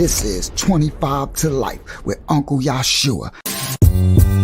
This is 25 to Life with Uncle Yahshuah.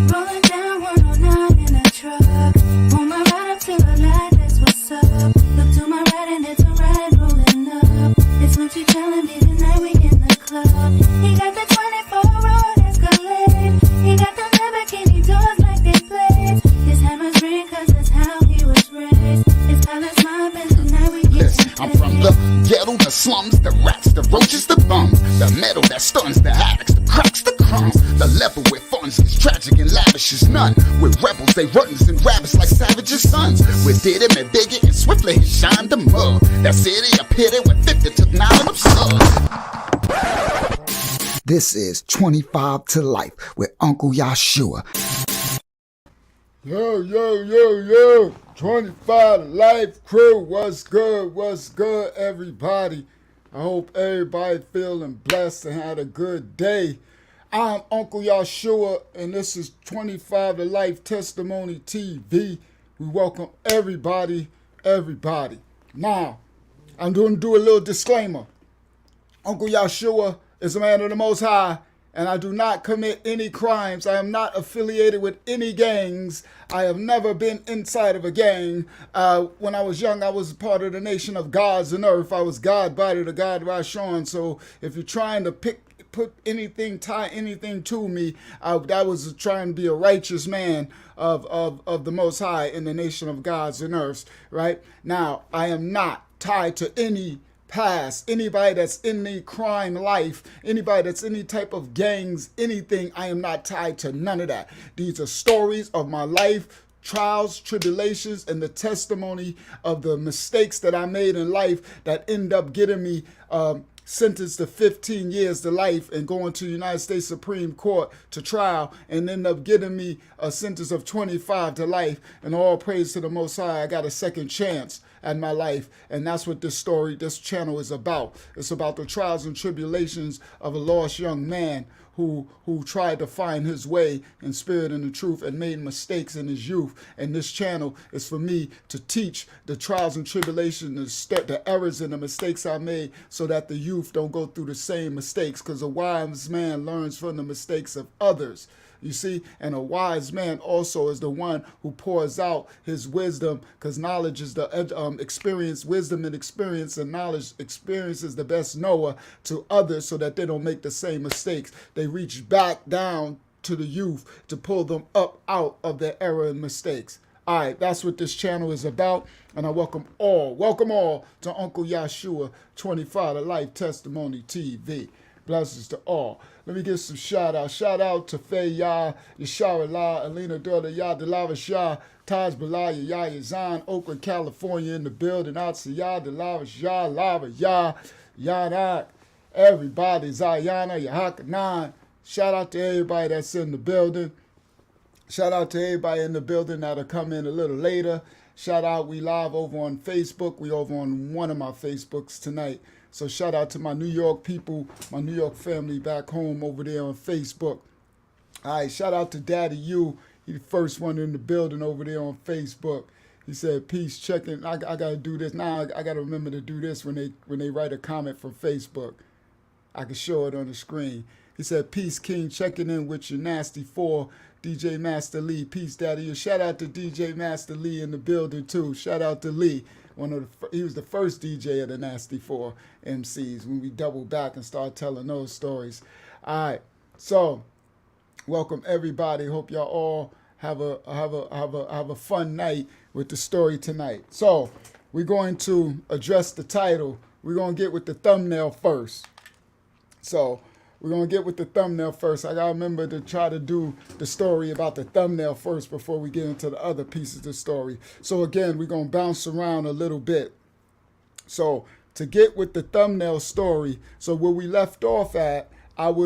Rolling down 109 in a truck. Pull my ride up to the light, that's what's up. Look to my right and it's a ride rolling up. It's Lucci telling me tonight we in the club. He got the 24 road Escalade. He got the Lamborghini doors like they blades. His hammers ring cause that's how he was raised. His palace mob and tonight we get Listen, I'm from the ghetto, the slums, the rats, the roaches, the bums, the metal that stuns, the addicts, the cracks, the crumbs. The level where funds is tragic and lavish is none. With rebels, they runs and rabbits like savages' sons. With did him and bigger and swiftly he shined the mud. That city a pity with 50 took 9 of them slugs. This is 25 to Life with Uncle Yahshuah. Yo, 25 to Life crew, what's good, everybody? I hope everybody feeling blessed and had a good day. I'm Uncle Yahshuah, and this is 25 to Life Testimony TV. We welcome everybody. Now, I'm going to do a little disclaimer. Uncle Yahshuah is a man of the Most High, and I do not commit any crimes. I am not affiliated with any gangs. I have never been inside of a gang. When I was young, I was part of the nation of gods and earth. I was God body to God Yahshuah. So if you're trying to tie anything to me, I was trying to be a righteous man of the Most High in the nation of gods and earths. Right now, I am not tied to any past, anybody that's in the crime life, anybody that's any type of gangs, anything. I am not tied to none of that. These are stories of my life, trials, tribulations, and the testimony of the mistakes that I made in life that end up getting me sentenced to 15 years to life and going to the United States Supreme Court to trial and end up getting me a sentence of 25 to life. And all praise to the Most High, I got a second chance at my life. And that's what this channel is about. It's about the trials and tribulations of a lost young man who tried to find his way in spirit and the truth and made mistakes in his youth. And this channel is for me to teach the trials and tribulations, the errors and the mistakes I made so that the youth don't go through the same mistakes, because a wise man learns from the mistakes of others. You see, and a wise man also is the one who pours out his wisdom, because knowledge is the experience, wisdom and experience, and knowledge, experience is the best knower to others so that they don't make the same mistakes. They reach back down to the youth to pull them up out of their error and mistakes. All right, that's what this channel is about, and I welcome all to Uncle Yahshuah 25 to Life Testimony TV. Blessings to all. Let me give some shout out. Shout out to Faye Yah, Yashara La, Alina daughter Yah, Delava Shah, Taj Balaya, Yah Yazan, Oakland, California in the building. Out to Yah, Delava Shah, Lava Yah, Yanak, everybody, Zayana, Yahakanan. Shout out to everybody that's in the building. Shout out to everybody in the building that'll come in a little later. Shout out, we live over on Facebook. We over on one of my Facebooks tonight. So shout out to my New York people, my New York family back home over there on Facebook. All right, shout out to Daddy U. He the first one in the building over there on Facebook. He said, peace, checking. I got to do this. Now I got to remember to do this when they write a comment from Facebook. I can show it on the screen. He said, peace, King, checking in with your nasty 4. DJ Master Lee, peace, Daddy U. Shout out to DJ Master Lee in the building, too. Shout out to Lee. He was the first DJ of the Nasty 4 MCs when we doubled back and started telling those stories. All right, so welcome everybody. Hope y'all all have a fun night with the story tonight. So we're going to address the title. We're going to get with the thumbnail first. I got to remember to try to do the story about the thumbnail first before we get into the other pieces of the story. So again, we're going to bounce around a little bit. So to get with the thumbnail story, so where we left off at, I'm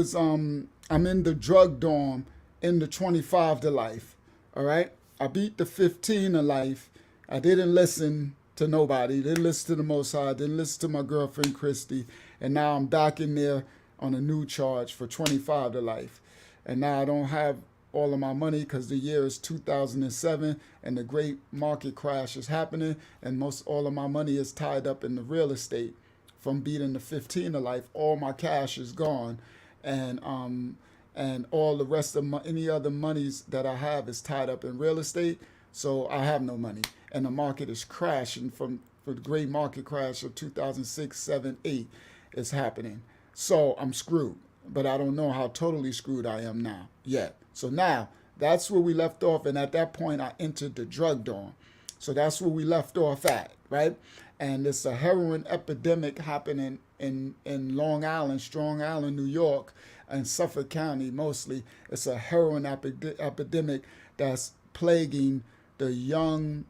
in the drug dorm in the 25 to Life. All right. I beat the 15 to life. I didn't listen to nobody. Didn't listen to the Most High. Didn't listen to my girlfriend, Christy. And now I'm back in there on a new charge for 25 to life. And now I don't have all of my money because the year is 2007 and the great market crash is happening, and all of my money is tied up in the real estate from beating the 15 of life. All my cash is gone, and all the rest of any other monies that I have is tied up in real estate. So I have no money, and the market is crashing for the great market crash of 2006, 7, 8 is happening. So I'm screwed, but I don't know how totally screwed I am now yet. So now that's where we left off, and at that point I entered the drug dorm. So that's where we left off at, right? And it's a heroin epidemic happening in Long Island, Strong Island, New York, and Suffolk County mostly. It's a heroin epidemic that's plaguing the young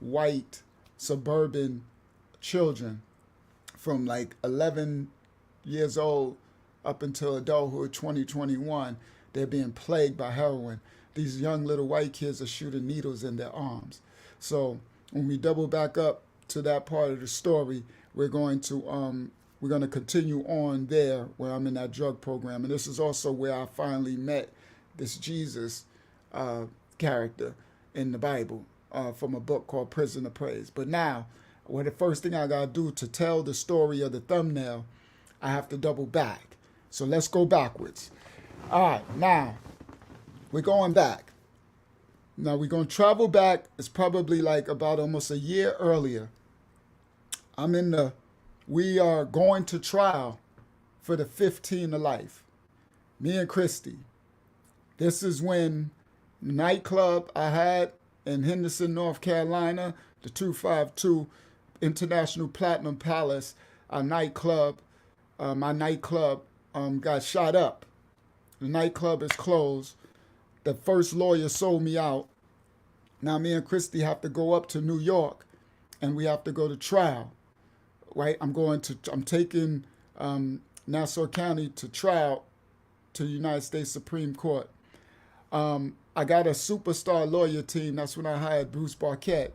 white suburban children from like 11 years old up until adulthood, 2021. They're being plagued by heroin. These young little white kids are shooting needles in their arms. So when we double back up to that part of the story, we're going to continue on there where I'm in that drug program, and this is also where I finally met this Jesus character in the Bible from a book called Prison of Praise. But now, the first thing I gotta do to tell the story of the thumbnail, I have to double back. So let's go backwards. All right, now we're going back. Now we're going to travel back. It's probably like about almost a year earlier. We are going to trial for the 15 of life. Me and Christy. This is when the nightclub I had in Henderson, North Carolina, the 252 International Platinum Palace, my nightclub got shot up. The nightclub is closed. The first lawyer sold me out. Now me and Christy have to go up to New York, and we have to go to trial. Right? I'm taking Nassau County to trial to the United States Supreme Court. I got a superstar lawyer team. That's when I hired Bruce Barquette.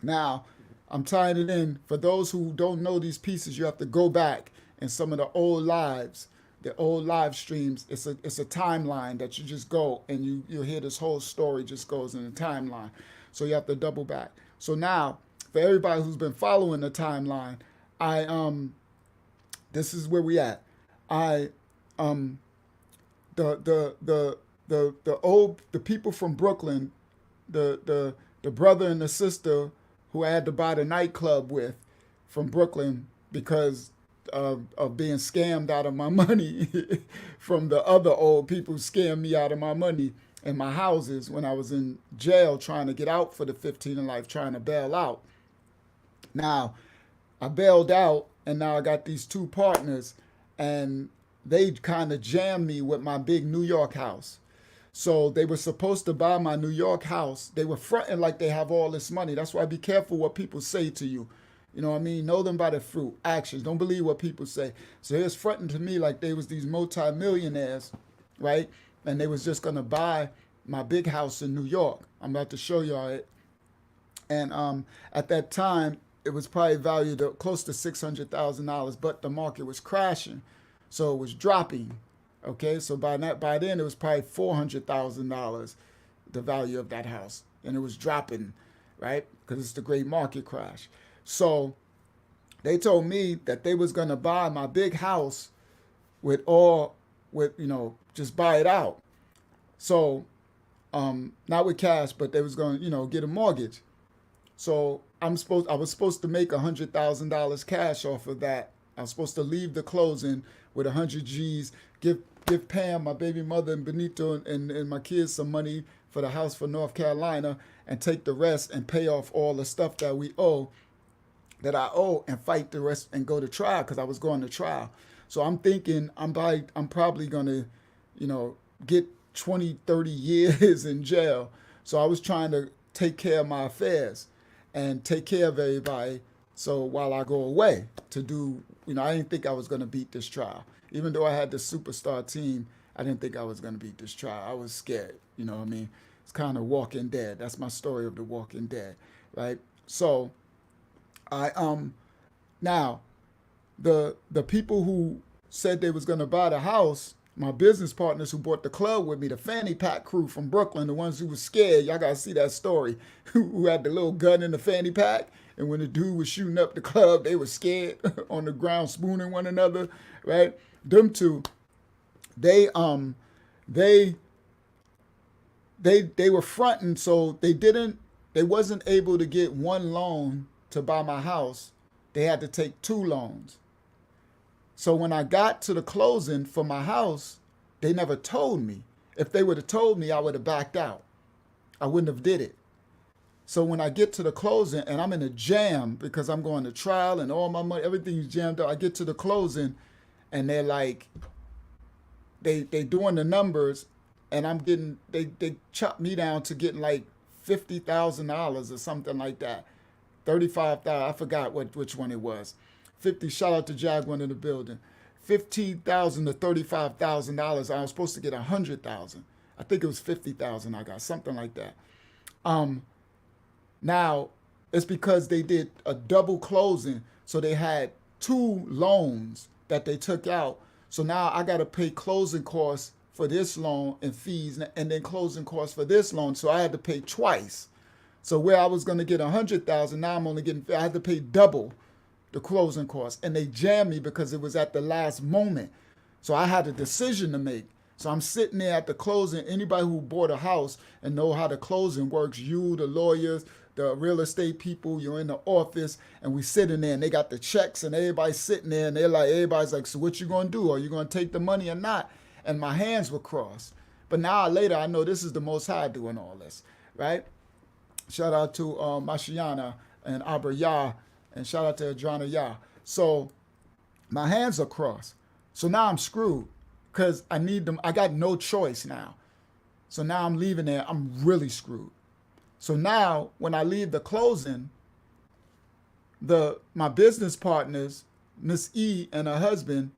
Now, I'm tying it in. For those who don't know these pieces, you have to go back in some of the old lives, the old live streams. It's a timeline that you just go and you'll hear this whole story just goes in a timeline. So you have to double back. So now, for everybody who's been following the timeline, this is where we at. The people from Brooklyn, the brother and the sister who I had to buy the nightclub with from Brooklyn because of being scammed out of my money from the other old people who scammed me out of my money in my houses when I was in jail trying to get out for the 15 in life, trying to bail out. Now, I bailed out, and now I got these two partners, and they kind of jammed me with my big New York house. So they were supposed to buy my New York house. They were fronting like they have all this money. That's why be careful what people say to you. You know what I mean? Know them by the fruit, actions. Don't believe what people say. So they was fronting to me like they was these multi-millionaires, right? And they was just going to buy my big house in New York. I'm about to show y'all it. And at that time, it was probably valued at close to $600,000, but the market was crashing. So it was dropping. Okay, so by then it was probably $400,000, the value of that house. And it was dropping, right? Because it's the great market crash. So they told me that they was going to buy my big house just buy it out. So, not with cash, but they was going to, get a mortgage. So I was supposed to make $100,000 cash off of that. I was supposed to leave the closing with 100 G's, give Pam, my baby mother, and Benito and my kids some money for the house for North Carolina, and take the rest and pay off all the stuff that I owe, and fight the rest and go to trial, because I was going to trial. So I'm thinking I'm probably going to, get 20, 30 years in jail. So I was trying to take care of my affairs and take care of everybody. So while I go away to do, I didn't think I was going to beat this trial. Even though I had the superstar team, I didn't think I was going to beat this trial. I was scared. You know what I mean? It's kind of Walking Dead. That's my story of the Walking Dead, right? So now the people who said they was going to buy the house, my business partners who bought the club with me, the fanny pack crew from Brooklyn, the ones who was scared. Y'all gotta see that story. Who had the little gun in the fanny pack, and when the dude was shooting up the club, they were scared on the ground, spooning one another. Right? Them two, they were fronting, so they wasn't able to get one loan to buy my house. They had to take two loans. So when I got to the closing for my house, they never told me. If they would have told me, I would have backed out. I wouldn't have did it. So when I get to the closing and I'm in a jam because I'm going to trial and all my money, everything's jammed up. I get to the closing and they're like, they doing the numbers, and I'm getting, they chopped me down to getting like $50,000 or something like that. 35,000, I forgot which one it was. 50, shout out to Jaguar in the building. $15,000 to $35,000. I was supposed to get 100,000. I think it was 50,000 I got, something like that. Now, it's because they did a double closing, so they had two loans that they took out. So now I got to pay closing costs for this loan and fees, and then closing costs for this loan. So I had to pay twice. So where I was going to get 100,000, now I'm only getting, I had to pay double the closing costs. And they jammed me because it was at the last moment. So I had a decision to make. So I'm sitting there at the closing. Anybody who bought a house and know how the closing works, you, the lawyers, the real estate people, you're in the office, and we sitting there and they got the checks and everybody's sitting there and everybody's like, so what you going to do? Are you going to take the money or not? And my hands were crossed. But now later I know this is the Most High doing all this, right? Shout out to Mashiana and Abra Yah, and shout out to Adrana Yah. So my hands are crossed. So now I'm screwed because I need them. I got no choice now. So now I'm leaving there. I'm really screwed. So now when I leave the closing, my business partners, Miss E and her husband,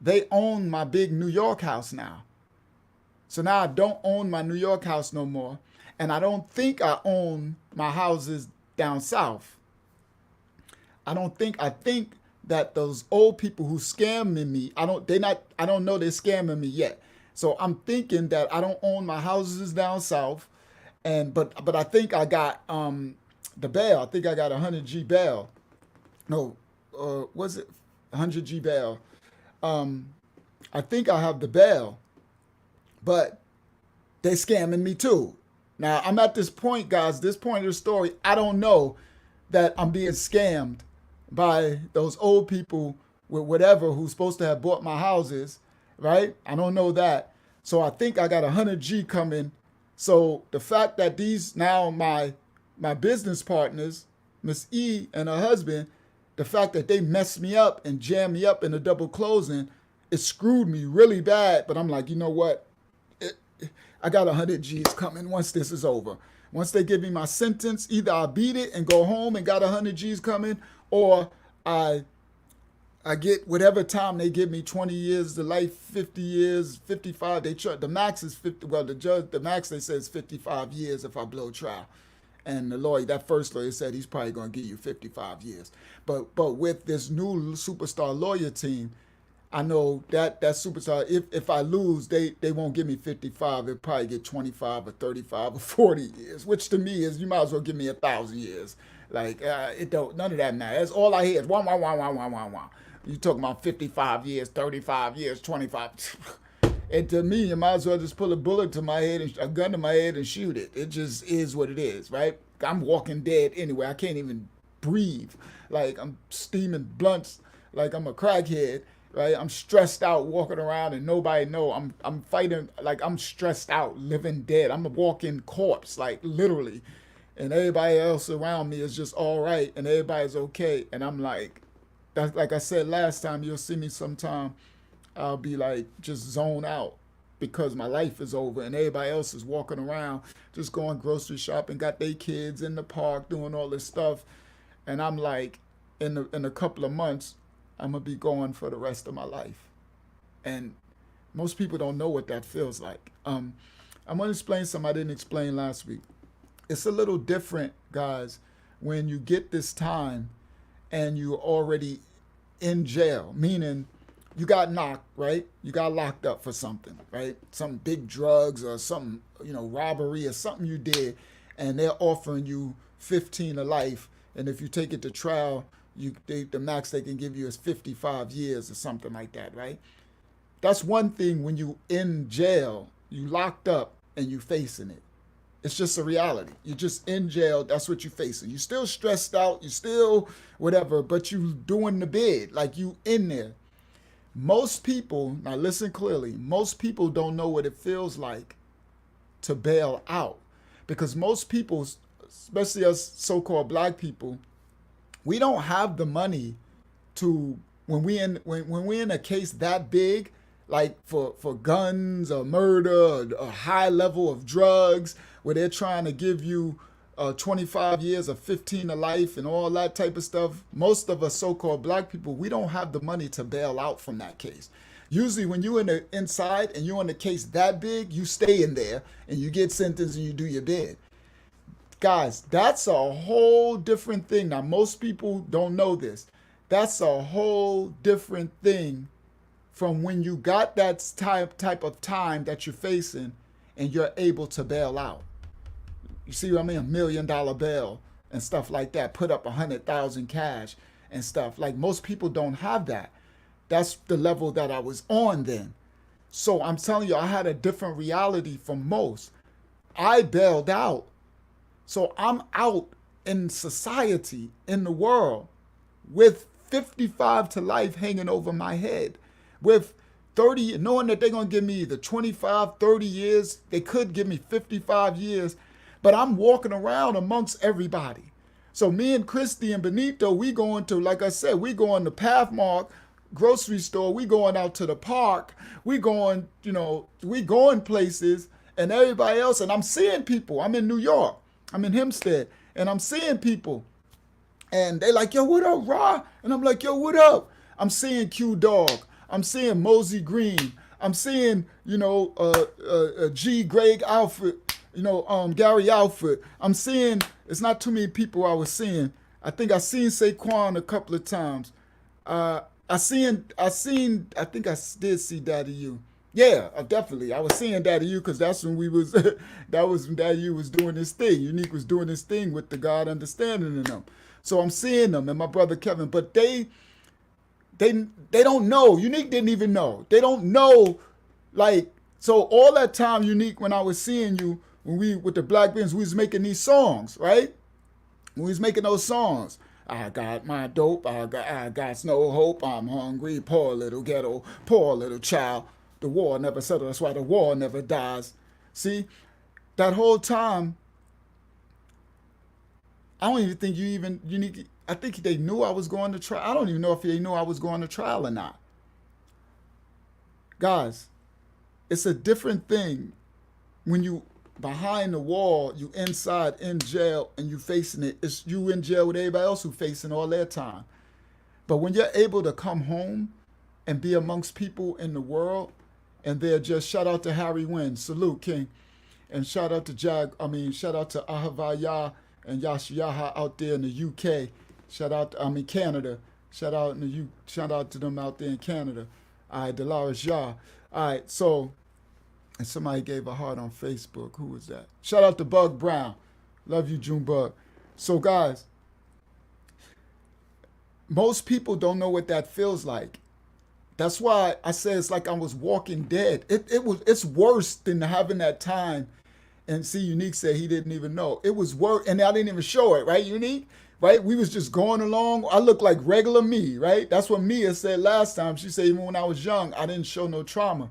they own my big New York house now. So now I don't own my New York house no more. And I don't think I own my houses down south. I think that those old people who scammed me, I don't know they're scamming me yet. So I'm thinking that I don't own my houses down south. But I think I got the bail. I think I got 100G bail. No, was it 100G bail? I think I have the bail, but they scamming me too. Now I'm at this point, guys, this point of the story, I don't know that I'm being scammed by those old people with whatever who's supposed to have bought my houses, right? I don't know that. So I think I got 100G coming. So the fact that these now my business partners, Miss E and her husband, the fact that they messed me up and jammed me up in a double closing, it screwed me really bad. But I'm like, you know what? I got 100Gs coming once this is over. Once they give me my sentence, either I beat it and go home and got 100Gs coming, or I get whatever time they give me, 20 years to life, 50 years, 55. The max is 50. Well, the max they say is 55 years if I blow trial. And the lawyer, that first lawyer said he's probably going to give you 55 years. But with this new superstar lawyer team, I know that superstar, if I lose, they won't give me 55. They'll probably get 25 or 35 or 40 years, which to me is, you might as well give me 1,000 years. Like, it don't, none of that matters. That's all I hear is wah, wah, wah, wah, wah, wah, wah. You talking about 55 years, 35 years, 25. And to me, you might as well just pull a bullet to my head, and a gun to my head and shoot it. It just is what it is, right? I'm walking dead anyway. I can't even breathe. Like, I'm steaming blunts like I'm a crackhead, right? I'm stressed out walking around and nobody know. I'm fighting, like I'm stressed out, living dead. I'm a walking corpse, like literally. And everybody else around me is just all right and everybody's okay. And I'm like, that's like I said last time, you'll see me sometime, I'll be like just zone out because my life is over and everybody else is walking around, just going grocery shopping, got their kids in the park, doing all this stuff. And I'm like, in a couple of months, I'm going to be going for the rest of my life. And most people don't know what that feels like. I'm going to explain something I didn't explain last week. It's a little different, guys, when you get this time and you're already in jail, meaning you got knocked, right? You got locked up for something, right? Some big drugs or some, robbery or something you did, and they're offering you 15 to life. And if you take it to trial, the max they can give you is 55 years or something like that, right? That's one thing when you in jail, you locked up and you facing it. It's just a reality. You're just in jail. That's what you're facing. You still stressed out. You still whatever, but you doing the bid. Like you in there. Most people, now listen clearly, most people don't know what it feels like to bail out. Because most people, especially us so-called black people, we don't have the money to when we in a case that big, like for guns or murder or a high level of drugs, where they're trying to give you 25 years or 15 to life and all that type of stuff. Most of us so-called black people, we don't have the money to bail out from that case. Usually when you're inside and you're in a case that big, you stay in there and you get sentenced and you do your bid. Guys, that's a whole different thing. Now, most people don't know this. That's a whole different thing from when you got that type of time that you're facing and you're able to bail out. You see what I mean? $1 million bail and stuff like that. Put up 100,000 cash and stuff. Like most people don't have that. That's the level that I was on then. So I'm telling you, I had a different reality from most. I bailed out. So I'm out in society, in the world, with 55 to life hanging over my head. With 30, knowing that they're going to give me either 25, 30 years. They could give me 55 years. But I'm walking around amongst everybody. So me and Christy and Benito, we going to, like I said, we going to Pathmark grocery store. We going out to the park. We going, we going places and everybody else. And I'm seeing people. I'm in New York. I'm in Hempstead. And I'm seeing people. And they like, yo, what up, Ra? And I'm like, yo, what up? I'm seeing Q Dog. I'm seeing Mosey Green. I'm seeing, G. Greg Alfred. Gary Alfred. I'm seeing, it's not too many people I was seeing. I think I seen Saquon a couple of times. I think I did see Daddy U. Yeah, definitely. I was seeing Daddy U because that's when that was when Daddy U was doing his thing. Unique was doing his thing with the God understanding in them. So I'm seeing them and my brother Kevin, but they don't know. Unique didn't even know. They don't know, so all that time, Unique, when I was seeing you, when we, with the Black Beans, we was making these songs, right? When we was making those songs. I got my dope, I got no hope, I'm hungry, poor little ghetto, poor little child. The war never settled, that's why the war never dies. See, that whole time, I don't even think Unique, I think they knew I was going to trial. I don't even know if they knew I was going to trial or not. Guys, it's a different thing when you behind the wall, you inside in jail and you facing it. It's you in jail with everybody else who facing all their time. But when you're able to come home and be amongst people in the world, and they're just, shout out to Harry Wynn, salute King, and shout out to shout out to Ahavaya and Yahshuah out there in the UK. Shout out to, Canada. Shout out to them out there in Canada. All right, Dolores Yah. All right, so, and somebody gave a heart on Facebook. Who was that? Shout out to Bug Brown. Love you, Junebug. So, guys, most people don't know what that feels like. That's why I say it's like I was walking dead. It's worse than having that time. And see, Unique said he didn't even know. It was worse, and I didn't even show it, right, Unique? Right? We was just going along. I looked like regular me, right? That's what Mia said last time. She said even when I was young, I didn't show no trauma.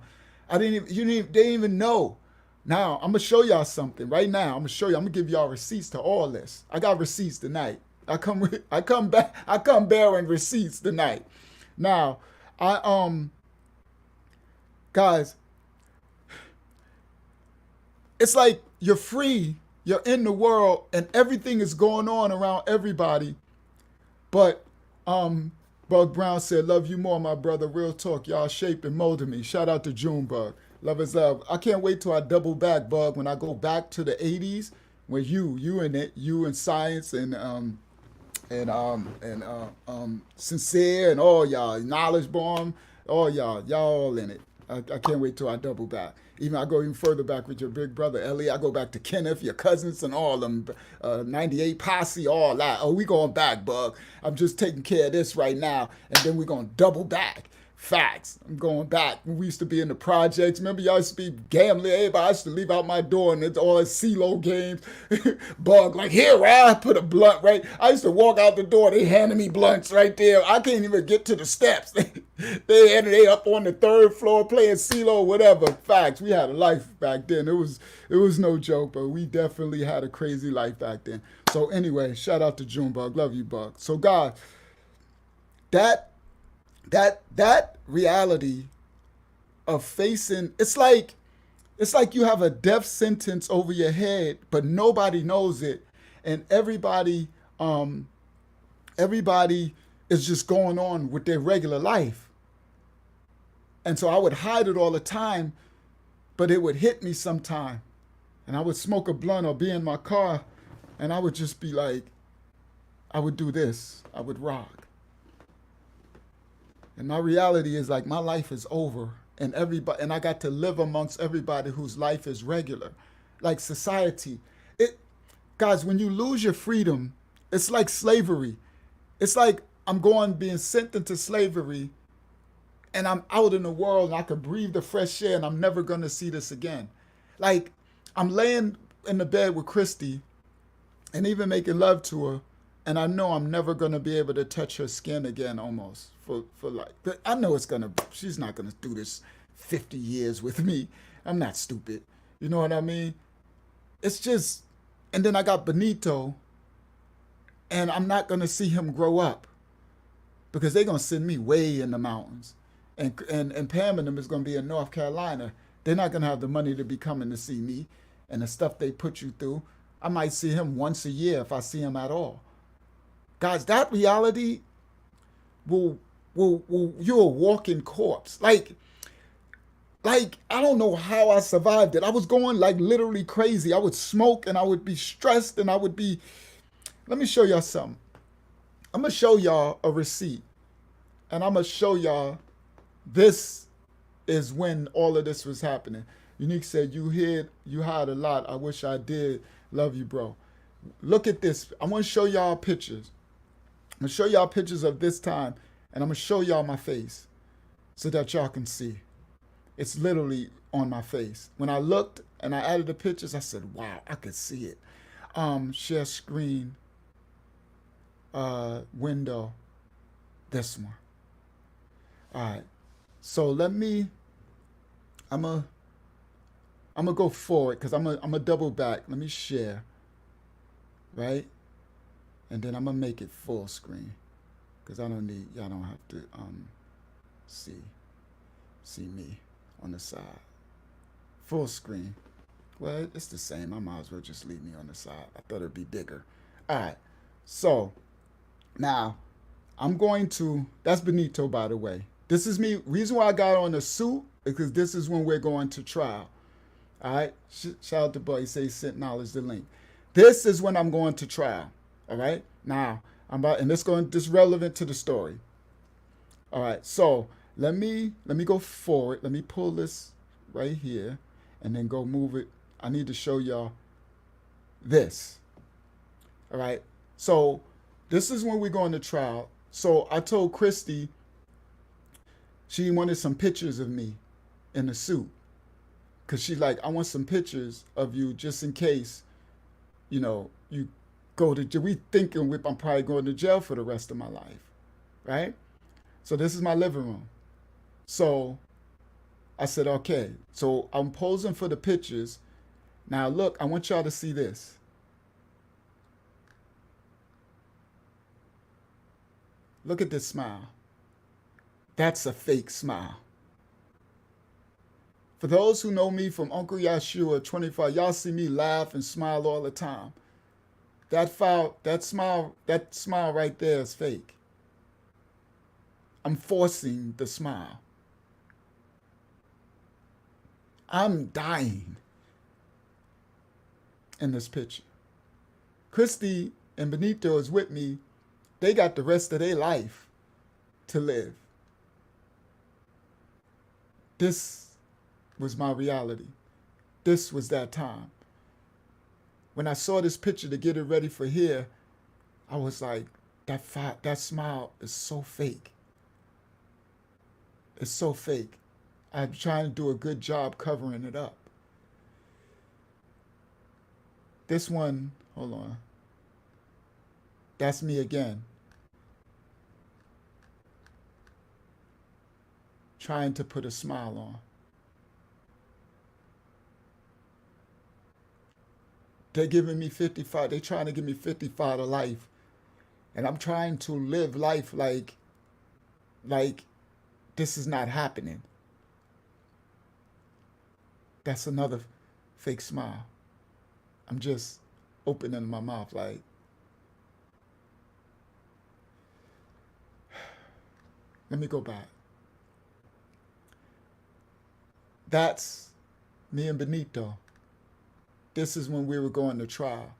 They didn't even know. Now, I'm going to show y'all something right now. I'm going to show you. I'm going to give y'all receipts to all this. I got receipts tonight. I come bearing receipts tonight. Now, guys, it's like you're free, you're in the world, and everything is going on around everybody. But Bug Brown said, love you more, my brother. Real talk. Y'all shaped and molded me. Shout out to Junebug. Love is love. I can't wait till I double back, Bug, when I go back to the 80s, where you and Science and Sincere and all y'all, Knowledge Bomb, All y'all all in it. I can't wait till I double back. Even I go even further back with your big brother Ellie. I go back to Kenneth, your cousins, and all them. 98 posse, all that. Oh, we going back, Bug. I'm just taking care of this right now, and then we gonna double back. Facts. I'm going back. When we used to be in the projects. Remember, y'all used to be gambling. Everybody used to leave out my door and it's all the CeeLo games. Bug, like, here, right? I put a blunt, right? I used to walk out the door. They handed me blunts right there. I can't even get to the steps. They up on the third floor playing CeeLo, whatever. Facts. We had a life back then. It was no joke, but we definitely had a crazy life back then. So anyway, shout out to Junebug. Love you, Bug. So, God, that reality of facing, it's like you have a death sentence over your head, but nobody knows it, and everybody is just going on with their regular life. And so I would hide it all the time, but it would hit me sometime, and I would smoke a blunt or be in my car, and I would just be like, I would do this, I would rock. And my reality is like my life is over, and I got to live amongst everybody whose life is regular. Like society. Guys, when you lose your freedom, it's like slavery. It's like I'm being sent into slavery, and I'm out in the world and I could breathe the fresh air and I'm never gonna see this again. Like I'm laying in the bed with Christy and even making love to her, and I know I'm never gonna be able to touch her skin again almost. For like, but I know she's not gonna do this 50 years with me. I'm not stupid. You know what I mean? It's just, and then I got Benito, and I'm not gonna see him grow up because they're gonna send me way in the mountains. And Pam and them is gonna be in North Carolina. They're not gonna have the money to be coming to see me and the stuff they put you through. I might see him once a year if I see him at all. Guys, that reality will you're a walking corpse. Like I don't know how I survived it. I was going like literally crazy. I would smoke and I would be stressed and I would be. Let me show y'all something. I'm gonna show y'all a receipt, and I'm gonna show y'all this is when all of this was happening. Unique said, you hide a lot. I wish I did. Love you, bro. Look at this. I want to show y'all pictures. I'm gonna show y'all pictures of this time, and I'm gonna show y'all my face so that y'all can see. It's literally on my face. When I looked and I added the pictures, I said, wow, I could see it. Share screen, window, this one. All right. So I'm gonna go forward because I'm gonna double back. Let me share, right? And then I'm gonna make it full screen because y'all don't have to see me on the side. Full screen. Well, it's the same. I might as well just leave me on the side. I thought it'd be bigger. All right. So now that's Benito, by the way. This is me. Reason why I got on the suit is because this is when we're going to trial. All right. Shout out to Buddy. Say sent knowledge the link. This is when I'm going to trial. All right. Now and this relevant to the story. All right. So let me go forward. Let me pull this right here and then go move it. I need to show y'all this. All right. So this is when we're going to trial. So I told Christy she wanted some pictures of me in a suit. Because she's like, I want some pictures of you just in case, you go to jail. We thinking I'm probably going to jail for the rest of my life. Right? So this is my living room. So I said, okay. So I'm posing for the pictures. Now look, I want y'all to see this. Look at this smile. That's a fake smile. For those who know me from Uncle Yahshuah 25, y'all see me laugh and smile all the time. That smile right there is fake. I'm forcing the smile. I'm dying in this picture. Christy and Benito is with me. They got the rest of their life to live. This was my reality. This was that time. When I saw this picture to get it ready for here, I was like, that smile is so fake. It's so fake. I'm trying to do a good job covering it up. This one, hold on. That's me again. Trying to put a smile on. They're giving me 55. They're trying to give me 55 to life. And I'm trying to live life like this is not happening. That's another fake smile. I'm just opening my mouth like, let me go back. That's me and Benito. This is when we were going to trial.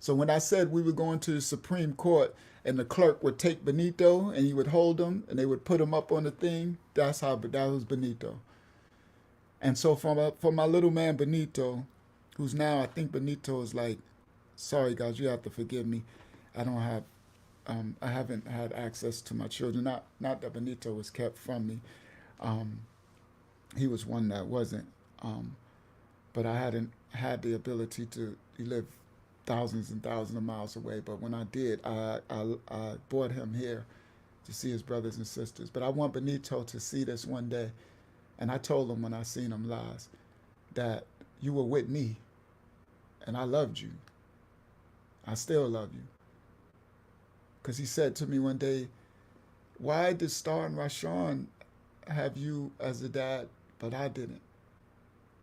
So when I said we were going to the Supreme Court and the clerk would take Benito and he would hold him and they would put him up on the thing, that was Benito. And so for my little man Benito, who's now, I think Benito is like, sorry guys, you have to forgive me. I haven't had access to my children. Not that Benito was kept from me. He was one that wasn't. But I hadn't had the ability to live thousands and thousands of miles away. But when I did, I brought him here to see his brothers and sisters. But I want Benito to see this one day. And I told him when I seen him last that you were with me and I loved you. I still love you. Because he said to me one day, why did Star and Rashawn have you as a dad, but I didn't?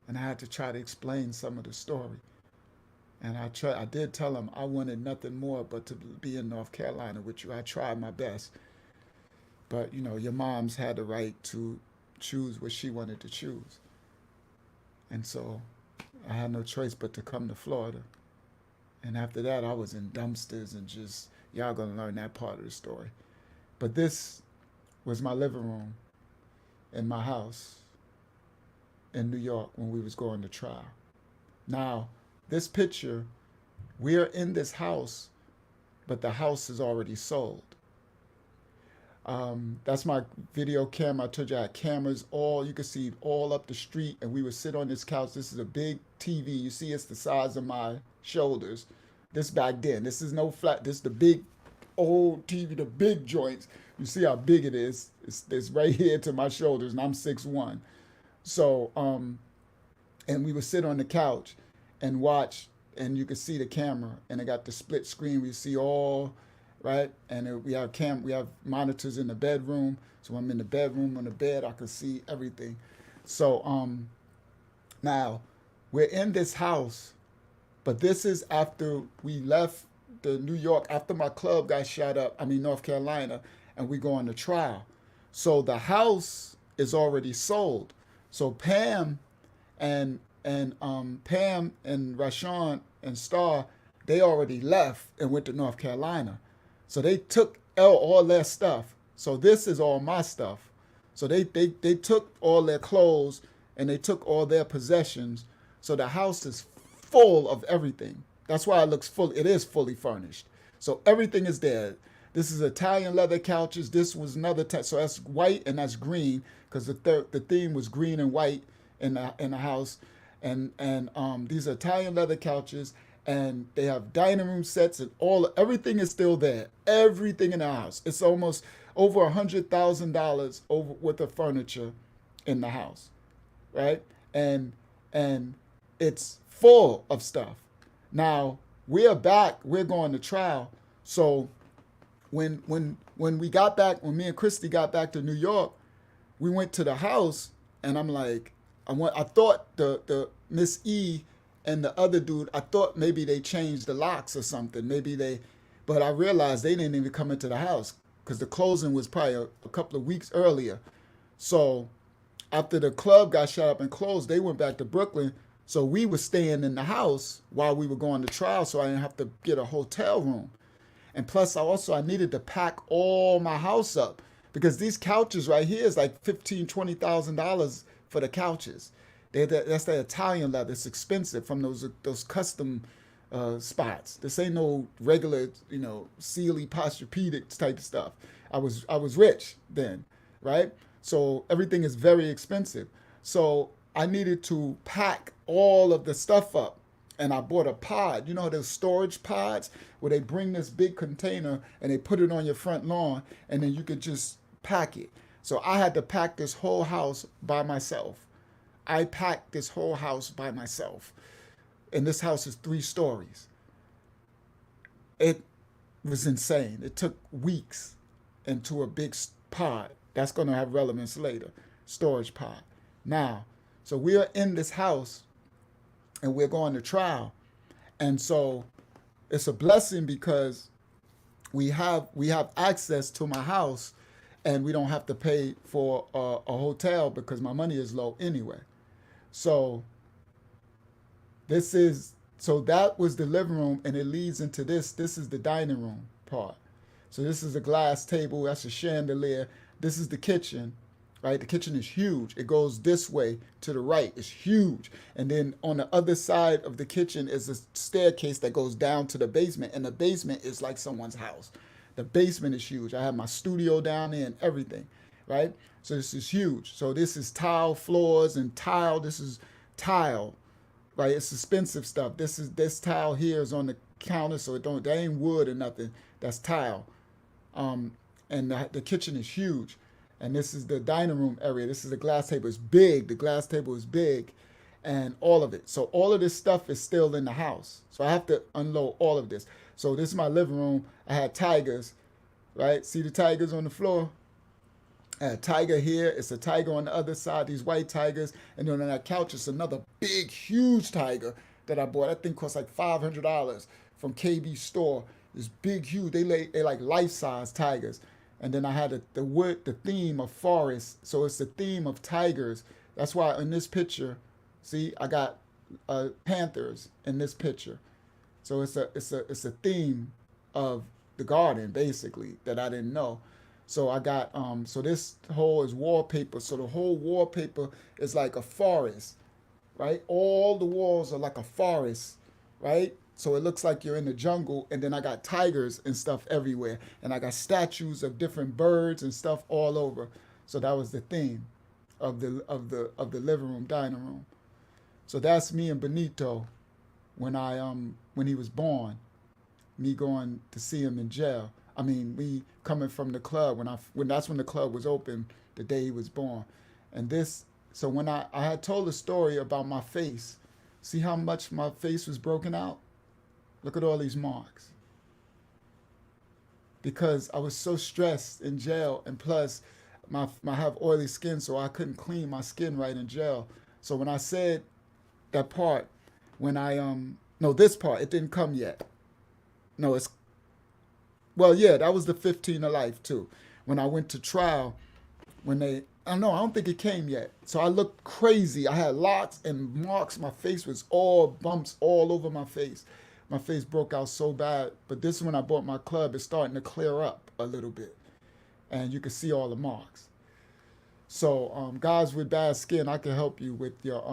And I had to try to explain some of the story. And I did tell him I wanted nothing more but to be in North Carolina with you. I tried my best. But, you know, your mom's had the right to choose what she wanted to choose. And so I had no choice but to come to Florida. And after that, I was in dumpsters and just, y'all gonna learn that part of the story. But this was my living room in my house in New York when we was going to trial. Now, this picture, we're in this house, but the house is already sold. That's my video camera. I told you I had cameras all, you could see all up the street, and we would sit on this couch. This is a big TV. You see it's the size of my shoulders. This back then. This is no flat. This is the big old TV, the big joints. You see how big it is. It's right here to my shoulders, and I'm 6'1". So, and we would sit on the couch and watch, and you could see the camera, and it got the split screen. We see all, right? And we have monitors in the bedroom. So I'm in the bedroom on the bed. I could see everything. So now we're in this house, but this is after we left the New York, after my club got shot up, North Carolina, and we go on the trial. So the house is already sold. So Pam and Rashawn and Star, they already left and went to North Carolina. So they took all their stuff. So this is all my stuff. So they took all their clothes and they took all their possessions. So the house is full of everything. That's why it looks full. It is fully furnished. So everything is there. This is Italian leather couches. This was another type. So that's white and that's green because the theme was green and white in the house. And these are Italian leather couches. And they have dining room sets and everything is still there. Everything in the house. It's almost over $100,000 worth of furniture in the house, right? And it's full of stuff. Now we're back. We're going to trial. So when we got back, when me and Christy got back to New York, we went to the house, and I'm like, I thought the Miss E and the other dude, I thought maybe they changed the locks or something. But I realized they didn't even come into the house because the closing was probably a couple of weeks earlier. So after the club got shut up and closed, they went back to Brooklyn. So we were staying in the house while we were going to trial, so I didn't have to get a hotel room. And plus, I needed to pack all my house up because these couches right here is like $15,000, $20,000 for the couches. That's the Italian leather. It's expensive from those custom spots. This ain't no regular, Sealy Posturepedic type stuff. I was rich then, right? So everything is very expensive. So I needed to pack all of the stuff up. And I bought a pod, those storage pods where they bring this big container and they put it on your front lawn and then you could just pack it. So I had to pack this whole house by myself. I packed this whole house by myself. And this house is 3 stories. It was insane. It took weeks into a big pod. That's going to have relevance later. Storage pod. Now, so we are in this house and we're going to trial. And so it's a blessing because we have access to my house and we don't have to pay for a hotel because my money is low anyway. So that was the living room and it leads into this. This is the dining room part. So this is a glass table. That's a chandelier. This is the kitchen, right? The kitchen is huge. It goes this way to the right. It's huge. And then on the other side of the kitchen is a staircase that goes down to the basement. And the basement is like someone's house. The basement is huge. I have my studio down there and everything, right? So this is huge. So this is tile floors and tile. This is tile, right? It's expensive stuff. This tile here is on the counter, so that ain't wood or nothing. That's tile. And the kitchen is huge. And this is the dining room area. This is the glass table. It's big. The glass table is big. And all of it. So all of this stuff is still in the house. So I have to unload all of this. So this is my living room. I had tigers, right? See the tigers on the floor? I had a tiger here. It's a tiger on the other side, these white tigers. And then on that couch, it's another big, huge tiger that I bought. That thing cost like $500 from KB store. This big, huge. They like life-size tigers. And then I had the theme of forest. So it's the theme of tigers. That's why in this picture, see, I got panthers in this picture. So it's a theme of the garden, basically, that I didn't know. So I got, so this whole is wallpaper. So the whole wallpaper is like a forest, right? All the walls are like a forest, right? So it looks like you're in the jungle. And then I got tigers and stuff everywhere. And I got statues of different birds and stuff all over. So that was the theme of the living room, dining room. So that's me and Benito when he was born. Me going to see him in jail. I mean, me coming from the club when that's when the club was open, the day he was born. And so when I had told a story about my face, see how much my face was broken out? Look at all these marks. Because I was so stressed in jail, and plus I have oily skin, so I couldn't clean my skin right in jail. So when I said that part, this part, it didn't come yet. No, that was the 15 of life too. When I went to trial, I don't think it came yet. So I looked crazy. I had lots and marks. My face was all bumps all over my face. My face broke out so bad. But this is when I bought my club. It's starting to clear up a little bit. And you can see all the marks. So guys with bad skin, I can help you with your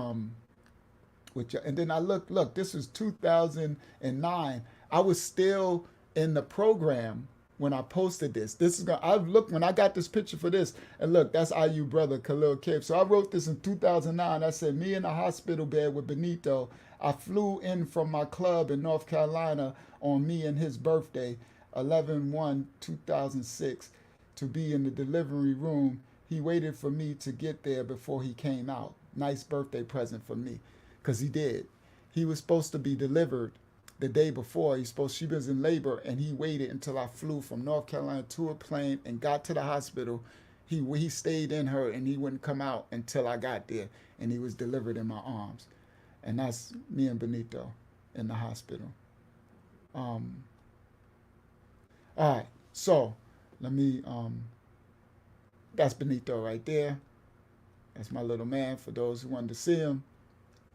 and then I look, this is 2009. I was still in the program when I posted this. When I got this picture for this, and look, that's IU brother Khalil Cape. So I wrote this in 2009. I said, me in the hospital bed with Benito. I flew in from my club in North Carolina on me and his birthday, 11/1/2006, to be in the delivery room. He waited for me to get there before he came out. Nice birthday present for me, because he did. He was supposed to be delivered the day before. She was in labor, and he waited until I flew from North Carolina to a plane and got to the hospital. He stayed in her, and he wouldn't come out until I got there, and he was delivered in my arms. And that's me and Benito in the hospital. All right, so let me, that's Benito right there. That's my little man. For those who wanted to see him,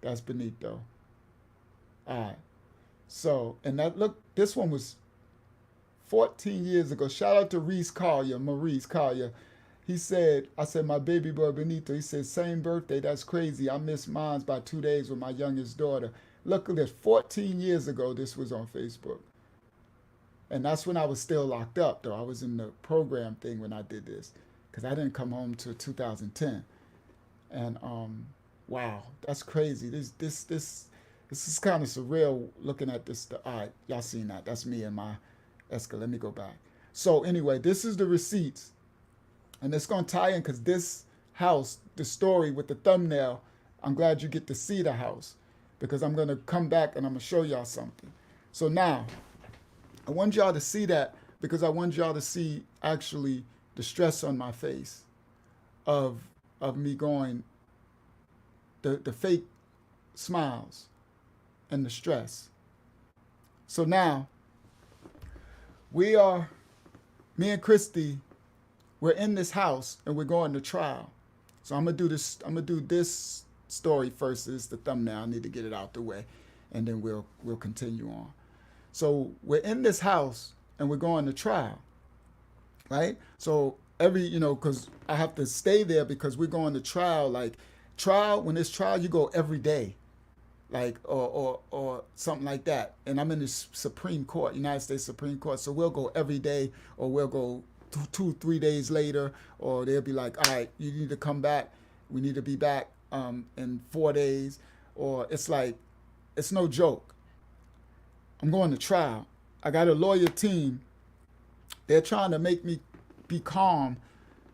that's Benito. All right. So, and this one was 14 years ago. Shout out to Maurice Collier. He said, I said, my baby boy Benito. He said, same birthday. That's crazy. I missed mine's by 2 days with my youngest daughter. Look at this. 14 years ago, this was on Facebook. And that's when I was still locked up, though. I was in the program thing when I did this because I didn't come home till 2010. And wow, that's crazy. This is kind of surreal looking at this. All right, y'all seen that? That's me and my Esca. Let me go back. So anyway, this is the receipts. And it's going to tie in because this house, the story with the thumbnail, I'm glad you get to see the house because I'm going to come back and I'm going to show y'all something. So now, I want y'all to see that because I want y'all to see actually the stress on my face of me going, the fake smiles and the stress. So now, me and Christy, we're in this house and we're going to trial. So I'm gonna do this story first. This is the thumbnail. I need to get it out the way, and then we'll continue on. So we're in this house and we're going to trial, right? So because I have to stay there because we're going to trial. Like when it's trial, you go every day, like or something like that. And I'm in the Supreme Court, United States Supreme Court. So we'll go every day, or we'll go 2-3 days later, or they'll be like, all right, you need to come back. We need to be back in 4 days, or it's like, it's no joke. I'm going to trial. I got a lawyer team. They're trying to make me be calm,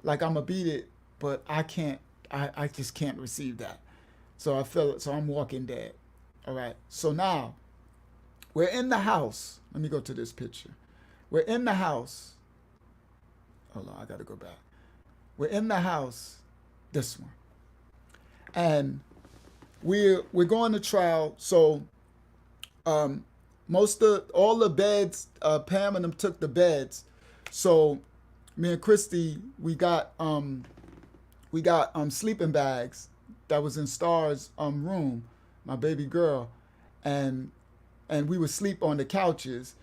like I'm gonna beat it, but I can't. I just can't receive that. So I feel it. So I'm walking dead. All right. So now we're in the house. Let me go to this picture. We're in the house. Hold on, I gotta go back. We're in the house, this one, and we're going to trial. So all the beds, Pam and them took the beds. So me and Christy, we got sleeping bags that was in Star's room, my baby girl, and we would sleep on the couches.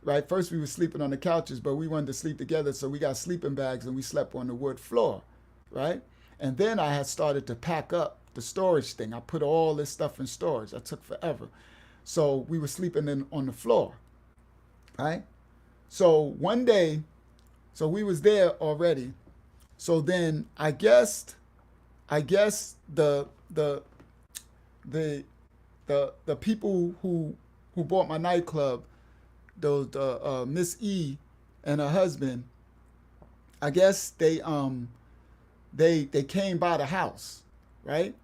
Right, first we were sleeping on the couches, but we wanted to sleep together, so we got sleeping bags and we slept on the wood floor, right? And then I had started to pack up the storage thing. I put all this stuff in storage. That took forever. So we were sleeping on the floor, right? So one day, so we was there already. So then I guess the people who bought my nightclub, those Miss E and her husband, I guess they came by the house, right?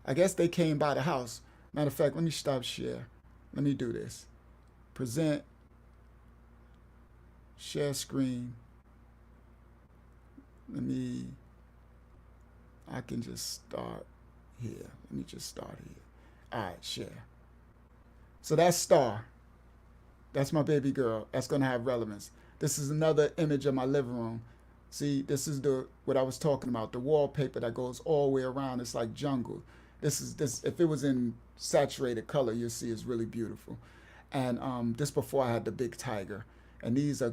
I guess they came by the house. Matter of fact, let me stop share. Let me do this. Present, share screen. I can just start here. Let me just start here. All right, share. So that's Star. That's my baby girl. That's going to have relevance. This is another image of my living room. See, this is what I was talking about, the wallpaper that goes all the way around. It's like jungle. This. If it was in saturated color, you'll see it's really beautiful. And this before I had the big tiger. And these are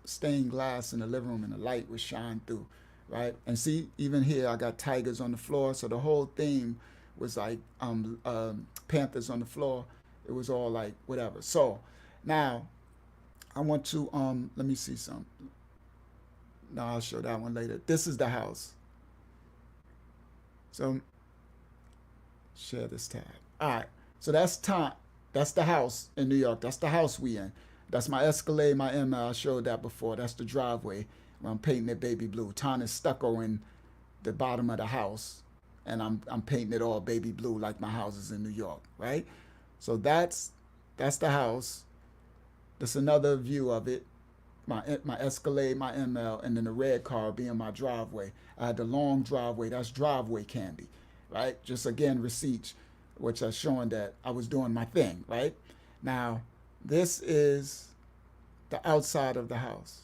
stained glass in the living room, and the light would shine through, right? And see, even here, I got tigers on the floor. So the whole theme was like panthers on the floor. It was all like whatever. So now, I want to, let me see something. No, I'll show that one later. This is the house. So, share this tab. All right. So that's the house in New York. That's the house we in. That's my Escalade, my ML. I showed that before. That's the driveway where I'm painting it baby blue. Ton is stucco in the bottom of the house, and I'm painting it all baby blue like my houses in New York, right? So that's the house. That's another view of it. My Escalade, my ML, and then the red car being my driveway. I had the long driveway. That's driveway candy, right? Just again, receipts, which are showing that I was doing my thing, right? Now, this is the outside of the house.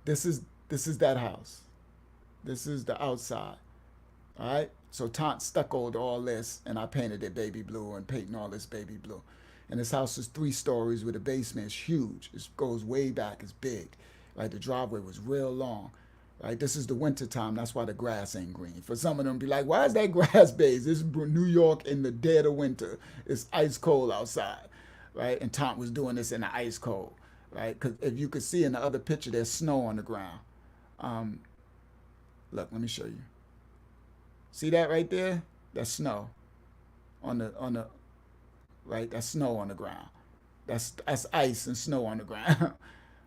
This is that house. This is the outside, all right? So Tant stuccoed all this, and I painted it baby blue and painting all this baby blue. And this house is 3 stories with a basement. It's huge. It goes way back. It's big, right? The driveway was real long, right? This is the winter time. That's why the grass ain't green. For some of them, be like, why is that grass beige? This is New York in the dead of winter. It's ice cold outside, right? And Tom was doing this in the ice cold, right? Because if you could see in the other picture, there's snow on the ground. Look, let me show you. See that right there? That's snow on the right. That's snow on the ground. That's ice and snow on the ground.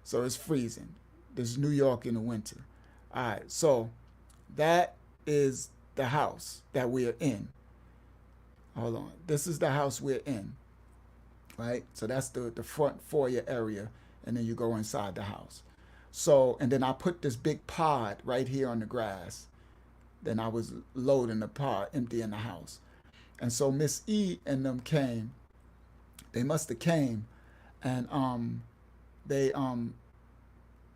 So it's freezing. This is New York in the winter. All right, so that is the house that we're in. Hold on. This is the house we're in, right? So that's the front foyer area, and then you go inside the house. So, and then I put this big pod right here on the grass. Then I was loading the pod, emptying the house. And so Miss E and them came. They must have came, and they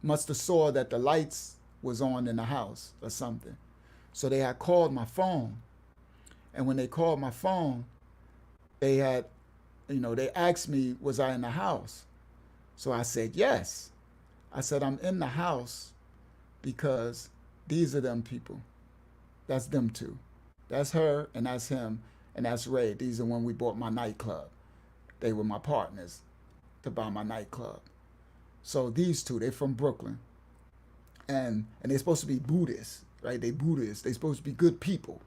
must have saw that the lights was on in the house or something. So they had called my phone. And when they called my phone, they had, they asked me, was I in the house? So I said, yes. I said, I'm in the house because these are them people. That's them two. That's her and that's him and that's Ray. These are when we bought my nightclub. They were my partners to buy my nightclub. So these two, they're from Brooklyn. And they're supposed to be Buddhists, right? They Buddhists. They're supposed to be good people.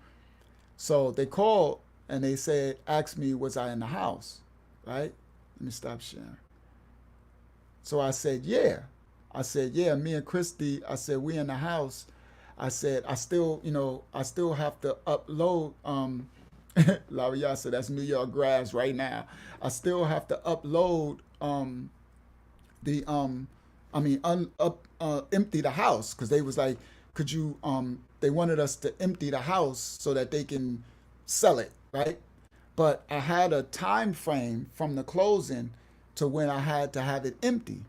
So they called and they said, asked me, was I in the house, right? Let me stop sharing. So I said, yeah. I said, yeah, me and Christy, I said, we in the house. I said, I still have to upload, Larry said, that's New York grass right now. I still have to upload empty the house. Cause they was like, could you, they wanted us to empty the house so that they can sell it, right? But I had a time frame from the closing to when I had to have it empty,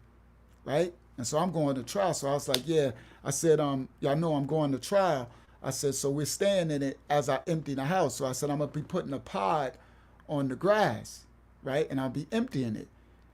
right? And so I'm going to trial. So I was like, yeah. I said, y'all know I'm going to trial. I said, so we're staying in it as I empty the house. So I said, I'm going to be putting a pod on the grass, right? And I'll be emptying it.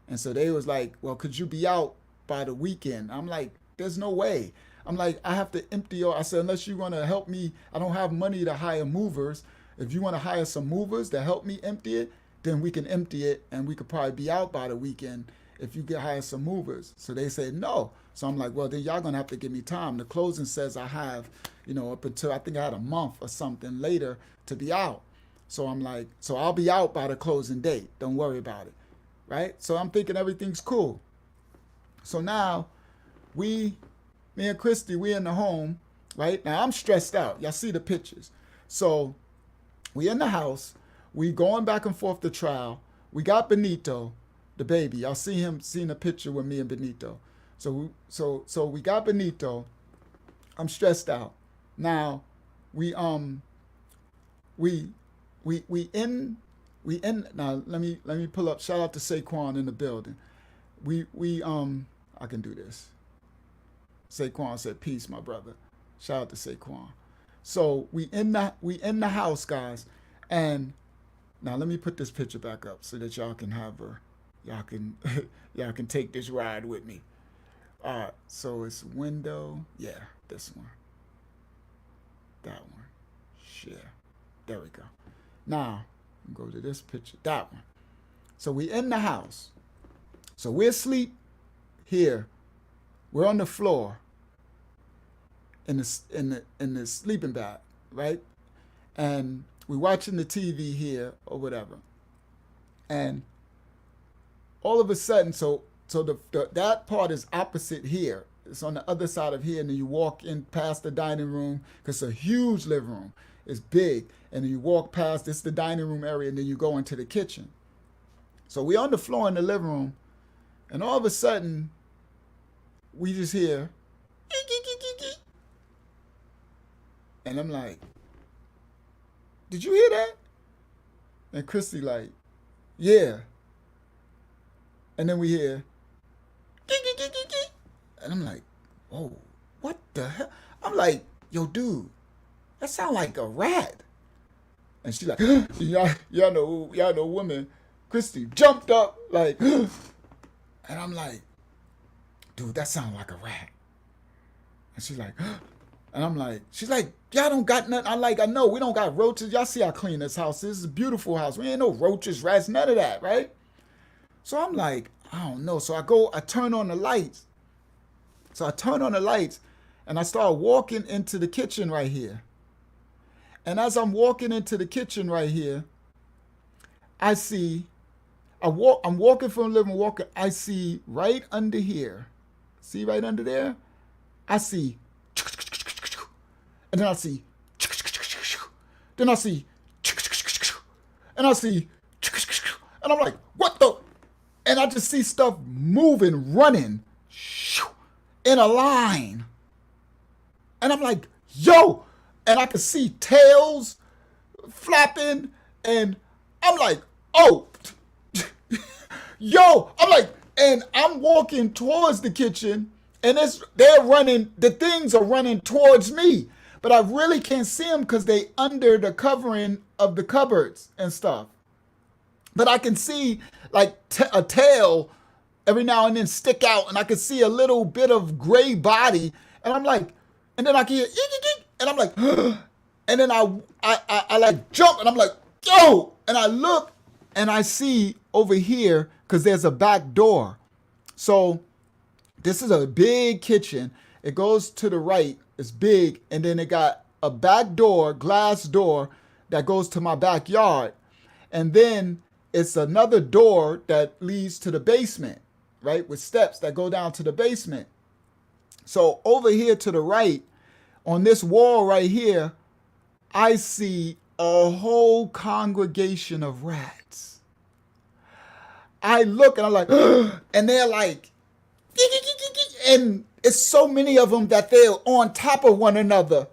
And so they was like, well, could you be out by the weekend? I'm like, there's no way. I'm like, I have to empty I said, unless you're going to help me, I don't have money to hire movers. If you want to hire some movers to help me empty it, then we can empty it and we could probably be out by the weekend if you could hire some movers. So they said no. So I'm like, well, then y'all gonna have to give me time. The closing says I have, up until I think I had a month or something later to be out. So I'm like, so I'll be out by the closing date. Don't worry about it, right? So I'm thinking everything's cool. So now me and Christy, we in the home, right? Now I'm stressed out. Y'all see the pictures. So we in the house. We going back and forth to trial. We got Benito, the baby. Y'all seen a picture with me and Benito. So we got Benito. I'm stressed out. Now we in now let me pull up. Shout out to Saquon in the building. I can do this. Saquon said, peace, my brother. Shout out to Saquon. So we in the house, guys. And now let me put this picture back up so that y'all can have y'all can take this ride with me. All right, so it's window. Yeah, this one. That one. Share. There we go. Now, go to this picture. That one. So we in the house. So we're asleep here. We're on the floor in the sleeping bag, right? And we're watching the TV here or whatever. And all of a sudden, so that part is opposite here. It's on the other side of here, and then you walk in past the dining room, because it's a huge living room. It's big. And then you walk past, this is the dining room area, and then you go into the kitchen. So we're on the floor in the living room, and all of a sudden, we just hear, and I'm like, did you hear that? And Christy like, yeah. And then we hear, and I'm like, whoa, what the hell? I'm like, yo, dude, that sound like a rat. And she like, y'all know women. Christy jumped up like, and I'm like, dude, that sound like a rat. And she's like, and I'm like, she's like, y'all don't got nothing. I'm like, I know we don't got roaches. Y'all see how clean this house is. It's a beautiful house. We ain't no roaches, rats, none of that, right? So I'm like, I don't know. So I turn on the lights. So I turn on the lights and I start walking into the kitchen right here. And as I'm walking into the kitchen right here, I'm walking from the living room, I see right under here. See right under there? I see, and then I see, then I see, and I see, and I'm like, what the? And I just see stuff moving, running, in a line. And I'm like, yo! And I could see tails flapping, and I'm like, oh! Yo! I'm like, and I'm walking towards the kitchen, and the things are running towards me. But I really can't see them because they under the covering of the cupboards and stuff. But I can see like a tail every now and then stick out, and I can see a little bit of gray body, and I'm like, and then I can hear, and I'm like, and then I like jump, and I'm like, yo, and I look, and I see over here, because there's a back door. So this is a big kitchen. It goes to the right, it's big, and then it got a back door, glass door, that goes to my backyard. And then it's another door that leads to the basement, right? With steps that go down to the basement. So over here to the right, on this wall right here, I see a whole congregation of rats. I look and I'm like, and they're like, and it's so many of them that they're on top of one another.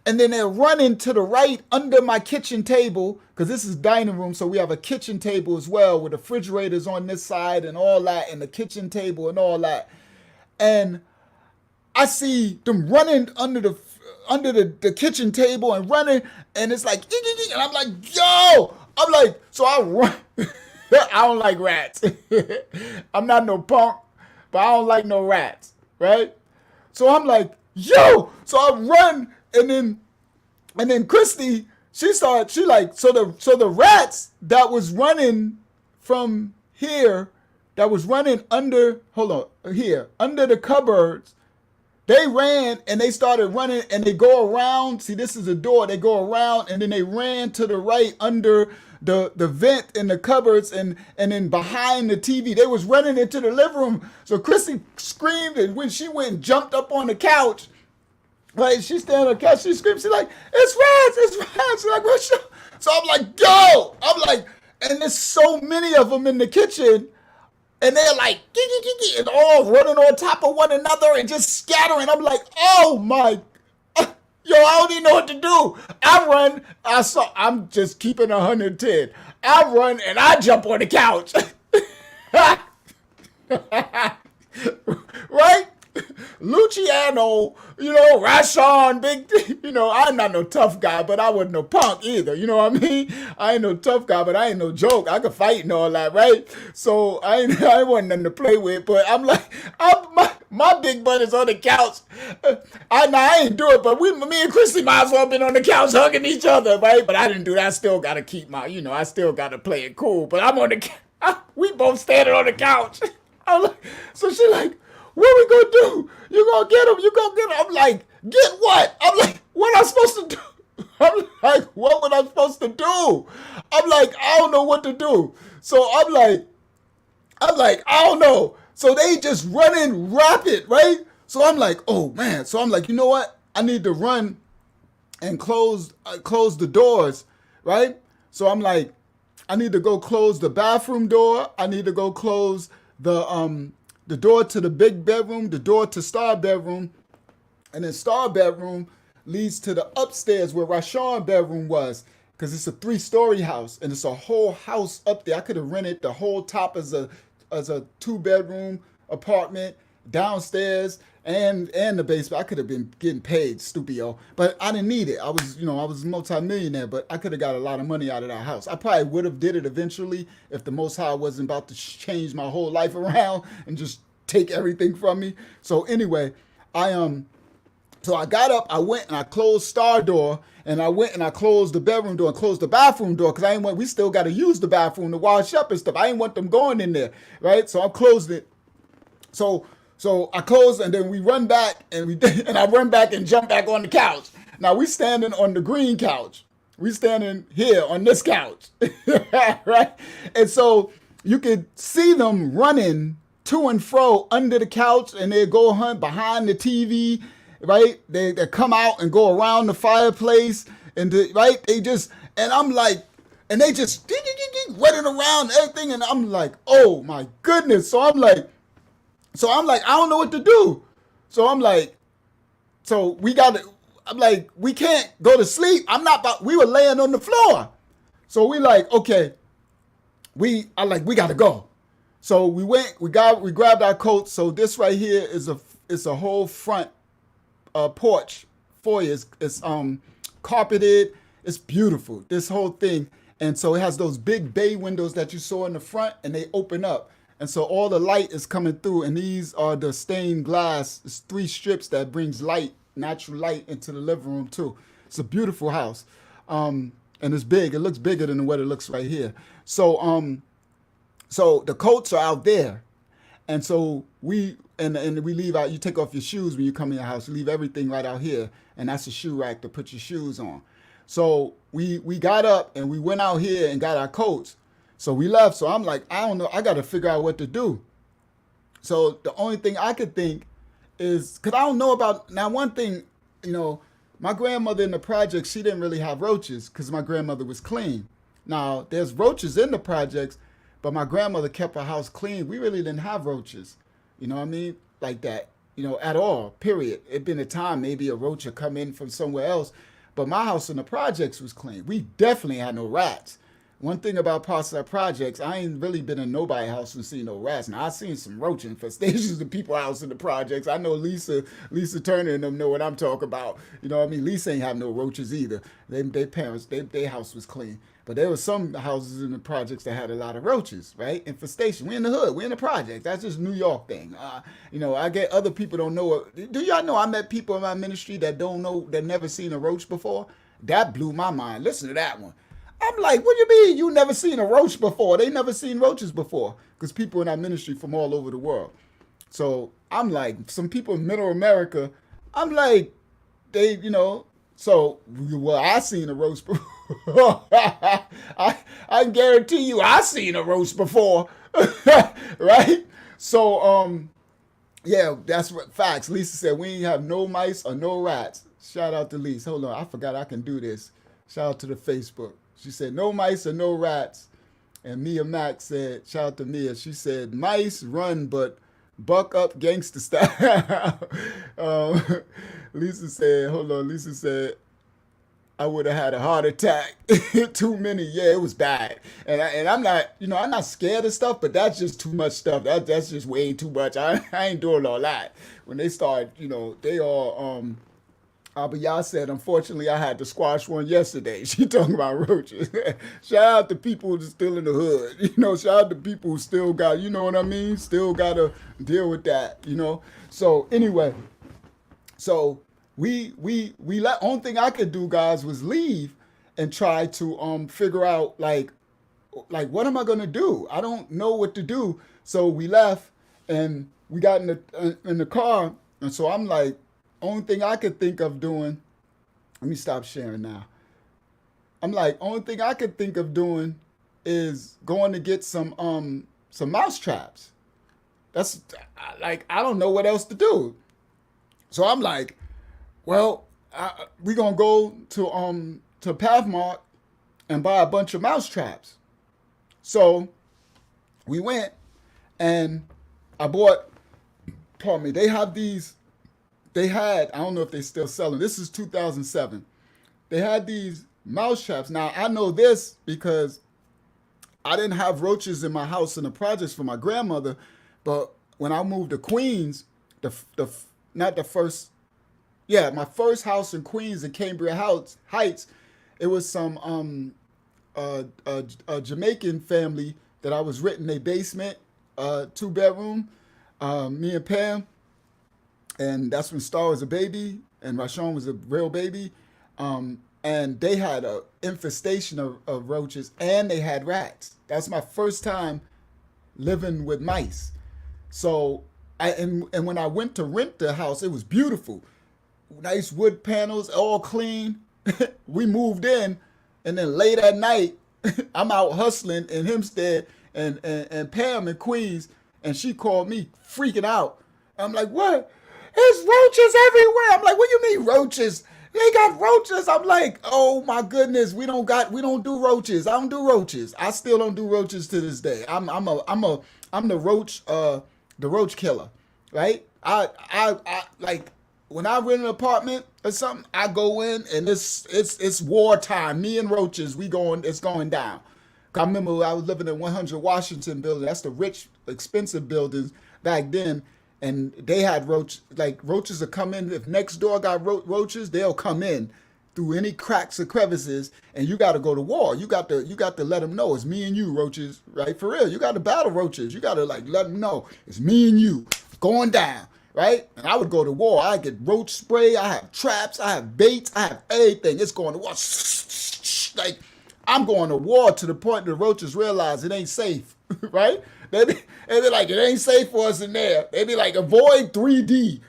And then they're running to the right under my kitchen table, because this is dining room, so we have a kitchen table as well with the refrigerators on this side and all that, and the kitchen table and all that. And I see them running under the kitchen table and running, and it's like, and I'm like, yo! I'm like, so I run. I don't like rats. I'm not no punk, but I don't like no rats, right? So I'm like, yo! So I run. And then Christy, so the rats that was running from here, that was running under the cupboards, they ran and they started running and they go around. See, this is a door. They go around and then they ran to the right under the vent in the cupboards and then behind the TV. They was running into the living room. So Christy screamed, and when she went and jumped up on the couch, right, she standing on the couch, she screams, she's like, it's rats. She's like, what's up? So I'm like, yo! I'm like, and there's so many of them in the kitchen, and they're like, and all running on top of one another and just scattering. I'm like, oh my, yo, I don't even know what to do. I run, I'm just keeping 110. I run and I jump on the couch. Right? Luciano, Rashawn, I'm not no tough guy, but I wasn't no punk either. You know what I mean? I ain't no tough guy, but I ain't no joke. I could fight and all that, right? So I wasn't nothing to play with, but I'm like, my big butt is on the couch. I ain't do it, but me and Christy might as well have been on the couch hugging each other, right? But I didn't do that. I still got to keep I still got to play it cool, but I'm on the couch. We both standing on the couch. I'm like, so she like, what we gonna do? You gonna get him? You gonna get him? I'm like, get what? I'm like, what am I supposed to do? I'm like, what was I supposed to do? I'm like, I don't know what to do. So I'm like, I don't know. So they just running rapid, right? So I'm like, oh man. So I'm like, you know what? I need to run and close the doors, right? So I'm like, I need to go close the bathroom door. I need to go close the door to the big bedroom, the door to Star bedroom, and then Star bedroom leads to the upstairs where Rashawn bedroom was, because it's a 3-story house and it's a whole house up there. I could have rented the whole top as a 2-bedroom apartment downstairs and the basement. I could have been getting paid, stupio, but I didn't need it. I was a multimillionaire, but I could have got a lot of money out of that house. I probably would have did it eventually if the Most High wasn't about to change my whole life around and just take everything from me. So anyway, I So I got up, I went and I closed Star door, and I went and I closed the bedroom door and closed the bathroom door because I didn't want. We still got to use the bathroom to wash up and stuff. I didn't want them going in there, right? So I closed it. So I closed and then we run back and and I run back and jump back on the couch. Now we standing on the green couch. We standing here on this couch, right? And so you could see them running to and fro under the couch, and they go hunt behind the TV, right? They come out and go around the fireplace, and right? They just, and I'm like, and they just running around and everything, and I'm like, oh my goodness. So I'm like, I don't know what to do. So I'm like, so I'm like, we can't go to sleep. We were laying on the floor. So we like, okay, we gotta go. So we grabbed our coats. So this right here is a whole front porch foyer. It's carpeted. It's beautiful. This whole thing. And so it has those big bay windows that you saw in the front, and they open up. And so all the light is coming through, and these are the stained glass. It's 3 strips that brings light, natural light, into the living room too. It's a beautiful house, and it's big. It looks bigger than what it looks right here. So so the coats are out there, and so we leave out. You take off your shoes when you come in your house. You leave everything right out here, and that's a shoe rack to put your shoes on. So we got up and we went out here and got our coats. So we left. So I'm like, I don't know. I got to figure out what to do. So the only thing I could think is, because I don't know about, now one thing, my grandmother in the projects, she didn't really have roaches because my grandmother was clean. Now, there's roaches in the projects, but my grandmother kept her house clean. We really didn't have roaches, you know what I mean? Like that, at all, period. It'd been a time maybe a roach would come in from somewhere else, but my house in the projects was clean. We definitely had no rats. One thing about parts of the projects, I ain't really been in nobody's house and seen no rats. Now, I seen some roach infestations in people's house in the projects. I know Lisa Turner and them know what I'm talking about. You know what I mean? Lisa ain't have no roaches either. Their parents, their house was clean. But there was some houses in the projects that had a lot of roaches, right? Infestation. We in the hood. We in the project. That's just New York thing. I get other people don't know. Do y'all know I met people in my ministry that don't know, that never seen a roach before? That blew my mind. Listen to that one. I'm like, what do you mean you never seen a roach before? They never seen roaches before, because people in our ministry from all over the world. So I'm like, some people in Middle America, I'm like, so, well, I seen a roach before. I guarantee you I seen a roach before, right? So, yeah, that's what facts. Lisa said, we ain't have no mice or no rats. Shout out to Lisa. Hold on, I forgot I can do this. Shout out to the Facebook. She said, no mice or no rats. And Mia Max said, shout out to Mia. She said, mice run, but buck up gangster style. Lisa said, I would have had a heart attack. Too many. Yeah, it was bad. And I'm not, I'm not scared of stuff, but that's just too much stuff. That's just way too much. I ain't doing all that. When they start, they all, Abiyah said, unfortunately, I had to squash one yesterday. She talking about roaches. Shout out to people who's still in the hood. Shout out to people who still got, you know what I mean? Still got to deal with that, So anyway, so only thing I could do, guys, was leave and try to figure out, like what am I going to do? I don't know what to do. So we left and we got in the car. And so I'm like, only thing I could think of doing, let me stop sharing now. I'm like, only thing I could think of doing is going to get some mouse traps. That's like, I don't know what else to do. So I'm like, well, we're going to go to Pathmark and buy a bunch of mouse traps. So we went and I bought, pardon me, they have these. They had, I don't know if they still sell them. This is 2007. They had these mouse traps. Now, I know this because I didn't have roaches in my house in the projects for my grandmother. But when I moved to Queens, my first house in Queens in Cambria Heights, it was some a Jamaican family that I was renting a basement, 2-bedroom, me and Pam. and that's when Star was a baby and Rashawn was a real baby. And they had a infestation of roaches and they had rats. That's my first time living with mice. So and when I went to rent the house, it was beautiful. Nice wood panels, all clean. We moved in, and then late at night, I'm out hustling in Hempstead and Pam in Queens, and she called me freaking out. I'm like, what? There's roaches everywhere. I'm like, what do you mean roaches? They got roaches. I'm like, oh my goodness, we don't do roaches. I don't do roaches. I still don't do roaches to this day. I'm the roach killer, right? I like when I rent an apartment or something, I go in and it's wartime. Me and roaches, it's going down. I remember I was living in 100 Washington building. That's the rich, expensive buildings back then. And they had roaches will come in. If next door got roaches, they'll come in through any cracks or crevices, and you got to go to war. You got to let them know it's me and you, roaches, right? For real, you got to battle roaches. You got to let them know it's me and you going down, right? And I would go to war. I get roach spray. I have traps. I have baits. I have everything. It's going to war. Like I'm going to war to the point the roaches realize it ain't safe, right? They be like, it ain't safe for us in there. They be like, avoid 3D.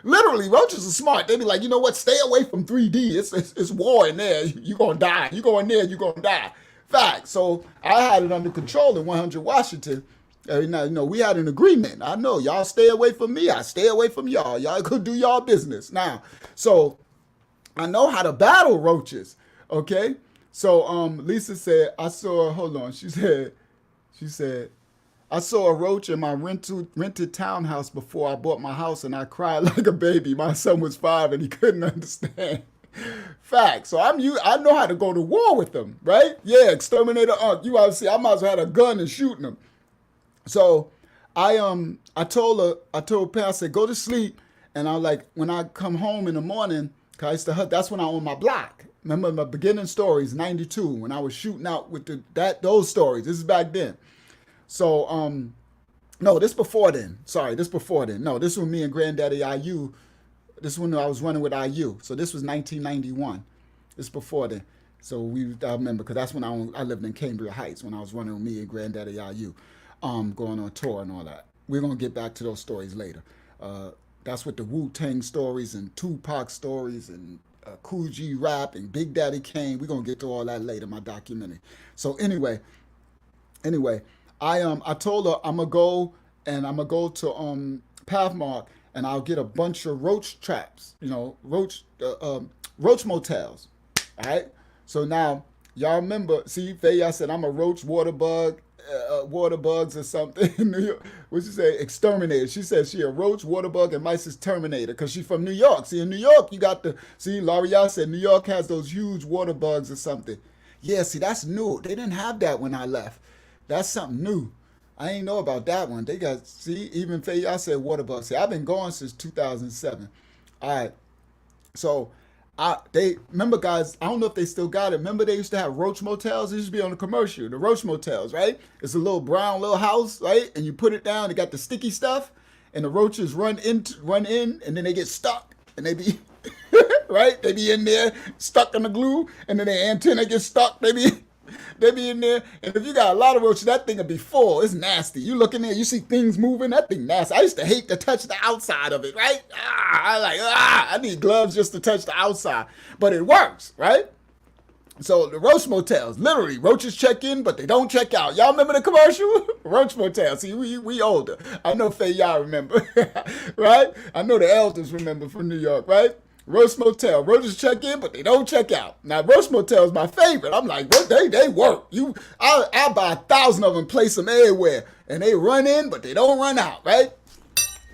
Literally, roaches are smart. They be like, you know what? Stay away from 3D. It's war in there. You gonna die. You go in there, you gonna die. Fact. So I had it under control in 100 Washington. We had an agreement. I know y'all stay away from me. I stay away from y'all. Y'all could do y'all business now. So I know how to battle roaches. Okay. So Lisa said, I saw. Hold on. She said. I saw a roach in my rented townhouse before I bought my house, and I cried like a baby. My son was 5 and he couldn't understand. Fact. So I know how to go to war with them, right? Yeah, exterminator. You obviously, I might as well had a gun and shooting them. So I told Pam, I said, go to sleep, and I like when I come home in the morning, cause I used to hunt. That's when I own my block. Remember my beginning stories, '92, when I was shooting out with those stories. This is back then. So, no, this before then. Sorry, this before then. No, this was me and Granddaddy IU. This is when I was running with IU. So this was 1991. This before then. So I remember, because that's when I lived in Cambria Heights, when I was running with me and Granddaddy IU, going on tour and all that. We're going to get back to those stories later. That's with the Wu-Tang stories and Tupac stories and Cool G rap and Big Daddy Kane. We're going to get to all that later, my documentary. So anyway, I told her I'm gonna go to Pathmark and I'll get a bunch of roach traps, roach motels. All right. So now y'all remember, see, Faye, I said I'm a roach water bugs or something. What'd she say? Exterminator. She said she a roach, water bug, and mice's terminator because she's from New York. See, in New York, you got L'Oreal said New York has those huge water bugs or something. Yeah, see, that's new. They didn't have that when I left. That's something new. I ain't know about that one. They got, see, even Faye, I said water bugs. See, I've been going since 2007. All right. So, they remember, guys, I don't know if they still got it. Remember they used to have roach motels? It used to be on the commercial, the roach motels, right? It's a little brown little house, right? And you put it down, it got the sticky stuff, and the roaches run in, and then they get stuck, and they be, right? They be in there, stuck in the glue, and then their antenna gets stuck, they be in there, and if you got a lot of roaches, that thing will be full. It's nasty. You look in there, you see things moving, that thing nasty. I used to hate to touch the outside of it, right? I need gloves just to touch the outside, but it works, right? So the roach motels, literally, roaches check in, but they don't check out. Y'all remember the commercial? Roach motel. See, we older. I know Faye, y'all remember, right? I know the elders remember from New York, right? Roach motel. Roaches check in, but they don't check out. Now, roach motel is my favorite. I'm like, what? They work. I buy 1,000 of them, place them everywhere, and they run in, but they don't run out, right?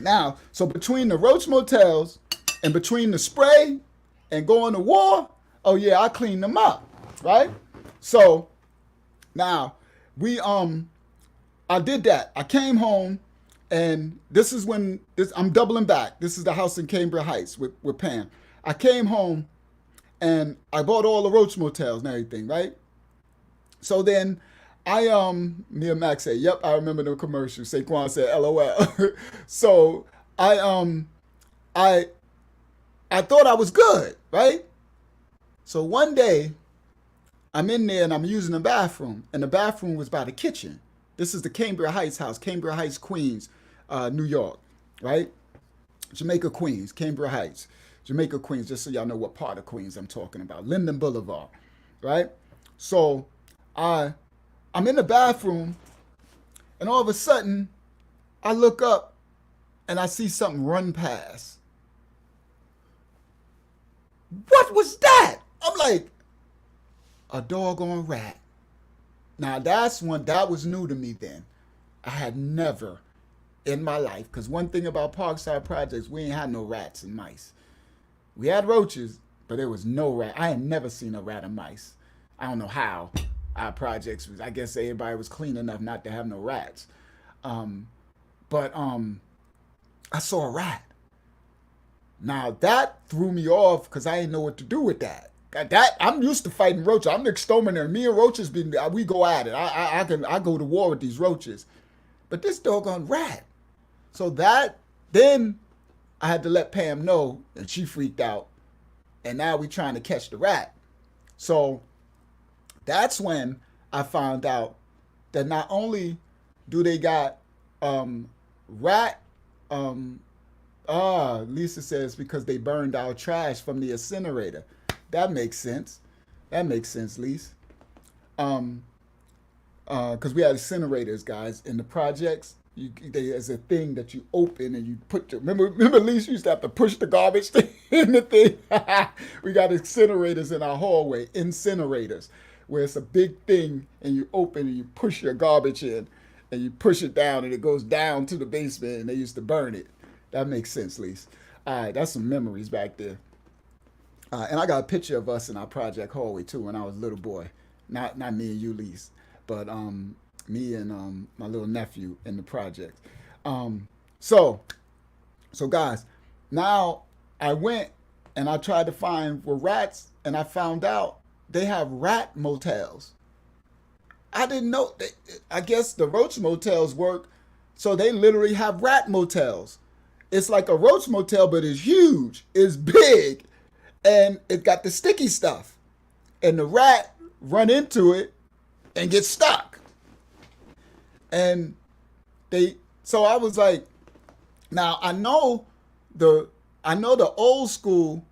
Now, so between the roach motels and between the spray and going to war, oh yeah, I clean them up, right? So now I did that. I came home, and this is when I'm doubling back. This is the house in Cambria Heights with Pam. I came home and I bought all the roach motels and everything, right? So then me and Max said, yep, I remember the commercial. Saquon said, LOL. So I I I thought I was good, right? So one day I'm in there and I'm using the bathroom, and the bathroom was by the kitchen. This is the Cambria Heights house, Cambria Heights, Queens, New York, right? Jamaica, Queens, Cambria Heights, Jamaica, Queens, just so y'all know what part of Queens I'm talking about. Linden Boulevard, right? So I I'm in the bathroom, and all of a sudden I look up and I see something run past. What was that? I'm like, a doggone rat. Now that was new to me then. I had never in my life, because one thing about Parkside Projects, we ain't had no rats and mice. We had roaches, but there was no rat. I had never seen a rat and mice. I don't know how our projects was. I guess everybody was clean enough not to have no rats. But I saw a rat. Now that threw me off because I didn't know what to do with that. That I'm used to fighting roaches. I'm the exterminator. Me and roaches, we go at it. I go to war with these roaches. But this doggone rat. So then I had to let Pam know, and she freaked out. And now we trying to catch the rat. So that's when I found out that not only do they got rat Lisa says because they burned our trash from the incinerator. That makes sense. That makes sense, Lisa. Because we had incinerators, guys, in the projects. There's a thing that you open and you put. Remember, Lisa used to have to push the garbage in the thing. We got incinerators in our hallway. Incinerators, where it's a big thing and you open and you push your garbage in, and you push it down and it goes down to the basement, and they used to burn it. That makes sense, Lise. All right, that's some memories back there. And I got a picture of us in our project hallway too when I was a little boy. Not me and you, Lise, but me and my little nephew in the project. So guys, now I went and I tried to find where rats, and I found out they have rat motels. I didn't know. I guess the roach motels work, so they literally have rat motels. It's like a roach motel, but it's huge, it's big, and it got the sticky stuff. And the rat run into it and get stuck. And so I was like, now I know the old school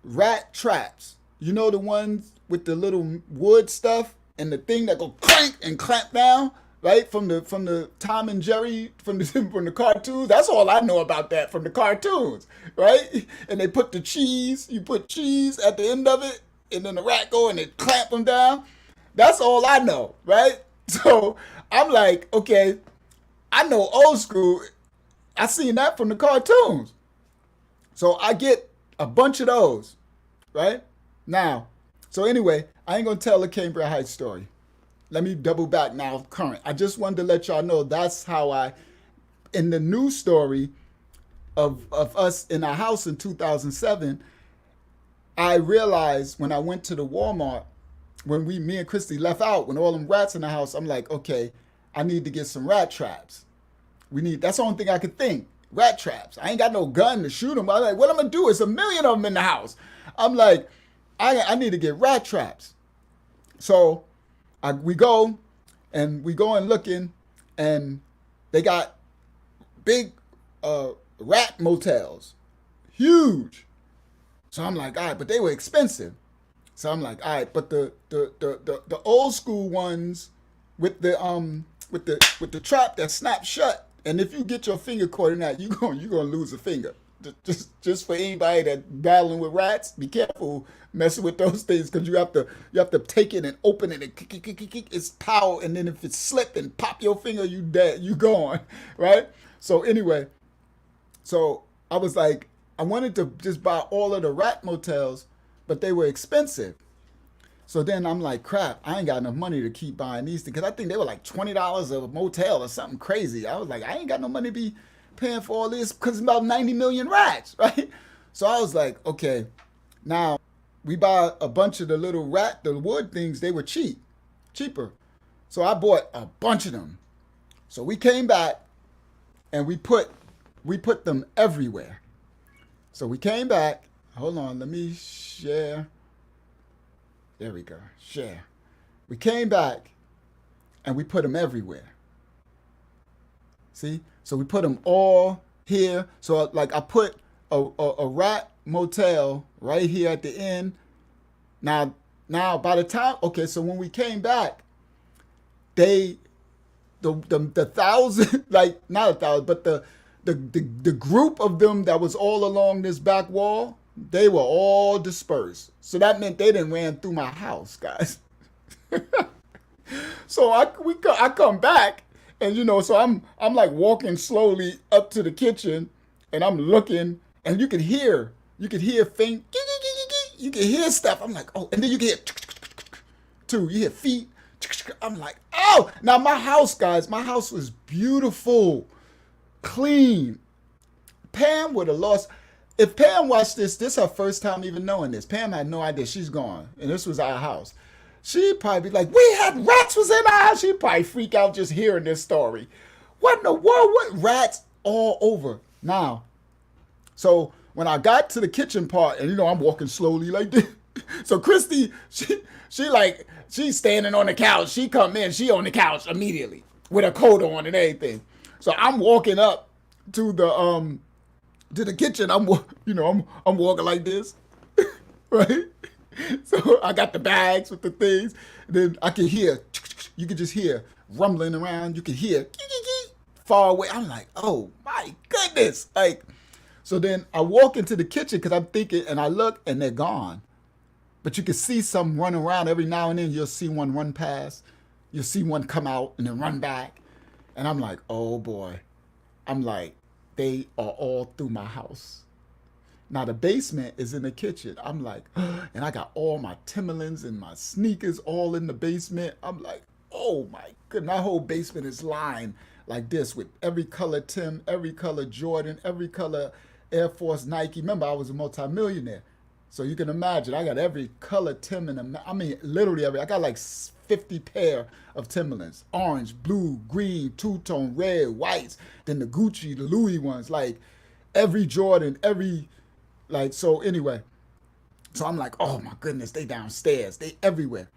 rat traps. You know, the ones with the little wood stuff and the thing that go clank and clamp down, right? From the Tom and Jerry, from the cartoons. That's all I know about that from the cartoons, right? And they put you put cheese at the end of it, and then the rat go and they clamp them down. That's all I know, right? So I'm like, okay, I know old school. I seen that from the cartoons. So I get a bunch of those, right? Now, so anyway, I ain't gonna tell the Cambria Heights story. Let me double back now, current. I just wanted to let y'all know that's how in the news story of us in our house in 2007, I realized when I went to the Walmart, when me and Christy left out, when all them rats in the house, I'm like, okay, I need to get some rat traps. That's the only thing I could think. Rat traps. I ain't got no gun to shoot them. I'm like, what I'm gonna do? It's a million of them in the house. I'm like, I need to get rat traps. So we go and looking, and they got big rat motels, huge. So I'm like, all right, but they were expensive. So I'm like, all right, but the old school ones with the trap that snaps shut, and if you get your finger caught in that, you're gonna lose a finger. Just for anybody that battling with rats, be careful messing with those things, because you have to take it and open it and it's power, and then if it slip and pop your finger, you dead, you gone, right? So anyway, so I was like, I wanted to just buy all of the rat motels, but they were expensive. So then I'm like, crap, I ain't got enough money to keep buying these things, because I think they were like $20 a motel or something crazy. I was like, I ain't got no money to be paying for all this, because it's about 90 million rats, right? So I was like, okay, now we buy a bunch of the wood things. They were cheaper. So I bought a bunch of them. So we came back and we put them everywhere. So we came back. Hold on, let me share. There we go. Share. We came back and we put them everywhere. See? So we put them all here. So like I put a rat motel right here at the end. Now by the time, okay, so when we came back, they the thousand, like not a thousand, but the group of them that was all along this back wall, they were all dispersed. So that meant they didn't ran through my house, guys. So I come back, and so I'm like walking slowly up to the kitchen, and I'm looking, and you could hear faint, you can hear stuff. I'm like, oh, and then you can hear too. You hear feet. I'm like, oh, now my house, guys, my house was beautiful, clean. Pam would have lost. If Pam watched this is her first time even knowing this. Pam had no idea. She's gone, and this was our house. She'd probably be like, we had rats was in our house. She'd probably freak out just hearing this story. What in the world? What rats all over? Now, so when I got to the kitchen part, and I'm walking slowly like this. So Christy, she's standing on the couch. She come in, she on the couch immediately with a coat on and everything. So I'm walking up to the kitchen. I'm walking like this, right? So I got the bags with the things. Then I can hear, you can just hear rumbling around. You can hear far away. I'm like, oh my goodness. Like, so then I walk into the kitchen because I'm thinking, and I look and they're gone. But you can see some run around every now and then. You'll see one run past. You'll see one come out and then run back. And I'm like, oh boy. I'm like, they are all through my house. Now the basement is in the kitchen. I'm like, and I got all my Timberlands and my sneakers all in the basement. I'm like, oh my goodness. My whole basement is lined like this with every color Tim, every color Jordan, every color Air Force Nike. Remember, I was a multimillionaire. So you can imagine, I got every color Timberland. I mean, literally every. I got like 50 pair of Timberlands. Orange, blue, green, two-tone, red, whites. Then the Gucci, the Louis ones. Like every Jordan, so anyway. So I'm like, oh my goodness, they downstairs. They everywhere.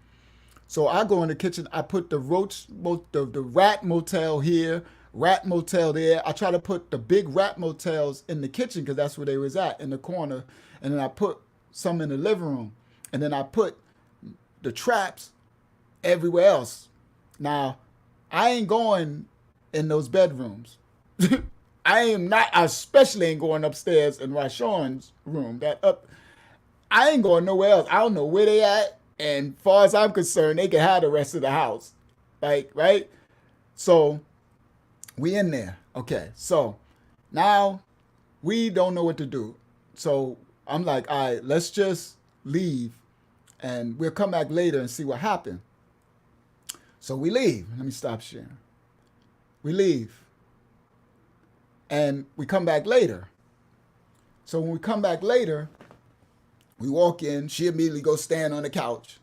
So I go in the kitchen. I put the rat motel here, rat motel there. I try to put the big rat motels in the kitchen because that's where they was at, in the corner. And then I put some in the living room. And then I put the traps everywhere else. Now, I ain't going in those bedrooms. I especially ain't going upstairs in Rashawn's room. I ain't going nowhere else. I don't know where they at. And far as I'm concerned, they can have the rest of the house. Like, right? So, we in there. Okay, so now we don't know what to do. So I'm like, all right, let's just leave and we'll come back later and see what happened. So we leave. Let me stop sharing. We leave. And we come back later. So when we come back later, we walk in. She immediately goes stand on the couch.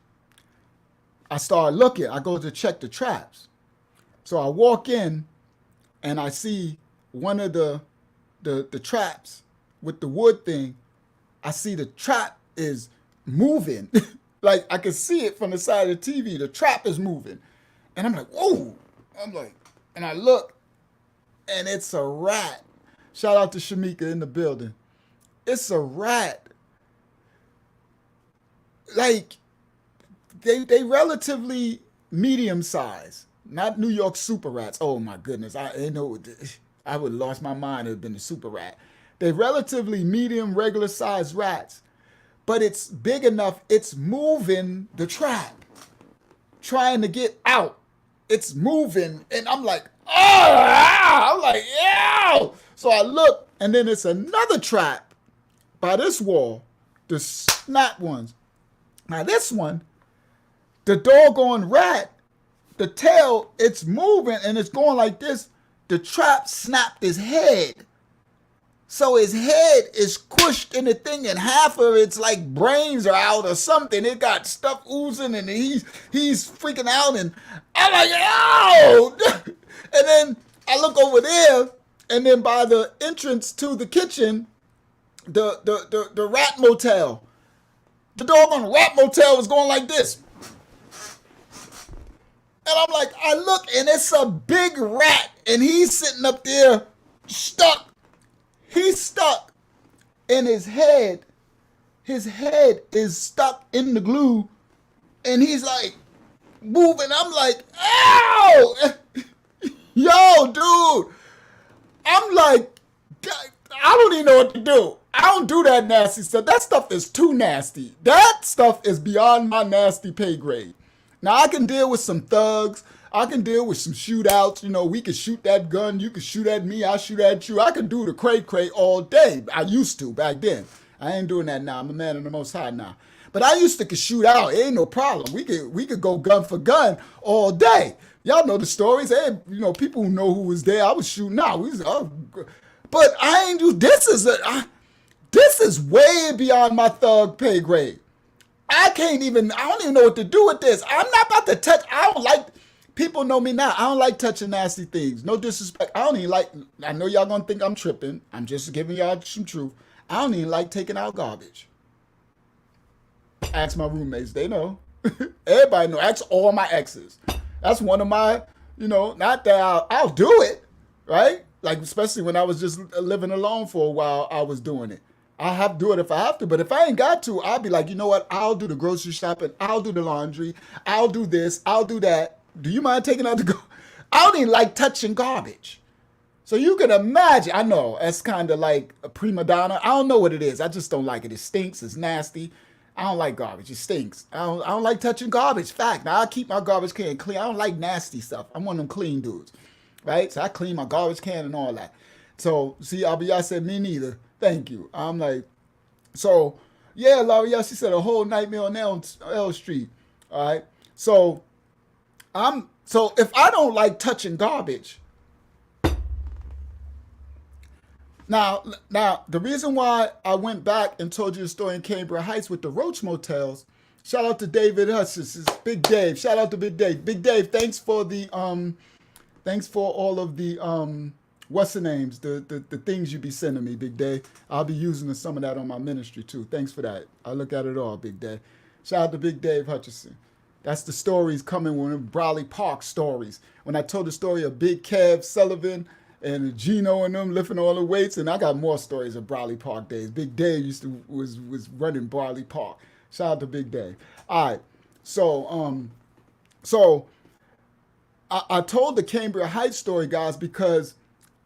I start looking. I go to check the traps. So I walk in and I see one of the traps with the wood thing. I see the trap is moving. Like I can see it from the side of the TV. The trap is moving. And I'm like, whoa. I'm like, and I look and it's a rat. Shout out to Shamika in the building. It's a rat. Like, they relatively medium size. Not New York super rats. Oh my goodness. I would have lost my mind if it had been a super rat. They're relatively medium, regular sized rats. But it's big enough, it's moving the trap. Trying to get out. It's moving. And I'm like, oh, I'm like, yeah. So I look, and then it's another trap by this wall. The snap ones. Now this one, the doggone rat, the tail, it's moving and it's going like this. The trap snapped his head. So his head is squished in the thing and half of it's like brains are out or something. It got stuff oozing and he's freaking out and I'm like, ow! And then I look over there and then by the entrance to the kitchen, the rat motel. The dog on the rat motel was going like this. And I'm like, I look, and it's a big rat, and he's sitting up there stuck. He's stuck. And his head is stuck in the glue, and he's like moving. I'm like, ow! Yo, dude. I'm like, I don't even know what to do. I don't do that nasty stuff. That stuff is too nasty. That stuff is beyond my nasty pay grade. Now, I can deal with some thugs. I can deal with some shootouts. You know, we can shoot that gun. You can shoot at me. I shoot at you. I can do the cray all day. I used to back then. I ain't doing that now. I'm a man of the Most High now. But I used to shoot out. It ain't no problem. We could go gun for gun all day. Y'all know the stories. Hey, you know, people who know who was there. I was shooting out. But I ain't do this. This is way beyond my thug pay grade. I don't even know what to do with this. I'm not about to touch. I don't like, people know me now. I don't like touching nasty things. No disrespect. I don't even like, I know y'all gonna think I'm tripping. I'm just giving y'all some truth. I don't even like taking out garbage. Ask my roommates. They know. Everybody know. Ask all my exes. That's one of my, you know, not that I'll do it, right? Like, especially when I was just living alone for a while, I was doing it. I'll have to do it if I have to. But if I ain't got to, I'll be like, you know what? I'll do the grocery shopping. I'll do the laundry. I'll do this. I'll do that. Do you mind taking out the garbage? I don't even like touching garbage. So you can imagine. I know that's kind of like a prima donna. I don't know what it is. I just don't like it. It stinks. It's nasty. I don't like garbage. It stinks. I don't like touching garbage. Fact. Now, I keep my garbage can clean. I don't like nasty stuff. I'm one of them clean dudes. Right? So I clean my garbage can and all that. So, see, Abiyah said, me neither. Thank you. I'm like, so, yeah, Laria, she said a whole nightmare on L Street. All right. So if I don't like touching garbage, now, the reason why I went back and told you the story in Cambria Heights with the Roach Motels, shout out to David Hutchins, Big Dave. Shout out to Big Dave. Big Dave, thanks for all of the, what's the names? The things you be sending me, Big Day. I'll be using some of that on my ministry too. Thanks for that. I look at it all, Big Day. Shout out to Big Dave Hutchinson. That's the stories coming when Brawley Park stories. When I told the story of Big Kev Sullivan and Gino and them lifting all the weights, and I got more stories of Brawley Park days. Big Dave was running Brawley Park. Shout out to Big Dave. All right. So I told the Cambria Heights story, guys, because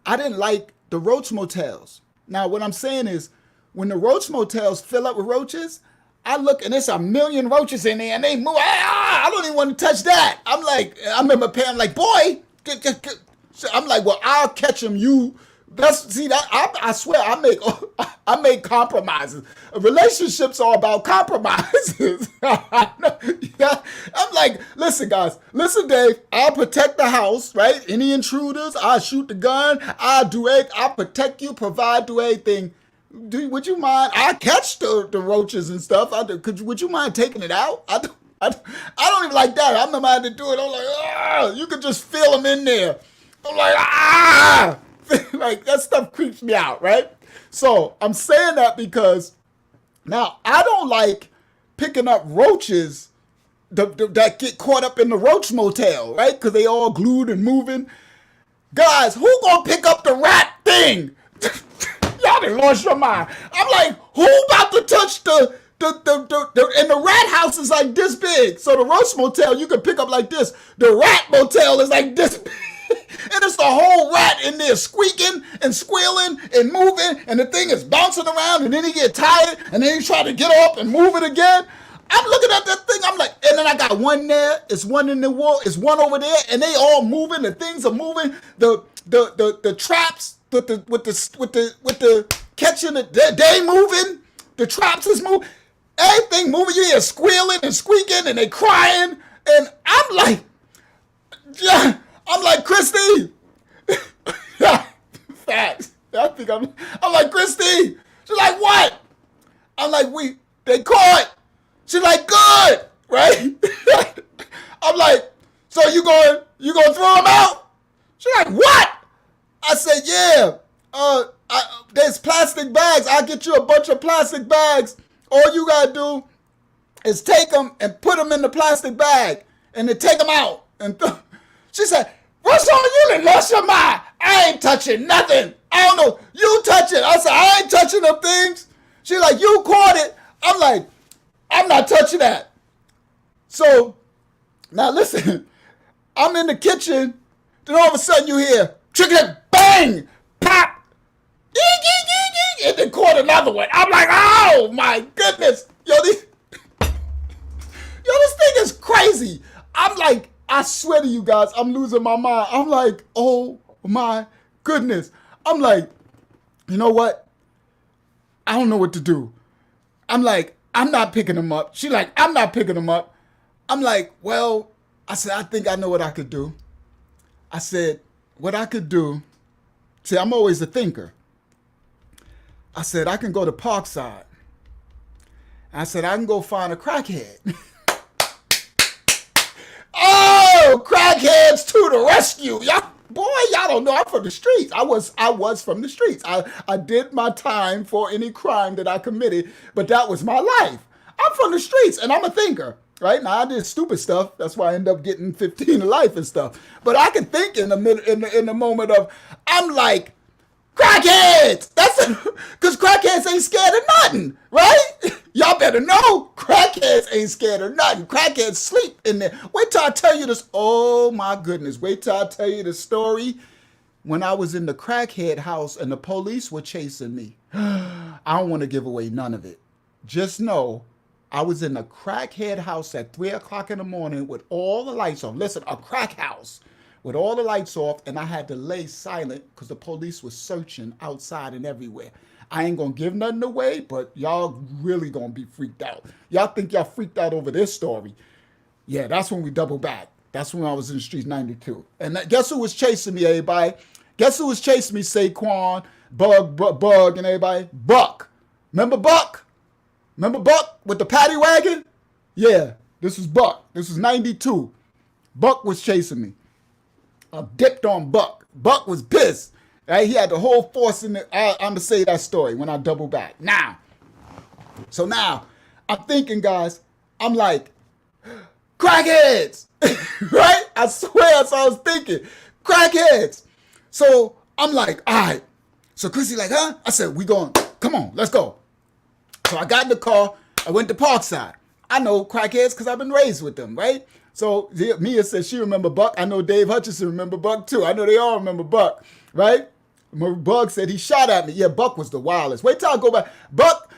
I didn't like the Roach Motels. Now, what I'm saying is, when the Roach Motels fill up with roaches, I look and there's a million roaches in there and they move. I don't even want to touch that. I'm like, I remember Pam like, boy, I'm like, well, I'll catch them. I swear I make compromises. Relationships are about compromises. Yeah, I'm like, listen, guys, listen, Dave, I'll protect the house, right? Any intruders, I'll shoot the gun, I'll do it, I'll protect you, provide, do everything. Would you mind? I'll catch the roaches and stuff. Would you mind taking it out? I don't even like that. I'm the man to do it. I'm like, you could just feel them in there. I'm like, like, that stuff creeps me out, right? So I'm saying that because now I don't like picking up roaches that get caught up in the Roach Motel, right? Because they all glued and moving. Guys, who gonna pick up the rat thing? Y'all done lost your mind. I'm like, who about to touch and the rat house is like this big. So the Roach Motel you can pick up like this. The rat motel is like this big. And it's the whole rat in there squeaking and squealing and moving, and the thing is bouncing around, and then he get tired, and then he try to get up and move it again. I'm looking at that thing, I'm like, and then I got one there, it's one in the wall, it's one over there, and they all moving, the things are moving, the traps with the catching they moving, the traps is moving, everything moving, you hear squealing and squeaking, and they crying, and I'm like, yeah. I'm like, Christy. Facts. I think I'm like, Christy. She's like, what? I'm like, they caught. She's like, good, right? I'm like, so you going to throw them out? She's like, what? I said, yeah. there's plastic bags. I'll get you a bunch of plastic bags. All you gotta do is take them and put them in the plastic bag and then take them out. And she said, what's on you? Then lost your mind. I ain't touching nothing. I don't know. You touch it. I said, I ain't touching them things. She like, you caught it. I'm like, I'm not touching that. So now listen, I'm in the kitchen. Then all of a sudden you hear, chicken, bang, pop, and then caught another one. I'm like, oh my goodness. Yo, this thing is crazy. I'm like, I swear to you guys, I'm losing my mind. I'm like, oh my goodness. I'm like, you know what? I don't know what to do. I'm like, I'm not picking them up. She like, I'm not picking them up. I'm like, well, I said, I think I know what I could do. I said, what I could do, see, I'm always a thinker. I said, I can go to Parkside. I said, I can go find a crackhead. Oh, crackheads to the rescue. Y'all don't know I'm from the streets. I was from the streets. I did my time for any crime that I committed, but that was my life. I'm from the streets and I'm a thinker. Right now, I did stupid stuff. That's why I ended up getting 15 to life and stuff. But I can think in the moment of, I'm like, crackheads. That's because crackheads ain't scared of nothing, right? Y'all better know, crackheads ain't scared of nothing. Crackheads sleep in there. Wait till I tell you this. Oh my goodness. Wait till I tell you the story. When I was in the crackhead house and the police were chasing me. I don't want to give away none of it. Just know, I was in a crackhead house at 3 o'clock in the morning with all the lights on. Listen, a crack house with all the lights off, and I had to lay silent because the police was searching outside and everywhere. I ain't gonna give nothing away, but y'all really gonna be freaked out. Y'all think y'all freaked out over this story. Yeah, that's when we double back. That's when I was in the streets 92. And guess who was chasing me, everybody? Guess who was chasing me? Saquon, Bug, and everybody? Buck. Remember Buck? Remember Buck with the paddy wagon? Yeah, this was Buck. This was 92. Buck was chasing me. I dipped on Buck. Buck was pissed. Right? He had the whole force in it. I'm going to say that story when I double back. Now, I'm thinking, guys, I'm like, crackheads. Right? I swear that's what I was thinking. Crackheads. So I'm like, all right. So Chrissy like, huh? I said, we going, come on, let's go. So I got in the car, I went to Parkside. I know crackheads because I've been raised with them, right? So Mia said she remember Buck. I know Dave Hutchinson remember Buck too. I know they all remember Buck, right? Bug said he shot at me. Yeah, Buck was the wildest. Wait till I go back. Buck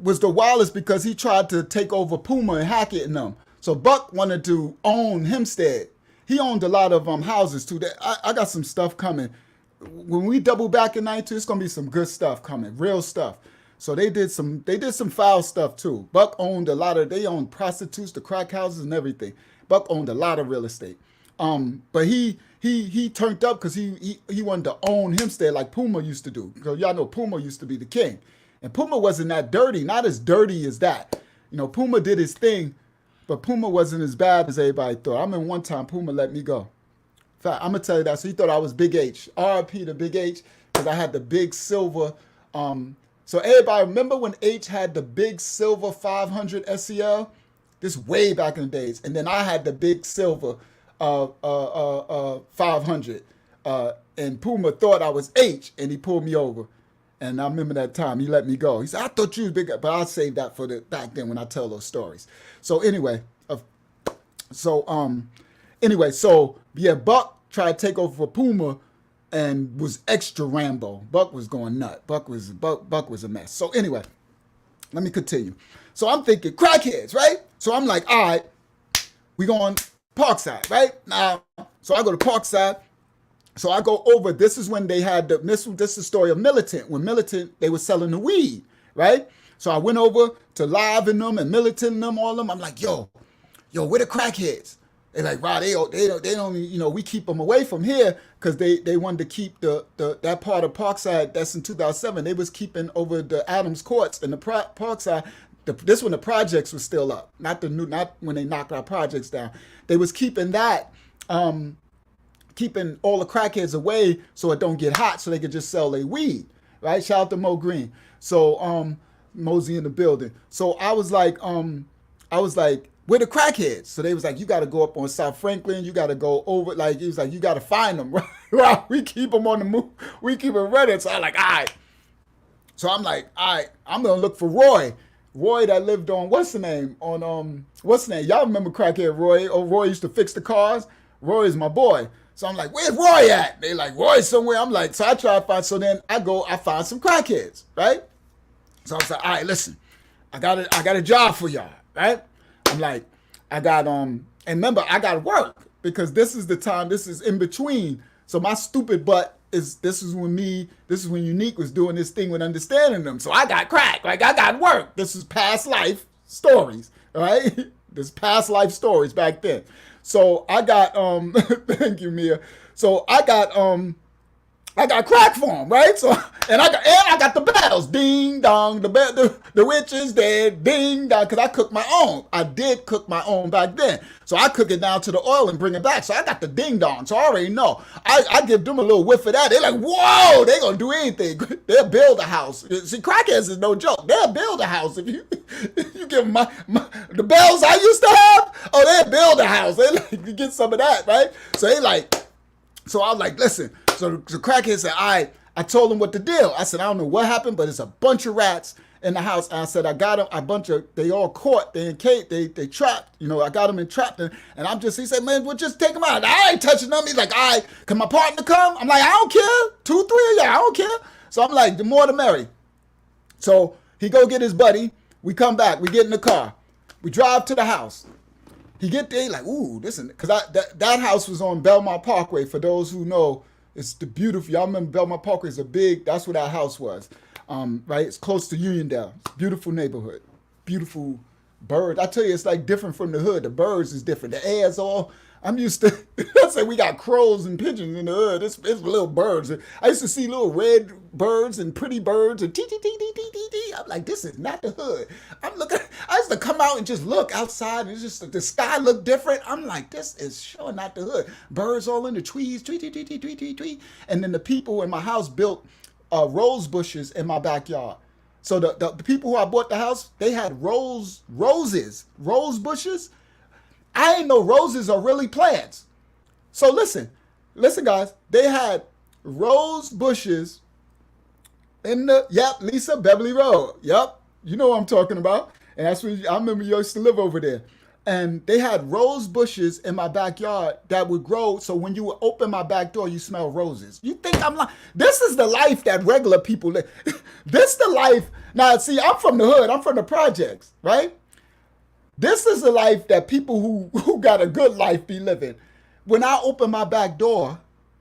was the wildest because he tried to take over Puma and Hackett and them. So Buck wanted to own Hempstead. He owned a lot of houses too. I got some stuff coming. When we double back in 92, it's gonna be some good stuff coming, real stuff. So they did some foul stuff too. Buck owned they owned prostitutes, the crack houses and everything. Buck owned a lot of real estate. But he turned up because he wanted to own Hempstead like Puma used to do. Because y'all know Puma used to be the king. And Puma wasn't that dirty, not as dirty as that. You know, Puma did his thing, but Puma wasn't as bad as everybody thought. I remember one time Puma let me go. In fact, I'm gonna tell you that. So he thought I was Big H. R.I.P. to Big H, because I had the big silver. So everybody remember when H had the big silver 500 SEL? This way back in the days. And then I had the big silver 500. And Puma thought I was H, and he pulled me over. And I remember that time he let me go. He said, I thought you was big, but I'll save that for back then when I tell those stories. So anyway, yeah, Buck tried to take over for Puma and was extra Rambo. Buck was going nuts. Buck was a mess. So anyway, let me continue. So I'm thinking crackheads, right? So I'm like, all right, we going Parkside, right? Now, so I go to Parkside. So I go over. This is when they had this is the story of Militant. When Militant, they were selling the weed, right? So I went over to Live and them and Militant and them, all of them. I'm like, yo, where the crackheads? They're like, wow, they don't, we keep them away from here because they wanted to keep that part of Parkside. That's in 2007. They was keeping over the Adams Courts and the Parkside. This when the projects was still up, not when they knocked our projects down. They was keeping that keeping all the crackheads away so it don't get hot, so they could just sell their weed, right? Shout out to Mo Green. So Mosey in the building. So I was like, we're the crackheads. So they was like, you got to go up on South Franklin. You got to go over. Like, he was like, you got to find them. Right? We keep them on the move. We keep them ready. So I'm like, all right. So I'm like, all right, I'm going to look for Roy. Roy that lived on, what's the name? What's the name? Y'all remember crackhead Roy? Oh, Roy used to fix the cars. Roy is my boy. So I'm like, where's Roy at? They like, Roy's somewhere. I'm like, so I try to find, so then I find some crackheads, right? So I was like, all right, listen, I got a job for y'all, right? I'm like, and remember, I got to work because this is the time, this is in between. So my stupid butt this is when Unique was doing this thing with understanding them. So I got crack, like I got work. This is past life stories, right? This past life stories back then. So I got, thank you, Mia. So I got crack for him, right? So and I got the bells, ding dong. The witch is dead, ding dong. Because I cooked my own. I did cook my own back then. So I cook it down to the oil and bring it back. So I got the ding dong. So I already know. I give them a little whiff of that. They're like, whoa, they gonna do anything. They'll build a house. See, crackheads is no joke. They'll build a house if you give them the bells I used to have. Oh, they'll build a house. They like you get some of that, right? So they like. So I was like, listen. So the crackhead said, all right, I told him what the deal. I said, I don't know what happened, but it's a bunch of rats in the house. And I said, I got them, they all caught, they in cage, they trapped, I got them entrapped. And he said, man, we'll just take them out. I ain't touching them. He's like, all right, can my partner come? I'm like, I don't care. 2, 3 of y'all, I don't care. So I'm like, the more the merry. So he go get his buddy. We come back, we get in the car. We drive to the house. He get there, like, ooh, listen, because that house was on Belmont Parkway, for those who know. It's the beautiful, y'all remember Belmont Parkway is that's where that house was, right? It's close to Uniondale. Beautiful neighborhood. Beautiful birds. I tell you, it's like different from the hood. The birds is different. The air's all, I'm used to, I say we got crows and pigeons in the hood. It's little birds. I used to see little red birds and pretty birds and tee. I'm like, this is not the hood. I used to come out and just look outside and it's just, the sky looked different. I'm like, this is sure not the hood. Birds all in the trees, tweet. And then the people in my house built rose bushes in my backyard. So the people who I bought the house, they had rose bushes. I ain't know roses are really plants. So listen guys, they had rose bushes in Lisa Beverly Road. Yep, you know what I'm talking about. And that's where I remember you used to live over there. And they had rose bushes in my backyard that would grow. So when you would open my back door, you smell roses. You think I'm lying? This is the life that regular people live. This the life. Now, see, I'm from the hood. I'm from the projects, right? This is the life that people who got a good life be living. When I open my back door,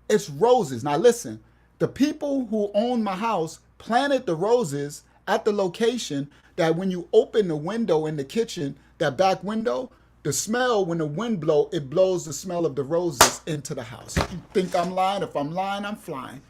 it's roses. Now listen, the people who own my house planted the roses at the location that when you open the window in the kitchen, that back window, the smell, when the wind blow, it blows the smell of the roses into the house. You think I'm lying? If I'm lying, I'm flying.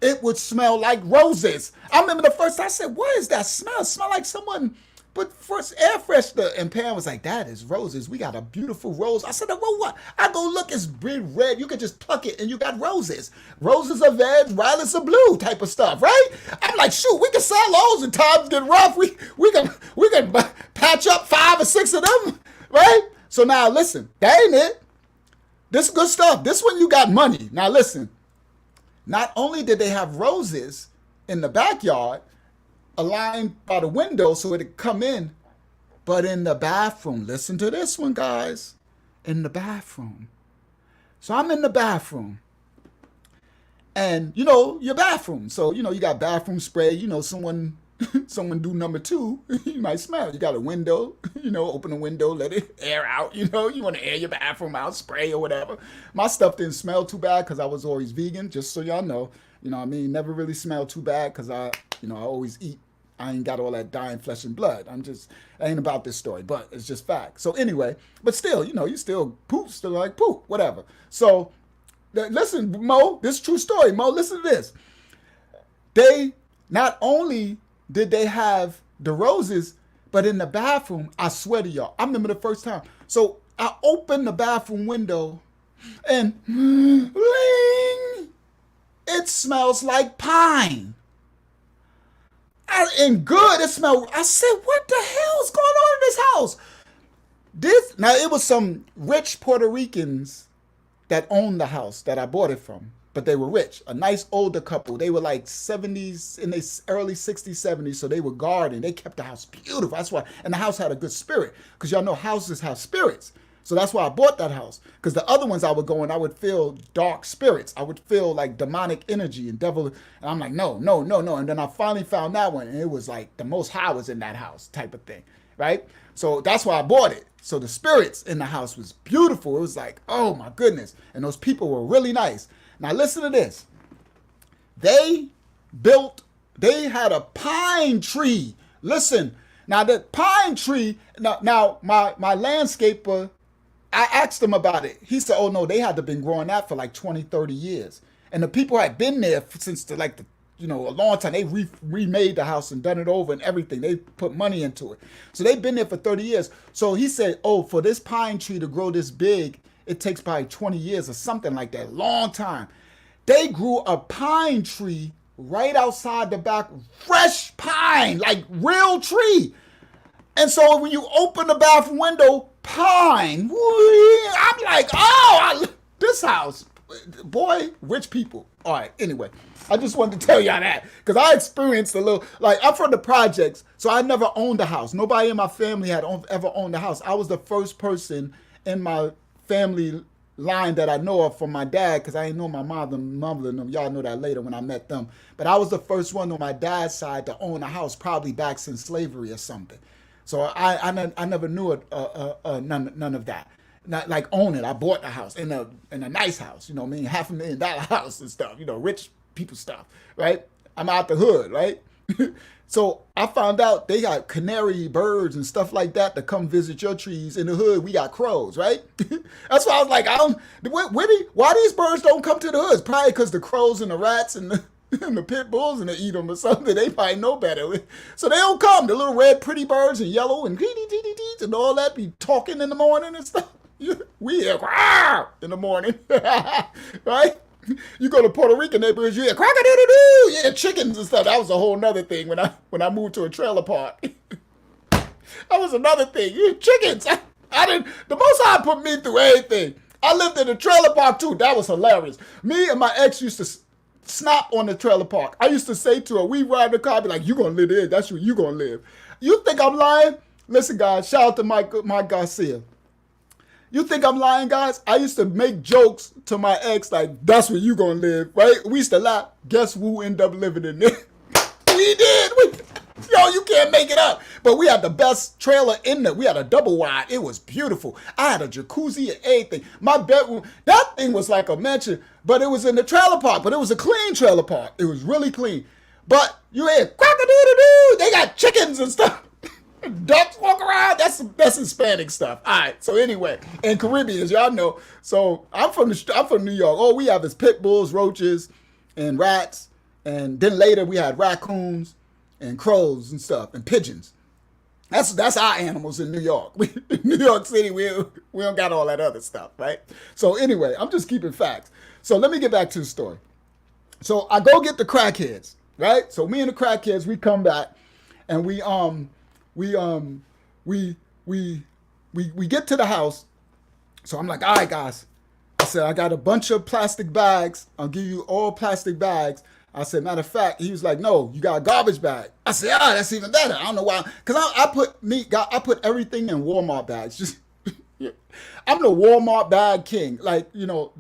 It would smell like roses. I remember the first time I said, what is that smell? It smell like someone put first air freshener. And Pam was like, that is roses. We got a beautiful rose. I said, well, what? I go look, it's red. You can just pluck it and you got roses. Roses are red, violets are blue type of stuff, right? I'm like, shoot, we can sell those and times get rough. We can patch up 5 or 6 of them, right? So now listen, that ain't it. This is good stuff. This one you got money. Now listen, not only did they have roses in the backyard, aligned by the window so it could come in, but in the bathroom, listen to this one, guys, in the bathroom. So I'm in the bathroom, and your bathroom. So you got bathroom spray. Someone do number 2, you might smell. You got a window. Open the window, let it air out. You want to air your bathroom out, spray or whatever. My stuff didn't smell too bad because I was always vegan. Just so y'all know, what I mean, never really smelled too bad because I always eat. I ain't got all that dying flesh and blood. I ain't about this story, but it's just fact. So anyway, but still, you still poop, still like poop, whatever. So listen, Mo, this is true story. Mo, listen to this. They, not only did they have the roses, but in the bathroom, I swear to y'all, I remember the first time. So I opened the bathroom window And bling, it smells like pine. And good, it smelled. I said, what the hell is going on in this house? Now it was some rich Puerto Ricans that owned the house that I bought it from, but they were rich. A nice older couple. They were like 70s, in their early 60s, 70s, so they were guarding. They kept the house beautiful. That's why, and the house had a good spirit, because y'all know houses have spirits. So that's why I bought that house. Because the other ones I would go in, I would feel dark spirits. I would feel like demonic energy and devil. And I'm like, no, no, no, no. And then I finally found that one, and it was like the Most High was in that house type of thing, right? So that's why I bought it. So the spirits in the house was beautiful. It was like, oh my goodness. And those people were really nice. Now listen to this. They had a pine tree. Listen, now the pine tree, now my landscaper, I asked him about it. He said, oh no, they had to been growing that for like 20, 30 years. And the people had been there since a long time. They remade the house and done it over and everything. They put money into it. So they've been there for 30 years. So he said, oh, for this pine tree to grow this big, it takes probably 20 years or something like that. Long time. They grew a pine tree right outside the back. Fresh pine, like real tree. And so when you open the bathroom window, pine. I'm like, this house. Boy, rich people. All right, anyway. I just wanted to tell y'all that. Because I experienced a little, like, I'm from the projects, so I never owned a house. Nobody in my family had ever owned a house. I was the first person in my family line that I know of from my dad, because I didn't know my mother and them. Y'all know that later when I met them. But I was the first one on my dad's side to own a house, probably back since slavery or something. So I never knew none of that. Not like own it. I bought the house in a nice house, $500,000 house and stuff, rich people stuff, right? I'm out the hood, right? So I found out they got canary birds and stuff like that to come visit your trees. In the hood, we got crows, right? That's why I was like, why these birds don't come to the hoods? Probably because the crows and the rats and the pit bulls and they eat them or something. They probably know better. So they don't come. The little red pretty birds and yellow and and all that be talking in the morning and stuff. We hear in the morning, right? You go to Puerto Rican neighborhoods, you hear crack-a-doo-doo-doo, yeah, chickens and stuff. That was a whole nother thing when I moved to a trailer park. That was another thing. Chickens. The Most High put me through everything. I lived in a trailer park too. That was hilarious. Me and my ex used to snap on the trailer park. I used to say to her, we ride the car, be like, you gonna live there. That's where you gonna live. You think I'm lying? Listen, guys, shout out to Mike Garcia. You think I'm lying, guys? I used to make jokes to my ex like, that's where you gonna live, right? We used to laugh. Guess who ended up living in there? We did. Yo, you can't make it up. But we had the best trailer in there. We had a double wide. It was beautiful. I had a jacuzzi and everything. My bedroom, that thing was like a mansion, but it was in the trailer park. But it was a clean trailer park. It was really clean. But you hear crack-a-doo-doo-doo. They got chickens and stuff. Ducks walk around. That's Hispanic stuff. All right. So anyway, and Caribbeans, y'all know. So I'm from New York. All we have is pit bulls, roaches, and rats. And then later we had raccoons and crows and stuff and pigeons. That's our animals in New York. New York City, we don't got all that other stuff, right? So anyway, I'm just keeping facts. So let me get back to the story. So I go get the crackheads, right? So me and the crackheads, we come back, and we get to the house. So I'm like, all right, guys. I said, I got a bunch of plastic bags. I'll give you all plastic bags. I said, matter of fact, he was like, no, you got a garbage bag. I said, that's even better. I don't know why. Because I put everything in Walmart bags. Just I'm the Walmart bag king. Like, Pathmark,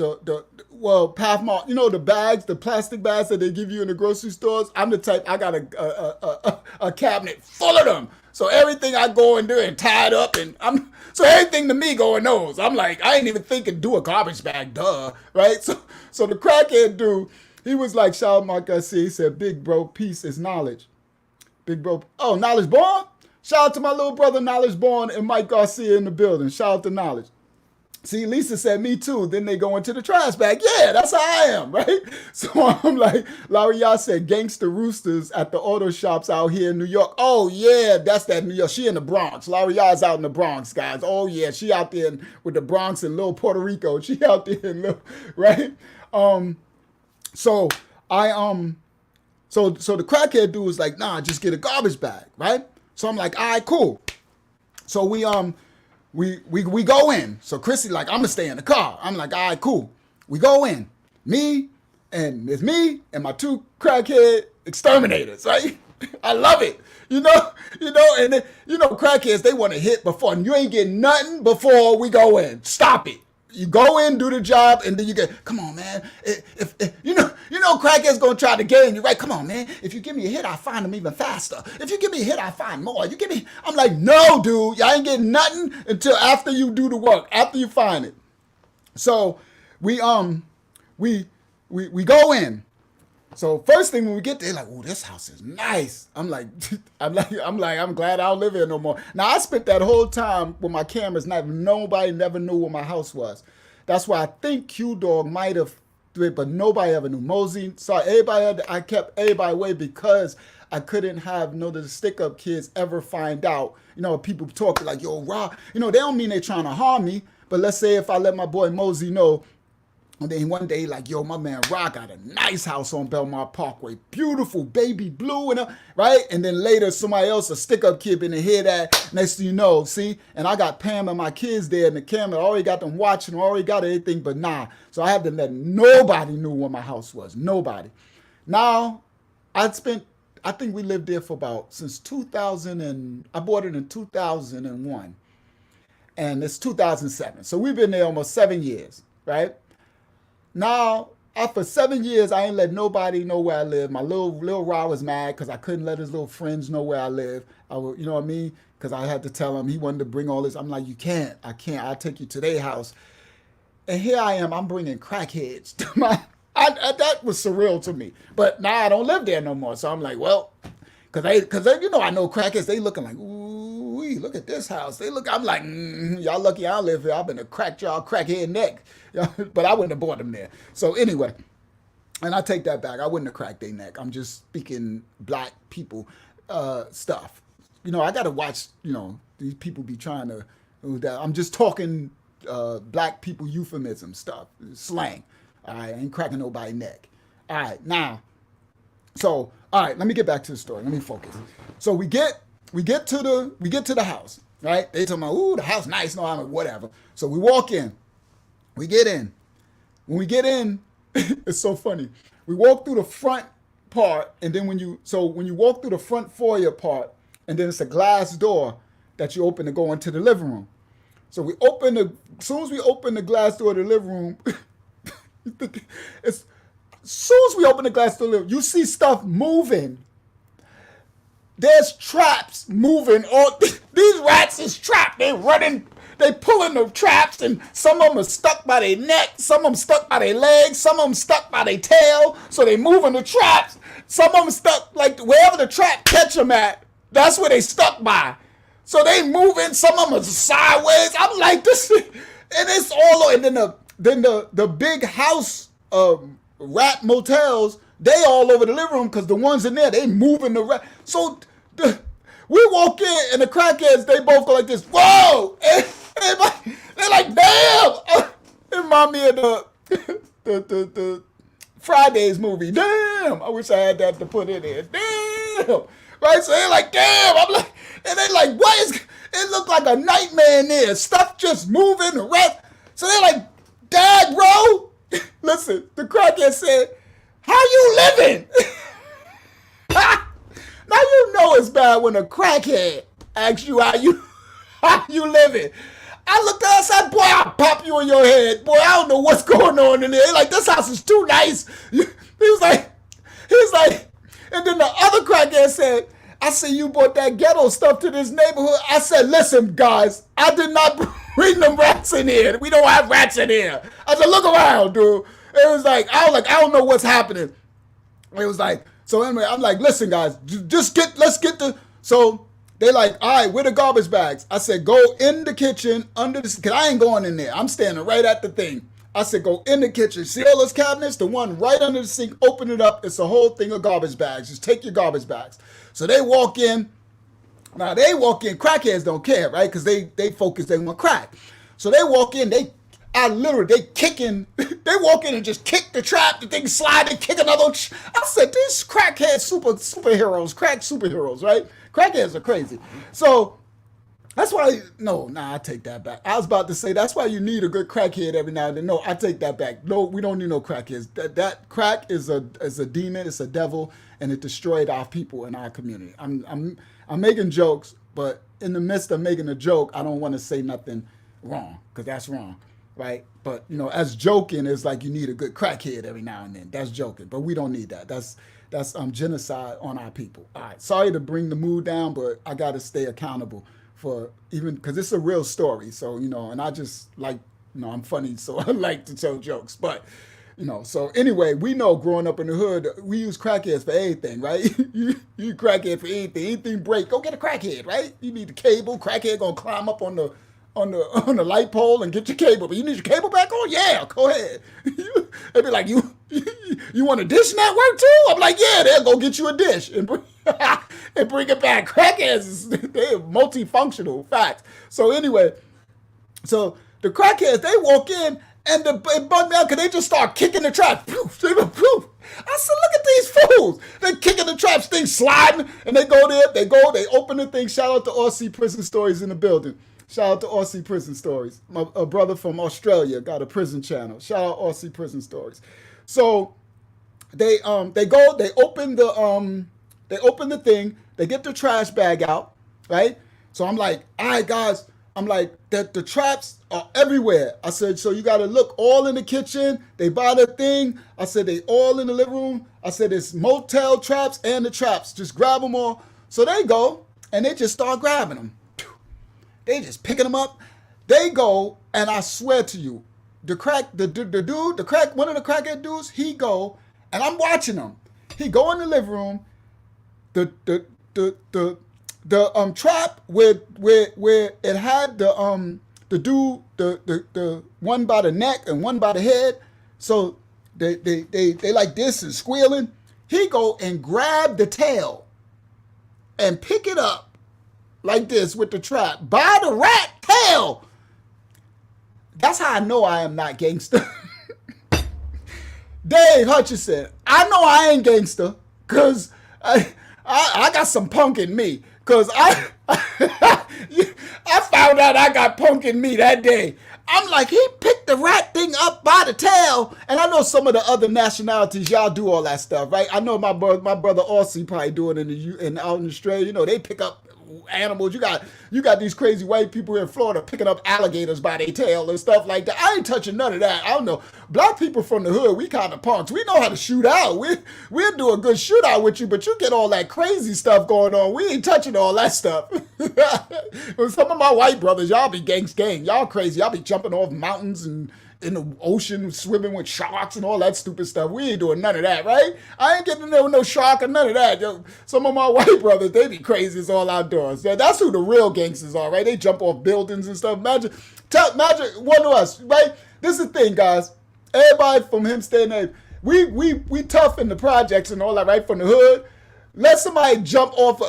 the bags, the plastic bags that they give you in the grocery stores. I'm the type, I got a cabinet full of them. So everything I go and do and tied up, so everything to me go in those. I'm like, I ain't even thinking do a garbage bag, duh, right? So the crackhead dude, he was like, shout out Mark Garcia. He said, big bro, peace is knowledge. Big bro, Knowledge Born? Shout out to my little brother, Knowledge Born, and Mike Garcia in the building. Shout out to Knowledge. See, Lisa said me too. Then they go into the trash bag. Yeah, that's how I am, right? So I'm like, Larry Yah said, gangster roosters at the auto shops out here in New York. Oh, yeah, that's that New York. She in the Bronx. Larry Yah's out in the Bronx, guys. Oh, yeah, she out there with the Bronx and little Puerto Rico. She out there in little, right? So the crackhead dude was like, nah, just get a garbage bag, right? So I'm like, all right, cool. So we go in. So Chrissy like, I'm gonna stay in the car. I'm like, all right, cool. We go in. It's me and my two crackhead exterminators, right? I love it. And then, crackheads, they want to hit before, and you ain't getting nothing before we go in. Stop it. You go in, do the job, and then you get, come on, man. If crackheads gonna try to game you, right? Come on, man. If you give me a hit, I find them even faster. If you give me a hit, I find more. I'm like, no, dude, y'all ain't getting nothing until after you do the work, after you find it. So we go in. So first thing when we get there, like, oh, this house is nice. I'm glad I don't live here no more. Now I spent that whole time with my cameras, nobody never knew where my house was. That's why I think Q Dog might have, but nobody ever knew. Mosey, sorry, I kept everybody away because I couldn't have none of the stick-up kids ever find out. People talk like, yo, Rob, they don't mean they're trying to harm me, but let's say if I let my boy Mosey know, and then one day, like, yo, my man Rock got a nice house on Belmont Parkway. Beautiful, baby blue, right? And then later, somebody else, a stick-up kid, been to hear that. Next thing you know, see? And I got Pam and my kids there in the camera. I already got them watching, already got everything, but nah. So I had to let nobody knew where my house was. Nobody. Now, I think we lived there for since 2000, and I bought it in 2001. And it's 2007. So we've been there almost 7 years, right? Now, after 7 years, I ain't let nobody know where I live. My little Rod was mad because I couldn't let his little friends know where I live. You know what I mean? Because I had to tell him he wanted to bring all this. I'm like, I can't. I'll take you to their house. And here I am. I'm bringing crackheads to my. That was surreal to me. But now I don't live there no more. So I'm like, well, because I know crackheads. They looking like, ooh, look at this house. I'm like, y'all lucky I live here. I've been to crack y'all crackhead neck. But I wouldn't have bought them there. So anyway, and I take that back. I wouldn't have cracked their neck. I'm just speaking black people stuff. I got to watch, these people be trying to, I'm just talking black people euphemism stuff, slang. All right, I ain't cracking nobody's neck. All right, now, so, all right, let me get back to the story. Let me focus. So we get to the house, right? They talking about, ooh, the house nice. No, I'm like, whatever. So we walk in. We get in. When we get in, it's so funny. We walk through the front part, and then when you walk through the front foyer part, and then it's a glass door that you open to go into the living room. So as soon as we open the glass door of the living room, as soon as we open the glass door of the living room, you see stuff moving. There's traps moving. These rats is trapped. They're running. They pulling the traps, and some of them are stuck by their neck, some of them stuck by their legs, some of them stuck by their tail, so they moving the traps. Some of them stuck, like, wherever the trap catch them at, that's where they stuck by. So they moving, some of them are sideways. I'm like, this, and it's all, and then the big house rat motels, they all over the living room, because the ones in there, they moving the rat. So we walk in, and the crackheads, they both go like this, whoa! And they're like, damn! It remind me of the Fridays movie. Damn! I wish I had that to put in there. Damn! Right? So they're like, damn! I'm like, and they're like, what is, it looked like a nightmare in there. Stuff just moving, the rest. So they're like, Dad, bro! Listen, the crackhead said, how you living? Now you know it's bad when a crackhead asks you how you living. I looked at us and said, boy, I'll pop you in your head. Boy, I don't know what's going on in there. Like, this house is too nice. He was like, and then the other crackhead said, I see you brought that ghetto stuff to this neighborhood. I said, listen, guys, I did not bring them rats in here. We don't have rats in here. I said, look around, dude. It was like, I don't know what's happening. It was like, so anyway, I'm like, listen, guys, let's get the, so They like, all right, where the garbage bags? I said, go in the kitchen under the, cause I ain't going in there. I'm standing right at the thing. I said, go in the kitchen. See all those cabinets? The one right under the sink, open it up. It's a whole thing of garbage bags. Just take your garbage bags. So they walk in. Now they walk in, crackheads don't care, right? Because they focus, they want crack. So they walk in, they kicking, they walk in and just kick the trap, the thing slide and kick another. I said, these crackheads superheroes, crack superheroes, right? Crackheads are crazy. So that's why, I take that back. I was about to say, that's why you need a good crackhead every now and then. No, I take that back. No, we don't need no crackheads. That crack is a demon, it's a devil, and it destroyed our people in our community. I'm making jokes, but in the midst of making a joke, I don't want to say nothing wrong, because that's wrong, right? But, as joking is like you need a good crackhead every now and then. That's joking, but we don't need that. That's genocide on our people. All right, sorry to bring the mood down, but I got to stay accountable for even, because it's a real story. So, and I just like, I'm funny, so I like to tell jokes. But, so anyway, we know growing up in the hood, we use crackheads for anything, right? you crackhead for anything break, go get a crackhead, right? You need the cable, crackhead gonna climb up on the light pole and get your cable. But you need your cable back on? Yeah, go ahead. They'd be like, you want a dish network too? I'm like, yeah, they'll go get you a dish and bring it back. Crackheads, they're multifunctional, facts. So anyway, so the crackheads, they walk in and it bugged me out because they just start kicking the traps. Poof, poof. I said, look at these fools. They kicking the traps, things sliding, and they go there, they open the thing. Shout out to RC Prison Stories in the building. Shout out to RC Prison Stories. A brother from Australia got a prison channel. Shout out RC Prison Stories. So they open the thing, they get the trash bag out, right? So I'm like, all right, guys, the traps are everywhere. I said, so you got to look all in the kitchen. They buy the thing. I said, they all in the living room. I said, it's motel traps and the traps. Just grab them all. So they go and they just start grabbing them. They just picking them up. They go, and I swear to you, one of the crackhead dudes, he go, and I'm watching him. He go in the living room. The trap where it had the one by the neck and one by the head. So they like this and squealing. He go and grab the tail and pick it up like this with the trap by the rat tail. That's how I know I am not gangster. Dave Hutchison, I know I ain't gangster because I got some punk in me. Because I found out I got punk in me that day. I'm like, he picked the rat thing up by the tail. And I know some of the other nationalities, y'all do all that stuff, right? I know my brother Aussie probably do it out in Australia. They pick up animals. You got these crazy white people here in Florida picking up alligators by their tail and stuff like that. I ain't touching none of that. I don't know. Black people from the hood, we kind of punks. We know how to shoot out. We'll do a good shootout with you, but you get all that crazy stuff going on. We ain't touching all that stuff. Some of my white brothers, y'all be gang. Y'all crazy. Y'all be jumping off mountains and in the ocean, swimming with sharks and all that stupid stuff. We ain't doing none of that, right? I ain't getting there with no shark or none of that. Yo, some of my white brothers, they be crazy as all outdoors. Yeah, that's who the real gangsters are, right? They jump off buildings and stuff. Imagine one of us, right? This is the thing, guys. Everybody from him staying there, we tough in the projects and all that, right? From the hood. Let somebody jump off.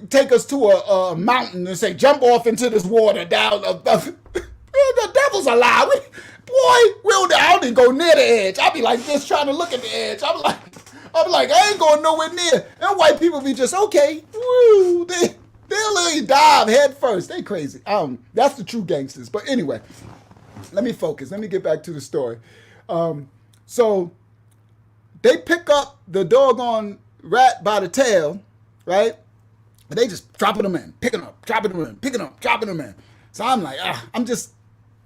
Take us to a mountain and say, jump off into this water down. The devil's alive. Boy, I don't even go near the edge. I be like this trying to look at the edge. I'm like, I ain't going nowhere near. And white people be just, okay, woo, they'll literally dive head first. They crazy. That's the true gangsters. But anyway, let me focus. Let me get back to the story. So they pick up the doggone rat by the tail, right? And they just dropping them in, picking them up, dropping them in, picking them up, dropping them in. So I'm like,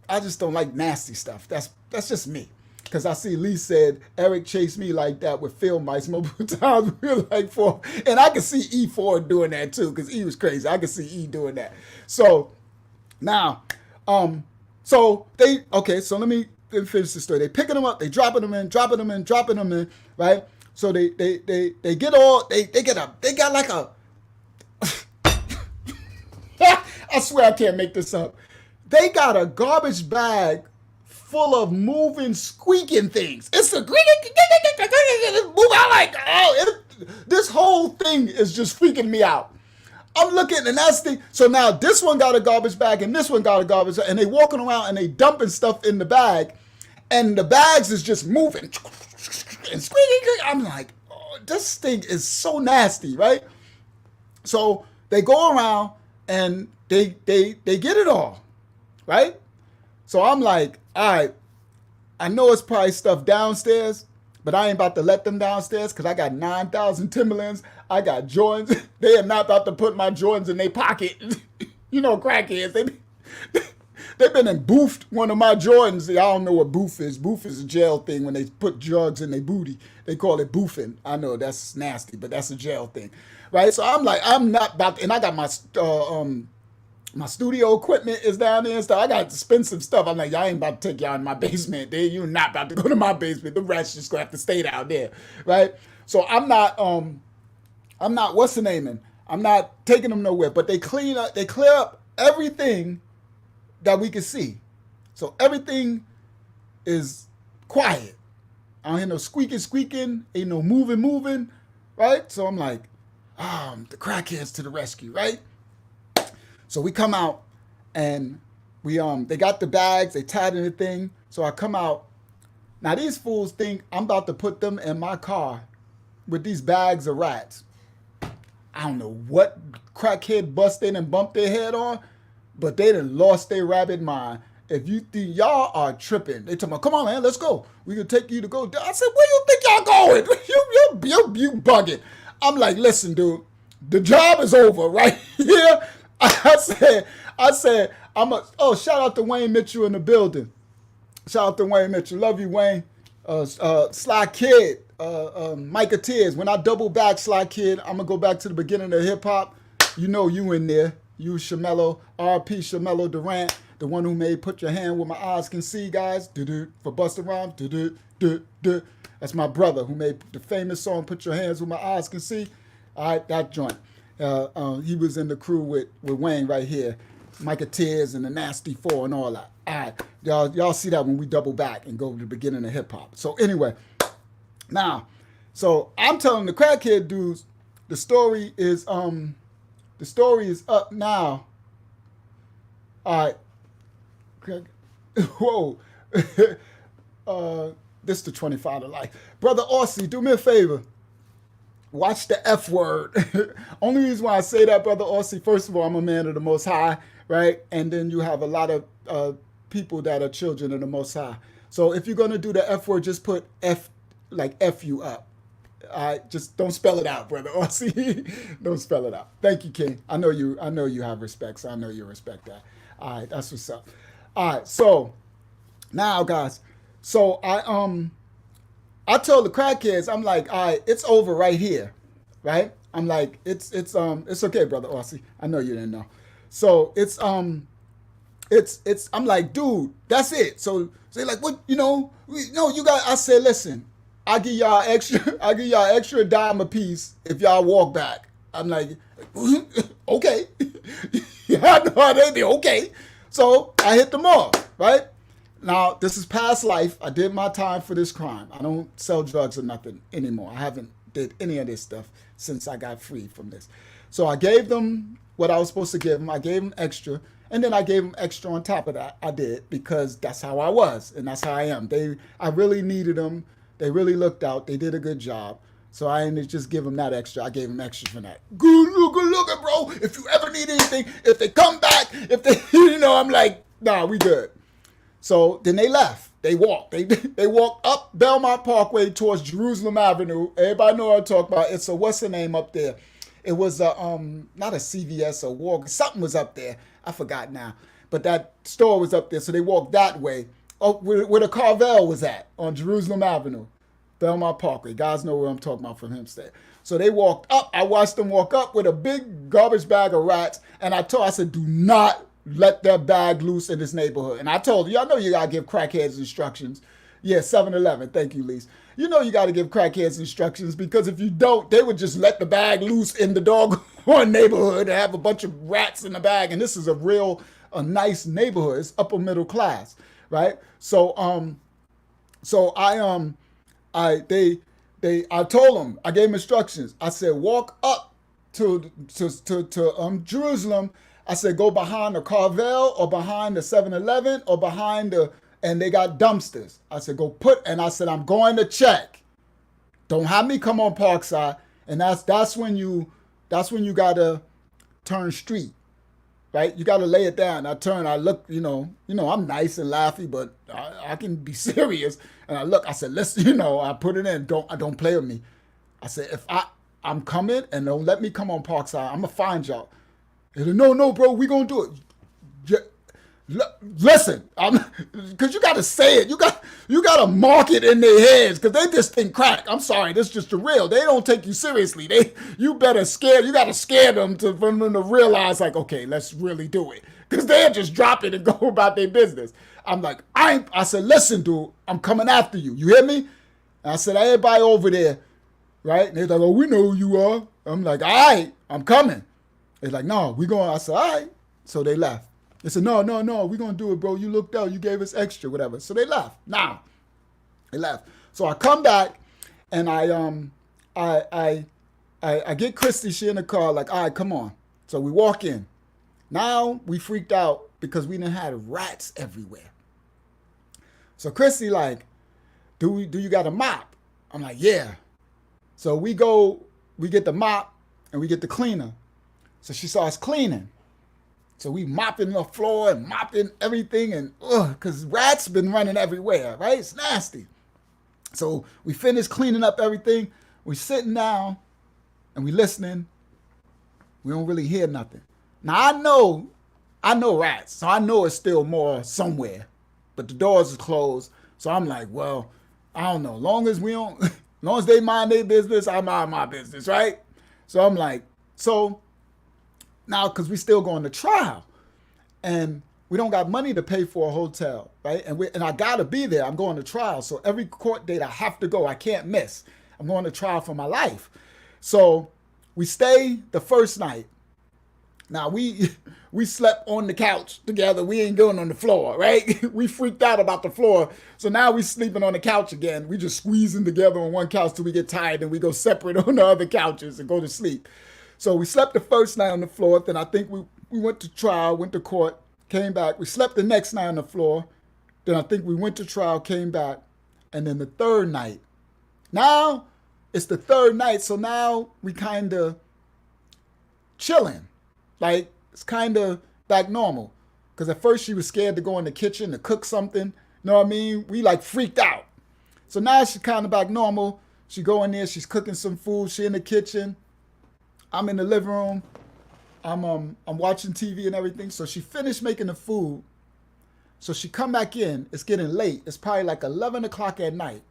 I just don't like nasty stuff. That's just me. Because I see Lee said Eric chased me like that with field mice multiple times. We were like four. And I could see E4 doing that too, because E was crazy. I could see E doing that. So now, so let me finish the story. They picking them up, they dropping them in, right? So they get all, they got like a I swear I can't make this up. They got a garbage bag full of moving, squeaking things. It's a move out like, this whole thing is just freaking me out. I'm looking, and that's the, so now this one got a garbage bag and this one got a garbage bag, and they walking around and they dumping stuff in the bag, and the bags is just moving and squeaking. I'm like, oh, this thing is so nasty, right? So they go around and they get it all, right? So I'm like, all right, I know it's probably stuff downstairs, but I ain't about to let them downstairs because I got 9,000 Timberlands. I got Jordans. They are not about to put my Jordans in their pocket. You know, crackheads. They've been and boofed one of my Jordans. I don't know what boof is. Boof is a jail thing when they put drugs in their booty. They call it boofing. I know that's nasty, but that's a jail thing, right? So I'm like, I'm not about to, and I got my studio equipment is down there and stuff. I got expensive stuff. I'm like, y'all ain't about to take y'all in my basement. You're not about to go to my basement. The rats just gonna have to stay down there, right? So I'm not, what's the name? I'm not taking them nowhere. But they clear up everything that we can see. So everything is quiet. I don't hear no squeaking, ain't no moving, right? So I'm like, the crackheads to the rescue, right? So we come out and they got the bags, they tied in the thing. So I come out. Now these fools think I'm about to put them in my car with these bags of rats. I don't know what crackhead bust in and bumped their head on, but they done lost their rabbit mind. If you think y'all are tripping, they tell me, come on, man, let's go. We can take you to go. I said, where you think y'all going? You bugging. I'm like, listen, dude, the job is over right here. I said, shout out to Wayne Mitchell in the building. Shout out to Wayne Mitchell. Love you, Wayne. Sly Kid, Micah Tears. When I double back Sly Kid, I'm going to go back to the beginning of hip hop. You know you in there. You Shamello, R.P. Shamello Durant, the one who made Put Your Hand Where My Eyes Can See, guys. For Busta Rhymes. That's my brother who made the famous song Put Your Hands Where My Eyes Can See. All right, that joint. He was in the crew with Wayne right here, Micah Tears and the Nasty Four and all that. All right, y'all see that when we double back and go to the beginning of hip hop. So anyway, now, so I'm telling the crackhead dudes, the story is up now. All right, whoa, this is the 25 to life, brother Aussie. Do me a favor. Watch the F word. Only reason why I say that, brother Aussie, first of all, I'm a man of the Most High, right? And then you have a lot of people that are children of the Most High. So if you're going to do the F word, just put F, like F you up. All right, just don't spell it out, brother Aussie. Don't spell it out. Thank you, King. I know you have respect, so I know you respect that. All right, that's what's up. All right, so now, guys, so I told the crackheads, I'm like, all right, it's over right here, right? I'm like, it's okay, brother Aussie. I know you didn't know. So I'm like, dude, that's it. So they're like, what, you got. I said, listen, I give y'all extra dime a piece if y'all walk back. I'm like, okay, yeah, I know they be okay. So I hit them off, right? Now, this is past life. I did my time for this crime. I don't sell drugs or nothing anymore. I haven't did any of this stuff since I got free from this. So I gave them what I was supposed to give them. I gave them extra. And then I gave them extra on top of that. I did because that's how I was and that's how I am. I really needed them. They really looked out. They did a good job. So I didn't just give them that extra. I gave them extra for that. Good looking, bro. If you ever need anything, if they come back, I'm like, nah, we good. So then they left. They walked. They walked up Belmont Parkway towards Jerusalem Avenue. Everybody know what I'm talking about. It's a, what's the name up there? It was not a CVS or Walgreens. Something was up there. I forgot now. But that store was up there. So they walked that way. Oh, where the Carvel was at on Jerusalem Avenue. Belmont Parkway. Guys know where I'm talking about from Hempstead. So they walked up. I watched them walk up with a big garbage bag of rats. And I said, do not let that bag loose in this neighborhood. And I told you, I know you got to give crackheads instructions. Yeah, 7-Eleven. Thank you, Lise. You know you got to give crackheads instructions because if you don't, they would just let the bag loose in the dog poor neighborhood and have a bunch of rats in the bag. And this is a nice neighborhood. It's upper middle class, right? So I told them, I gave them instructions. I said, walk up to Jerusalem. I said, go behind the Carvel or behind the 7-Eleven or behind and they got dumpsters. I said, and I said, I'm going to check. Don't have me come on Parkside. And that's when you gotta turn street, right? You gotta lay it down. I turn, I look, I'm nice and laughy, but I can be serious. And I look, I said, listen, I put it in. Don't play with me. I said, if I'm coming and don't let me come on Parkside, I'm gonna find y'all. He said, no, bro, we gonna do it. Listen, because you got to say it. You got to mark it in their heads because they just think crack. I'm sorry, this is just the real. They don't take you seriously. You got to scare them for them to realize, like, okay, let's really do it. Because they'll just drop it and go about their business. I'm like, I said, listen, dude, I'm coming after you. You hear me? And I said, everybody over there, right? And they're like, oh, we know who you are. I'm like, all right, I'm coming. They're like, no, we going. I said, all right. So they left. They said, no, we're going to do it, bro. You looked out. You gave us extra, whatever. So they left. They left. So I come back and I get Christy, she in the car, like, all right, come on. So we walk in. Now we freaked out because we done had rats everywhere. So Christy like, do you got a mop? I'm like, yeah. So we get the mop and we get the cleaner. So she saw us cleaning. So we mopping the floor and mopping everything and because rats been running everywhere, right? It's nasty. So we finished cleaning up everything. We sitting down and we listening. We don't really hear nothing. Now I know rats, so I know it's still more somewhere, but the doors are closed. So I'm like, well, I don't know. Long as they mind their business, I mind my business, right? So I'm like, now, because we still going to trial and we don't got money to pay for a hotel, right? And I got to be there. I'm going to trial. So every court date I have to go. I can't miss. I'm going to trial for my life. So we stay the first night. Now, we slept on the couch together. We ain't going on the floor, right? We freaked out about the floor. So now we sleeping on the couch again. We just squeezing together on one couch till we get tired and we go separate on the other couches and go to sleep. So we slept the first night on the floor. Then I think we went to trial, went to court, came back. We slept the next night on the floor. Then I think we went to trial, came back. And then the third night. Now it's the third night. So now we kind of chilling. Like it's kind of back normal. Because at first she was scared to go in the kitchen to cook something. You know what I mean? We like freaked out. So now she's kind of back normal. She go in there. She's cooking some food. She in the kitchen. I'm in the living room. I'm watching TV and everything. So she finished making the food. So she come back in. It's getting late. It's probably like 11 o'clock at night.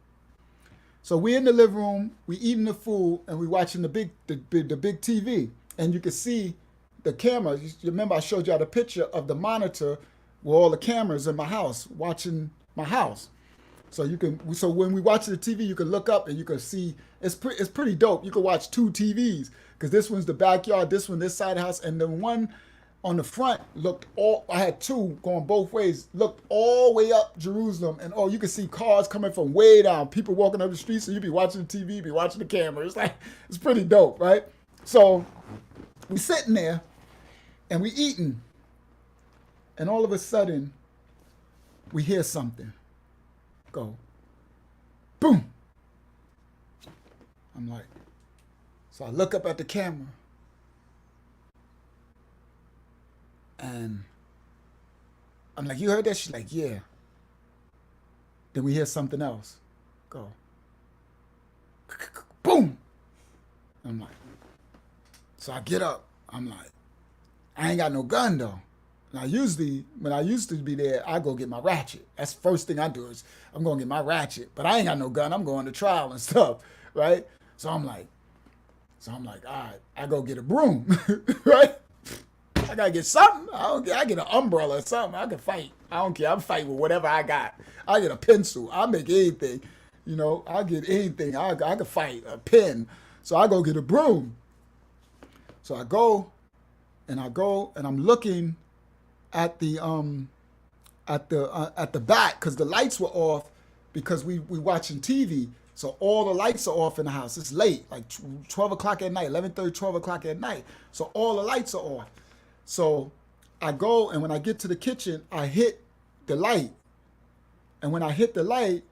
So we in the living room. We eating the food and we watching the big TV. And you can see the camera. You remember I showed y'all the picture of the monitor with all the cameras in my house watching my house. So when we watch the TV, you can look up and you can see it's pretty dope. You can watch two TVs because this one's the backyard, this one this side of the house, and the one on the front I had two going both ways, looked all the way up Jerusalem, and you can see cars coming from way down, people walking up the street, so you be watching the TV, be watching the camera. It's pretty dope, right? So we sitting there and we eating, and all of a sudden we hear something go boom. I'm like, so I look up at the camera and I'm like, you heard that? She's like, yeah. Then we hear something else go boom. I'm like, so I get up. I'm like, I ain't got no gun though. Now, usually, when I used to be there, I go get my ratchet. That's the first thing I do is I'm going to get my ratchet. But I ain't got no gun. I'm going to trial and stuff, right? So I'm like, all right, I go get a broom, right? I got to get something. I get an umbrella or something. I can fight. I don't care. I'm fighting with whatever I got. I get a pencil. I make anything. I get anything. I can fight. A pen. So I go get a broom. So I go and I'm looking at the back because the lights were off because we watching TV. So all the lights are off in the house. It's late, like 12 o'clock at night, 11:30, 12 o'clock at night. So all the lights are off. So I go, and when I get to the kitchen, I hit the light. And when I hit the light,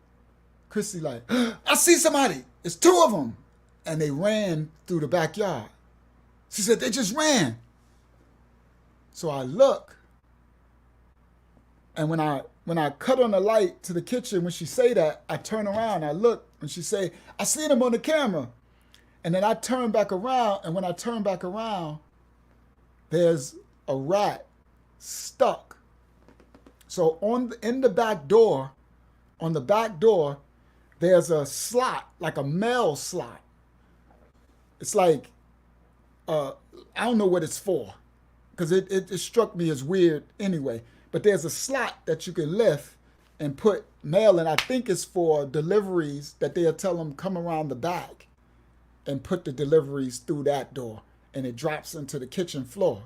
Christy like, I see somebody. It's two of them. And they ran through the backyard. She said, they just ran. So I look, and when I cut on the light to the kitchen, when she say that, I turn around, I look, and she say, I seen him on the camera. And then I turn back around, and when I turn back around, there's a rat stuck. So in the back door, on the back door, there's a slot, like a mail slot. It's like, I don't know what it's for, because it struck me as weird anyway. But there's a slot that you can lift and put mail in. I think it's for deliveries that they'll tell them come around the back and put the deliveries through that door, and it drops into the kitchen floor.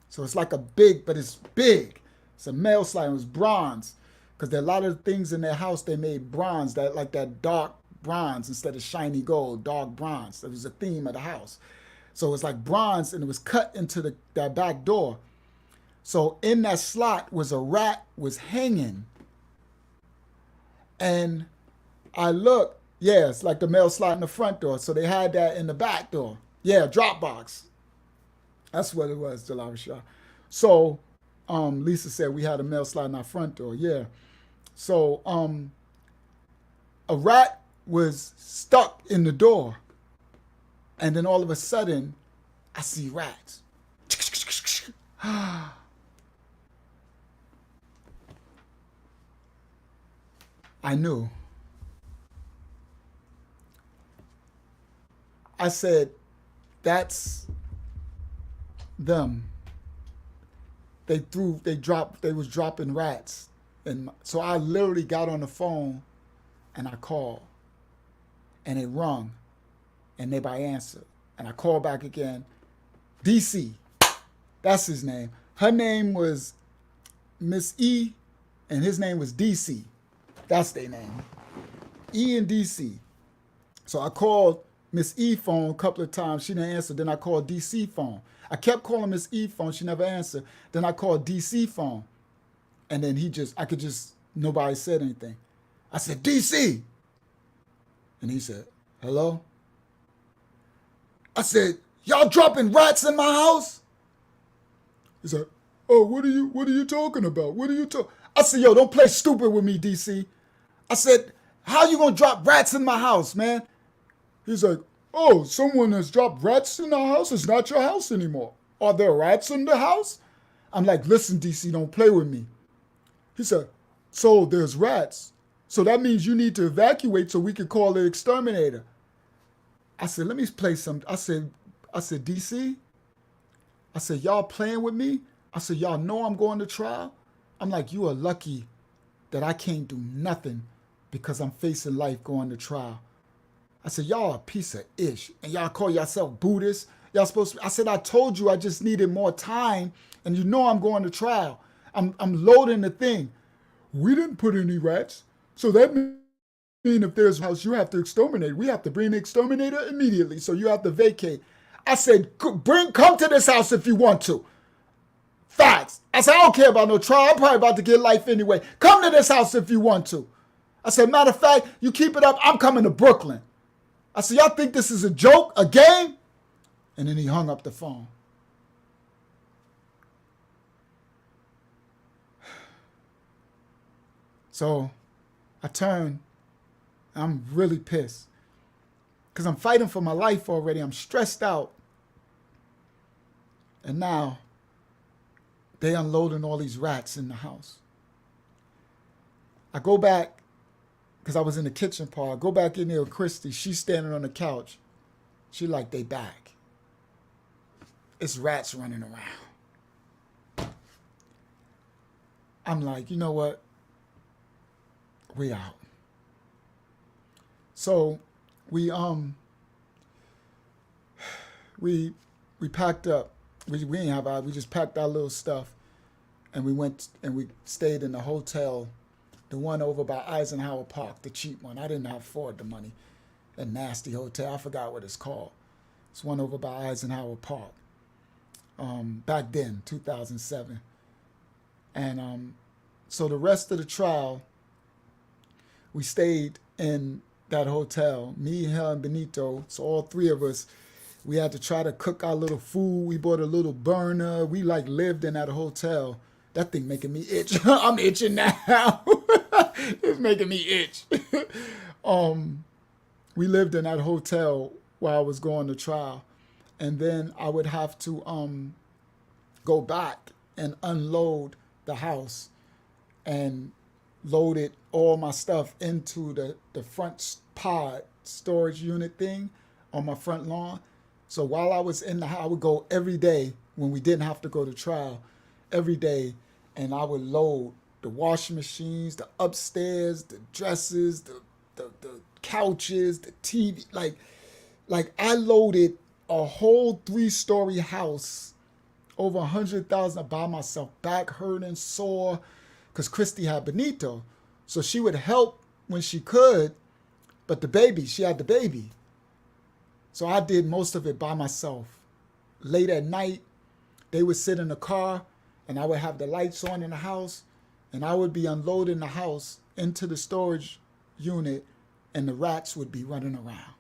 So it's like but it's big. It's a mail slot. It was bronze, because there are a lot of things in their house they made bronze, that dark bronze instead of shiny gold, dark bronze. That was the theme of the house. So it's like bronze, and it was cut into that back door. So in that slot was a rat was hanging. And I looked, yeah, it's like the mail slot in the front door. So they had that in the back door. Yeah, drop box. That's what it was, Yahshuah. So Lisa said we had a mail slot in our front door. Yeah. So a rat was stuck in the door. And then all of a sudden, I see rats. I knew. I said, that's them. They was dropping rats. And so I literally got on the phone and I called. And it rung. And nobody answered. And I called back again. DC. That's his name. Her name was Miss E, and his name was DC. That's their name. E and DC. So I called Miss E phone a couple of times. She didn't answer. Then I called DC phone. I kept calling Miss E phone. She never answered. Then I called DC phone. And then nobody said anything. I said, DC. And he said, hello? I said, y'all dropping rats in my house? He said, oh, what are you talking about? What are you talking? I said, yo, don't play stupid with me, DC. I said, how you gonna drop rats in my house, man? He's like, oh, someone has dropped rats in our house. It's not your house anymore. Are there rats in the house? I'm like, listen, DC, don't play with me. He said, so there's rats. So that means you need to evacuate so we can call the exterminator. I said, let me play some. I said, DC, I said, y'all playing with me? I said, y'all know I'm going to trial? I'm like, you are lucky that I can't do nothing because I'm facing life going to trial. I said, y'all a piece of ish. And y'all call yourself Buddhists. Y'all supposed to, I said, I told you I just needed more time. And you know I'm going to trial. I'm loading the thing. We didn't put any rats. So that means if there's a house, you have to exterminate. We have to bring the exterminator immediately. So you have to vacate. I said, come to this house if you want to. Facts. I said, I don't care about no trial. I'm probably about to get life anyway. Come to this house if you want to. I said, matter of fact, you keep it up, I'm coming to Brooklyn. I said, y'all think this is a joke, a game? And then he hung up the phone. So I turned. I'm really pissed. Because I'm fighting for my life already. I'm stressed out. And now they unloading all these rats in the house. I go back, because I was in the kitchen part. I go back in there with Christy. She's standing on the couch. She like, they back. It's rats running around. I'm like, you know what? We out. So we we packed up. We didn't have our, we just packed our little stuff, and we went and we stayed in the hotel, the one over by Eisenhower Park, the cheap one. I didn't afford the money. A nasty hotel. I forgot what it's called. It's one over by Eisenhower Park. Back then, 2007. And so the rest of the trial, we stayed in that hotel. Me, her, and Benito. So all three of us, we had to try to cook our little food. We bought a little burner. We like lived in that hotel. That thing making me itch. I'm itching now. It's making me itch. We lived in that hotel while I was going to trial. And then I would have to go back and unload the house and loaded all my stuff into the front pod storage unit thing on my front lawn. So while I was in the house, I would go every day when we didn't have to go to trial, every day, and I would load the washing machines, the upstairs, the dressers, the couches, the TV. Like I loaded a whole 3-story house, over 100,000 by myself, back hurting, sore, because Christy had Benito. So she would help when she could, but she had the baby. So I did most of it by myself. Late at night, they would sit in the car, and I would have the lights on in the house, and I would be unloading the house into the storage unit, and the rats would be running around.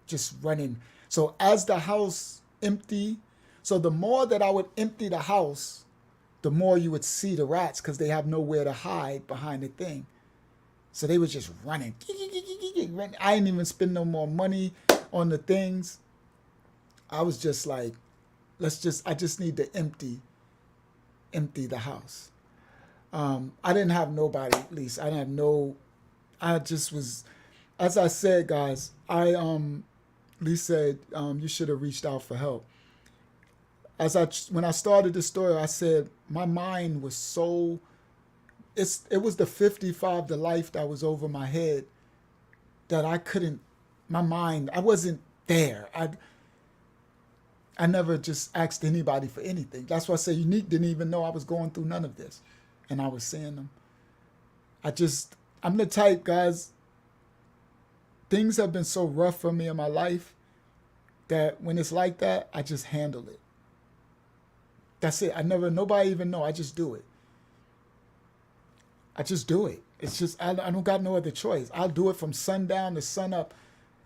Just running. So as the house empty, so the more that I would empty the house, the more you would see the rats because they have nowhere to hide behind the thing. So they were just running. I didn't even spend no more money on the things. I was just like, I just need to empty the house. I didn't have nobody, at least. I just was, as I said, guys, Lee said, you should have reached out for help. When I started the story, I said, my mind was so, it was the 55 to life that was over my head that I wasn't there. I never just asked anybody for anything. That's why I say Unique didn't even know I was going through none of this. And I was seeing them. I'm the type, guys, things have been so rough for me in my life that when it's like that, I just handle it. That's it. Nobody even know. I just do it. It's just, I don't got no other choice. I'll do it from sundown to sun up.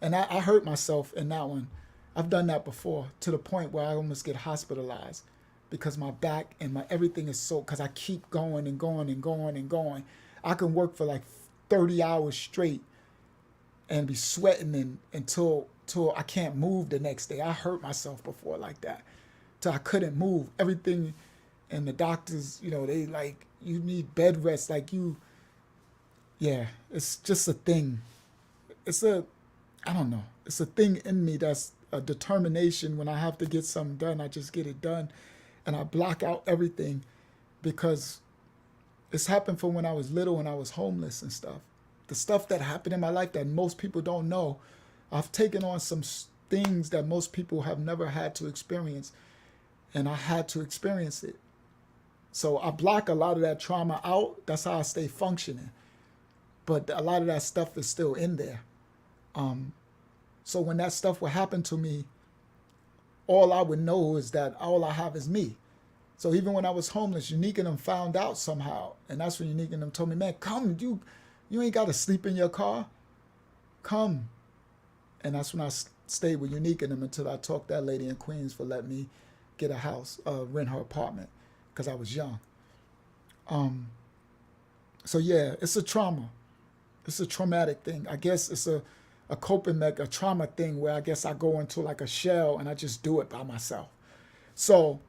And I hurt myself in that one. I've done that before to the point where I almost get hospitalized because my back and my everything is so, because I keep going and going and going and going. I can work for like 30 hours straight and be sweating until I can't move the next day. I hurt myself before like that. Till I couldn't move. Everything, and the doctors, they like, you need bed rest. It's just a thing. I don't know. It's a thing in me that's a determination. When I have to get something done, I just get it done. And I block out everything because it's happened from when I was little, when I was homeless and stuff. The stuff that happened in my life that most people don't know. I've taken on some things that most people have never had to experience. And I had to experience it. So I block a lot of that trauma out. That's how I stay functioning. But a lot of that stuff is still in there. So when that stuff would happen to me, all I would know is that all I have is me. So even when I was homeless, Unique and them found out somehow. And that's when Unique and them told me, man, come, you ain't got to sleep in your car. Come. And that's when I stayed with Unique and them until I talked that lady in Queens for letting me get a house, rent her apartment, because I was young. So yeah, it's a trauma. It's a traumatic thing. I guess it's a coping a trauma thing where I guess I go into like a shell and I just do it by myself. So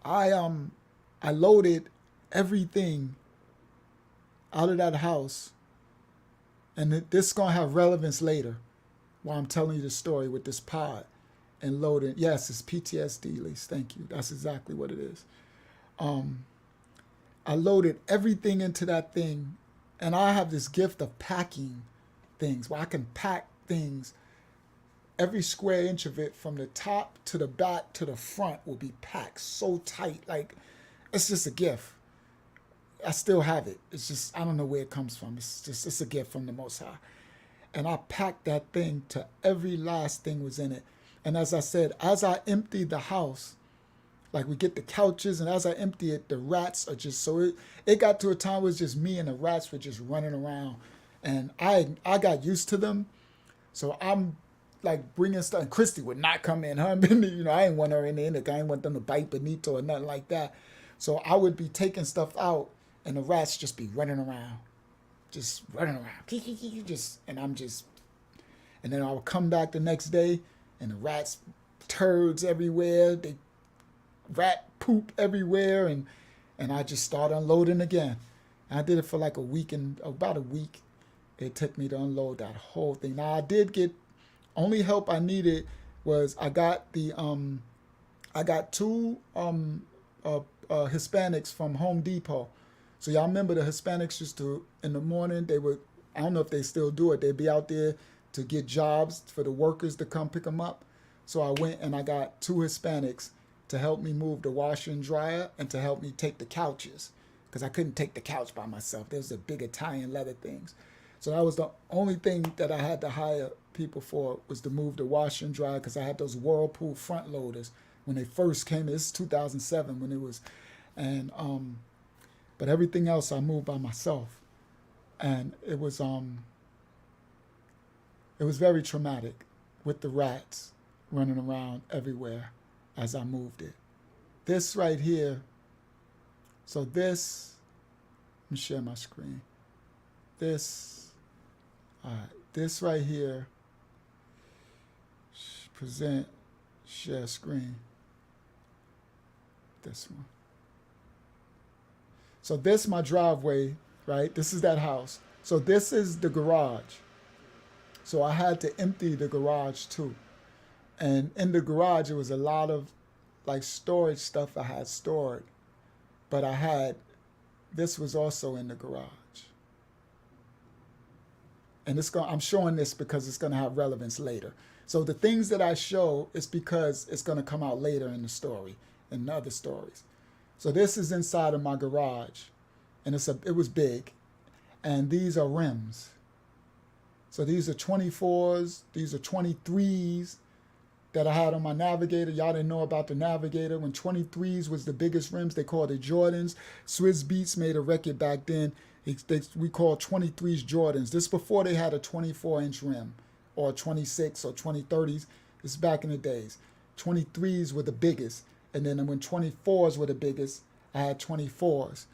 I loaded everything out of that house, and this is gonna have relevance later while I'm telling you the story with this pod. And loading, yes, it's PTSD, Lise. Thank you. That's exactly what it is. I loaded everything into that thing, and I have this gift of packing things where I can pack things every square inch of it from the top to the back to the front will be packed so tight. Like, it's just a gift. I still have it. It's just, I don't know where it comes from. It's a gift from the Most High. And I packed that thing to every last thing was in it. And as I said, as I emptied the house, like we get the couches, and as I empty it, the rats are just, so it got to a time where it was just me and the rats were just running around. And I got used to them. So I'm like bringing stuff, and Christy would not come in. Her, you know, I didn't want her in there. I didn't want them to bite Benito or nothing like that. So I would be taking stuff out, and the rats just be running around. Just running around, just, and then I would come back the next day, and the rats, turds everywhere, they rat poop everywhere, and I just start unloading again. And I did it for like about a week. It took me to unload that whole thing. Now I did get, only help I needed was I got two Hispanics from Home Depot. So y'all remember the Hispanics used to, in the morning, they would, I don't know if they still do it, they'd be out there to get jobs for the workers to come pick them up. So I went and I got two Hispanics to help me move the washer and dryer and to help me take the couches, because I couldn't take the couch by myself. There's the big Italian leather things. So that was the only thing that I had to hire people for, was to move the washer and dryer, because I had those Whirlpool front loaders when they first came. This is 2007 when it was, and but everything else I moved by myself, and it was very traumatic with the rats running around everywhere as I moved it. This right here, so this, let me share my screen. This right here, present, share screen. This one. So this my driveway, right? This is that house. So this is the garage. So I had to empty the garage too. And in the garage, it was a lot of like storage stuff I had stored. But this was also in the garage. And I'm showing this because it's going to have relevance later. So the things that I show is because it's going to come out later in the story, in the other stories. So this is inside of my garage, and it was big, and these are rims. So these are 24s, these are 23s that I had on my Navigator. Y'all didn't know about the Navigator. When 23s was the biggest rims, they called it Jordans. Swizz Beatz made a record back then. We called 23s Jordans. This before they had a 24-inch rim, or 26 or 2030s. This is back in the days. 23s were the biggest. And then when 24s were the biggest, I had 24s.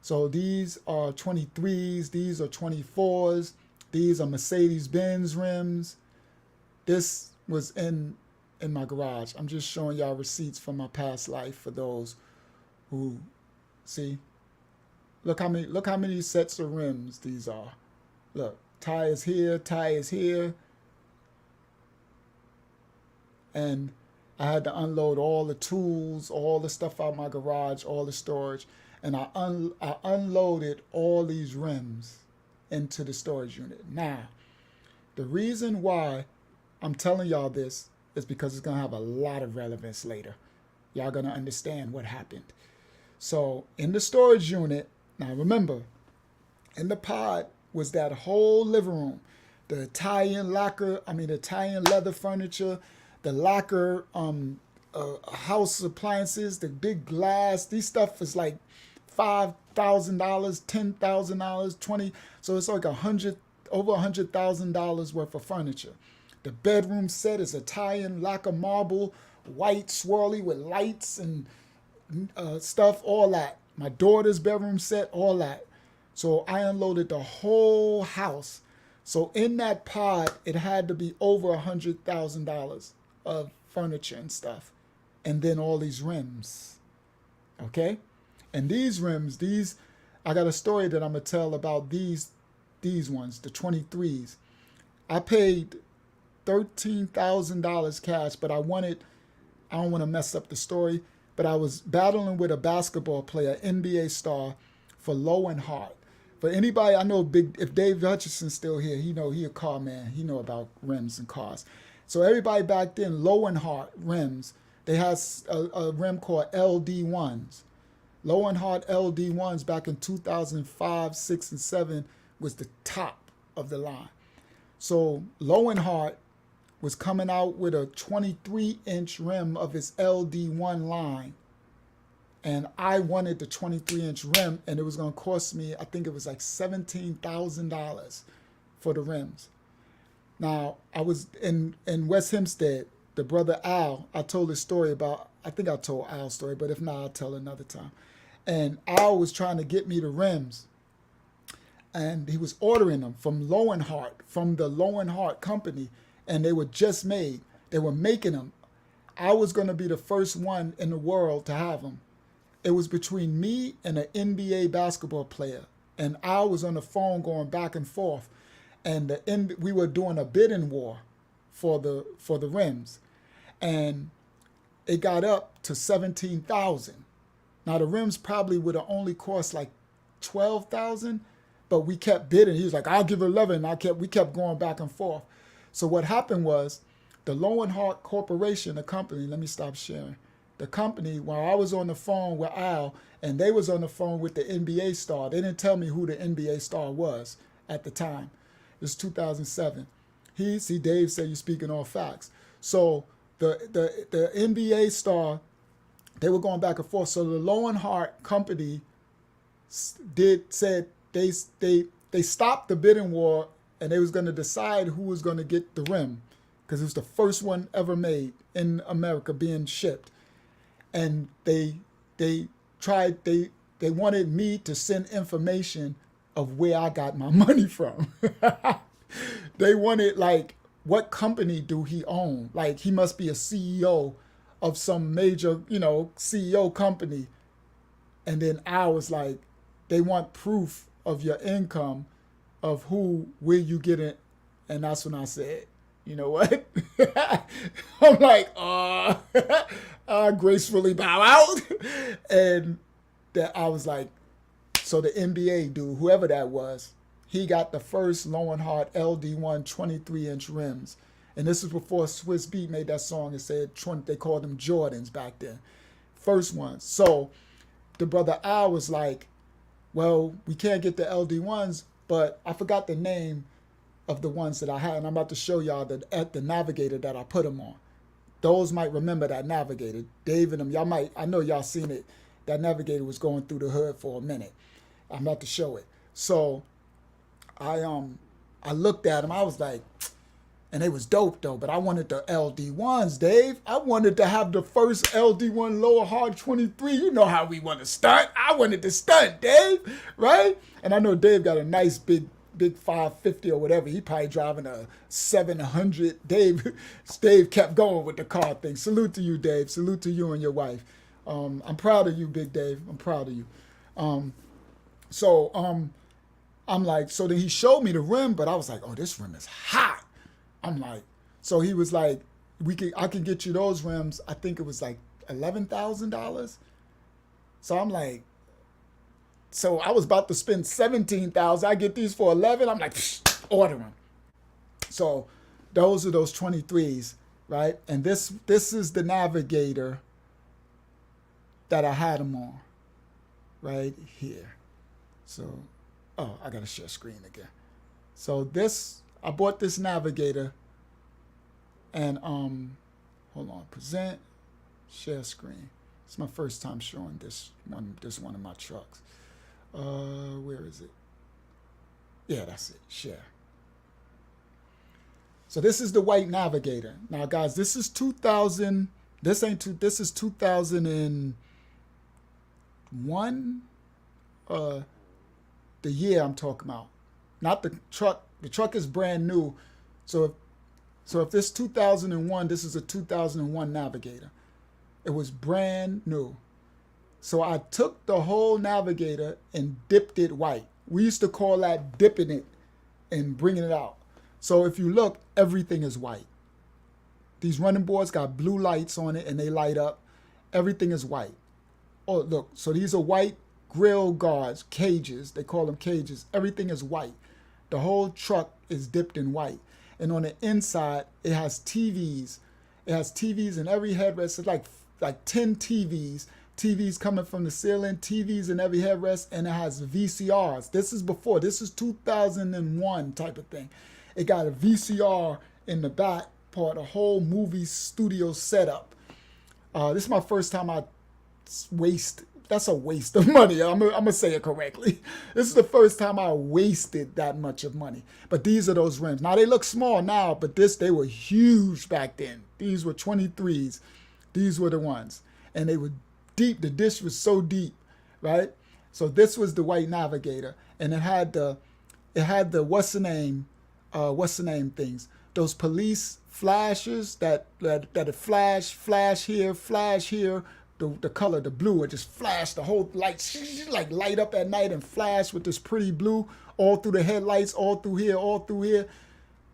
So these are 23s, these are 24s, these are Mercedes-Benz rims. This was in my garage. I'm just showing y'all receipts from my past life for those who see. Look how many sets of rims these are. Look, tires here. And I had to unload all the tools, all the stuff out of my garage, all the storage. And I unloaded all these rims into the storage unit. Now, the reason why I'm telling y'all this is because it's going to have a lot of relevance later. Y'all going to understand what happened. So in the storage unit, now remember, in the pod was that whole living room, the Italian leather furniture, the lacquer house appliances, the big glass. These stuff is like $5,000, $10,000, $20,000. So it's like over $100,000 worth of furniture. The bedroom set is Italian lacquer marble, white swirly with lights and stuff, all that. My daughter's bedroom set, all that. So I unloaded the whole house. So in that pod, it had to be over $100,000 of furniture and stuff. And then all these rims. Okay? And these rims, I got a story that I'm going to tell about these ones, the 23s. I paid $13,000 cash, but I don't want to mess up the story, but I was battling with a basketball player, NBA star, for low and hard. For anybody, I know if Dave Hutchinson's still here, he a car man. He know about rims and cars. So everybody back then, Lowenhart rims, they had a rim called LD1s. Lowenhart LD1s back in 2005, 6, and 7 was the top of the line. So Lowenhart was coming out with a 23-inch rim of his LD1 line. And I wanted the 23-inch rim, and it was going to cost me, I think it was like $17,000 for the rims. Now, I was in West Hempstead, the brother Al, I told his story about, I think I told Al's story, but if not, I'll tell another time. And Al was trying to get me the rims, and he was ordering them from Lowenhart, from the Lowenhart company, and they were just made. They were making them. I was going to be the first one in the world to have them. It was between me and an NBA basketball player, and I was on the phone going back and forth, and we were doing a bidding war for the rims, and it got up to $17,000. Now the rims probably would have only cost like $12,000, but we kept bidding. He was like, "I'll give $11," and we kept going back and forth. So what happened was, the Lowenhart Corporation, the company. Let me stop sharing. The company, while I was on the phone with Al, and they was on the phone with the NBA star. They didn't tell me who the NBA star was at the time. It was 2007. Dave said you're speaking all facts. So the NBA star, they were going back and forth. So the Lowenhart company said they stopped the bidding war, and they was going to decide who was going to get the rim, because it was the first one ever made in America being shipped. And they wanted me to send information of where I got my money from. They wanted, like, what company do he own? Like, he must be a CEO of some major, CEO company. And then I was like, they want proof of your income, of where you get it. And that's when I said, you know what? I'm like, I gracefully bow out. And that I was like, so the NBA dude, whoever that was, he got the first Lowenhart LD1 23-inch rims. And this is before Swiss Beat made that song and said they called them Jordans back then. First ones. So the brother Al was like, well, we can't get the LD1s, but I forgot the name of the ones that I had. And I'm about to show y'all the Navigator that I put them on. Those might remember that Navigator. Dave and them, I know y'all seen it. That Navigator was going through the hood for a minute. I'm about to show it. So I looked at them. I was like, and they was dope though, but I wanted the LD1s, Dave. I wanted to have the first LD1 Lowenhart 23. You know how we want to stunt. I wanted to stunt, Dave, right? And I know Dave got a nice big 550 or whatever. He probably driving a 700. Dave kept going with the car thing. Salute to you, Dave. Salute to you and your wife. I'm proud of you, Big Dave. I'm proud of you. I'm like, so then he showed me the rim, but I was like, oh, this rim is hot. I'm like, so he was like, I can get you those rims. I think it was like $11,000. So I'm like, so I was about to spend $17,000. I get these for $11,000. I'm like, order them. So those are those 23s, right? And this is the Navigator that I had them on, right here. So, I gotta share screen again. So I bought this Navigator, and hold on, present, share screen. It's my first time showing this one of my trucks. Where is it? Yeah, that's it. Share. So this is the white Navigator. Now, guys, this is 2000. This is 2001. The year I'm talking about, not the truck. The truck is brand new. So if this 2001, this is a 2001 Navigator. It was brand new. So I took the whole Navigator and dipped it white. We used to call that dipping it and bringing it out. So if you look, everything is white. These running boards got blue lights on it and they light up. Everything is white. Oh, look, so these are white grill guards, cages. They call them cages. Everything is white. The whole truck is dipped in white. and on the inside it has TVs. It has TVs in every headrest. It's like 10 TVs. TVs coming from the ceiling, TVs in every headrest, and it has VCRs. This is before. This is 2001 type of thing. It got a VCR in the back part, a whole movie studio setup. This is my first time I waste. That's a waste of money. I'm gonna say it correctly. This is the first time I wasted that much of money. But these are those rims. Now they look small now, but they were huge back then. These were 23s. These were the ones, and they were deep. The dish was so deep, right? So this was the white Navigator, and it had the what's the name things. Those police flashes that flash here. The color, the blue, it just flashed the whole light up at night and flash with this pretty blue all through the headlights, all through here.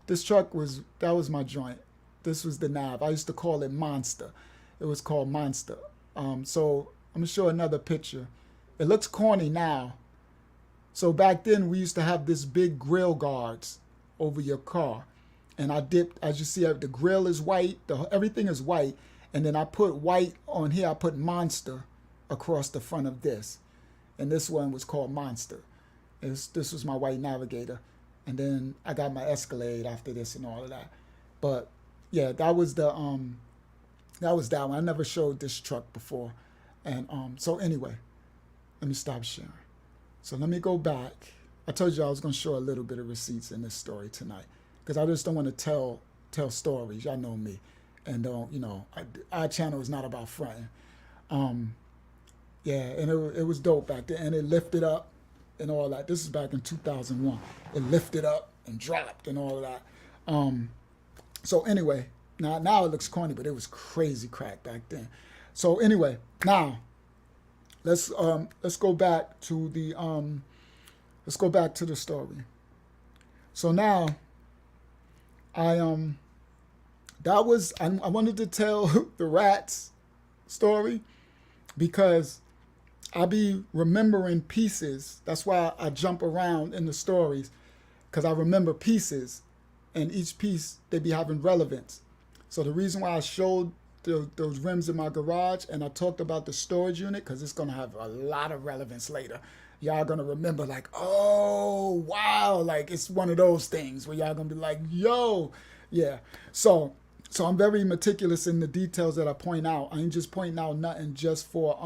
This truck that was my joint. This was the Nav. I used to call it Monster. It was called Monster. So I'm gonna show another picture. It looks corny now. So back then we used to have this big grill guards over your car, and I dipped. As you see, the grill is white. Everything is white. And then I put white on here. I put Monster across the front of this. And this one was called Monster. This was my white Navigator. And then I got my Escalade after this and all of that. But yeah, that was that one. I never showed this truck before. And so anyway, let me stop sharing. So let me go back. I told you I was going to show a little bit of receipts in this story tonight, because I just don't want to tell stories. Y'all know me. And our channel is not about fronting. Yeah, and it was dope back then, and it lifted up and all that. This is back in 2001. It lifted up and dropped and all of that. So anyway, now it looks corny, but it was crazy crack back then. So anyway, now let's go back to the story. So now I wanted to tell the rats story because I be remembering pieces. That's why I jump around in the stories, because I remember pieces, and each piece, they be having relevance. So the reason why I showed those rims in my garage and I talked about the storage unit, because it's going to have a lot of relevance later. Y'all going to remember like, oh, wow, like it's one of those things where y'all going to be like, yo, yeah. So I'm very meticulous in the details that I point out. I ain't just pointing out nothing just for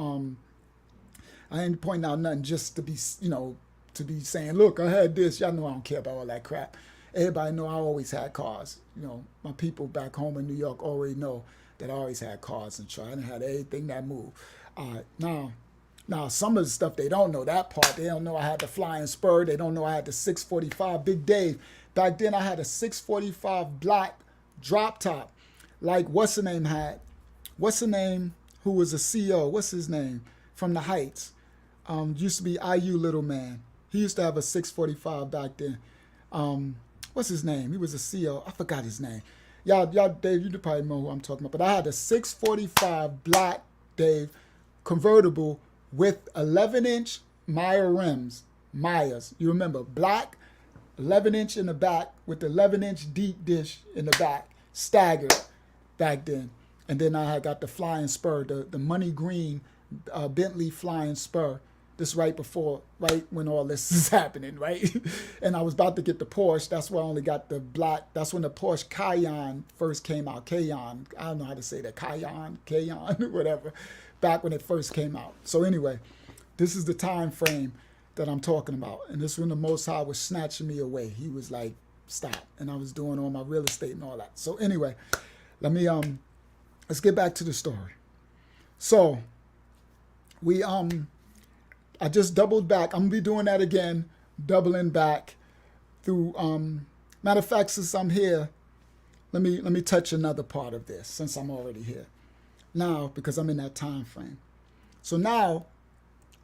I ain't pointing out nothing just to be to be saying, look, I had this. Y'all know I don't care about all that crap. Everybody know I always had cars. My people back home in New York already know that I always had cars and trucks. I done had everything that moved. Now some of the stuff they don't know that part. They don't know I had the Flying Spur. They don't know I had the 645 Big Dave. Back then I had a 645 black drop top, like what's the name had. What's the name who was a CEO? What's his name from the Heights? Used to be IU Little Man. He used to have a 645 back then. What's his name? He was a CEO. I forgot his name. Y'all, Dave, you probably know who I'm talking about. But I had a 645 black Dave convertible with 11-inch Meyer rims. Myers. You remember, black, 11-inch in the back with the 11-inch deep dish in the back, staggered back then. And then I had got the Flying Spur, the money green Bentley Flying Spur. This right when all this is happening, right? And I was about to get the Porsche. That's why I only got the black. That's when the Porsche Cayenne first came out. Cayenne. I don't know how to say that. Cayenne, whatever. Back when it first came out. So anyway, this is the time frame that I'm talking about. And this is when the Most High was snatching me away. He was like, stop. And I was doing all my real estate and all that. So anyway, let's get back to the story. So I just doubled back. I'm gonna be doing that again, doubling back through. Matter of fact, since I'm here, let me touch another part of this since I'm already here now, because I'm in that time frame. So now,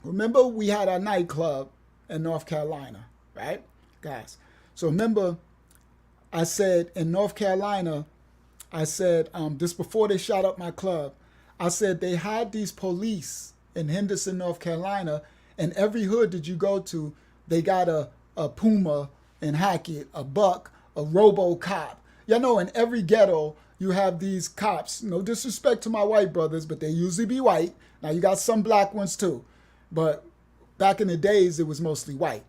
remember we had our nightclub in North Carolina, right, guys? So remember, I said in North Carolina, this before they shot up my club, I said they had these police in Henderson, North Carolina. And every hood that you go to, they got a Puma in Hackett, a Buck, a RoboCop, You know, in every ghetto, you have these cops. No disrespect to my white brothers, but they usually be white. Now you got some black ones too, but back in the days, it was mostly white,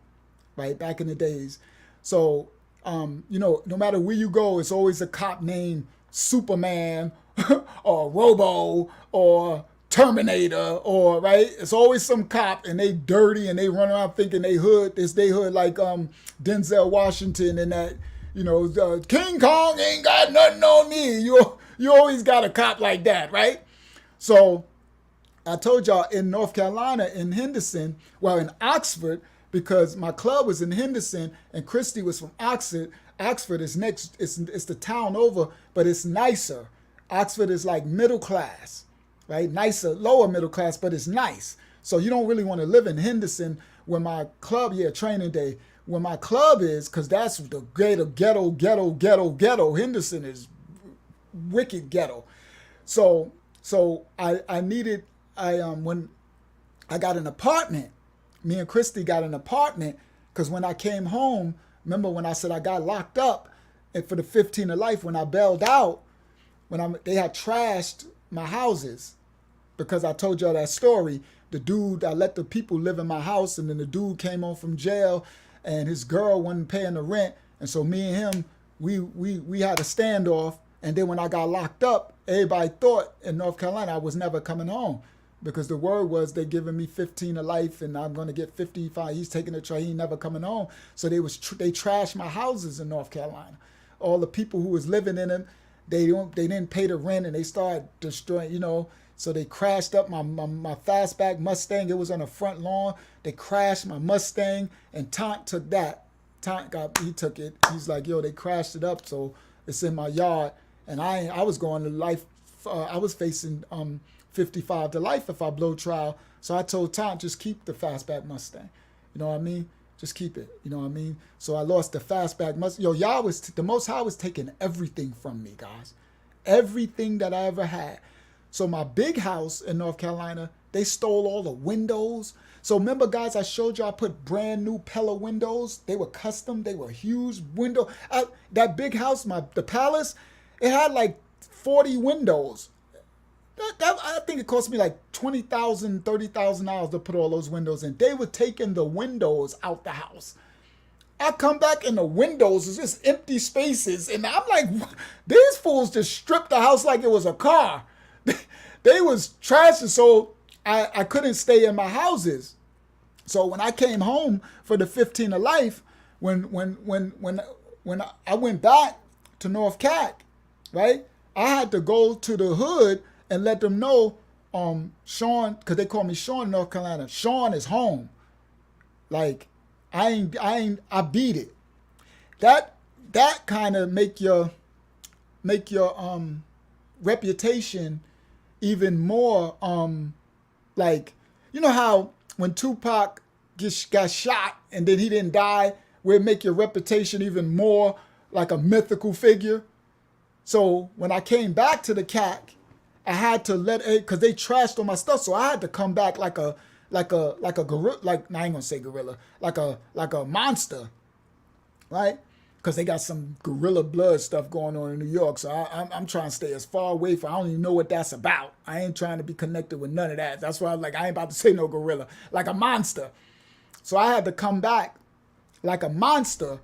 right? Back in the days. So, you know, no matter where you go, it's always a cop named Superman or Robo or Terminator or, right? It's always some cop and they dirty and they run around thinking they hood. It's they hood like Denzel Washington and that, you know, King Kong ain't got nothing on me. You always got a cop like that, right? So I told y'all in North Carolina, in Henderson, well, in Oxford, because my club was in Henderson and Christy was from Oxford. Oxford is next, it's the town over, but it's nicer. Oxford is like middle class, right? Nicer, lower middle class, but it's nice. So you don't really want to live in Henderson where my club, training day, where my club is, because that's the ghetto. Henderson is wicked ghetto. So I needed, when I got an apartment, me and Christy got an apartment, because when I came home, remember when I said I got locked up and for the 15 of life, when I bailed out, they had trashed my houses, because I told y'all that story. The dude, I let the people live in my house, and then the dude came home from jail and his girl wasn't paying the rent. And so me and him, we had a standoff. And then when I got locked up, everybody thought in North Carolina I was never coming home, because the word was they giving me 15 of life and I'm going to get 55. He's taking the try. He ain't never coming home. So they trashed my houses in North Carolina. All the people who was living in them, they didn't pay the rent and they started destroying, you know. So they crashed up my fastback Mustang. It was on the front lawn. They crashed my Mustang and Tant took that. He took it. He's like, yo, they crashed it up. So it's in my yard. And I was going to life. I was facing 55 to life if I blow trial. So I told Tom, just keep the fastback Mustang. You know what I mean? Just keep it. You know what I mean? So I lost the fastback Mustang. Yo, the Most High was taking everything from me, guys. Everything that I ever had. So my big house in North Carolina, they stole all the windows. So remember, guys, I showed you I put brand new Pella windows. They were custom. They were huge window. That big house, the palace, it had like 40 windows. I think it cost me like $20,000, $30,000 to put all those windows in. They were taking the windows out the house. I come back and the windows is just empty spaces. And I'm like, these fools just stripped the house like it was a car. They was trashing, so I couldn't stay in my houses. So when I came home for the 15 of life, when I went back to North Cac, right? I had to go to the hood and let them know, Sean, because they call me Sean in North Carolina. Sean is home. Like, I beat it. That kind of make your reputation even more, like, you know how when Tupac got shot and then he didn't die, where it make your reputation even more like a mythical figure. So when I came back to the CAC, I had to because they trashed all my stuff, so I had to come back like a gorilla, I ain't gonna say gorilla, like a monster, right? Because they got some gorilla blood stuff going on in New York, so I'm trying to stay as far away from. I don't even know what that's about. I ain't trying to be connected with none of that. That's why I'm like, I ain't about to say no gorilla, like a monster. So I had to come back like a monster.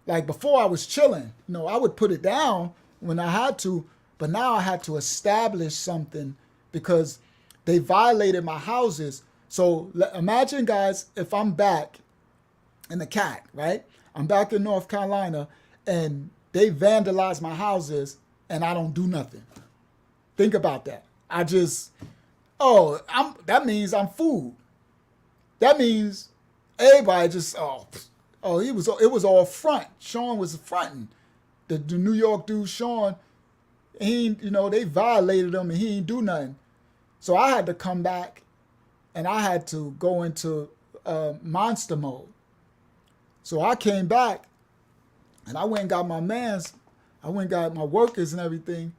Like before I was chilling, you know, I would put it down when I had to, but now I had to establish something because they violated my houses. So imagine, guys, if I'm back in the CAC, right? I'm back in North Carolina and they vandalize my houses and I don't do nothing. Think about that. That means I'm food. That means everybody just, it was all front. Sean was fronting. The New York dude, Sean, they violated him and he ain't do nothing. So I had to come back and I had to go into monster mode. So I came back and I went and got my mans. I went and got my workers and everything.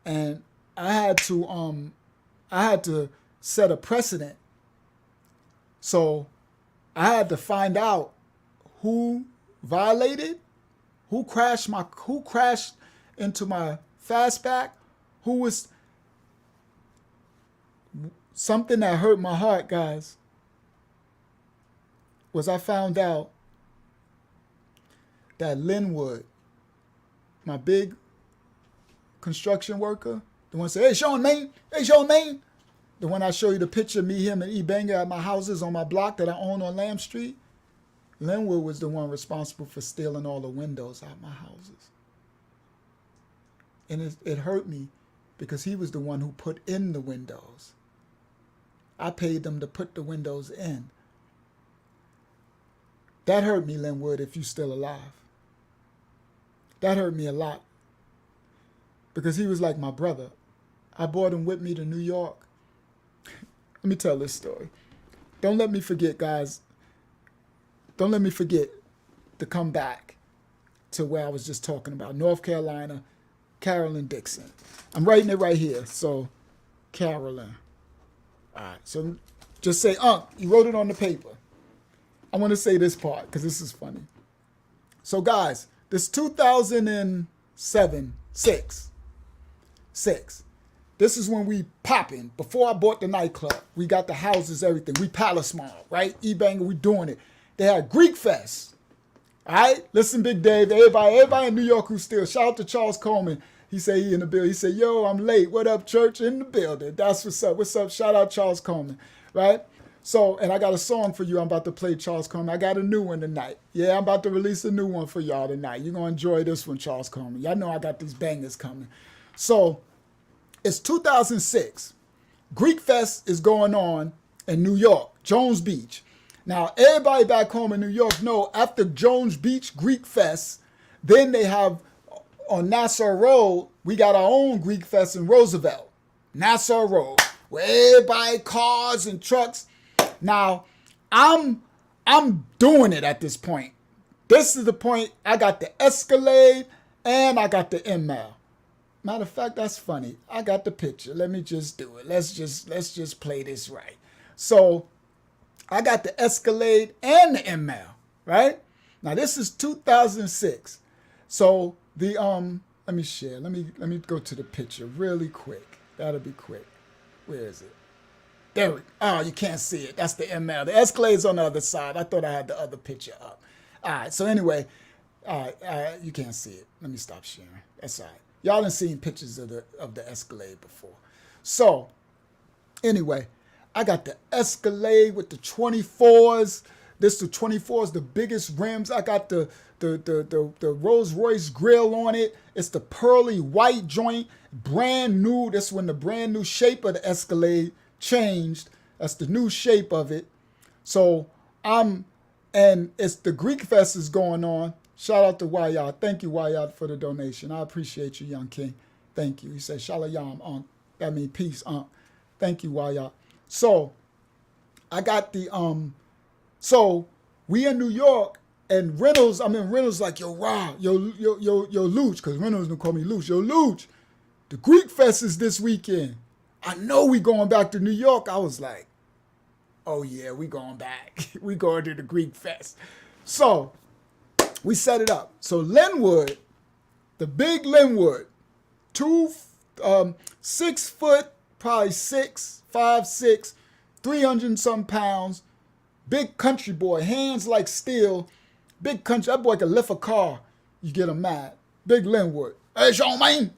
And I had to set a precedent. So I had to find out who violated, who crashed into my fastback, who was something that hurt my heart, guys, was I found out that Linwood, my big construction worker, the one said, hey, Sean, man, the one I show you the picture of me, him, and E. Banger at my houses on my block that I own on Lamb Street, Linwood was the one responsible for stealing all the windows out my houses. And it hurt me because he was the one who put in the windows. I paid them to put the windows in. That hurt me, Linwood, if you're still alive. That hurt me a lot because he was like my brother. I brought him with me to New York. Let me tell this story. Don't let me forget, guys. Don't let me forget to come back to where I was just talking about. North Carolina, Carolyn Dixon. I'm writing it right here. So, Carolyn. All right. So, just say, you wrote it on the paper. I want to say this part because this is funny. So, guys, this 2007, 6. This is when we popping. Before I bought the nightclub, we got the houses, everything. We Palace Mall, right? E-Banger, we doing it. They had Greek Fest. All right? Listen, Big Dave, everybody in New York who's still, shout out to Charles Coleman. He said he in the building. He said, yo, I'm late. What up, church? In the building. That's what's up. What's up? Shout out Charles Coleman, right? So, and I got a song for you. I'm about to play Charles Coleman. I got a new one tonight. Yeah, I'm about to release a new one for y'all tonight. You're going to enjoy this one, Charles Coleman. Y'all know I got these bangers coming. So, it's 2006. Greek Fest is going on in New York, Jones Beach. Now, everybody back home in New York know after Jones Beach Greek Fest, then they have on Nassau Road, we got our own Greek Fest in Roosevelt, Nassau Road, where everybody, cars and trucks. Now, I'm doing it at this point. This is the point. I got the Escalade and I got the ML. Matter of fact, that's funny. I got the picture. Let me just do it. Let's just play this right. So I got the Escalade and the ML, right? Now this is 2006. So the let me share. Let me go to the picture really quick. That'll be quick. Where is it? There we go. Oh, you can't see it. That's the ML. The Escalade's on the other side. I thought I had the other picture up. All right. So anyway, you can't see it. Let me stop sharing. That's all right. Y'all done seen pictures of the Escalade before. So, anyway, I got the Escalade with the 24s. This the 24s, the biggest rims. I got the Rolls Royce grill on it. It's the pearly white joint, brand new. That's when the brand new shape of the Escalade changed. That's the new shape of it. So and it's the Greek Fest is going on. Shout out to Wayad. Thank you, Wayad, for the donation. I appreciate you, young king. Thank you. He said, Shalayam, that means peace, Thank you, Wayad. So, I got the, so we in New York, and Reynolds like, yo, Ra, yo, Luch, because Reynolds don't call me Luch. Yo, Luch, the Greek Fest is this weekend. I know we going back to New York. I was like, oh, yeah, we going back. We going to the Greek Fest. So, we set it up. So Linwood, the big Linwood, 6 foot, probably 5'6", 300 and some pounds, big country boy, hands like steel, big country. That boy can lift a car. You get him mad. Big Linwood. Hey, Sean, man.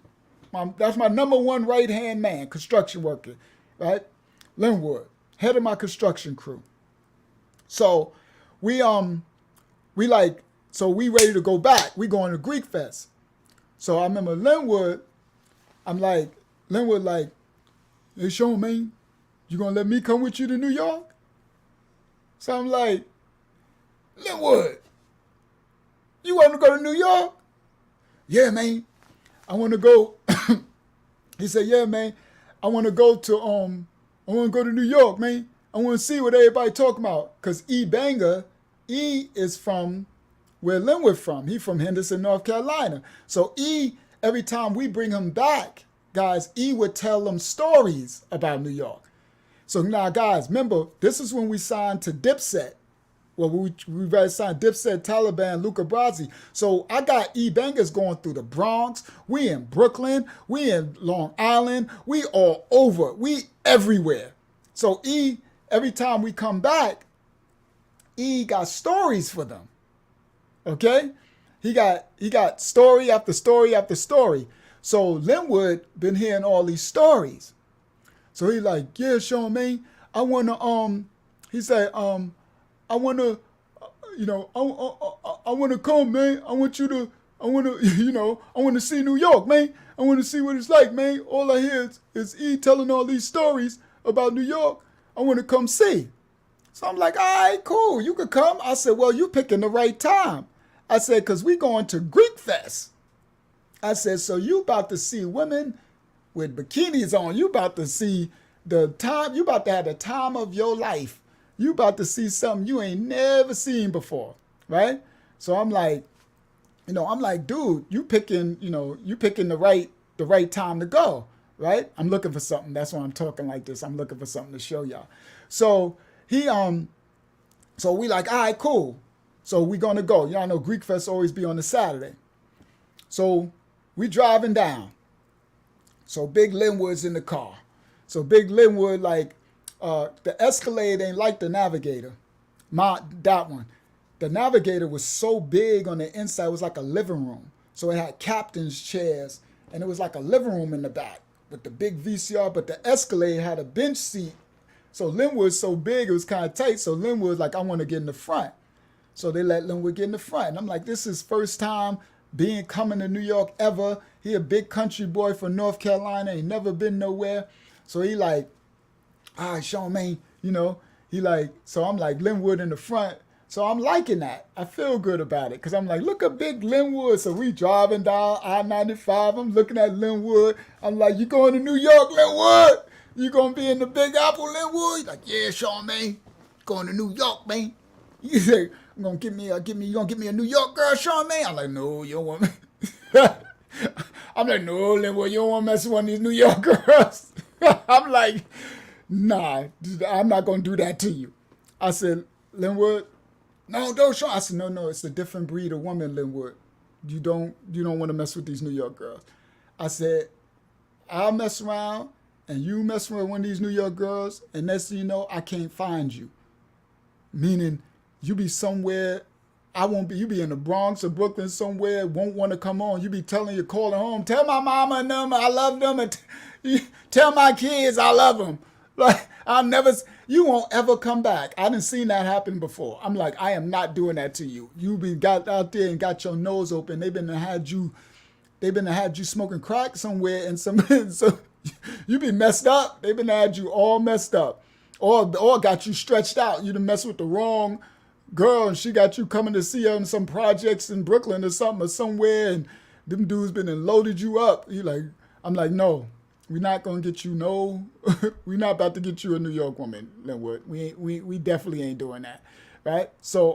That's my number one right-hand man, construction worker, right? Linwood, head of my construction crew. So we ready to go back. We going to Greek Fest. So I remember Linwood like, hey, Sean, man, you gonna let me come with you to New York? So I'm like, Linwood, you want to go to New York? Yeah, man, I want to go. He said, yeah, man, I want to go to New York, man. I want to see what everybody talking about. Cause E-Banger, E is from where Linwood from. He from Henderson, North Carolina. So E, every time we bring him back, guys, E would tell them stories about New York. So now, guys, remember, this is when we signed to Dipset. Well, we read signed Dipset, Taliban, Luca Brasi. So I got E-Bangers going through the Bronx. We in Brooklyn. We in Long Island. We all over. We everywhere. So E, every time we come back, E got stories for them. Okay? He got story after story after story. So Linwood been hearing all these stories. So he like, yeah, Charmaine, I wanna he said, I wanna I wanna come, man. I wanna I wanna see New York, man. I wanna see what it's like, man. All I hear is E telling all these stories about New York. I wanna come see. So I'm like, all right, cool, you could come. I said, well, you picking the right time. I said, because we going to Greek Fest. I said, so you about to see women with bikinis on. You about to see the time. You about to have the time of your life. You about to see something you ain't never seen before, right? So I'm like, dude, you picking the right time to go, right? I'm looking for something. That's why I'm talking like this. I'm looking for something to show y'all. So so we like, all right, cool. So we gonna go. Y'all know Greek Fest always be on a Saturday. So we driving down. So Big Linwood's in the car. So Big Linwood, like, the Escalade ain't like the Navigator. That one. The Navigator was so big on the inside, it was like a living room. So it had captain's chairs, and it was like a living room in the back with the big VCR, but the Escalade had a bench seat. So Linwood's so big, it was kind of tight. So Linwood's like, I want to get in the front. So they let Linwood get in the front. And I'm like, this is first time coming to New York ever. He a big country boy from North Carolina, ain't never been nowhere. So he like, all right, Charmaine, he like, so I'm like, Linwood in the front. So I'm liking that. I feel good about it because I'm like, look at Big Linwood. So we driving down I-95. I'm looking at Linwood. I'm like, you going to New York, Linwood? You going to be in the Big Apple, Linwood? He's like, yeah, Charmaine, going to New York, man. You say, you gonna give me a New York girl, Charmaine? I'm like, no, you don't want me. I'm like, no, Linwood, you don't want to mess with one of these New York girls. I'm like, nah, I'm not gonna do that to you. I said, Linwood, no, don't show. I said, no, it's a different breed of woman, Linwood. You don't want to mess with these New York girls. I said, I'll mess around and you mess with one of these New York girls, and next thing you know, I can't find you. Meaning, you be somewhere, I won't be, you be in the Bronx or Brooklyn somewhere, won't want to come on. You be calling home, tell my mama and them I love them, and tell my kids I love them. Like, you won't ever come back. I didn't seen that happen before. I'm like, I am not doing that to you. You been got out there and got your nose open. They've been to had you smoking crack somewhere and so you be messed up. They've been had you all messed up. Or got you stretched out. You done messed with the wrong girl and she got you coming to see her in some projects in Brooklyn or something or somewhere, and them dudes been and loaded you up. I'm like, no, we're not gonna get you we're not about to get you a New York woman, Linwood. We definitely ain't doing that. Right? So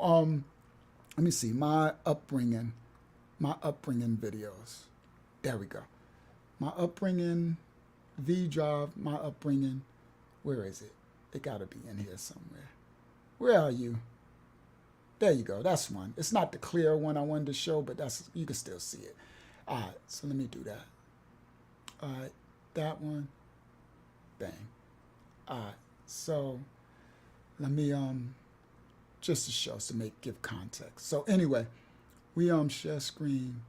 let me see, my upbringing videos. There we go. My upbringing, V-Drive, my upbringing. Where is it? It gotta be in here somewhere. Where are you? There you go. That's one. It's not the clear one I wanted to show, but you can still see it. All right, so let me do that. All right, that one. Bang. All right, so let me just to show, to give context. So anyway, we share screen,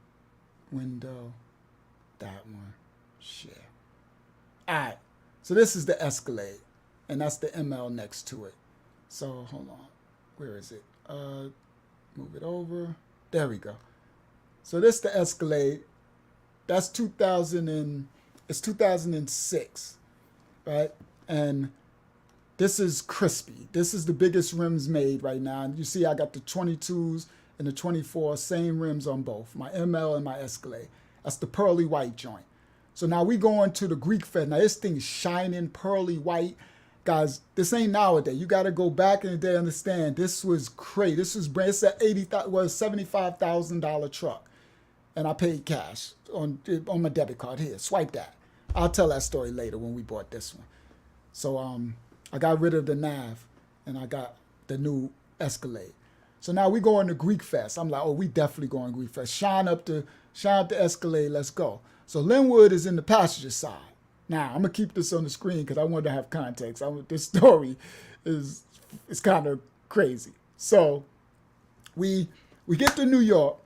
window, that one, share. All right, so this is the Escalade, and that's the ML next to it. So hold on, where is it? Move it over. There we go. So this is the Escalade. That's 2006, right? And this is crispy. This is the biggest rims made right now. And you see I got the 22s and the 24, same rims on both, my ML and my Escalade. That's the pearly white joint. So now we going to the Greek Fest. Now this thing is shining pearly white. Guys, this ain't nowadays. You got to go back in the day and understand. This was crazy. This was brand. It's a $75,000 truck, and I paid cash on my debit card. Here, swipe that. I'll tell that story later when we bought this one. So I got rid of the Nav, and I got the new Escalade. So now we going to Greek Fest. I'm like, oh, we definitely going to Greek Fest. Shine up the Escalade, let's go. So Linwood is in the passenger side. Now, I'm going to keep this on the screen because I want to have context. This story is kind of crazy. So we get to New York.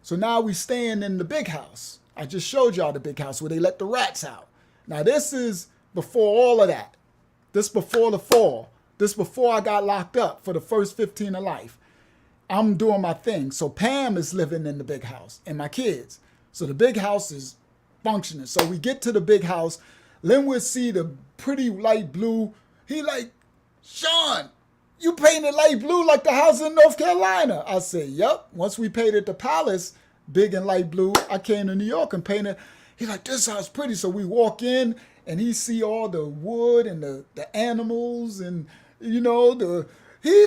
So now we staying in the big house. I just showed y'all the big house where they let the rats out. Now, this is before all of that. This before the fall. This before I got locked up for the first 15 of life. I'm doing my thing. So Pam is living in the big house and my kids. So the big house is functioning. So we get to the big house. Linwood see the pretty light blue. He like, Sean, you painted light blue like the house in North Carolina. I said, yep. Once we painted the palace big and light blue, I came to New York and painted. He like, this house pretty. So we walk in and he see all the wood and the animals and, he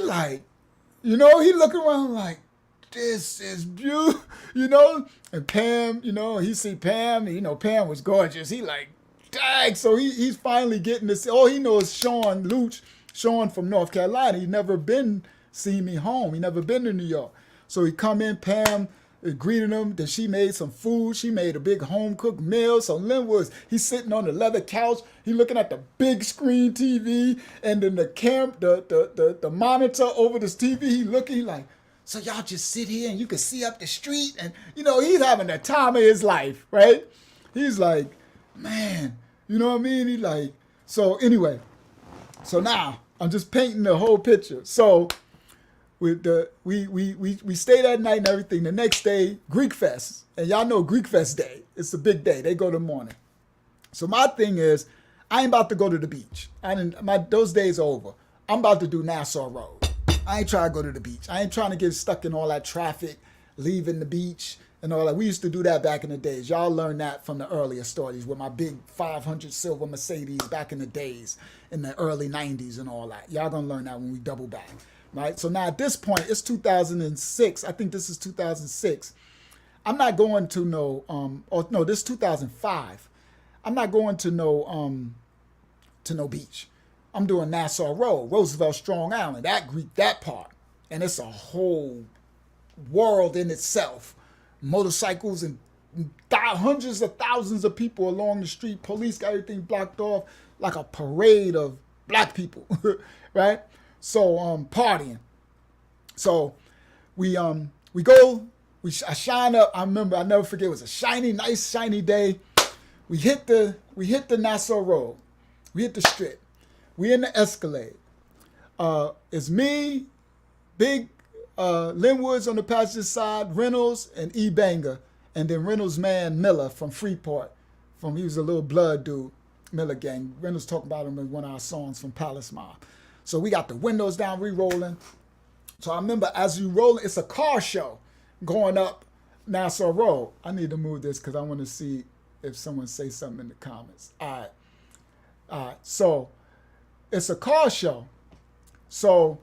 like, he look around like, this is beautiful, And Pam, he see Pam, and, Pam was gorgeous. He like, dang. So he's finally getting this. All he knows is Sean from North Carolina. He never been seen me home. He never been to New York. So he come in, Pam greeting him. Then she made some food. She made a big home cooked meal. So Linwood, he's sitting on the leather couch. He looking at the big screen TV and then the monitor over this TV. He looking, he like, so y'all just sit here and you can see up the street. And, he's having the time of his life, right? He's like, man, you know what I mean? He like, so anyway, so now I'm just painting the whole picture. So with we stay that night and everything. The next day, Greek Fest. And y'all know Greek Fest Day. It's a big day. They go the morning. So my thing is, I ain't about to go to the beach. Those days are over. I'm about to do Nassau Road. I ain't trying to go to the beach. I ain't trying to get stuck in all that traffic, leaving the beach and all that. We used to do that back in the days. Y'all learned that from the earlier stories with my big 500 silver Mercedes back in the days, in the early 90s and all that. Y'all gonna learn that when we double back, right? So now at this point, it's 2006. I think this is 2006. I'm not going to this is 2005. I'm not going to no beach. I'm doing Nassau Road, Roosevelt Strong Island, that part. And it's a whole world in itself. Motorcycles and hundreds of thousands of people along the street. Police got everything blocked off like a parade of black people, right? So partying. So we go, I shine up. I remember, I never forget, it was a nice shiny day. We hit the Nassau Road. We hit the strip. We in the Escalade. It's me, Big Linwood's on the passenger side, Reynolds and E. Banger, and then Reynolds' man Miller from Freeport. He was a little blood dude, Miller Gang. Reynolds talked about him in one of our songs from Palace Mob. So we got the windows down, re-rolling. So I remember as you rolling, it's a car show going up Nassau Road. I need to move this because I want to see if someone say something in the comments. All right. So it's a car show. So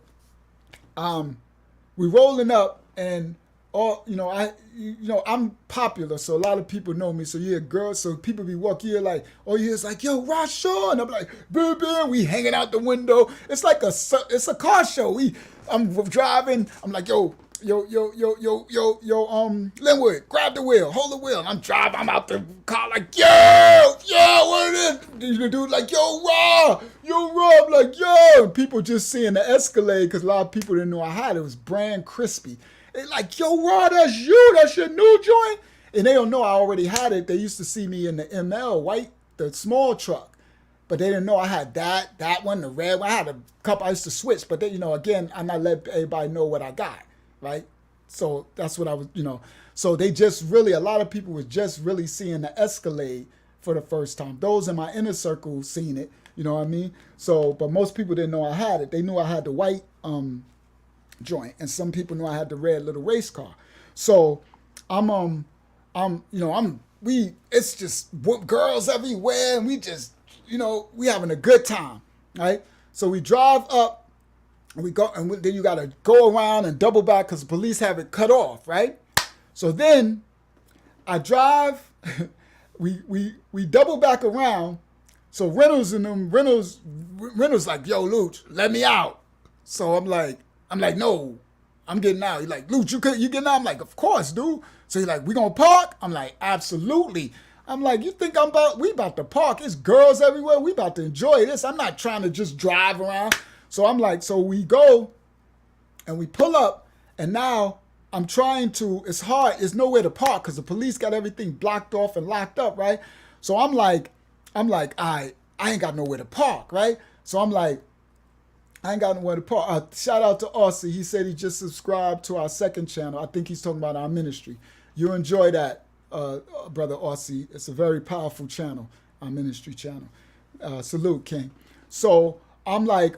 we rolling up and I'm popular, so a lot of people know me. So you're a girl, so people be walking here like, oh yeah, it's like, yo, Rashawn. And I'm like, baby, we hanging out the window. It's like it's a car show. I'm driving. I'm like, yo, Linwood, grab the wheel, hold the wheel. And I'm driving. I'm out the car like, yo, what is it? The dude like, yo, Rob. I'm like, yo. And people just seeing the Escalade because a lot of people didn't know I had it. It was brand crispy. They like, yo, Rob, that's you. That's your new joint. And they don't know I already had it. They used to see me in the ML, the small truck. But they didn't know I had that one, the red one. I had a couple. I used to switch. But then, again, I'm not letting everybody know what I got, right? So that's what I was, So they just really, a lot of people was just really seeing the Escalade for the first time. Those in my inner circle seen it, you know what I mean? So, but most people didn't know I had it. They knew I had the white joint, and some people knew I had the red little race car. So it's just girls everywhere, and we just, we having a good time, right? So we drive up, and we go, and then you got to go around and double back because the police have it cut off, right? So then I drive, we double back around. So Reynolds like, yo, Luch, let me out. So I'm like, no. I'm getting out. He's like, Luch, you getting out? I'm like, of course, dude. So he's like, we gonna park? I'm like, absolutely. I'm like, you think we about to park? It's girls everywhere. We about to enjoy this. I'm not trying to just drive around. So I'm like, so we go and we pull up, and now I'm trying to, it's hard. There's nowhere to park because the police got everything blocked off and locked up, right? So I'm like, I ain't got nowhere to park, right? So I'm like, I ain't got nowhere to park. Shout out to Aussie. He said he just subscribed to our second channel. I think he's talking about our ministry. You enjoy that, Brother Aussie. It's a very powerful channel, our ministry channel. Salute, King. So I'm like,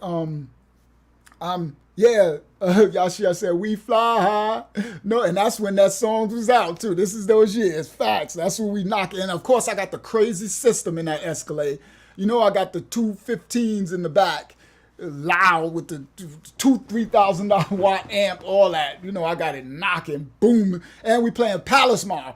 Yahshuah said, we fly high. No, and that's when that song was out, too. This is those years. Facts. That's when we knock it. And, of course, I got the crazy system in that Escalade. You know, I got the 215s in the back, loud with the $3,000 watt amp, all that. You know, I got it knocking, boom. And we playing Palace Mall.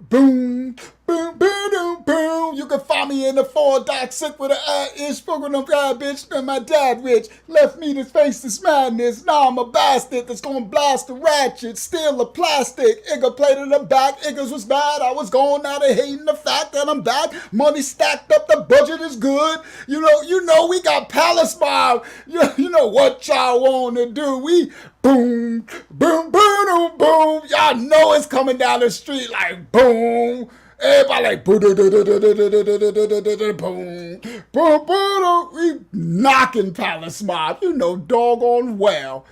Boom, boom, boom, boom, boom. You can find me in the 4.6 with an ish spoken of God, bitch. And my dad rich left me to face this madness. Now I'm a bastard that's gonna blast the ratchet, steal the plastic. Igga played in the back. Iggas was bad. I was going out of hating the fact that I'm back. Money stacked up. The budget is good. You know, we got Palace Mob. You know what y'all want to do. We boom, boom, boom, boom, boom. Y'all know it's coming down the street like boom. Everybody like boom, boom, boom, boom. We knocking Palace Mob. You know, doggone well.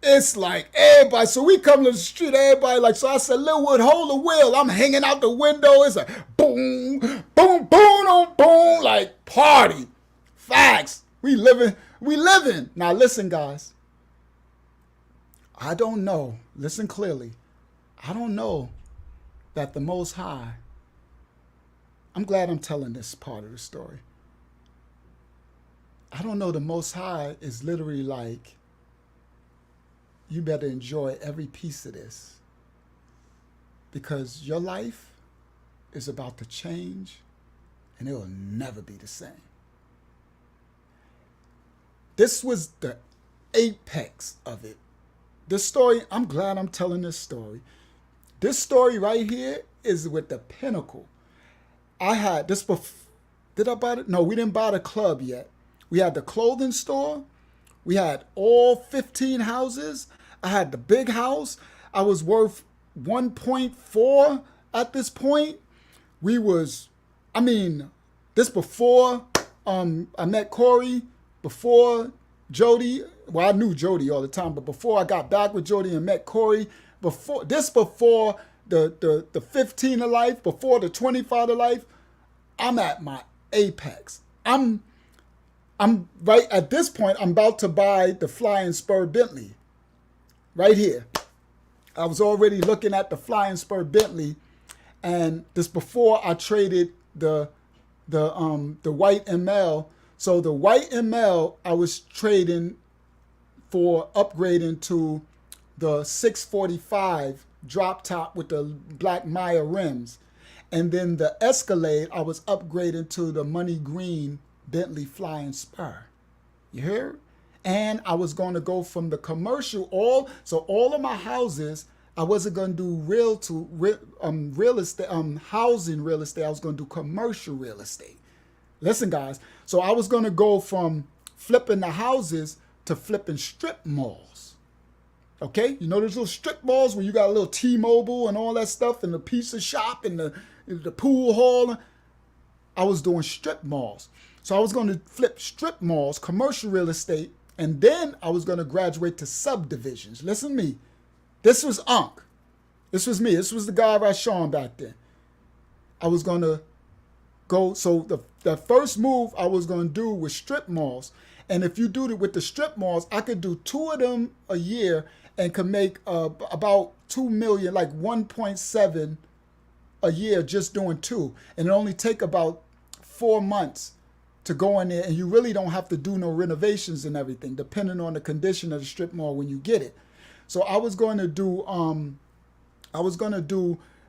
It's like everybody. So we come to the street. Everybody like. So I said, Lil Wood, hold the wheel. I'm hanging out the window. It's like boom, boom, boom, boom. Like party. Facts. We living. Now listen, guys. I don't know. Listen clearly. I don't know that the Most High, I'm glad I'm telling this part of the story. I don't know the Most High is literally like, you better enjoy every piece of this because your life is about to change and it will never be the same. This was the apex of it. This story, I'm glad I'm telling this story. This story right here is with the pinnacle. I had this before. Did I buy it? No, we didn't buy the club yet. We had the clothing store. We had all 15 houses. I had the big house. I was worth 1.4 at this point. This before I met Corey, before Jody. Well, I knew Jody all the time, but before I got back with Jody and met Corey, before the 15 of life, before the 25 of life, I'm at my apex. I'm right at this point, I'm about to buy the Flying Spur Bentley. Right here. I was already looking at the Flying Spur Bentley, and this before I traded the white ML. So the white ML I was trading for upgrading to the 645 drop top with the black Maya rims. And then the Escalade, I was upgrading to the money green Bentley Flying Spur. You hear? And I was going to go from the commercial, all of my houses, I wasn't going to do real estate, housing real estate. I was going to do commercial real estate. Listen, guys. So I was going to go from flipping the houses to flipping strip malls. Okay? You know those little strip malls where you got a little T-Mobile and all that stuff and the pizza shop and the pool hall? I was doing strip malls. So I was going to flip strip malls, commercial real estate, and then I was going to graduate to subdivisions. Listen to me. This was Unc. This was me. This was the guy Rashawn back then. I was going to go. So the first move I was going to do was strip malls. And if you do it with the strip malls, I could do 2 of them a year and could make about 2 million, like 1.7 a year just doing 2. And it only take about 4 months to go in there, and you really don't have to do no renovations and everything, depending on the condition of the strip mall when you get it. So I was going to do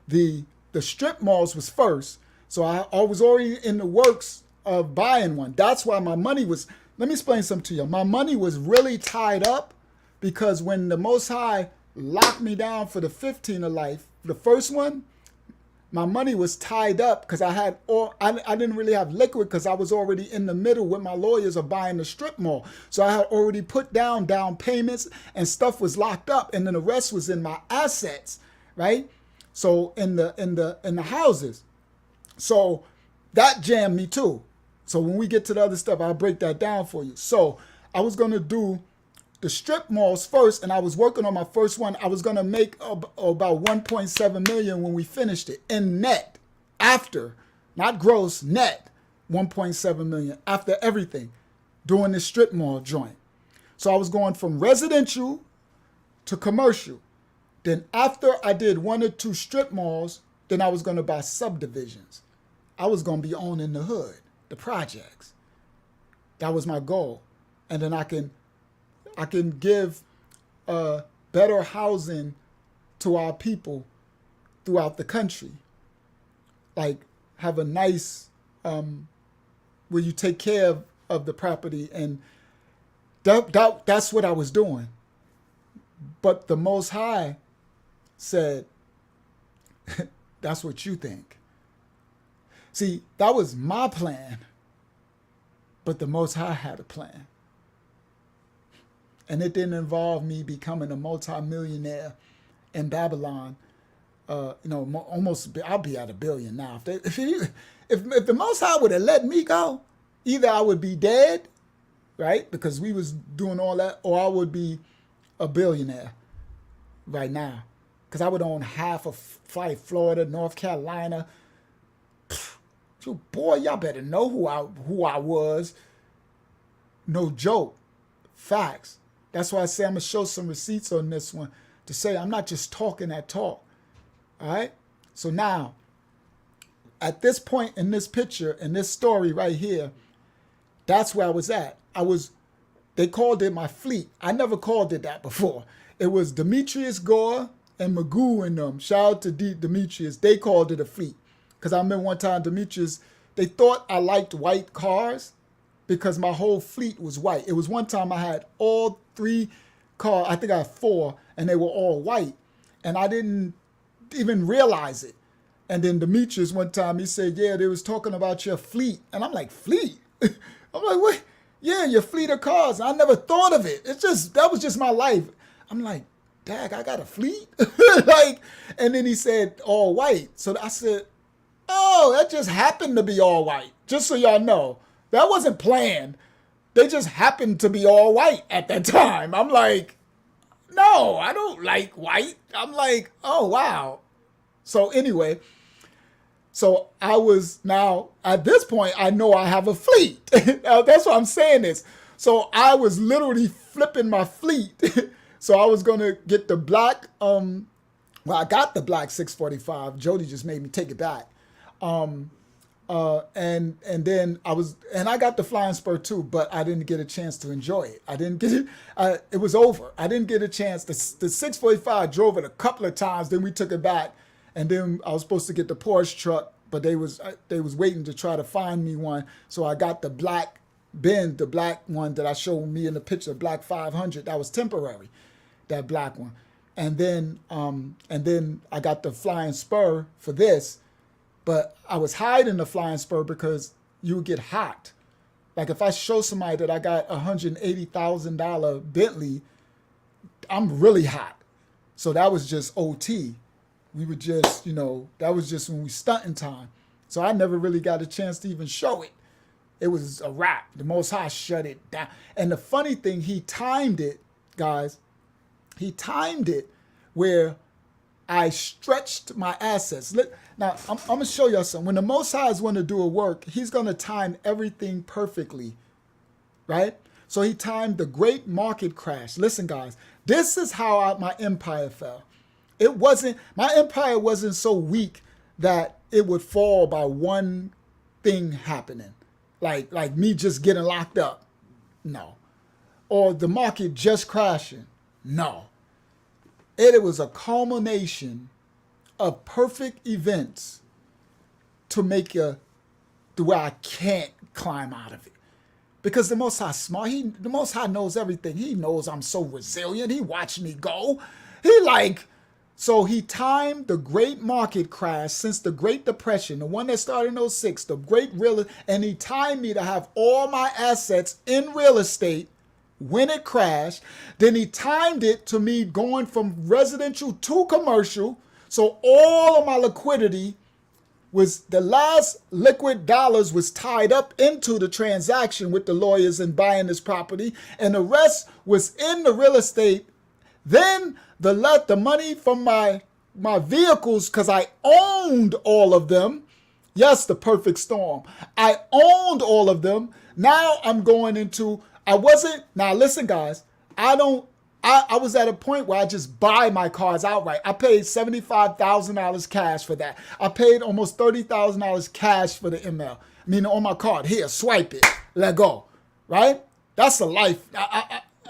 the strip malls was first. So I was already in the works of buying one. That's why my money was, let me explain something to you. My money was really tied up because when the Most High locked me down for the 15 of life, the first one, my money was tied up because I didn't really have liquid because I was already in the middle with my lawyers of buying the strip mall. So I had already put down payments and stuff was locked up, and then the rest was in my assets, right? So in the houses. So that jammed me too. So when we get to the other stuff, I'll break that down for you. So I was gonna do the strip malls first, and I was working on my first one. I was gonna make about 1.7 million when we finished it in net, after, not gross, net 1.7 million after everything, doing this strip mall joint. So I was going from residential to commercial. Then after I did 1 or 2 strip malls, then I was gonna buy subdivisions. I was gonna be owning the hood, the projects. That was my goal, and then I can give better housing to our people throughout the country. Like have a nice where you take care of the property, and that's what I was doing. But the Most High said, that's what you think. See, that was my plan, but the Most High had a plan. And it didn't involve me becoming a multimillionaire in Babylon. Almost, I'll be at $1 billion now. If the Most High would have let me go, either I would be dead, right? Because we was doing all that, or I would be a billionaire right now. Because I would own half of Florida, North Carolina. Boy, y'all better know who I was. No joke. Facts. That's why I say I'm going to show some receipts on this one to say I'm not just talking that talk. All right? So now, at this point in this picture, in this story right here, that's where I was at. They called it my fleet. I never called it that before. It was Demetrius Gore and Magoo and them. Shout out to Demetrius. They called it a fleet. Because I remember one time Demetrius, they thought I liked white cars because my whole fleet was white. It was one time I had all 3 cars, I think I had 4, and they were all white. And I didn't even realize it. And then Demetrius one time, he said, yeah, they was talking about your fleet. And I'm like, fleet? I'm like, what? Yeah, your fleet of cars. I never thought of it. That was just my life. I'm like, dag, I got a fleet? And then he said, all white. So I said, oh, that just happened to be all white. Just so y'all know. That wasn't planned. They just happened to be all white at that time. I'm like, no, I don't like white. I'm like, oh, wow. So anyway, so I was now, at this point, I know I have a fleet. That's what I'm saying is. So I was literally flipping my fleet. So I was going to get the black, I got the black 645. Jody just made me take it back. And then I got the flying spur too, but I didn't get a chance to enjoy it. I didn't get it. It was over. I didn't get a chance. The 645 drove it a couple of times. Then we took it back, and then I was supposed to get the Porsche truck, but they was waiting to try to find me one. So I got the black Benz, the black one that I showed me in the picture, black 500. That was temporary, that black one. And then I got the flying spur for this. But I was hiding the flying spur because you would get hot. Like if I show somebody that I got $180,000 Bentley, I'm really hot. So that was just OT. We would just, that was just when we stunting time. So I never really got a chance to even show it. It was a wrap. The Most High shut it down. And the funny thing, he timed it, guys. He timed it where I stretched my assets. Now, I'm going to show y'all something. When the Most High is going to do a work, he's going to time everything perfectly, right? So he timed the great market crash. Listen, guys, this is how my empire fell. My empire wasn't so weak that it would fall by one thing happening, like me just getting locked up. No. Or the market just crashing. No. It was a culmination of perfect events to make to where I can't climb out of it. Because the Most High smart. The Most High knows everything. He knows I'm so resilient. He watched me go. So he timed the great market crash since the Great Depression, the one that started in '06, the great and he timed me to have all my assets in real estate when it crashed. Then he timed it to me going from residential to commercial. So all of my liquidity was, the last liquid dollars was tied up into the transaction with the lawyers and buying this property, and the rest was in the real estate. Then the money from my vehicles, because I owned all of them. Yes, the perfect storm. I owned all of them. Now I'm going into, now listen guys, I was at a point where I just buy my cars outright. I paid $75,000 cash for that. I paid almost $30,000 cash for the ML. Meaning on my card. Here, swipe it. Let go. Right? That's a life.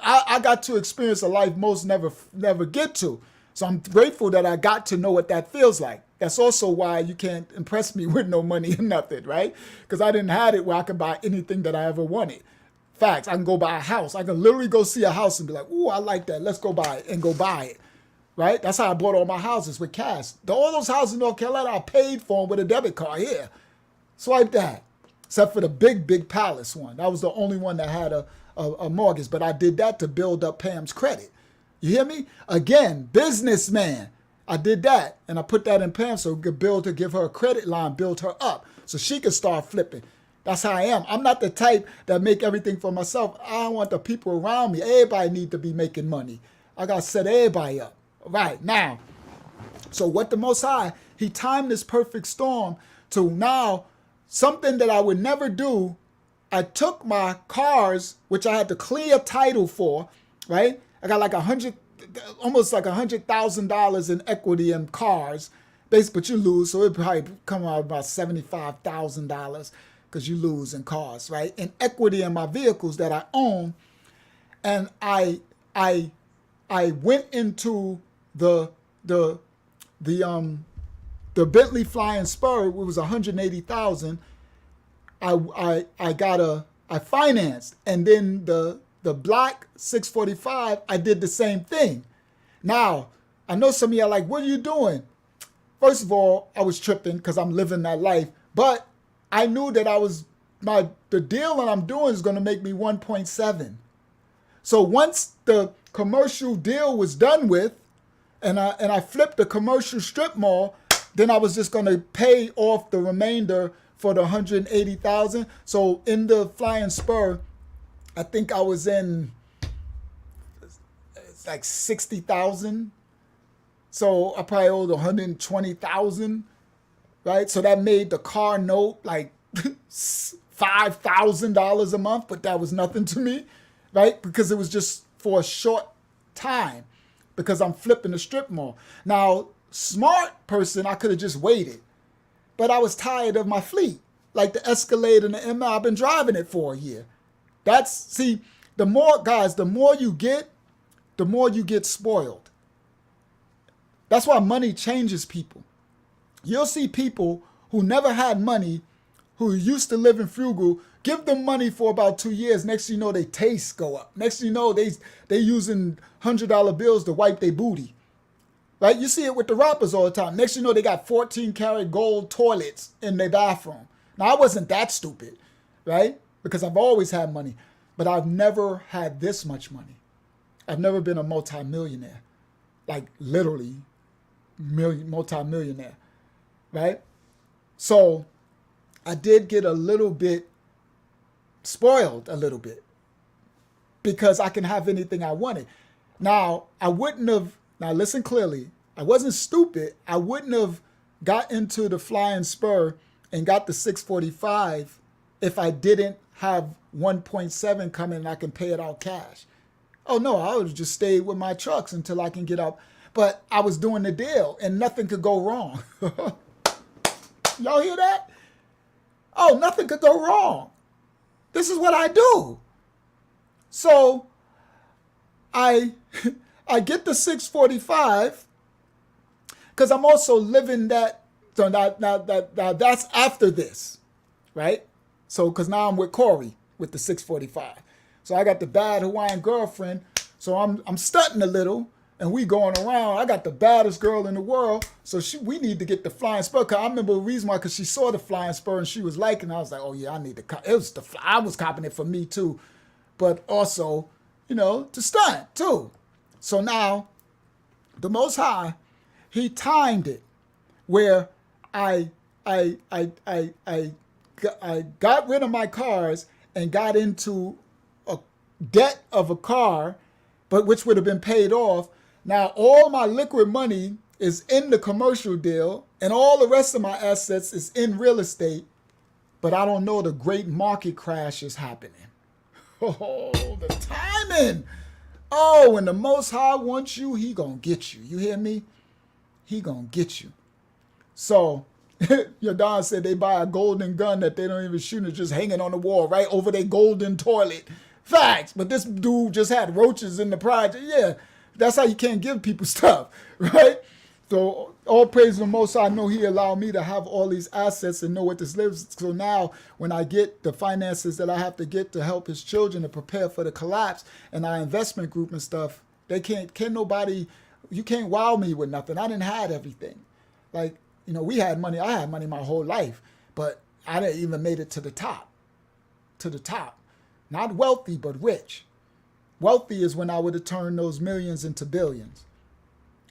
I got to experience a life most never get to. So I'm grateful that I got to know what that feels like. That's also why you can't impress me with no money or nothing, right? Because I didn't have it where I could buy anything that I ever wanted. Facts, I can go buy a house. I can literally go see a house and be like, ooh, I like that. Let's go buy it, and go buy it, right? That's how I bought all my houses, with cash. All those houses in North Carolina, I paid for them with a debit card. Here, swipe that. Except for the big palace one. That was the only one that had a mortgage, but I did that to build up Pam's credit. You hear me? Again, businessman. I did that, and I put that in Pam so we could give her a credit line, build her up so she could start flipping. That's how I am. I'm not the type that make everything for myself. I want the people around me. Everybody need to be making money. I got to set everybody up. Right, now. So what the Most High, he timed this perfect storm to now something that I would never do. I took my cars, which I had to clear title for, right? I got like almost like $100,000 in equity in cars, basically, but you lose, so it probably come out about $75,000 because you lose in cars, right? In equity in my vehicles that I own, and I went into the Bentley Flying Spur. It was $180,000. I financed, and then the black 645, I did the same thing. Now, I know some of y'all like, what are you doing? First of all, I was tripping because I'm living that life, but I knew that the deal that I'm doing is going to make me 1.7. So once the commercial deal was done with, and I flipped the commercial strip mall, then I was just going to pay off the remainder for the $180,000. So in the Flying Spur, I think I was in like $60,000. So I probably owed $120,000, right? So that made the car note like $5,000 a month, but that was nothing to me, right? Because it was just for a short time, because I'm flipping the strip mall. Now, smart person, I could have just waited, but I was tired of my fleet. Like the Escalade and the ML, I've been driving it for a year. The more you get, the more you get spoiled. That's why money changes people. You'll see people who never had money, who used to live in frugal, give them money for about 2 years. Next thing you know, their tastes go up. Next thing you know, they using $100 bills to wipe their booty. Right? You see it with the rappers all the time. Next thing you know, they got 14-karat gold toilets in their bathroom. Now, I wasn't that stupid, right? Because I've always had money, but I've never had this much money. I've never been a multimillionaire, like literally multimillionaire, right? So I did get a little bit spoiled because I can have anything I wanted. Now, now listen clearly, I wasn't stupid. I wouldn't have got into the Flying Spur and got the 645 if I didn't have 1.7 coming and I can pay it out cash. Oh no, I would have just stayed with my trucks until I can get up. But I was doing the deal and nothing could go wrong. Y'all hear that? Oh, nothing could go wrong. This is what I do. So I get the 645 because I'm also living that. So now that's after this, right? So because now I'm with Corey. with the 645. So I got the bad Hawaiian girlfriend. So I'm stunting a little, and we going around. I got the baddest girl in the world. So we need to get the flying spur. Cause I remember the reason why, because she saw the flying spur and she was liking it. I was like, oh yeah, I need to cop. I was copping it for me too, but also, to stunt too. So now, the Most High, He timed it where I got rid of my cars and got into a debt of a car, but which would have been paid off. Now all my liquid money is in the commercial deal, and all the rest of my assets is in real estate, but I don't know the great market crash is happening. Oh, the timing. Oh, when the Most High wants you, He gonna get you. You hear me? He gonna get you. So, your Don said they buy a golden gun that they don't even shoot. It's just hanging on the wall right over their golden toilet. Facts. But this dude just had roaches in the project. Yeah, that's how you can't give people stuff, right? So all praise to the Most High. I know He allowed me to have all these assets and know what this lives. So now when I get the finances that I have to get to help His children to prepare for the collapse and our investment group and stuff, they can't nobody, you can't wow me with nothing. I didn't have everything. Like, we had money. I had money my whole life, but I didn't even made it to the top. To the top. Not wealthy, but rich. Wealthy is when I would have turned those millions into billions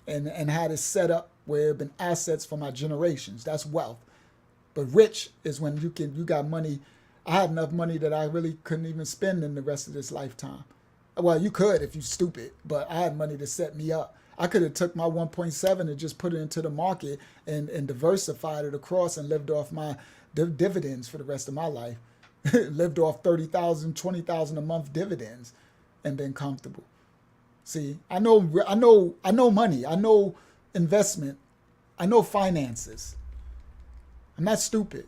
and had it set up where it had been assets for my generations. That's wealth. But rich is when you got money. I had enough money that I really couldn't even spend in the rest of this lifetime. Well, you could if you're stupid, but I had money to set me up. I could have took my 1.7 and just put it into the market and diversified it across and lived off my dividends for the rest of my life. Lived off 30,000, 20,000 a month dividends and been comfortable. See, I know money. I know investment. I know finances. I'm not stupid.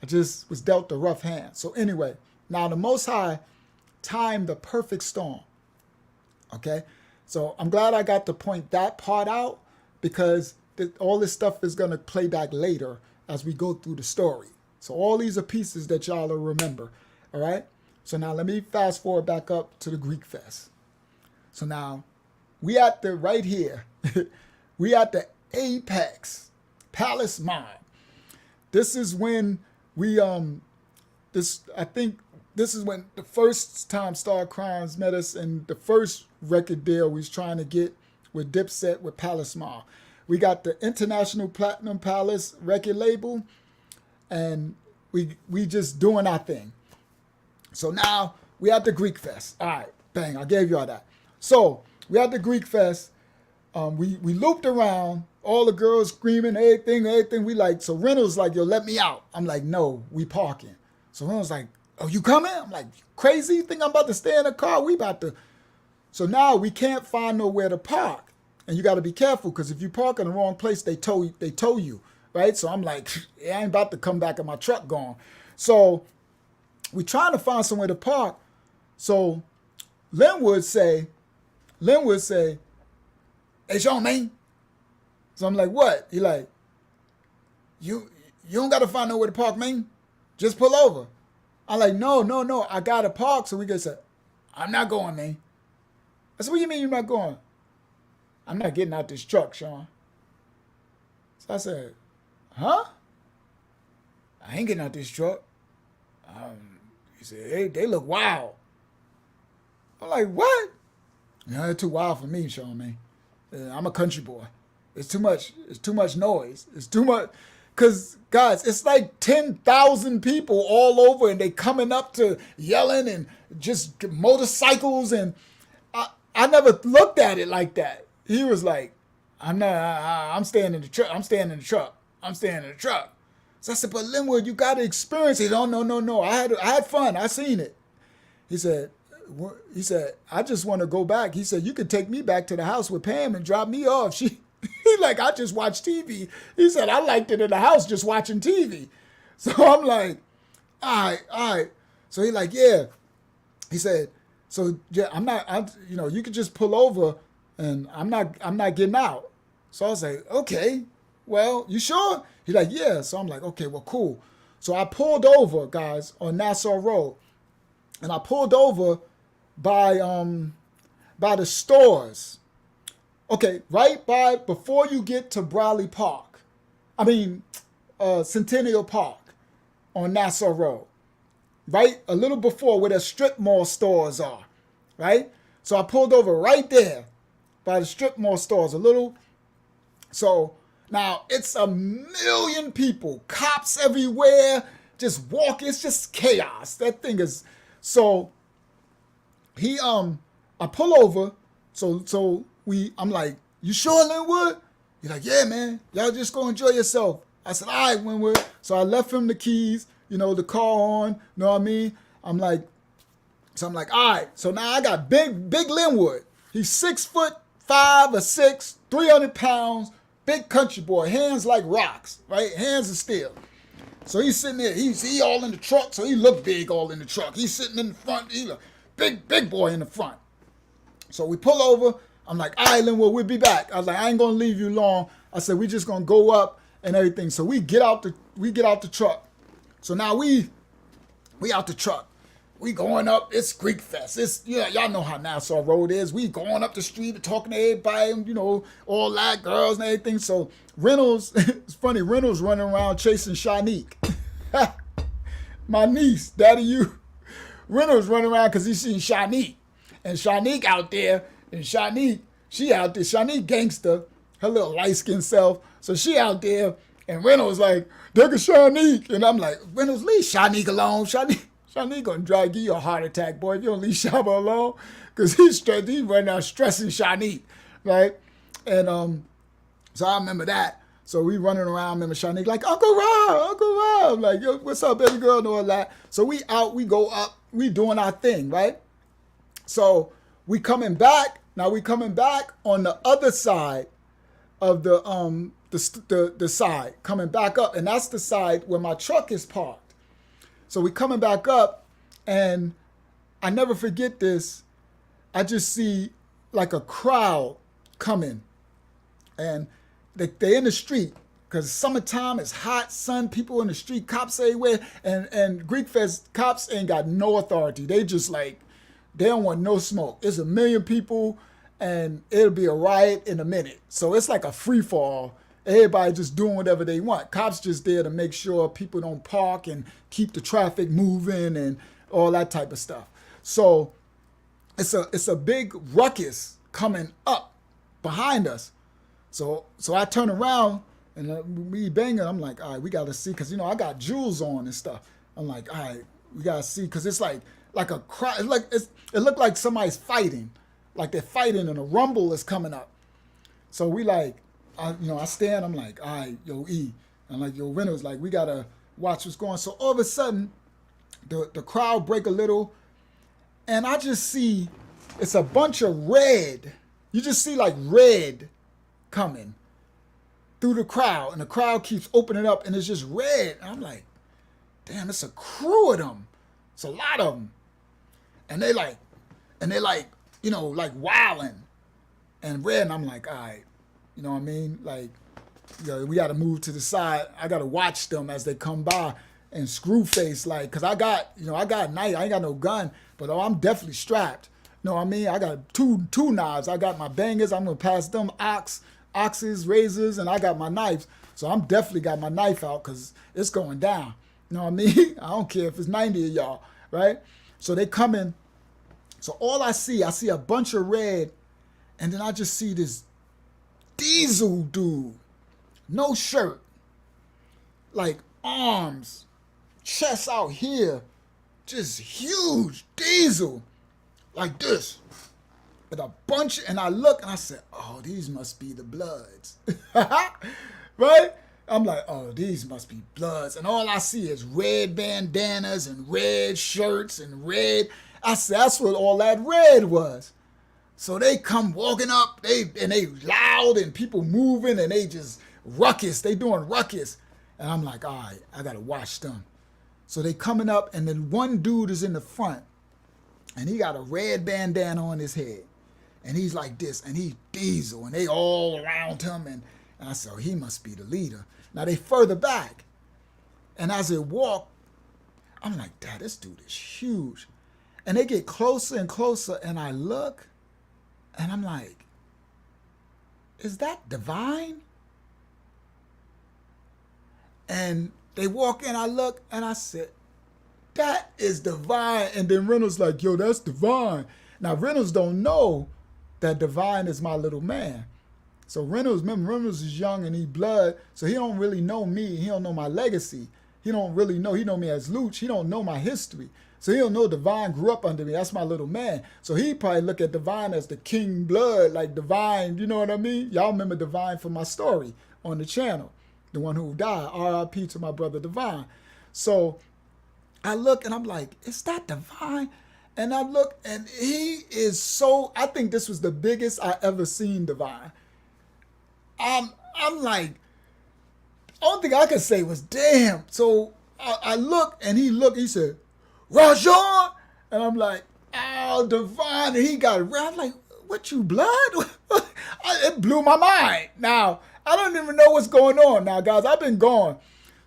I just was dealt a rough hand. So anyway, now the Most High timed the perfect storm. Okay? So I'm glad I got to point that part out because all this stuff is going to play back later as we go through the story. So all these are pieces that y'all will remember. All right? So now let me fast forward back up to the Greek Fest. So now we at the right here. We at the apex Palace Mob. This is when we I think this is when the first time Star Crimes met us and the first record deal we was trying to get with Dipset with Palace Mob. We got the International Platinum Palace record label and we just doing our thing. So now we at the Greek Fest. All right, bang, I gave you all that. So we at the Greek Fest. We looped around, all the girls screaming, everything. We like, so Reynolds like, yo, let me out. I'm like, no, we parking. So Reynolds like, oh, you coming? I'm like, you crazy? You think I'm about to stay in the car? We about to. So now we can't find nowhere to park. And you got to be careful because if you park in the wrong place, they tow you, right? So I'm like, I ain't about to come back and my truck gone. So we trying to find somewhere to park. So Lynn would say, hey, Sean, man. So I'm like, what? He like, you don't got to find nowhere to park, man. Just pull over. I'm like, no, I got to park. So we can say, I'm not going, man. I said, what do you mean you're not going? I'm not getting out this truck, Sean. So I said, huh? I ain't getting out this truck. He said, hey, they look wild. I'm like, what? No, they're too wild for me, Sean, man. I'm a country boy. It's too much noise. It's too much. Because, guys, it's like 10,000 people all over and they coming up to yelling and just motorcycles. And I never looked at it like that. He was like, I'm staying in the truck. I'm staying in the truck. So I said, but Linwood, you got to experience it. Oh, no. I had fun. I seen it. He said, I just want to go back. He said, you could take me back to the house with Pam and drop me off. He like, I just watch TV. He said, I liked it in the house just watching TV. So I'm like, all right. So he like, yeah. He said, so yeah, you could just pull over and I'm not getting out. So I was like, okay, well, you sure? He's like, yeah. So I'm like, okay, well, cool. So I pulled over, guys, on Nassau Road. and I pulled over by the stores. Okay, before you get to Bradley Park. I mean, Centennial Park on Nassau Road. Right? A little before where the strip mall stores are. Right? So I pulled over right there by the strip mall stores. So now it's a million people, cops everywhere, just walking. It's just chaos. That thing is. So I pull over. I'm like, you sure, Linwood? He's like, yeah, man. Y'all just go enjoy yourself. I said, all right, Linwood. So I left him the keys, the car on, you know what I mean? I'm like, all right. So now I got big Linwood. He's 6'5" or 6, 300 pounds, big country boy, hands like rocks, right? Hands of steel. So he's sitting there, he all in the truck, so he looked big all in the truck. He's sitting in the front, he's a big boy in the front. So we pull over. I'm like, all right, Linwood, we'll be back. I was like, I ain't gonna leave you long. I said, we just gonna go up and everything. So we get out the truck. So now we out the truck. We going up. It's Greek Fest. It's y'all know how Nassau Road is. We going up the street talking to everybody, all that girls and everything. So Reynolds, it's funny. Reynolds running around chasing Shanique, my niece, daddy you. Reynolds running around because he seen Shanique, and Shanique out there, and Shanique she out there. Shanique gangster, her little light skinned self. So she out there, and Reynolds like, look at Shanique, and I'm like, Reynolds, leave Shanique alone. Shanique gonna give you a heart attack, boy, if you don't leave Shaba alone. Because he's right now stressing Shanique, right? And so I remember that. So we running around, remember Shanique like, Uncle Rob. I'm like, yo, what's up, baby girl, and all that. So we go up, we doing our thing, right? So we coming back. Now we coming back on the other side of the side, coming back up. And that's the side where my truck is parked. So we coming back up, and I never forget this. I just see like a crowd coming, and they're in the street because summertime, it's hot, sun, people in the street, cops everywhere, and Greek Fest cops ain't got no authority. They just like, they don't want no smoke. It's a million people, and it'll be a riot in a minute. So it's like a free for all. Everybody just doing whatever they want. Cops just there to make sure people don't park and keep the traffic moving and all that type of stuff. So it's a big ruckus coming up behind us. So I turn around and we banging. I'm like, all right, we got to see, because I got jewels on and stuff. I'm like, all right, we got to see, because it's like a crowd. It looked like somebody's fighting, like they're fighting and a rumble is coming up. So we like, I stand, I'm like, all right, yo, E. I'm like, yo, Reynolds, like, we got to watch what's going on. So all of a sudden, the crowd break a little, and I just see, it's a bunch of red. You just see, like, red coming through the crowd, and the crowd keeps opening up, and it's just red. And I'm like, damn, it's a crew of them. It's a lot of them. And they like, like wilding and red, and I'm like, all right. You know what I mean? Like, we got to move to the side. I got to watch them as they come by and screw face, like, because I got a knife. I ain't got no gun, but I'm definitely strapped. You know what I mean? I got two knives. I got my bangers. I'm going to pass them oxes, razors, and I got my knives. So I'm definitely got my knife out because it's going down. You know what I mean? I don't care if it's 90 of y'all, right? So they come in. So all I see a bunch of red, and then I just see this diesel dude, no shirt, like arms, chest out here, just huge diesel, like this, with a bunch. And I look and I said, oh, these must be the Bloods, right? I'm like, oh, these must be Bloods. And all I see is red bandanas and red shirts and red. I said, that's what all that red was. So they come walking up, they loud, and people moving, and they just ruckus. They doing ruckus. And I'm like, all right, I got to watch them. So they coming up, and then one dude is in the front, and he got a red bandana on his head. And he's like this, and he's diesel, and they all around him. And I said, oh, he must be the leader. Now they further back. And as they walk, I'm like, Dad, this dude is huge. And they get closer and closer, and I look, and I'm like, is that Divine? And they walk in, I look, and I said, that is Divine. And then Reynolds like, yo, that's Divine. Now, Reynolds don't know that Divine is my little man. So Reynolds, remember, Reynolds is young and he blood, so he don't really know me. He don't know my legacy. He don't really know. He know me as Luch. He don't know my history. So he don't know Divine grew up under me. That's my little man. So he probably look at Divine as the king blood, like Divine, you know what I mean? Y'all remember Divine from my story on the channel, the one who died. R.I.P. to my brother Divine. So I look and I'm like, is that Divine? And I look and he is so, I think this was the biggest I ever seen Divine. I'm like, only thing I could say was, damn. So I look and he said, Rajon? And I'm like, oh, Divine. And he got around. I'm like, what, you blood? It blew my mind. Now, I don't even know what's going on now, guys. I've been gone.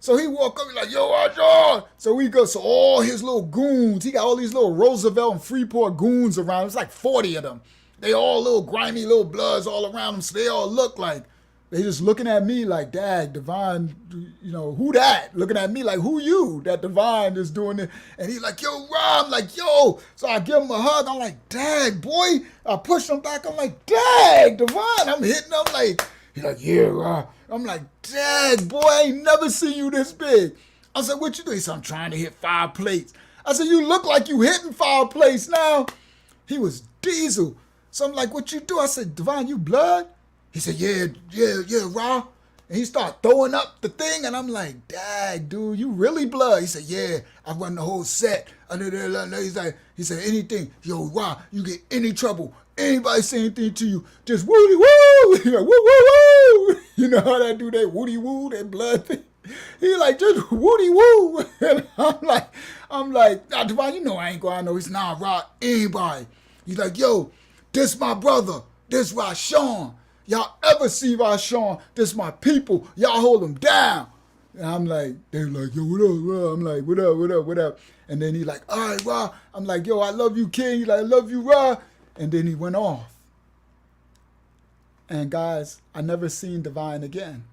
So he walk up, he's like, yo, Rajon. So we go, so all his little goons, he got all these little Roosevelt and Freeport goons around. It's like 40 of them. They all little grimy little bloods all around them. So they all look like, they just looking at me like, Dad, Divine, you know, who that? Looking at me like, who you? That Divine is doing it. And he like, yo, Rob. I'm like, yo. So I give him a hug. I'm like, Dag, boy. I push him back. I'm like, Dag, Divine. I'm hitting him like, he's like, yeah, Rob. I'm like, Dag, boy, I ain't never seen you this big. I said, what you do? He said, I'm trying to hit 5 plates. I said, you look like you hitting 5 plates now. He was diesel. So I'm like, what you do? I said, Divine, you blood? He said, yeah, Raw. And he started throwing up the thing, and I'm like, Dag, dude, you really blood? He said, yeah, I run the whole set. He's like, he said, anything, yo, Raw, you get any trouble, anybody say anything to you, just woody woo, like, woo, woo, woo. You know how they do that woody woo, that blood thing? He like, just woody woo. And I'm like, nah, Divine, you know I ain't going to know. He's not Raw, anybody. He's like, yo, this my brother, this Rashawn. Y'all ever see Rashawn? This my people. Y'all hold them down. And I'm like, they're like, yo, what up, Ra? I'm like, what up? And then he like, all right, Ra. I'm like, yo, I love you, King. He's like, I love you, Ra. And then he went off. And guys, I never seen Divine again.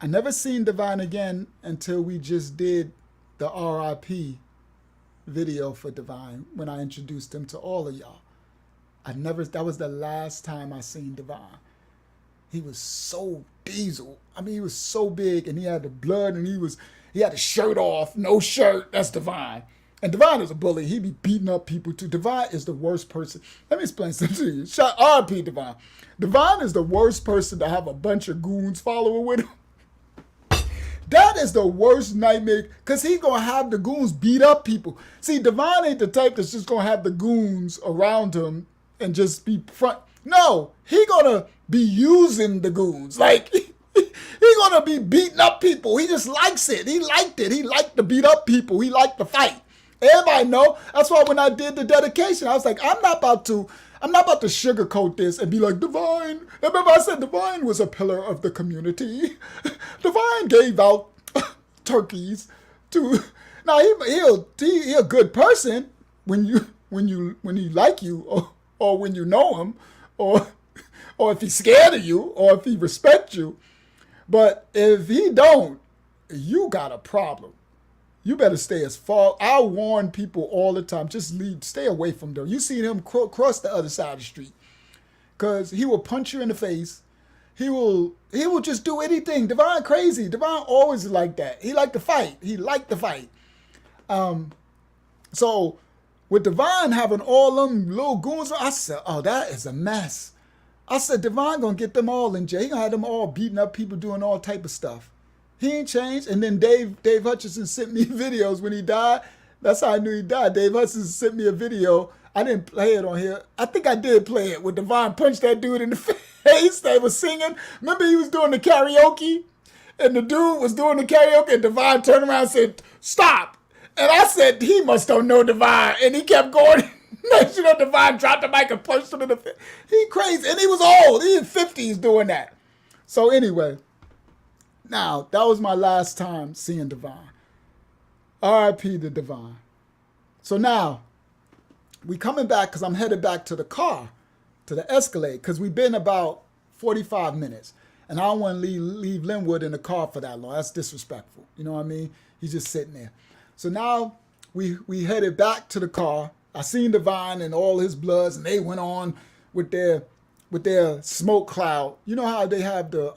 I never seen Divine again until we just did the RIP video for Divine when I introduced him to all of y'all. That was the last time I seen Divine. He was so diesel. I mean, he was so big and he had the blood and he had the shirt off, no shirt. That's Divine. And Divine is a bully. He be beating up people too. Divine is the worst person. Let me explain something to you. RP Divine. Divine is the worst person to have a bunch of goons following with him. That is the worst nightmare because he going to have the goons beat up people. See, Divine ain't the type that's just going to have the goons around him and just be front. No, he gonna be using the goons. Like, he gonna be beating up people. He just likes it. He liked it. He liked to beat up people. He liked to fight. Everybody know. That's why when I did the dedication, I was like, I'm not about to sugarcoat this and be like, Divine. Remember I said Divine was a pillar of the community. Divine gave out turkeys to. Now he a good person when he like you or when you know him, or if he's scared of you, or if he respects you. But if he don't, you got a problem. You better stay as far. I warn people all the time, just stay away from them. You see him cross the other side of the street, because he will punch you in the face. He will just do anything. Divine crazy. Divine always like that. He liked to fight. So with Divine having all them little goons, I said, oh, that is a mess. I said, Divine gonna get them all in jail. He gonna have them all beating up people, doing all type of stuff. He ain't changed. And then Dave Hutchinson sent me videos when he died. That's how I knew he died. Dave Hutchinson sent me a video. I didn't play it on here. I think I did play it when Divine punched that dude in the face. They was singing. Remember he was doing the karaoke? And the dude was doing the karaoke and Divine turned around and said, stop. And I said, he must don't know Divine. And he kept going. Next, Divine dropped the mic and punched him in the face. He crazy. And he was old. He in 50s doing that. So anyway, now, that was my last time seeing Divine. R.I.P. to Divine. So now we coming back because I'm headed back to the car, to the Escalade, because we've been about 45 minutes. And I don't want to leave Linwood in the car for that long. That's disrespectful. You know what I mean? He's just sitting there. So now we headed back to the car. I seen Divine and all his bloods, and they went on with their smoke cloud. You know how they have the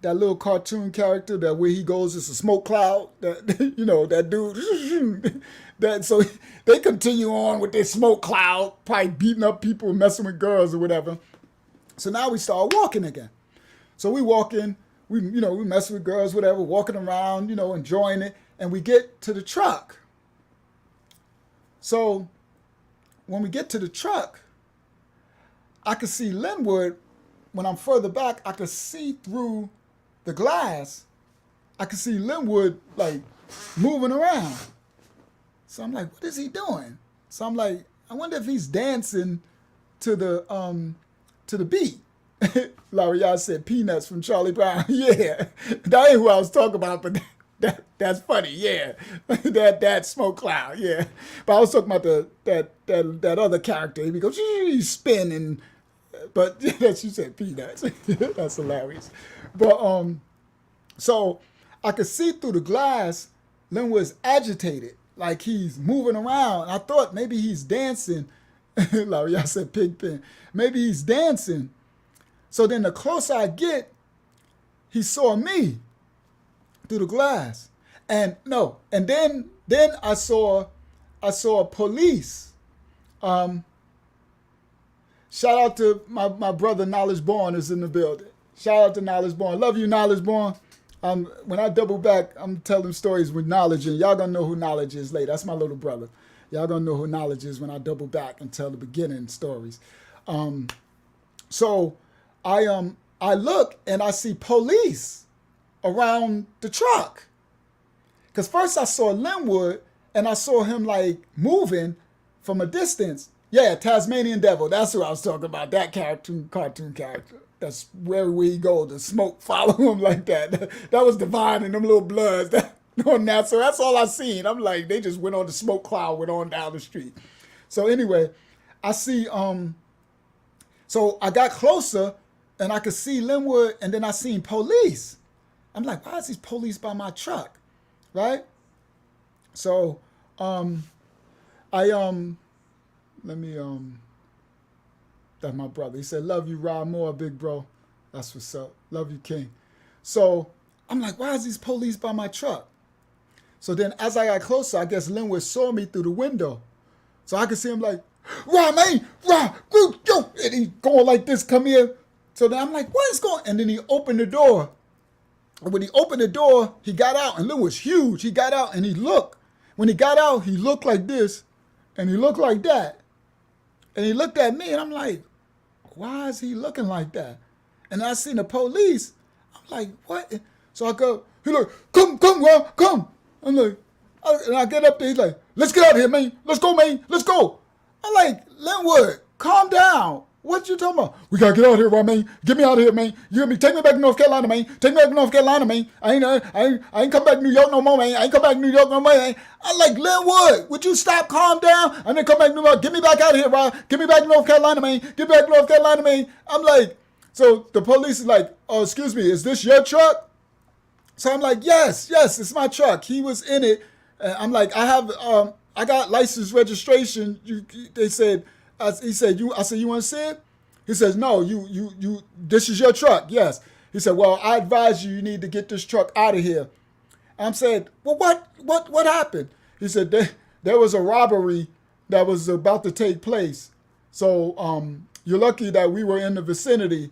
that little cartoon character that where he goes, it's a smoke cloud. That you know that dude. That so they continue on with their smoke cloud, probably beating up people, messing with girls or whatever. So now we start walking again. So we walking, we mess with girls, whatever, walking around, enjoying it, and we get to the truck. So when we get to the truck, I could see Linwood. When I'm further back, I could see through the glass. I could see Linwood like moving around. So I'm like, what is he doing? So I'm like, I wonder if he's dancing to the beat. Larry, y'all said Peanuts from Charlie Brown. Yeah, that ain't who I was talking about, but that's funny. Yeah, that smoke cloud. Yeah, but I was talking about that other character. He goes, he's spinning, but she said Peanuts. That's hilarious. But so I could see through the glass. Lynn was agitated, like he's moving around. I thought maybe he's dancing. Larry, y'all said Pigpen. Maybe he's dancing. So then the closer I get, he saw me through the glass. And then I saw police. Shout out to my brother Knowledge Born is in the building. Shout out to Knowledge Born. Love you, Knowledge Born. When I double back, I'm telling stories with Knowledge, and y'all gonna know who Knowledge is later. That's my little brother. Y'all gonna know who Knowledge is when I double back and tell the beginning stories. So I look and I see police around the truck. Because first I saw Linwood and I saw him like moving from a distance. Yeah, Tasmanian Devil. That's who I was talking about. That cartoon character. That's where he goes. The smoke follow him like that. That was Divine and them little bloods on that. So that's all I seen. I'm like, they just went on the smoke cloud, went on down the street. So anyway, I see, so I got closer and I could see Linwood, and then I seen police. I'm like, why is these police by my truck? Right? So, that's my brother. He said, love you, Rod Moore, big bro. That's what's up. Love you, King. So I'm like, why is these police by my truck? So then as I got closer, I guess Linwood saw me through the window. So I could see him like, Rod, man, Rod, yo, and he going like this, come here. So then I'm like, what is going on? And then he opened the door. And when he opened the door, he got out, and Lynn was huge. He got out and he looked. When he got out, he looked like this, and he looked like that. And he looked at me, and I'm like, why is he looking like that? And I seen the police. I'm like, what? So I go, he like, come, Rob, come. I'm like, and I get up there, he's like, let's get out of here, man. Let's go, man. Let's go. I'm like, Linwood, calm down. What you talking about? We gotta get out of here, Rob, man. Get me out of here, man. You hear me? Take me back to North Carolina, man. Take me back to North Carolina, man. I ain't come back to New York no more, man. I ain't come back to New York no more, man. I'm like, Linwood, would you stop, calm down? And then come back to New York. Get me back out of here, Rob. Get me back to North Carolina, man. Get back to North Carolina, man. I'm like, so the police is like, oh, excuse me, is this your truck? So I'm like, yes, it's my truck. He was in it. I'm like, I got license registration. They said, I said, you want to see it? He says, no, you, this is your truck. Yes. He said, well, I advise you need to get this truck out of here. I said, well, what happened? He said, there was a robbery that was about to take place. So, you're lucky that we were in the vicinity.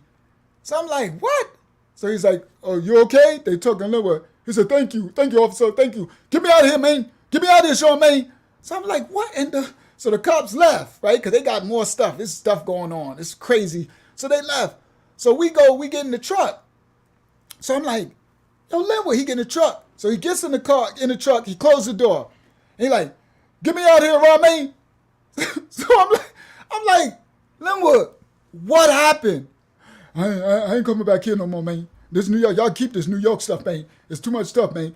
So I'm like, what? So he's like, oh, you okay? They took him over. He said, thank you, officer, thank you. Get me out of here, man. Get me out of here, Sean, man. So I'm like, what in the... So the cops left, right? Because they got more stuff. There's stuff going on. It's crazy. So they left. So we get in the truck. So I'm like, yo, Linwood, he get in the truck. So he gets in the truck. He closed the door. And he like, get me out of here, Rob, man. So I'm like, Linwood, what happened? I ain't coming back here no more, man. This New York, y'all keep this New York stuff, man. It's too much stuff, man.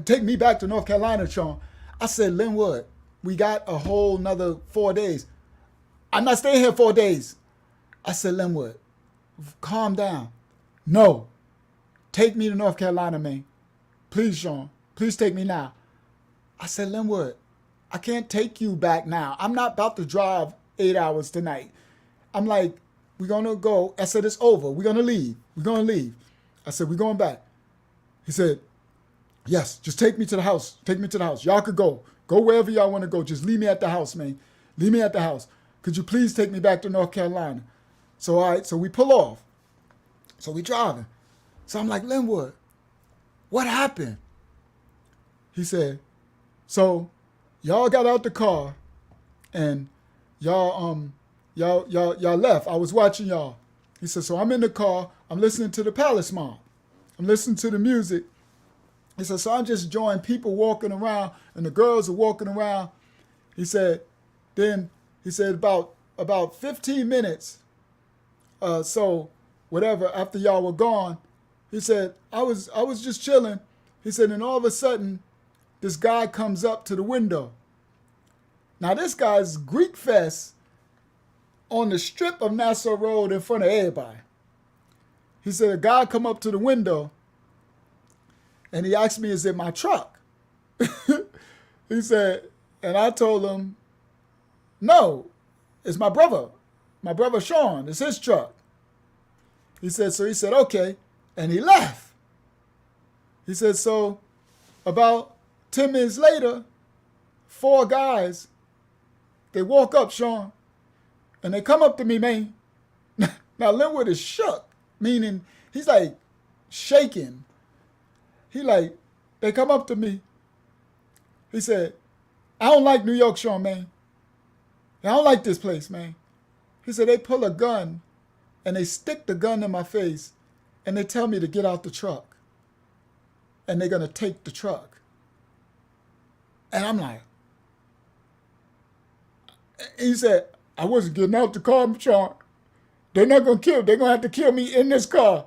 Take me back to North Carolina, Sean. I said, Linwood, we got a whole nother 4 days. I'm not staying here 4 days. I said, Linwood, calm down. No, take me to North Carolina, man. Please, Sean, please take me now. I said, Linwood, I can't take you back now. I'm not about to drive 8 hours tonight. I'm like, we're going to go. I said, it's over. We're going to leave. We're going to leave. I said, we're going back. He said, yes, just take me to the house. Take me to the house. Y'all could go. Go wherever y'all want to go. Just leave me at the house, man. Leave me at the house. Could you please take me back to North Carolina? So, all right, so we pull off. So we driving. So I'm like, Linwood, what happened? He said, so y'all got out the car and y'all left. I was watching y'all. He said, so I'm in the car. I'm listening to the Palace Mob. I'm listening to the music. He said, so I'm just enjoying people walking around and the girls are walking around. He said, then he said about 15 minutes, so whatever, after y'all were gone, he said, I was just chilling. He said, and all of a sudden, this guy comes up to the window. Now this guy's Greek Fest on the strip of Nassau Road in front of everybody. He said, a guy come up to the window and he asked me, is it my truck? He said, and I told him, no, it's my brother Sean, it's his truck. He said, okay, and he left. He said, so about 10 minutes later, 4 guys, they walk up, Sean, and they come up to me, man. Now Linwood is shook, meaning he's like shaking. They come up to me. He said, I don't like New York, Sean, man. I don't like this place, man. He said, they pull a gun and they stick the gun in my face and they tell me to get out the truck. And they're going to take the truck. And I'm like, he said, I wasn't getting out the car, Sean. They're not going to kill. They're going to have to kill me in this car.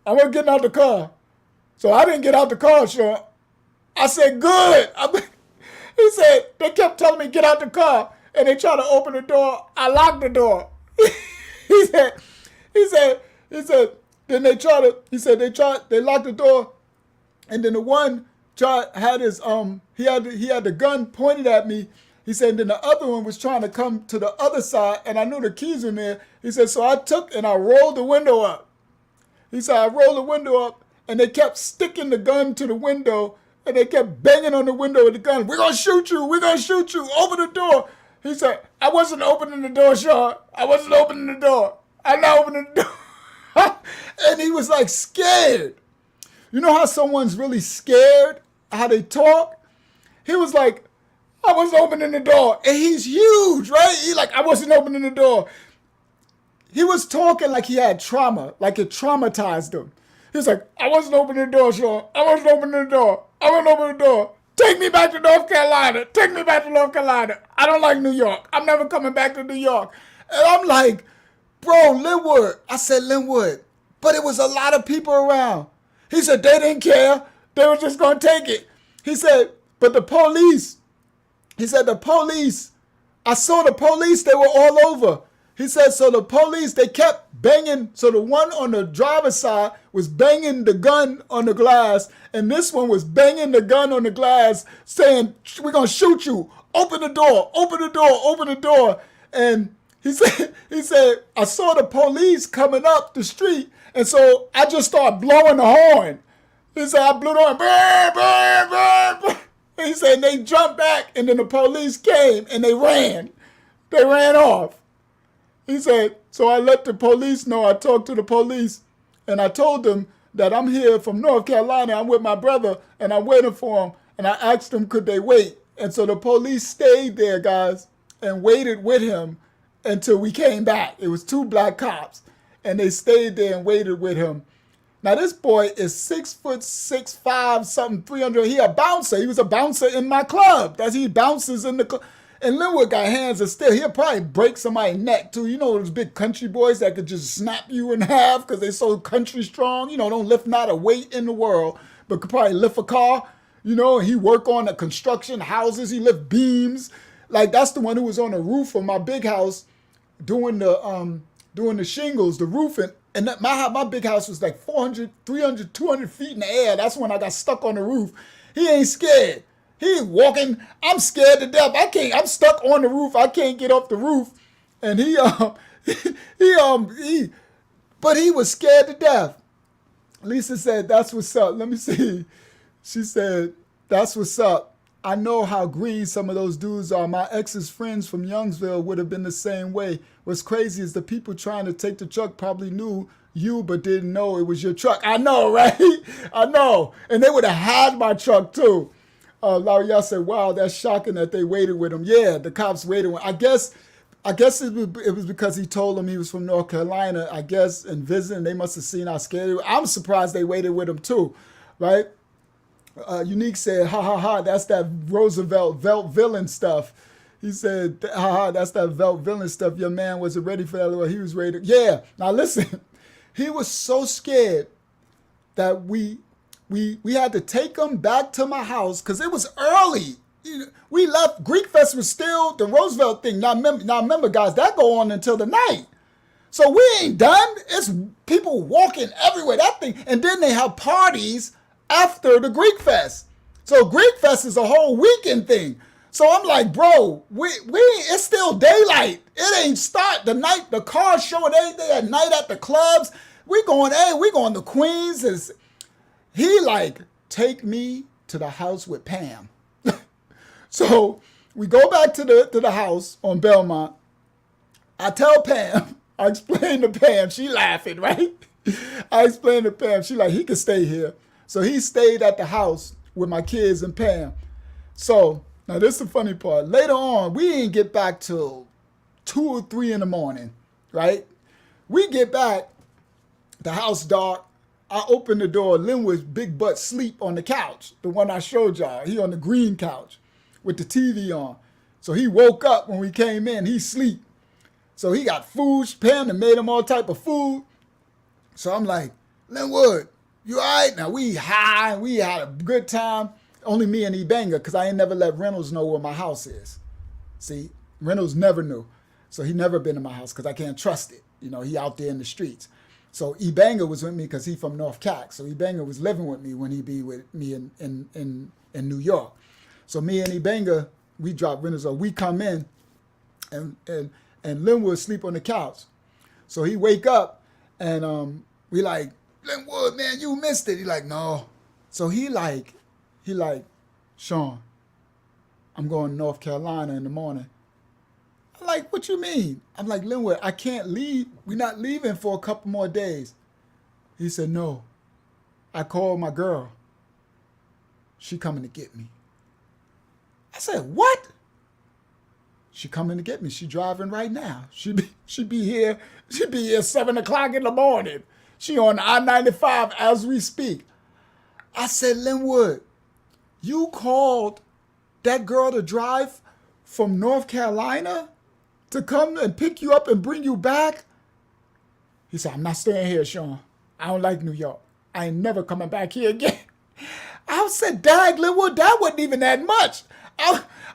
I wasn't getting out the car. So I didn't get out the car, Sean. I said, good. He said, they kept telling me get out the car. And they tried to open the door. I locked the door. He said, then they locked the door. And then the one had his, he had the gun pointed at me. He said, and then the other one was trying to come to the other side. And I knew the keys were there. He said, so I took and I rolled the window up. He said, I rolled the window up and they kept sticking the gun to the window and they kept banging on the window with the gun. We're going to shoot you. We're going to shoot you. Open the door. He said, I wasn't opening the door, Sean. I wasn't opening the door. I'm not opening the door. And he was like scared. You know how someone's really scared? How they talk? He was like, I wasn't opening the door. And he's huge, right? He like, I wasn't opening the door. He was talking like he had trauma, like it traumatized him. He was like, I wasn't opening the door, Sean. I wasn't opening the door. I wasn't opening the door. Take me back to North Carolina. Take me back to North Carolina. I don't like New York. I'm never coming back to New York. And I'm like, bro, Linwood. I said, Linwood. But it was a lot of people around. He said, they didn't care. They were just going to take it. He said, but the police. He said, the police. I saw the police. They were all over. He said, so the police, they kept banging. So the one on the driver's side was banging the gun on the glass. And this one was banging the gun on the glass saying, we're going to shoot you. Open the door, open the door, open the door. And he said, I saw the police coming up the street. And so I just started blowing the horn. He said, I blew the horn. Burr, burr, burr, burr. He said, they jumped back. And then the police came and they ran. They ran off. He said, so I let the police know. I talked to the police and I told them that I'm here from North Carolina. I'm with my brother and I'm waiting for him. And I asked them, could they wait? And so the police stayed there, guys, and waited with him until we came back. It was 2 black cops and they stayed there and waited with him. Now this boy is 6'6", something, 300. He a bouncer. He was a bouncer in my club. That's he bounces in the club. And Linwood got hands of steel. He'll probably break somebody's neck too. You know those big country boys that could just snap you in half because they so country strong. You know, don't lift not a weight in the world, but could probably lift a car. You know, he work on the construction houses. He lift beams. Like, that's the one who was on the roof of my big house doing the shingles, the roofing. And my big house was like 400, 300, 200 feet in the air. That's when I got stuck on the roof. He ain't scared. He walking. I'm scared to death. I'm stuck on the roof. I can't get off the roof. And but he was scared to death. Lisa said, that's what's up. Let me see. She said, that's what's up. I know how green some of those dudes are. My ex's friends from Youngsville would have been the same way. What's crazy is the people trying to take the truck probably knew you but didn't know it was your truck. I know, right? I know. And they would have had my truck too. Y'all said, wow, that's shocking that they waited with him. Yeah, the cops waited with him. I guess it was because he told them he was from North Carolina, I guess, and visiting. They must have seen how scared he was. I'm surprised they waited with him too, right? Unique said, ha ha ha, that's that Roosevelt villain stuff. He said, ha ha, that's that villain stuff. Your man wasn't ready for that. Well, he was ready. Yeah. Now listen, he was so scared that we had to take him back to my house because it was early. We left. Greek Fest was still the Roosevelt thing. Now remember, guys, that go on until the night. So we ain't done. It's people walking everywhere. That thing, and then they have parties after the Greek Fest. So Greek Fest is a whole weekend thing. So I'm like, bro, it's still daylight. It ain't start the night. The cars showing everything at night at the clubs. We going to Queens. He like, take me to the house with Pam. So we go back to the house on Belmont. I tell Pam, I explain to Pam, she laughing, right? I explain to Pam, she like, he can stay here. So he stayed at the house with my kids and Pam. So now this is the funny part. Later on, we didn't get back till 2 or 3 in the morning, right? We get back, the house dark. I open the door. Linwood's big butt sleep on the couch, the one I showed y'all. He on the green couch with the TV on. So he woke up when we came in. He sleep. So he got food. Pam and made him all type of food. So I'm like, Linwood, you all right? Now we high. We had a good time. Only me and Ebanga, because I ain't never let Reynolds know where my house is. See, Reynolds never knew. So he never been in my house because I can't trust it. You know, he out there in the streets. So Ebanga was with me because he from North Cac. So Ebanga was living with me when he be with me in New York. So me and Ebanga, we drop Reynolds off. We come in and Linwood sleep on the couch. So he wake up and we like, Linwood, man, you missed it. He like, no. So he like, Sean, I'm going to North Carolina in the morning. I'm like, what you mean? I'm like, Linwood, I can't leave. We're not leaving for a couple more days. He said, no. I called my girl. She coming to get me. I said, what? She coming to get me. She driving right now. She be here 7 o'clock in the morning. She on I-95 as we speak. I said, Linwood, you called that girl to drive from North Carolina to come and pick you up and bring you back? He said, I'm not staying here, Sean. I don't like New York. I ain't never coming back here again. I said, dag, Linwood, that wasn't even that much.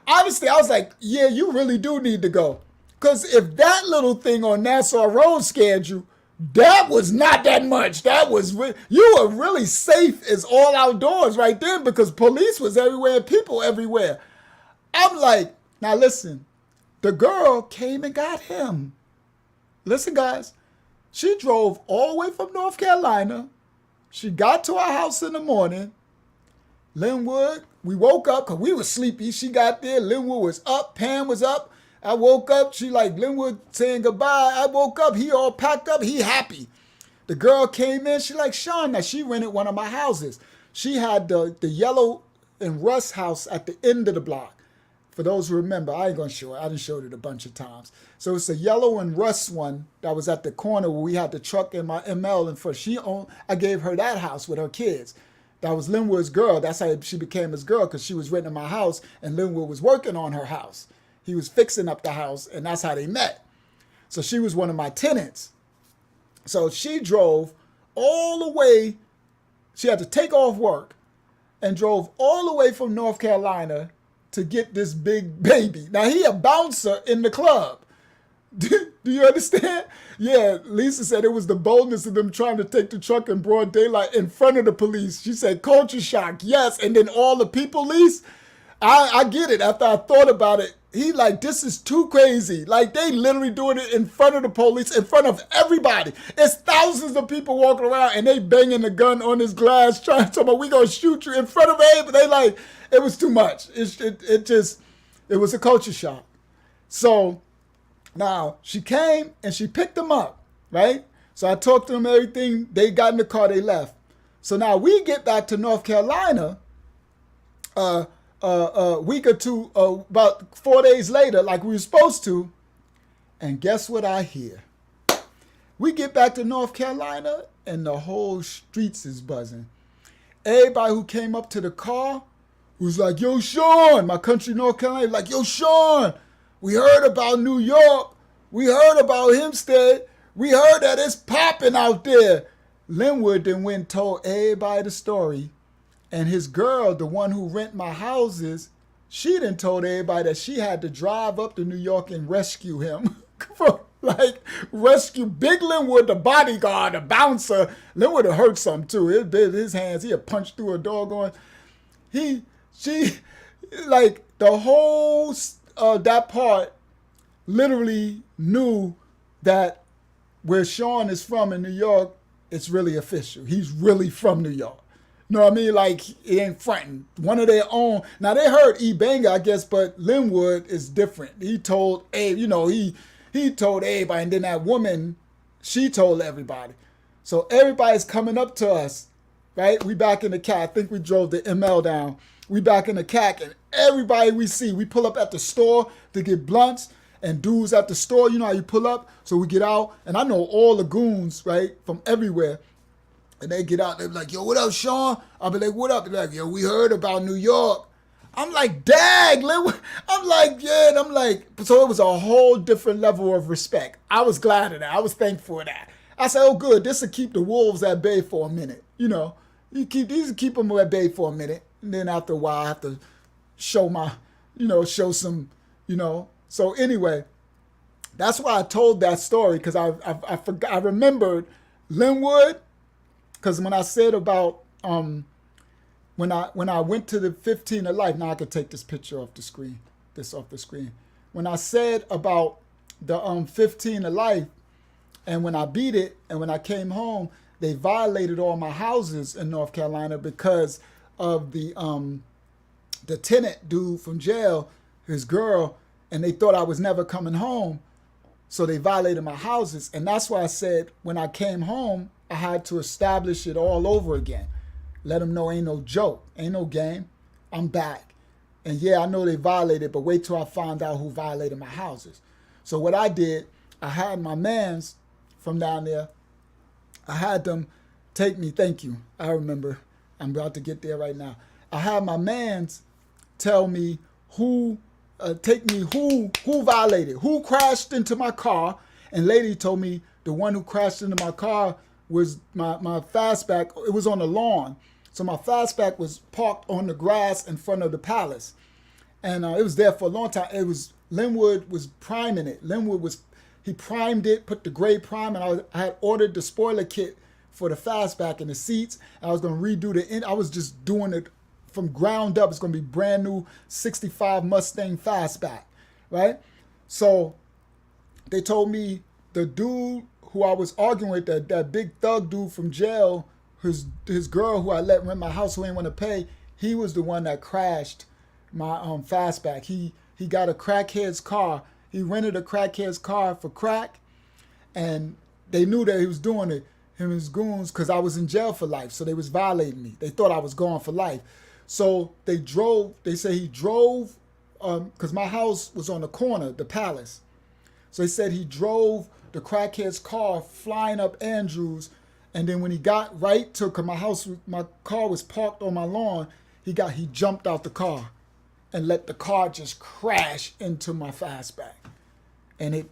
Honestly, I was like, yeah, you really do need to go. Because if that little thing on Nassau Road scared you, that was not that much. You were really safe as all outdoors right there because police was everywhere, people everywhere. I'm like, now listen, the girl came and got him. Listen, guys, she drove all the way from North Carolina. She got to our house in the morning. Linwood, we woke up because we were sleepy. She got there. Linwood was up. Pam was up. I woke up. She like Linwood saying goodbye. I woke up. He all packed up. He happy. The girl came in. She like, Sean, now she rented one of my houses. She had the yellow and rust house at the end of the block. For those who remember, I ain't going to show it. I done showed it a bunch of times. So it's a yellow and rust one that was at the corner where we had the truck and my ML. And for I gave her that house with her kids. That was Linwood's girl. That's how she became his girl because she was renting my house and Linwood was working on her house. He was fixing up the house and that's how they met. So she was one of my tenants. So she drove all the way. She had to take off work and drove all the way from North Carolina to get this big baby. Now, he a bouncer in the club. Do you understand? Yeah, Lisa said it was the boldness of them trying to take the truck in broad daylight in front of the police. She said culture shock, yes. And then all the people, Lisa, I get it. After I thought about it, he like, this is too crazy. Like, they literally doing it in front of the police, in front of everybody. It's thousands of people walking around and they banging the gun on his glass trying to tell me, we gonna shoot you in front of everybody. They like, it was too much. It was a culture shock. So now she came and she picked them up, right? So I talked to them, everything. They got in the car, they left. So now we get back to North Carolina, a week or two, about 4 days later, like we were supposed to. And guess what I hear? We get back to North Carolina and the whole streets is buzzing. Everybody who came up to the car was like, yo, Sean, my country North Carolina, like, yo, Sean, we heard about New York. We heard about Hempstead. We heard that it's popping out there. Linwood then went and told everybody the story. And his girl, the one who rent my houses, she then told everybody that she had to drive up to New York and rescue him. Like, rescue Big Linwood, the bodyguard, the bouncer. Linwood had hurt something too. His hands, he had punched through a doggone. Like, the whole, that part literally knew that where Sean is from in New York, it's really official. He's really from New York. You know what I mean? Like, he ain't fronting. One of their own. Now, they heard E-Banga, I guess, but Linwood is different. He told, he told everybody, and then that woman, she told everybody. So everybody's coming up to us, right? We back in the CAC. I think we drove the ML down. We back in the CAC, and everybody we see, we pull up at the store to get blunts, and dudes at the store, you know how you pull up? So we get out, and I know all the goons, right, from everywhere. And they get out, they're like, yo, what up, Sean? I'll be like, what up? They're like, yo, we heard about New York. I'm like, dang, I'm like, yeah, and I'm like, so it was a whole different level of respect. I was glad of that. I was thankful for that. I said, oh, good, this will keep the wolves at bay for a minute. You know, these will keep them at bay for a minute. And then after a while, I have to show some. So anyway, that's why I told that story, because I forgot, I remembered Linwood, because when I said about when I went to the 15 of life, now I could take this picture off the screen, When I said about the 15 of life, and when I beat it, and when I came home, they violated all my houses in North Carolina because of the tenant dude from jail, his girl, and they thought I was never coming home. So they violated my houses. And that's why I said when I came home, I had to establish it all over again. Let them know ain't no joke, ain't no game. I'm back. And yeah, I know they violated, but wait till I find out who violated my houses. So what I did, I had my mans from down there, I had them take me, thank you, I remember, I'm about to get there right now. I had my mans tell me who violated, who crashed into my car. And lady told me the one who crashed into my car was my fastback. It was on the lawn. So my fastback was parked on the grass in front of the palace. And it was there for a long time. Linwood was priming it. He primed it, put the gray prime, and I had ordered the spoiler kit for the fastback and the seats. And I was going to redo the end. I was just doing it from ground up. It's going to be brand new 65 Mustang fastback, right? So they told me the dude who I was arguing with, that big thug dude from jail, his girl who I let rent my house who ain't want to pay, he was the one that crashed my fastback. He got a crackhead's car. He rented a crackhead's car for crack, and they knew that he was doing it, him and his goons, because I was in jail for life. So they was violating me. They thought I was gone for life. So they say he drove, because my house was on the corner, the palace. So they said he drove the crackhead's car flying up Andrews, and then when he got right to, cause my car was parked on my lawn, he jumped out the car and let the car just crash into my fastback. And it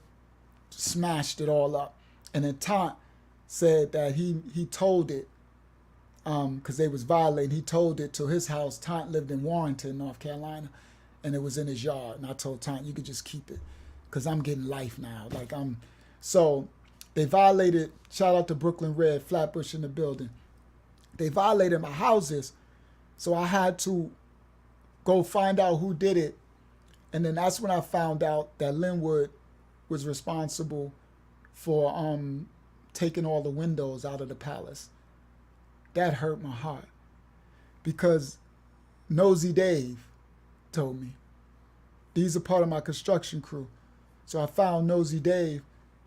smashed it all up. And then Tant said that he told it because they was violating. He told it to his house. Tant lived in Warrenton, North Carolina, and it was in his yard. And I told Tant, you could just keep it, because I'm getting life now. So they violated. Shout out to Brooklyn Red, Flatbush in the building. They violated my houses, so I had to go find out who did it, and then that's when I found out that Linwood was responsible for taking all the windows out of the palace. That hurt my heart, because Nosy Dave told me. These are part of my construction crew. So I found Nosy Dave,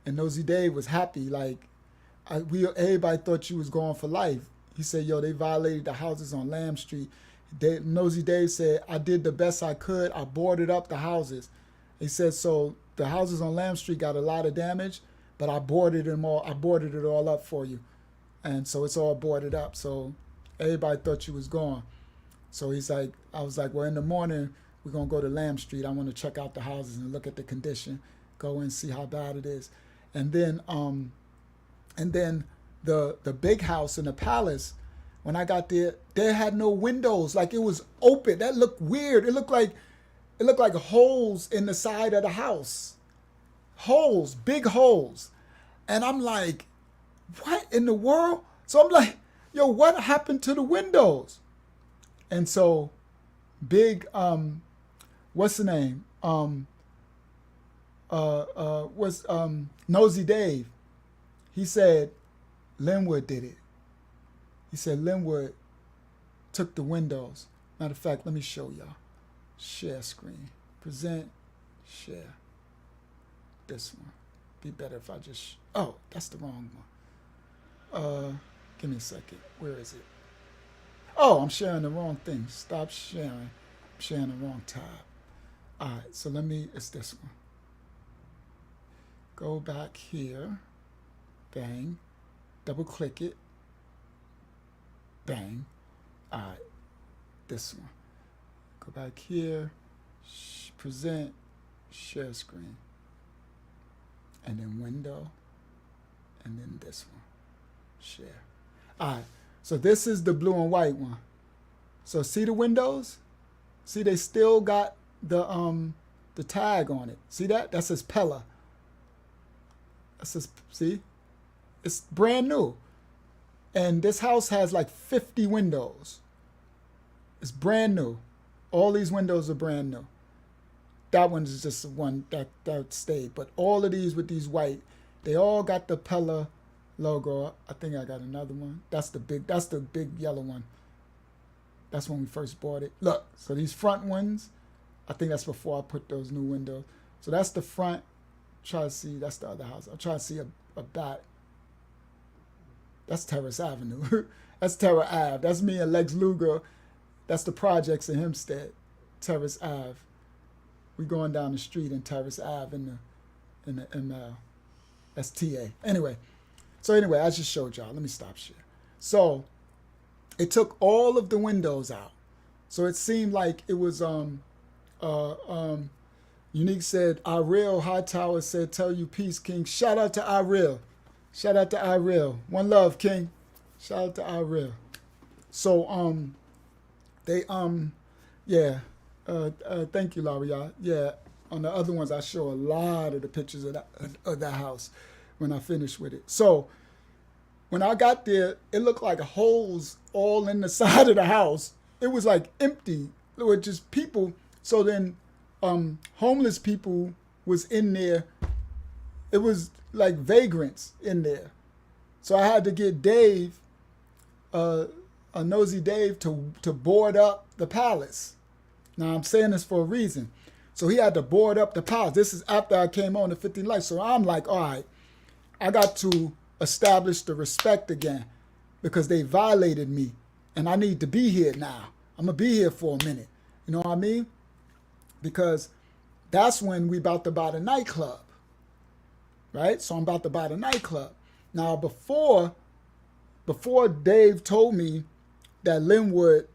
and Nosy Dave was happy. Like, everybody thought you was going for life. He said, yo, they violated the houses on Lamb Street. Nosy Dave said, I did the best I could. I boarded up the houses. He said, so the houses on Lamb Street got a lot of damage, but I boarded them all. I boarded it all up for you. And so it's all boarded up. So everybody thought you was gone. So he's like, I was like, well, in the morning, we're going to go to Lamb Street. I want to check out the houses and look at the condition, go and see how bad it is. And then the big house in the palace, when I got there, they had no windows. Like, it was open. That looked weird. It looked like holes in the side of the house. Holes, big holes. And I'm like, what in the world? So I'm like, yo, what happened to the windows? And so big, what's the name? Nosy Dave. He said Linwood did it. He said Linwood took the windows. Matter of fact, let me show y'all. Share screen. Present, share. This one. Be better if I just... Oh, that's the wrong one. Give me a second. Where is it? Oh, I'm sharing the wrong thing. Stop sharing. I'm sharing the wrong tab. All right, so it's this one. Go back here. Bang. Double click it. Bang. All right, this one. Go back here. Present. Share screen. And then window. And then this one. Share. All right, so this is the blue and white one. So see the windows? See, they still got the tag on it. See that? That says Pella. That says, see? It's brand new. And this house has like 50 windows. It's brand new. All these windows are brand new. That one is just one that stayed. But all of these with these white, they all got the Pella logo. I think I got another one. That's the big yellow one. That's when we first bought it. Look, so these front ones, I think that's before I put those new windows. So that's the front. Try to see, that's the other house. I'm trying to see a back. That's Terrace Avenue. That's Terra Ave. That's me and Lex Luger. That's the projects in Hempstead. Terrace Ave. We going down the street in Terrace Ave in the ML. That's TA. Anyway, I just showed y'all. Let me stop share. So it took all of the windows out. So it seemed like it was Unique said, Iril Hightower said, tell you peace, King. Shout out to Iril. Shout out to Iril. One love, King. Shout out to Iril. So thank you, Laria. Yeah, on the other ones I show a lot of the pictures of that house when I finish with it. So when I got there, it looked like holes all in the side of the house. It was like empty. There were just people. So then homeless people was in there. It was like vagrants in there. So I had to get Dave, a Nosy Dave, to board up the palace. Now I'm saying this for a reason. So he had to board up the palace. This is after I came on the 15 Lights. So I'm like, all right, I got to establish the respect again because they violated me and I need to be here now. I'm going to be here for a minute. You know what I mean? Because that's when we about to buy the nightclub, right? So I'm about to buy the nightclub. Now, before Dave told me that Linwood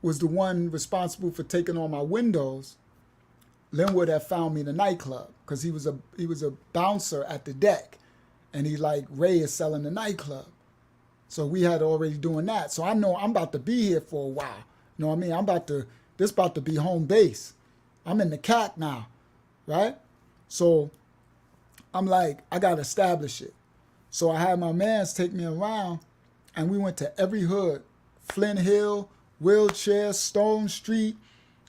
was the one responsible for taking all my windows, Linwood had found me the nightclub because he was a bouncer at the deck, and he like, Ray is selling the nightclub. So we had already doing that. So I know I'm about to be here for a while. You know what I mean? This about to be home base. I'm in the CAC now, right? So I'm like, I got to establish it. So I had my mans take me around, and we went to every hood, Flint Hill, Wheelchair, Stone Street.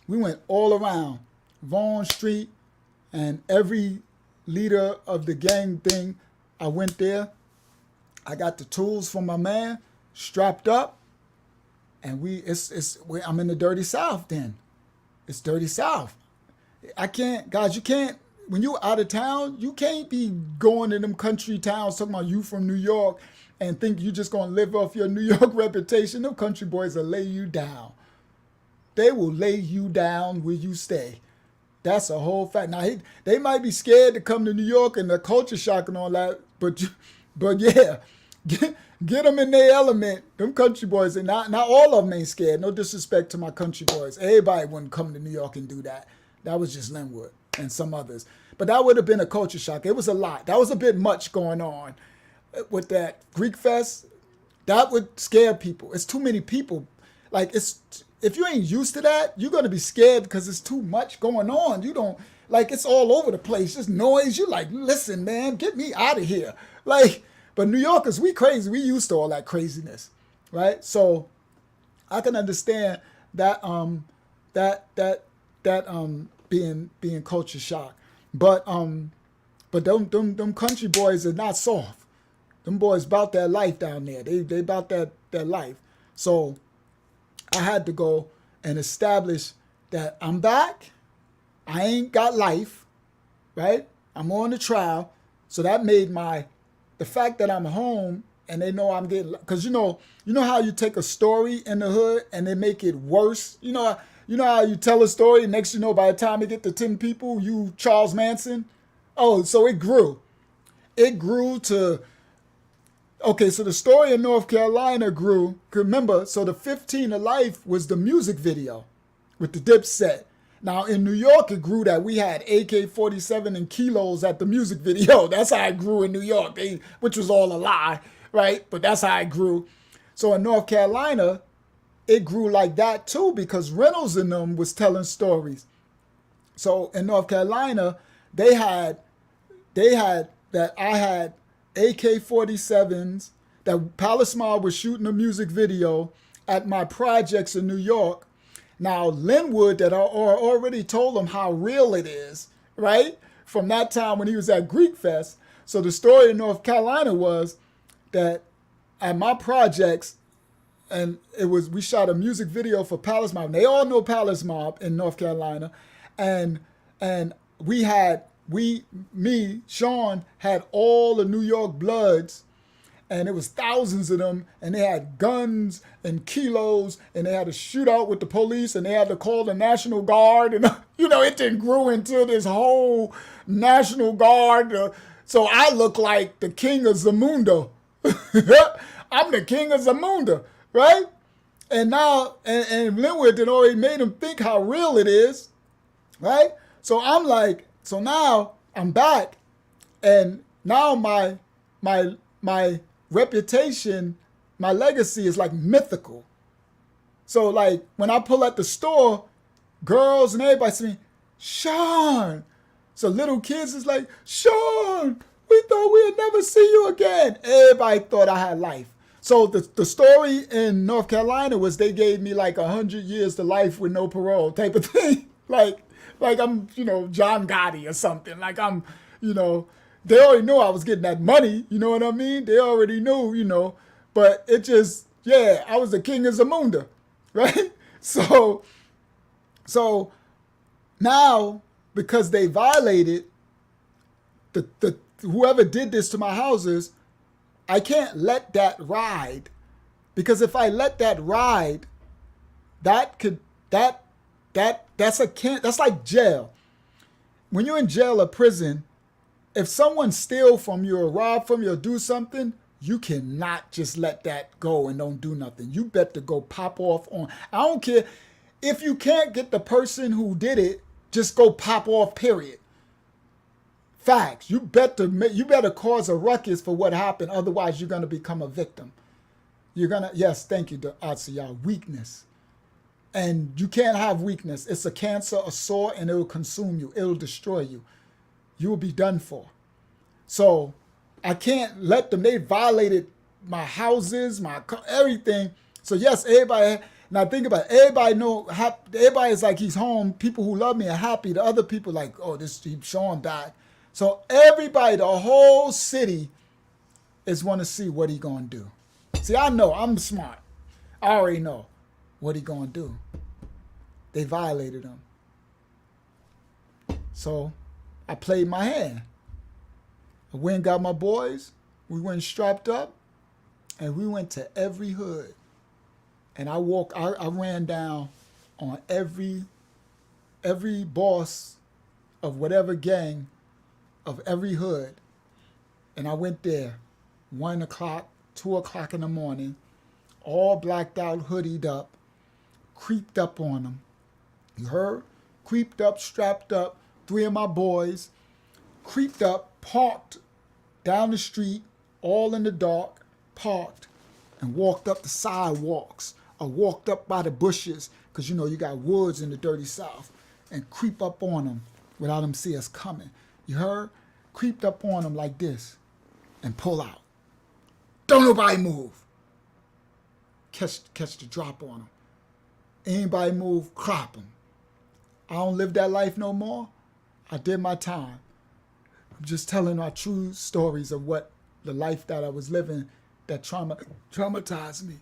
We went all around Vaughn Street, and every leader of the gang thing, I went there. I got the tools from my man, strapped up, and I'm in the dirty South then. It's dirty South. I can't, guys, you can't, when you out of town, you can't be going to them country towns talking about you from New York and think you just going to live off your New York reputation. Them country boys will lay you down. They will lay you down where you stay. That's a whole fact. Now, they might be scared to come to New York and the culture shock and all that, but yeah, get them in their element. Them country boys, and not all of them ain't scared. No disrespect to my country boys. Everybody wouldn't come to New York and do that. That was just Linwood and some others. But that would have been a culture shock. It was a lot. That was a bit much going on with that Greek Fest. That would scare people. It's too many people. Like, if you ain't used to that, you're going to be scared because it's too much going on. You don't, like, it's all over the place. Just noise. You're like, listen, man, get me out of here. Like, but New Yorkers, we crazy. We used to all that craziness, right? So I can understand that being culture shock. But them country boys are not soft. Them boys about that life down there. They about that life. So I had to go and establish that I'm back. I ain't got life, right? I'm on the trial. So that made the fact that I'm home and they know I'm getting, because you know how you take a story in the hood and they make it worse. You know how you tell a story, next you know by the time you get to 10 people, you Charles Manson. Oh, so it grew. It grew to, okay, so the story in North Carolina grew. Remember, so the 15 of Life was the music video with the Dipset. Now in New York, it grew that we had AK-47 and kilos at the music video. That's how it grew in New York, which was all a lie, right? But that's how it grew. So in North Carolina, it grew like that too because Reynolds and them was telling stories. So in North Carolina, they had that I had AK-47s, that Palace Mob was shooting a music video at my projects in New York. Now, Linwood, that I already told him how real it is, right? From that time when he was at Greek Fest. So the story in North Carolina was that at my projects, and we shot a music video for Palace Mob. They all know Palace Mob in North Carolina. And Sean had all the New York Bloods, and it was thousands of them, and they had guns and kilos, and they had a shootout with the police, and they had to call the National Guard, and it then grew into this whole National Guard. So I look like the king of Zamunda. I'm the king of Zamunda, right? And now, and Linwood had already made him think how real it is, right? So I'm like, so now I'm back, and now my reputation, my legacy is like mythical. So like when I pull at the store, girls and everybody say, Sean. So little kids is like, Sean, we thought we'd never see you again. Everybody thought I had life. So the story in North Carolina was they gave me like 100 years to life with no parole type of thing. like I'm, John Gotti or something. Like I'm, they already knew I was getting that money. You know what I mean? They already knew, but it just, yeah, I was the king of Zamunda, right? So now, because they violated the whoever did this to my houses, I can't let that ride, because if I let that ride, that's like jail. When you're in jail or prison, if someone steals from you or rob from you or do something, you cannot just let that go and don't do nothing. You better go pop off on. I don't care if you can't get the person who did it, just go pop off, period. Facts. You better cause a ruckus for what happened. Otherwise, you're going to become a victim. Yes, thank you, Atsiyah, weakness. And you can't have weakness. It's a cancer, a sore, and it will consume you. It will destroy you. You will be done for. So I can't let them. They violated my houses, everything. So yes, everybody. Now think about it. Everybody know. Everybody is like he's home. People who love me are happy. The other people like, oh, this Sean died. So everybody, the whole city, is want to see what he gonna do. See, I know. I'm smart. I already know what he gonna do. They violated him. So I played my hand. I went and got my boys. We went strapped up, and we went to every hood. And I ran down on every boss of whatever gang of every hood. And I went there 1 o'clock, 2 o'clock in the morning, all blacked out, hoodied up, creeped up on them. You heard? Creeped up, strapped up, 3 of my boys, creeped up, parked down the street, all in the dark, parked, and walked up the sidewalks, or walked up by the bushes, because you got woods in the dirty South, and creep up on them without them see us coming. You heard? Creeped up on them like this, and pull out. Don't nobody move. Catch the drop on them. Anybody move, crop them. I don't live that life no more. I did my time. I'm just telling my true stories of what the life that I was living that traumatized me.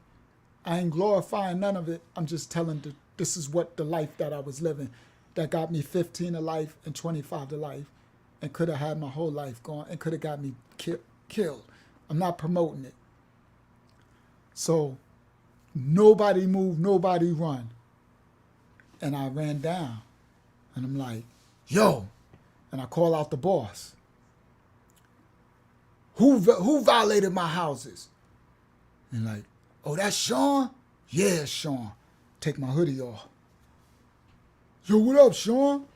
I ain't glorifying none of it. I'm just telling this is what the life that I was living that got me 15 to life and 25 to life and could have had my whole life gone and could have got me killed. I'm not promoting it. So nobody move, nobody run. And I ran down and I'm like, yo, and I call out the boss. Who violated my houses? And like, oh, that's Sean? Yeah, Sean. Take my hoodie off. Yo, what up, Sean?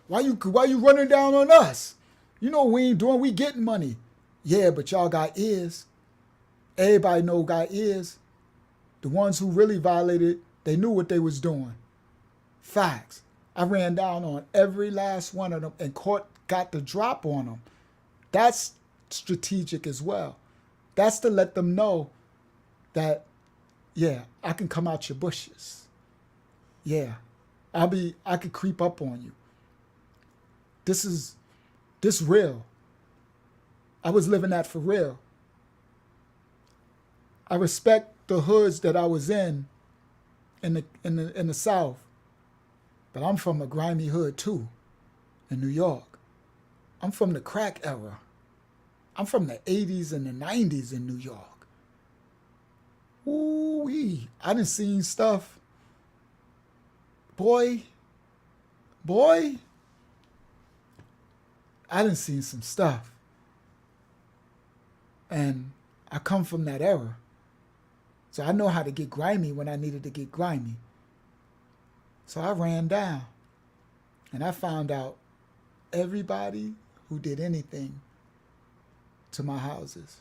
Why you running down on us? You know we ain't doing, we getting money. Yeah, but y'all got ears. Everybody know got ears. The ones who really violated, they knew what they was doing. Facts. I ran down on every last one of them and got the drop on them. That's strategic as well. That's to let them know that, yeah, I can come out your bushes. Yeah, I could creep up on you. This real. I was living that for real. I respect the hoods that I was in the South, but I'm from a grimy hood too, in New York. I'm from the crack era. I'm from the 80s and the 90s in New York. Ooh-wee. I done seen stuff. Boy, I done seen some stuff. And I come from that era. So I know how to get grimy when I needed to get grimy. So I ran down and I found out everybody who did anything to my houses.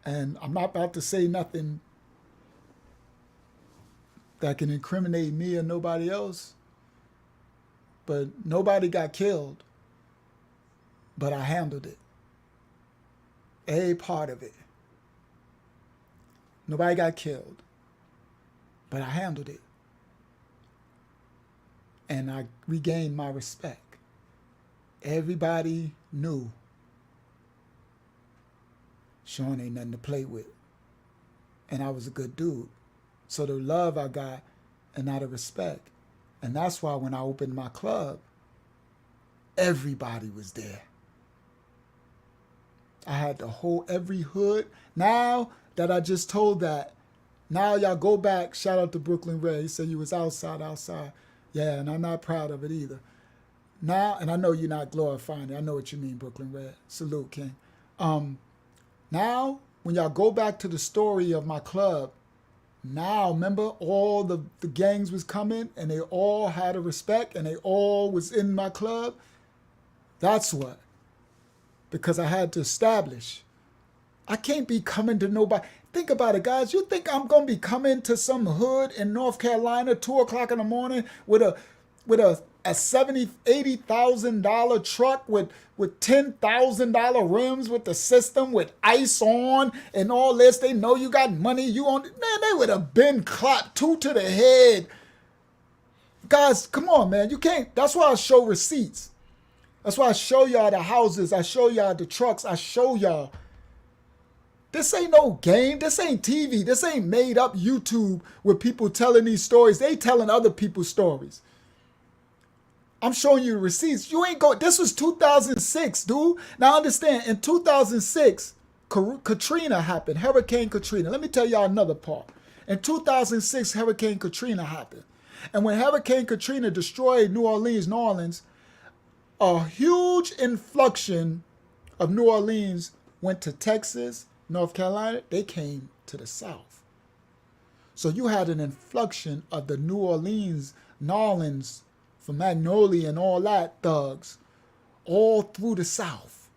And I'm not about to say nothing that can incriminate me or nobody else, but nobody got killed, but I handled it. A part of it. Nobody got killed, but I handled it. And I regained my respect. Everybody knew Sean ain't nothing to play with. And I was a good dude. So the love I got and out of respect. And that's why when I opened my club, everybody was there. I had the whole, every hood. Now that I just told that, now y'all go back, shout out to Brooklyn Red. He said you was outside. Yeah, and I'm not proud of it either. Now, and I know you're not glorifying it. I know what you mean, Brooklyn Red. Salute, King. Now, when y'all go back to the story of my club, now, remember all the gangs was coming and they all had a respect and they all was in my club? That's what. Because I had to establish. I can't be coming to nobody. Think about it, guys. You think I'm gonna be coming to some hood in North Carolina 2 o'clock in the morning with a 70, $80,000 truck with $10,000 rims with the system with ice on and all this? They know you got money. You on, man, they would have been clapped 2 to the head. Guys, come on, man. You can't. That's why I show receipts. That's why I show y'all the houses. I show y'all the trucks. I show y'all. This ain't no game. This ain't TV. This ain't made up YouTube with people telling these stories. They telling other people's stories. I'm showing you the receipts. You ain't go. This was 2006, dude. Now understand, in 2006, Katrina happened. Hurricane Katrina. Let me tell y'all another part. In 2006, Hurricane Katrina happened. And when Hurricane Katrina destroyed New Orleans, a huge influxion of New Orleans went to Texas, North Carolina. They came to the South. So you had an influxion of the New Orleans, from Magnolia and all that thugs all through the South.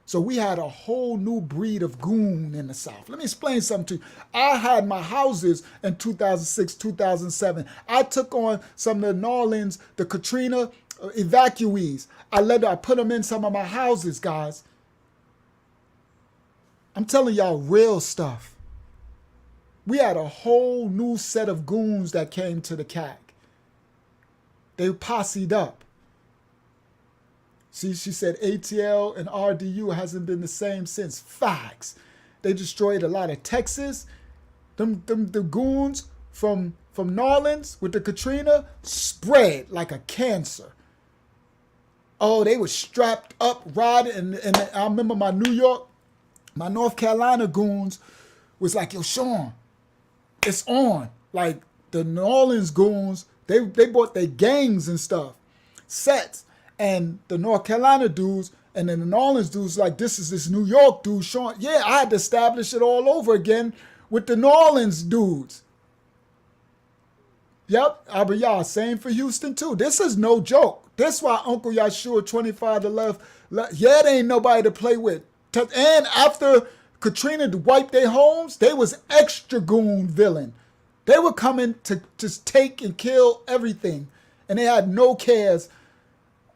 So we had a whole new breed of goon in the South. Let me explain something to you. I had my houses in 2006, 2007. I took on some of the New Orleans, the Katrina evacuees. I put them in some of my houses, guys. I'm telling y'all real stuff. We had a whole new set of goons that came to the CAC. They posse'd up. See, she said ATL and RDU hasn't been the same since. Facts. They destroyed a lot of Texas. The goons from New Orleans with the Katrina spread like a cancer. Oh, they were strapped up, riding. And I remember my North Carolina goons was like, yo, Sean, it's on. Like the New Orleans goons, they bought their gangs and stuff, sets. And the North Carolina dudes and then the New Orleans dudes like, this is this New York dude, Sean. Yeah, I had to establish it all over again with the New Orleans dudes. Yep, Abriyah, same for Houston too. This is no joke. That's why Uncle Yahshuah 25 to left. Yeah, there ain't nobody to play with. And after Katrina wiped their homes, they was extra goon villain. They were coming to just take and kill everything. And they had no cares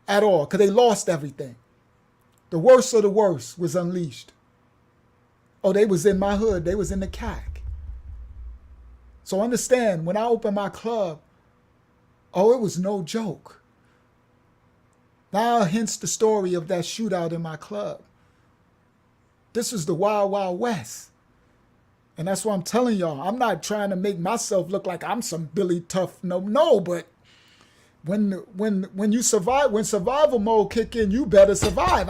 at all because they lost everything. The worst of the worst was unleashed. Oh, they was in my hood. They was in the CAC. So understand, when I opened my club, oh, it was no joke. Now hence the story of that shootout in my club. This was the Wild Wild West. And that's what I'm telling y'all. I'm not trying to make myself look like I'm some Billy Tough. No, but when you survive, when survival mode kick in, you better survive.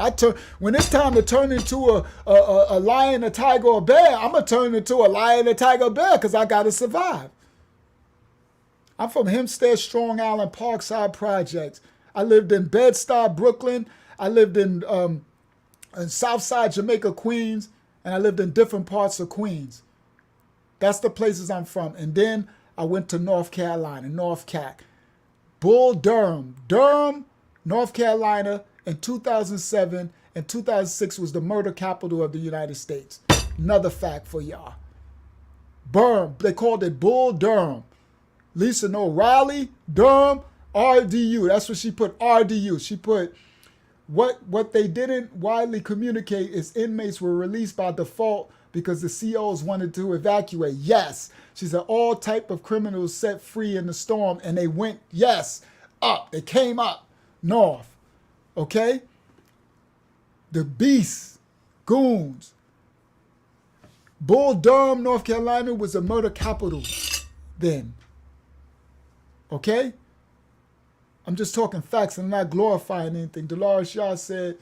When it's time to turn into a lion, a tiger, or a bear, I'm gonna turn into a lion, a tiger, a bear, because I gotta survive. I'm from Hempstead, Strong Island, Parkside Projects. I lived in Bed-Stuy, Brooklyn. I lived in Southside Jamaica, Queens, and I lived in different parts of Queens. That's the places I'm from. And then I went to North Carolina, North CAC. Bull Durham, North Carolina in 2007 and 2006 was the murder capital of the United States. Another fact for y'all. They called it Bull Durham. Lisa know Raleigh, Durham, RDU. That's what she put, RDU. She put what they didn't widely communicate is inmates were released by default because the COs wanted to evacuate. Yes. She said all type of criminals set free in the storm, and they went, yes, up. They came up north. Okay? The beasts, goons. Bull Durham, North Carolina was a murder capital then. Okay? I'm just talking facts and not glorifying anything. Dolores Shaw said,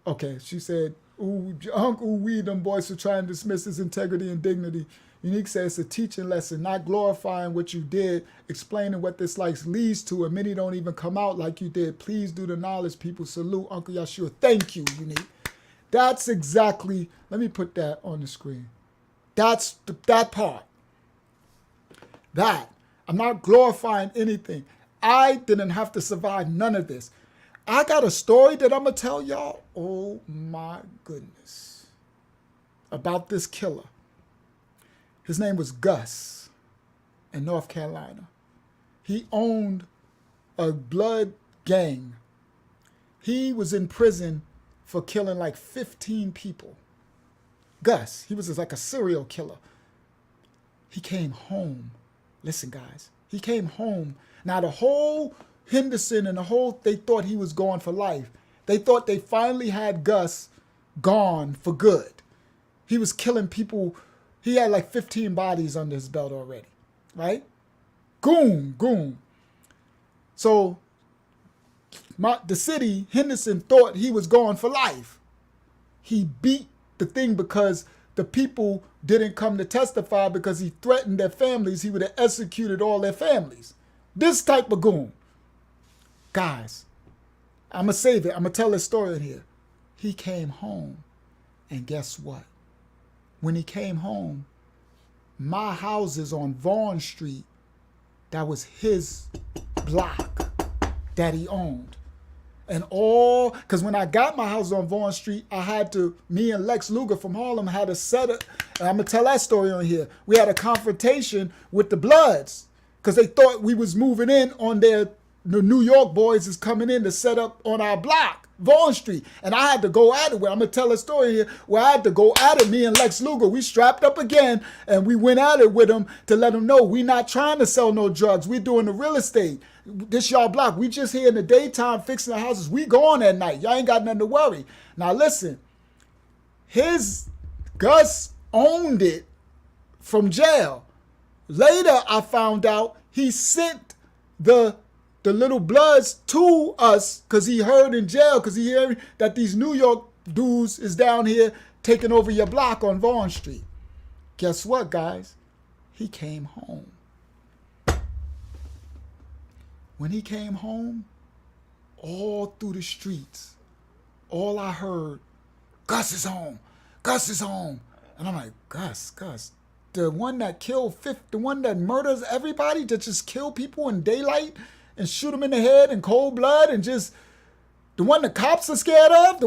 okay, she said, ooh, Uncle Weed, them boys for trying to dismiss his integrity and dignity. Unique says it's a teaching lesson, not glorifying what you did, explaining what this life leads to, and many don't even come out like you did. Please do the knowledge, people. Salute, Uncle Yahshuah. Thank you, Unique. That's exactly, let me put that on the screen. That's that part. That. I'm not glorifying anything. I didn't have to survive none of this. I got a story that I'm going to tell y'all. Oh, my goodness. about this killer. His name was Gus in North Carolina. He owned a blood gang. He was in prison for killing like 15 people. Gus, he was just like a serial killer. He came home. Listen, guys, he came home. Now, the whole Henderson and they thought he was gone for life. They thought they finally had Gus gone for good. He was killing people. He had like 15 bodies under his belt already, right? Goon. So the city, Henderson, thought he was gone for life. He beat the thing because the people didn't come to testify because he threatened their families. He would have executed all their families. This type of goon. Guys, I'm going to save it. I'm going to tell this story in here. He came home, and guess what? When he came home, my houses on Vaughn Street, that was his block that he owned. And because when I got my house on Vaughn Street, me and Lex Luger from Harlem had to set it. And I'm going to tell that story on here. We had a confrontation with the Bloods because they thought we was moving in on the New York boys is coming in to set up on our block, Vaughn Street. And I had to go at it. I'm going to tell a story here where I had to go at it, me and Lex Luger. We strapped up again and we went at it with him to let him know we not trying to sell no drugs. We doing the real estate. This y'all block. We just here in the daytime fixing the houses. We gone at night. Y'all ain't got nothing to worry. Now listen, Gus owned it from jail. Later I found out he sent the little Bloods to us because he heard in jail, because he heard that these New York dudes is down here taking over your block on Vaughn Street. Guess what, guys? He came home. When he came home, all through the streets, all I heard, Gus is home. Gus is home. And I'm like, Gus. The one that killed the one that murders everybody, that just kill people in daylight and shoot them in the head in cold blood, and just the one the cops are scared of,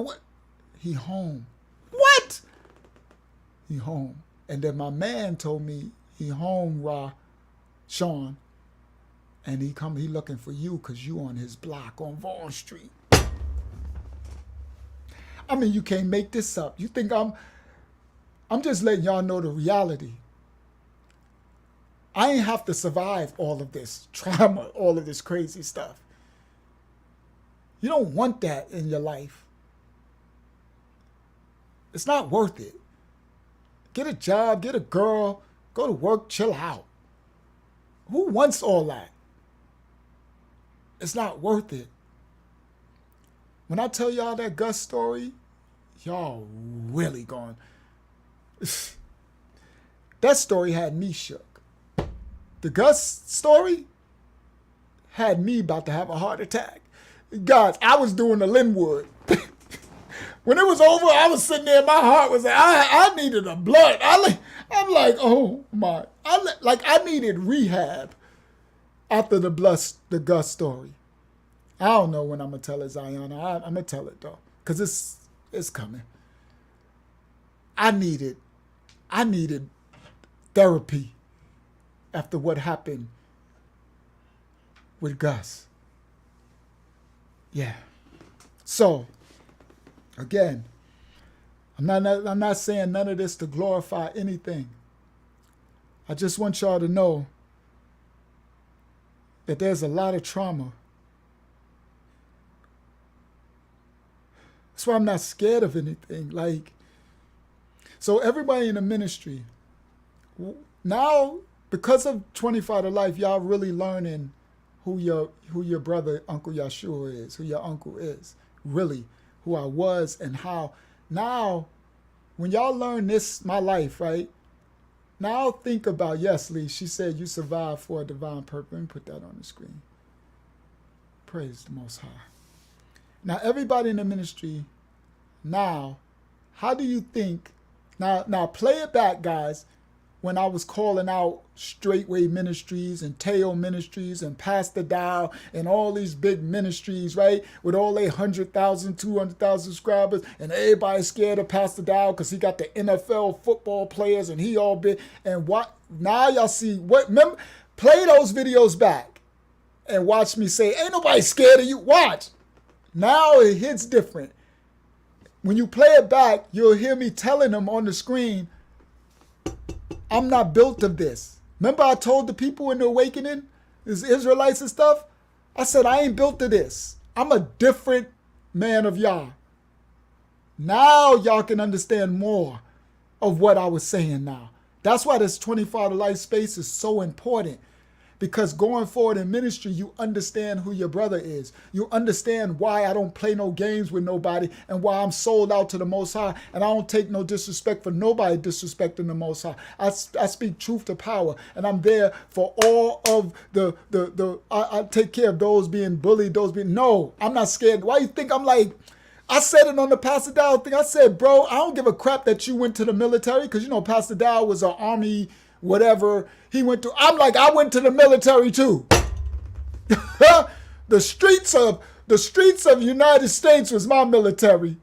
he home. What? He home. And then my man told me he home, Sean, and he looking for you because you on his block on Vaughn Street. I mean, you can't make this up. You think I'm just letting y'all know the reality. I ain't have to survive all of this trauma, all of this crazy stuff. You don't want that in your life. It's not worth it. Get a job, get a girl, go to work, chill out. Who wants all that? It's not worth it. When I tell y'all that Gus story, y'all really going. That story had me shook. The Gus story had me about to have a heart attack. Guys, I was doing the Linwood. When it was over, I was sitting there, my heart was like, I needed a blood. I'm like, oh my. I needed rehab after the Gus story. I don't know when I'm going to tell it, Zion. I'm going to tell it, though, because it's coming. I needed therapy after what happened with Gus. Yeah. So, again, I'm not saying none of this to glorify anything. I just want y'all to know that there's a lot of trauma. That's why I'm not scared of anything. So everybody in the ministry, now, because of 25 to Life, y'all really learning who your brother, Uncle Yahshuah is, who your uncle is, really, who I was and how. Now, when y'all learn this, my life, right? Now think about, yes, Lee, she said you survived for a divine purpose. Let me put that on the screen. Praise the Most High. Now, everybody in the ministry, now, how do you think, now play it back, guys. when I was calling out Straightway Ministries and Teo Ministries and Pastor Dow and all these big ministries, right? With all their 100,000, 200,000 subscribers, and everybody scared of Pastor Dow because he got the NFL football players and he all big. And what now y'all see what? Remember, play those videos back and watch me say, ain't nobody scared of you. Watch. Now it hits different. When you play it back, you'll hear me telling them on the screen, I'm not built of this. Remember I told the people in the awakening, these Israelites and stuff? I said, I ain't built to this. I'm a different man of Yah. Now y'all can understand more of what I was saying now. That's why this 24 to life space is so important. Because going forward in ministry, you understand who your brother is. You understand why I don't play no games with nobody and why I'm sold out to the Most High. And I don't take no disrespect for nobody disrespecting the Most High. I speak truth to power. And I'm there for all of I take care of those being bullied, those being, no, I'm not scared. Why you think I'm like, I said it on the Pastor Dow thing. I said, bro, I don't give a crap that you went to the military because, you know, Pastor Dow was an Army whatever he went to. I'm like, I went to the military too. The streets of United States was my military.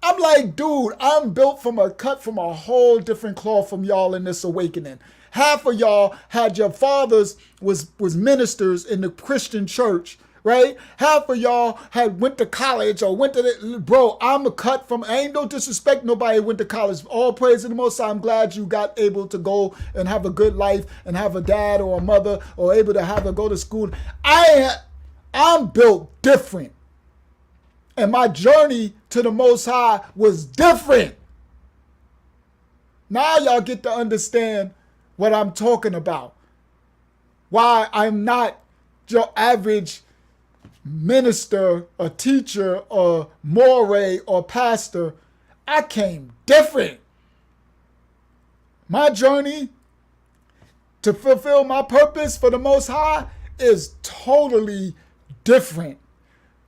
I'm like, dude, I'm built cut from a whole different cloth from y'all in this awakening. Half of y'all had your fathers was ministers in the Christian church, right? Half of y'all had went to college or went to the, bro, I'm a cut from, ain't no disrespect, nobody went to college. All praise to the Most High. I'm glad you got able to go and have a good life and have a dad or a mother or able to have a go to school. I'm built different. And my journey to the Most High was different. Now y'all get to understand what I'm talking about. Why I'm not your average minister, a teacher, or moray, or pastor. I came different. My journey to fulfill my purpose for the Most High is totally different.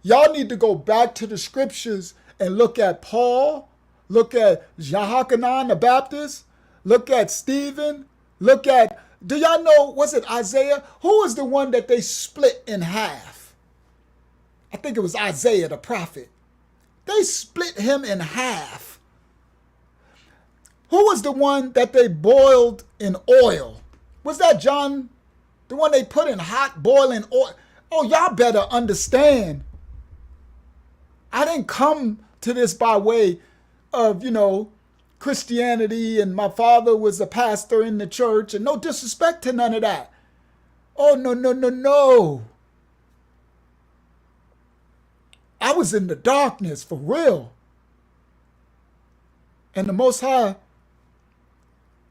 Y'all need to go back to the scriptures and look at Paul, look at Yahshuah the Baptist, look at Stephen, look at, do y'all know, was it Isaiah? Who was the one that they split in half? I think it was Isaiah the prophet. They split him in half. Who was the one that they boiled in oil? Was that John? The one they put in hot boiling oil? Oh, y'all better understand. I didn't come to this by way of, Christianity and my father was a pastor in the church and no disrespect to none of that. Oh, no. I was in the darkness for real. And the Most High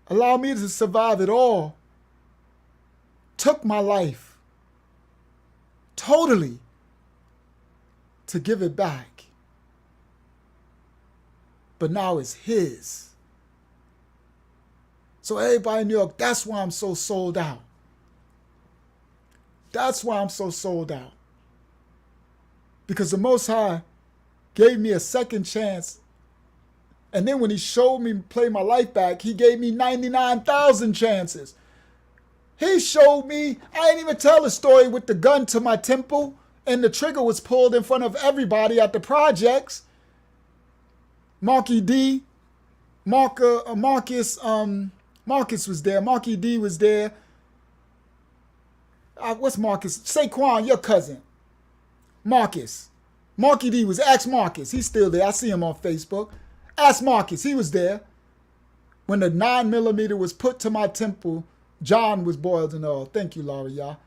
allowed me to survive it all. Took my life totally to give it back. But now it's his. So everybody in New York, that's why I'm so sold out. That's why I'm so sold out. Because the Most High gave me a second chance. And then when he showed me play my life back, he gave me 99,000 chances. He showed me, I didn't even tell the story with the gun to my temple and the trigger was pulled in front of everybody at the projects. Marky D, Marcus was there. Marky D was there. What's Marcus? Saquon, your cousin. Marcus. Marky D was, ask Marcus. He's still there. I see him on Facebook. Ask Marcus. He was there. When the 9mm was put to my temple, John was boiled in oil. Thank you, Laura, y'all.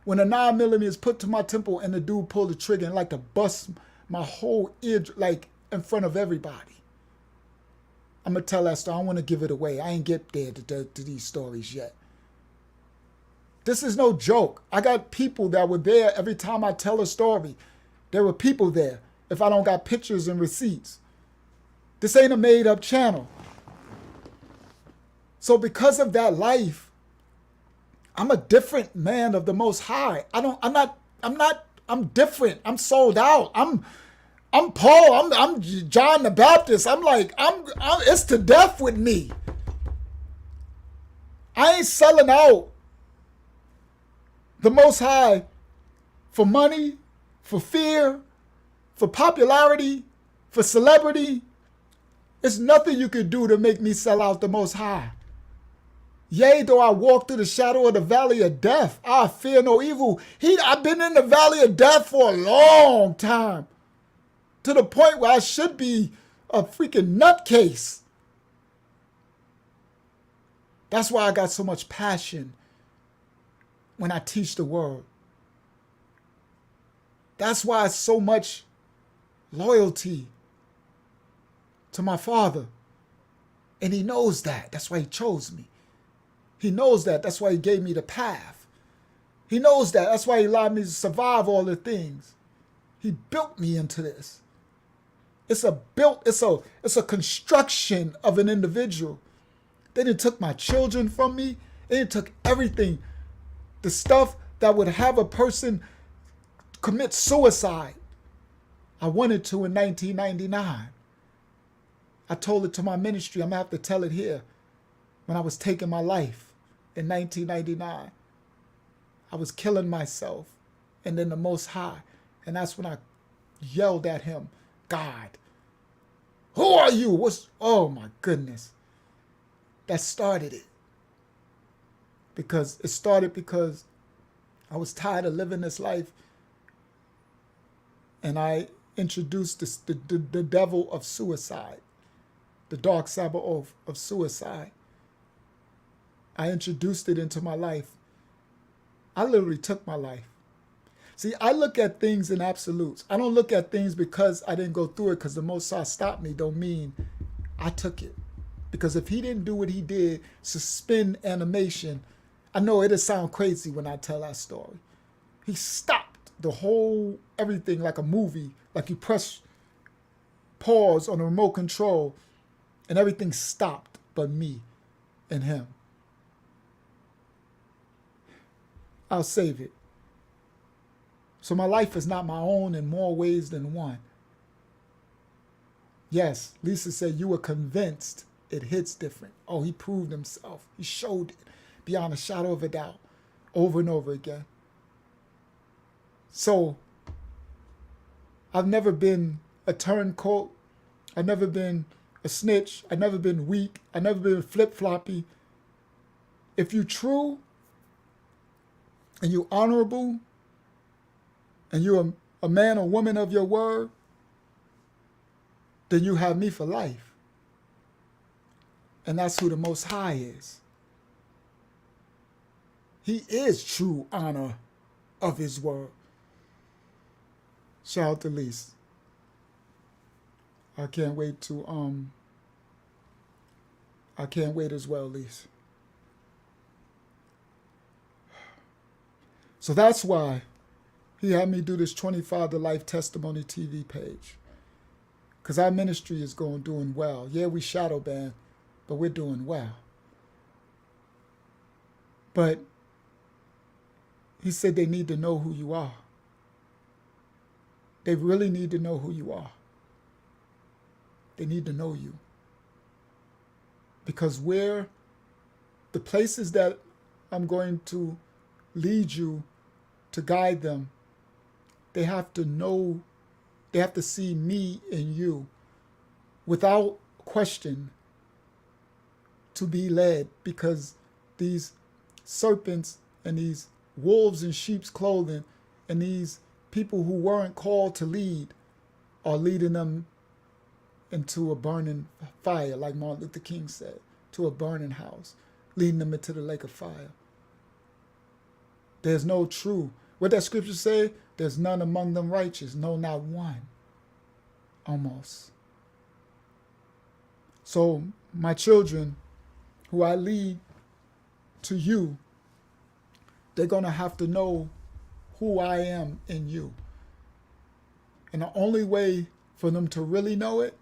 When the 9mm is put to my temple and the dude pulled the trigger and like to bust my whole ear, like in front of everybody. I'm going to tell that story. I don't want to give it away. I ain't get there to these stories yet. This is no joke. I got people that were there every time I tell a story. There were people there if I don't got pictures and receipts. This ain't a made up channel. So because of that life, I'm a different man of the Most High. I'm different. I'm sold out. I'm Paul. I'm John the Baptist. I'm like, it's to death with me. I ain't selling out the Most High for money, for fear, for popularity, for celebrity. There's nothing you can do to make me sell out the Most High. Yea, though I walk through the shadow of the valley of death, I fear no evil. I've been in the valley of death for a long time, to the point where I should be a freaking nutcase. That's why I got so much passion when I teach the word. That's why it's so much loyalty to my Father. And he knows that. That's why he chose me. He knows that. That's why he gave me the path. He knows that. That's why he allowed me to survive all the things. He built me into this. It's a construction of an individual. They didn't took my children from me. They didn't took everything. The stuff that would have a person commit suicide. I wanted to in 1999. I told it to my ministry. I'm going to have to tell it here. When I was taking my life in 1999, I was killing myself. And then the Most High. And that's when I yelled at him, God, who are you? Oh my goodness. That started it. Because I was tired of living this life. And I introduced the devil of suicide. The dark Sabbath of suicide. I introduced it into my life. I literally took my life. See, I look at things in absolutes. I don't look at things because I didn't go through it because the Most High stopped me don't mean I took it. Because if he didn't do what he did, suspend animation, I know it'll sound crazy when I tell that story. He stopped the whole everything like a movie, like you press pause on a remote control and everything stopped but me and him. I'll save it. So my life is not my own in more ways than one. Yes, Lisa said you were convinced it hits different. Oh, he proved himself. He showed it beyond a shadow of a doubt over and over again. So I've never been a turncoat. I've never been a snitch. I've never been weak. I've never been flip-floppy. If you're true and you're honorable and you're a man or woman of your word, then you have me for life. And that's who the Most High is. He is true honor of his word. Shout out to Lise. I can't wait as well, Lise. So that's why he had me do this 25 to Life Testimony TV page. Because our ministry is doing well. Yeah, we shadow banned, but we're doing well. But he said they need to know who you are. They really need to know who you are. They need to know you. Because the places that I'm going to lead you to guide them, they have to know, they have to see me in you without question to be led, because these serpents and these wolves in sheep's clothing and these people who weren't called to lead are leading them into a burning fire, like Martin Luther King said, to a burning house, leading them into the lake of fire. There's no true. What that scripture say? There's none among them righteous. No, not one. Almost. So my children, who I lead to you, they're going to have to know who I am in you. And the only way for them to really know it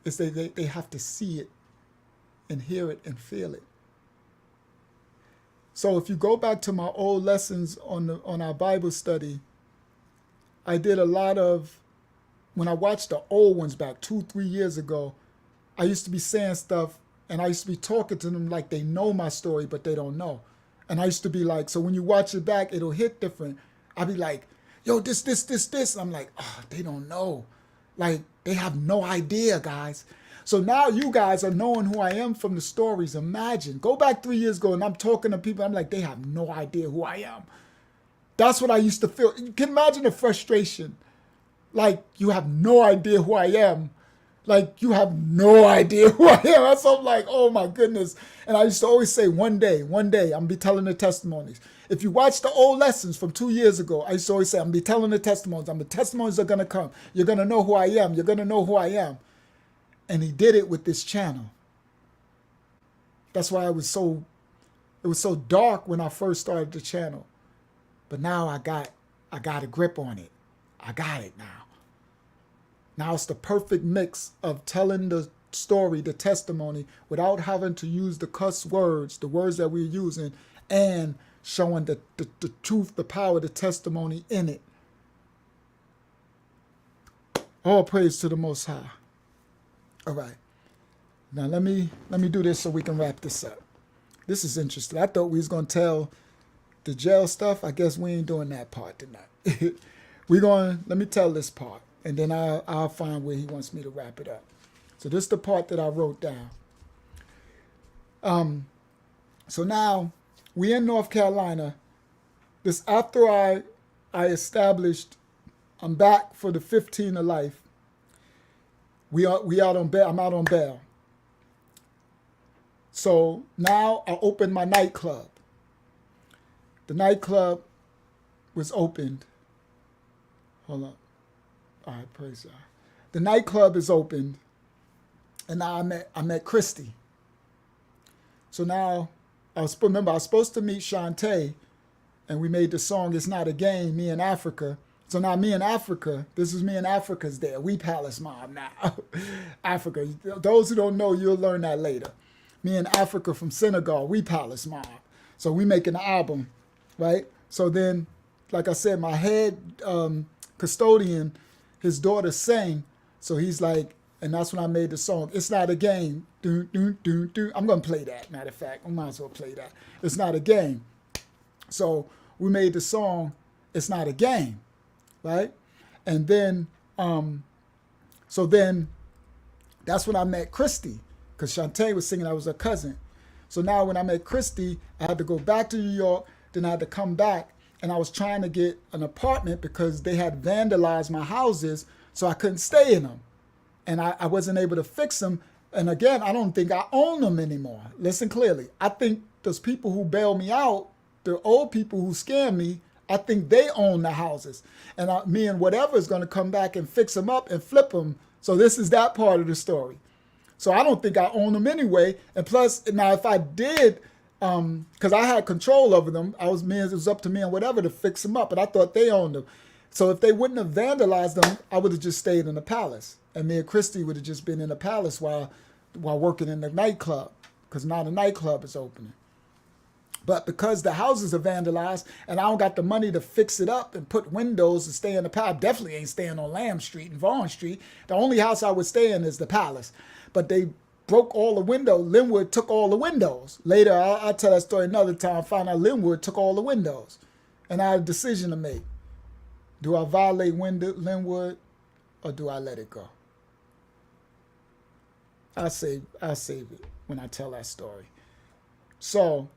is they have to see it and hear it and feel it. So if you go back to my old lessons on our Bible study, I did a lot of, when I watched the old ones back 2-3 years ago, I used to be saying stuff And I used to be talking to them like they know my story, but they don't know. And I used to be like, so when you watch it back, it'll hit different. I'll be like, yo, this. I'm like, oh, they don't know. Like, they have no idea, guys. So now you guys are knowing who I am from the stories. Imagine, go back 3 years ago and I'm talking to people. I'm like, they have no idea who I am. That's what I used to feel. You can imagine the frustration. Like, you have no idea who I am. Like, you have no idea who I am. That's I'm like, oh my goodness. And I used to always say, one day, I'm gonna be telling the testimonies. If you watch the old lessons from 2 years ago, I used to always say, I'm gonna be telling the testimonies. The testimonies are gonna come. You're gonna know who I am. You're gonna know who I am. And he did it with this channel. That's why it was so dark when I first started the channel. But now I got a grip on it. I got it now. Now it's the perfect mix of telling the story, the testimony, without having to use the cuss words, the words that we're using, and showing the truth, the power, the testimony in it. All praise to the Most High. All right. Now let me do this so we can wrap this up. This is interesting. I thought we was gonna tell the jail stuff. I guess we ain't doing that part tonight. Let me tell this part, and then I'll find where he wants me to wrap it up. So this is the part that I wrote down. So now we in North Carolina. This after I established, I'm back for the 15 of life. We out on bail. I'm out on bail. So now I opened my nightclub. The nightclub was opened. Hold on. All right, praise God. The nightclub is opened, and now I met Christy. So now I was supposed to meet Shantae, and we made the song "It's Not a Game." Me and Africa. So now me and Africa. This is me and Africa's there. We Palace Mob now. Africa. Those who don't know, you'll learn that later. Me and Africa from Senegal. We Palace Mob. So we making an album, right? So then, like I said, my head custodian, his daughter sang. So he's like, and that's when I made the song. It's not a game. Do, do, do, do. I'm going to play that, matter of fact. I might as well play that. It's not a game. So we made the song, It's Not a Game, right? And then, so then that's when I met Christy, because Shantae was singing, I was her cousin. So now when I met Christy, I had to go back to New York, then I had to come back, and I was trying to get an apartment because they had vandalized my houses, so I couldn't stay in them. And I wasn't able to fix them. And again, I don't think I own them anymore. Listen clearly. I think those people who bailed me out, the old people who scammed me, I think they own the houses. And me and whatever is going to come back and fix them up and flip them. So this is that part of the story. So I don't think I own them anyway. And plus, now if I did, because I had control over them, it was up to me and whatever to fix them up. But I thought they owned them. So if they wouldn't have vandalized them, I would have just stayed in the palace. And me and Christy would have just been in the palace while working in the nightclub, because now the nightclub is opening. But because the houses are vandalized and I don't got the money to fix it up and put windows and stay in the palace, I definitely ain't staying on Lamb Street and Vaughan Street. The only house I would stay in is the palace. But they broke all the windows. Linwood took all the windows. Later, I'll tell that story another time. I found out Linwood took all the windows. And I had a decision to make. Do I violate Linwood or do I let it go? I'll save it when I tell that story. So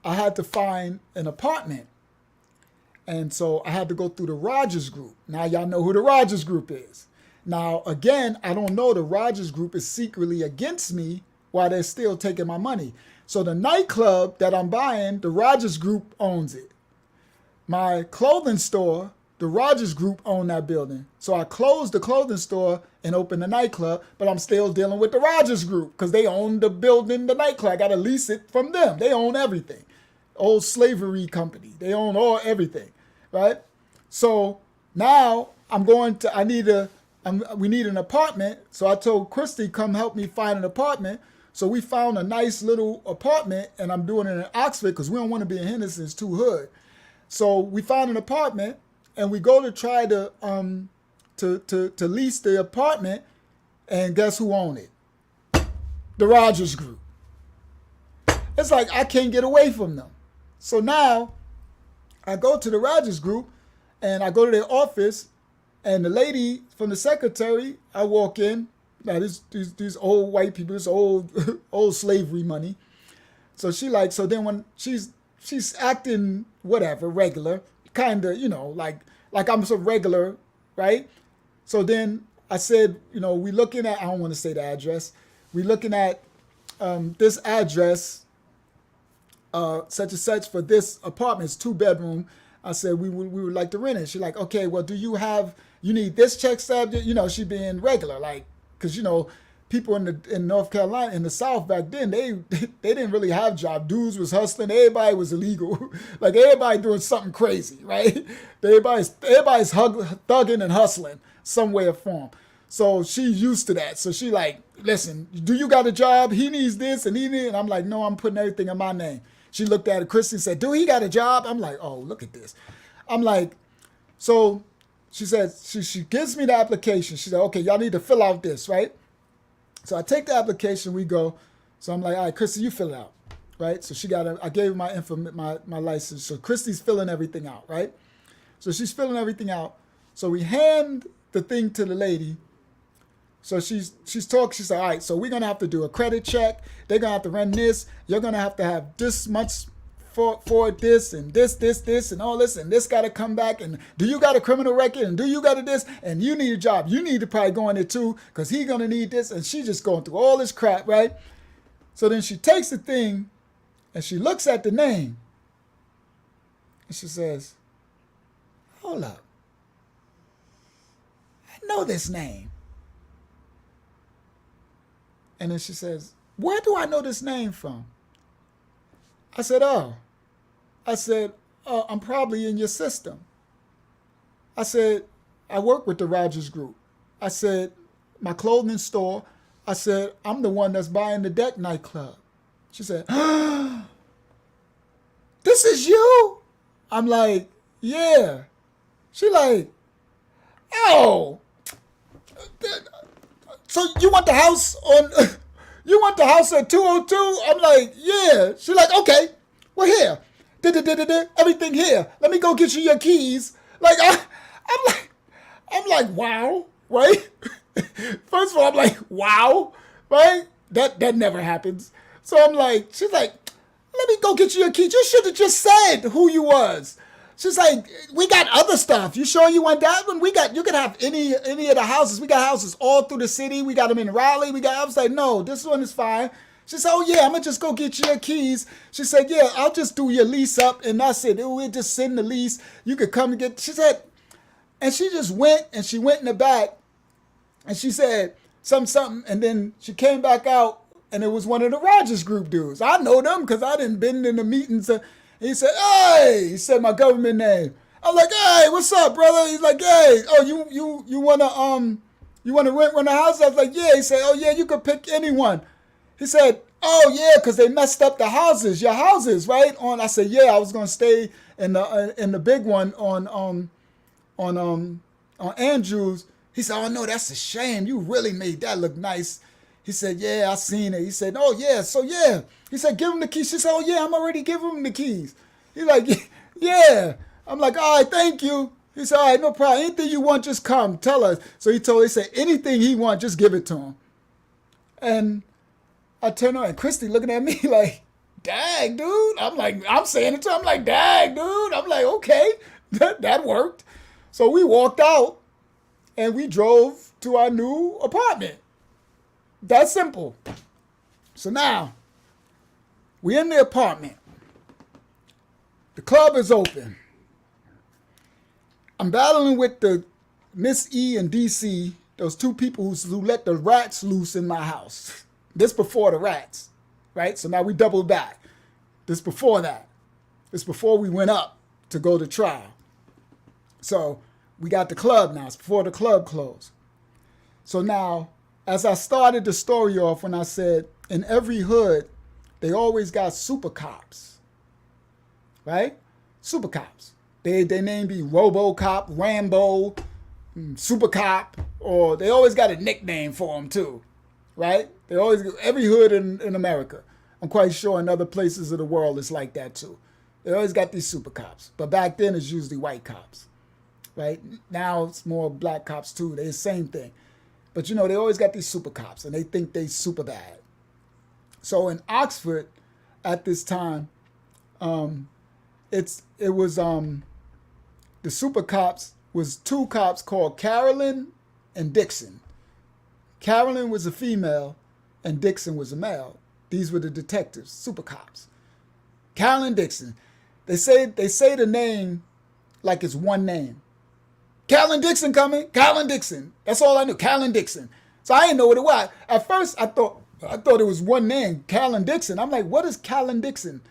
I had to find an apartment. And so I had to go through the Rogers Group. Now y'all know who the Rogers Group is. Now, again, I don't know, the Rogers Group is secretly against me while they're still taking my money. So the nightclub that I'm buying, the Rogers Group owns it. My clothing store, the Rogers Group own that building. So I closed the clothing store and opened the nightclub, but I'm still dealing with the Rogers Group because they own the building, the nightclub. I got to lease it from them. They own everything. Old slavery company. They own everything, right? So now we need an apartment. So I told Christy, come help me find an apartment. So we found a nice little apartment, and I'm doing it in Oxford because we don't want to be in Henderson. It's too hood. So we found an apartment, and we go to try to lease the apartment, and guess who owned it? the Rogers Group. It's like I can't get away from them. So now I go to the Rogers Group and I go to their office, and the lady from the secretary, I walk in. Now these old white people, this old old slavery money. So so then when she's acting whatever, regular, kind of, like I'm so regular, right? So then I said, we looking at, I don't want to say the address. We looking at this address, such and such for this apartment. It's 2-bedroom. I said, we would like to rent it. She's like, okay, well, you need this check stub? She being regular, like, because, people in North Carolina, in the South back then, they didn't really have jobs. Dudes was hustling. Everybody was illegal. Like, everybody doing something crazy, right? Everybody's thugging and hustling some way or form. So she's used to that. So she like, listen, do you got a job? He needs this and he needs, and I'm like, no, I'm putting everything in my name. She looked at it, Christy, and said, do he got a job? I'm like, oh, look at this. I'm like, so she said, she gives me the application. She said, okay, y'all need to fill out this, right? So I take the application, we go. So I'm like, all right, Christy, you fill it out, right? So I gave her my license. So Christy's filling everything out, right? So she's filling everything out. So we hand the thing to the lady. So she's talking, she said, all right, so we're going to have to do a credit check. They're going to have to run this. You're going to have this much for this and this and all this, and this got to come back, and do you got a criminal record, and do you got a this, and you need a job. You need to probably go in there too, because he's going to need this, and she's just going through all this crap, right? So then she takes the thing, and she looks at the name, and she says, hold up. I know this name. And then she says, where do I know this name from? I said, I'm probably in your system. I said, I work with the Rogers Group. I said, my clothing store. I said, I'm the one that's buying the Deck nightclub. She said, this is you? I'm like, yeah. She like, oh. So you want the house at 202? I'm like, yeah. She like, okay, well here. Everything here. Let me go get you your keys. Like I'm like, wow, right? First of all, I'm like, wow, right? That never happens. So I'm like, she's like, let me go get you your keys. You should have just said who you was. She's like, we got other stuff. You sure you want that one? You could have any of the houses. We got houses all through the city. We got them in Raleigh. I was like, no, this one is fine. She said, oh yeah, I'm gonna just go get you your keys. She said, yeah, I'll just do your lease up. And I said, we'll just send the lease. You could come and get, she said, and she just went, and she went in the back, and she said something, and then she came back out, and it was one of the Rogers Group dudes. I know them because I didn't been in the meetings. He said, hey, he said my government name. I'm like, hey, what's up, brother? He's like, hey, oh, you wanna rent a house? I was like, yeah. He said, oh yeah, you could pick anyone. He said, oh yeah, because they messed up the houses, your houses, right? I said, yeah, I was gonna stay in the big one on Andrews. He said, oh no, that's a shame. You really made that look nice. He said, yeah, I seen it. He said, oh, yeah, so yeah. He said, give him the keys. She said, oh, yeah, I'm already giving him the keys. He's like, yeah. I'm like, all right, thank you. He said, all right, no problem. Anything you want, just come. Tell us. So he said, anything he want, just give it to him. And I turned on, and Christy looking at me like, dang, dude. I'm saying it to him. I'm like, dang, dude. I'm like, okay, that worked. So we walked out, and we drove to our new apartment. That's simple. So now, we're in the apartment. The club is open. I'm battling with the Miss E and DC, those two people who let the rats loose in my house. This before the rats, right? So now we double back. This before that. This before we went up to go to trial. So we got the club now. It's before the club closed. So now, as I started the story off when I said, in every hood, they always got super cops, right? Super cops. They name be RoboCop, Rambo, Super Cop, or they always got a nickname for them too. right? They always every hood in America. I'm quite sure in other places of the world it's like that too. They always got these super cops, but back then it's usually white cops, right? Now it's more black cops too. They're the same thing, but you know they always got these super cops and they think they super bad. So in Oxford, at this time, it was the super cops was two cops called Carolyn and Dixon. Carolyn was a female and Dixon was a male. These were the detectives, super cops. Carolyn Dixon. They say the name like it's one name. Carolyn Dixon coming. Carolyn Dixon. That's all I knew. Carolyn Dixon. So I didn't know what it was. At first I thought it was one name, Carolyn Dixon. I'm like, what is Carolyn Dixon?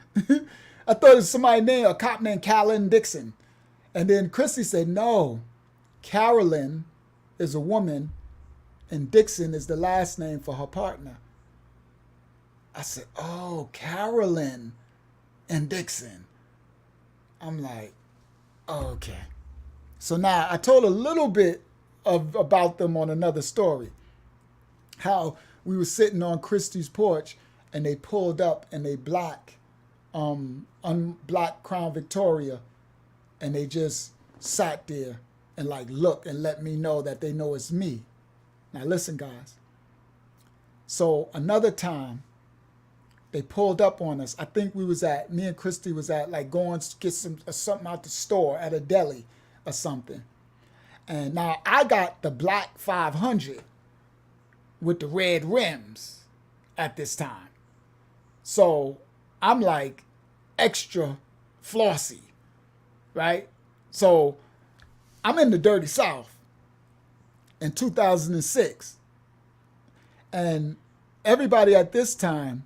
I thought it was somebody named a cop named Carolyn Dixon. And then Christy said, no, Carolyn is a woman and Dixon is the last name for her partner. I said, oh, Carolyn and Dixon. I'm like, oh, okay. So now I told a little bit about them on another story. How we were sitting on Christy's porch and they pulled up in a black Crown Victoria and they just sat there and like look and let me know that they know it's me. Now listen, guys. So another time they pulled up on us. I think me and Christy was at like going to get something out the store at a deli or something. And now I got the black 500 with the red rims at this time. So I'm like extra flossy, right? So I'm in the dirty South in 2006. And everybody at this time,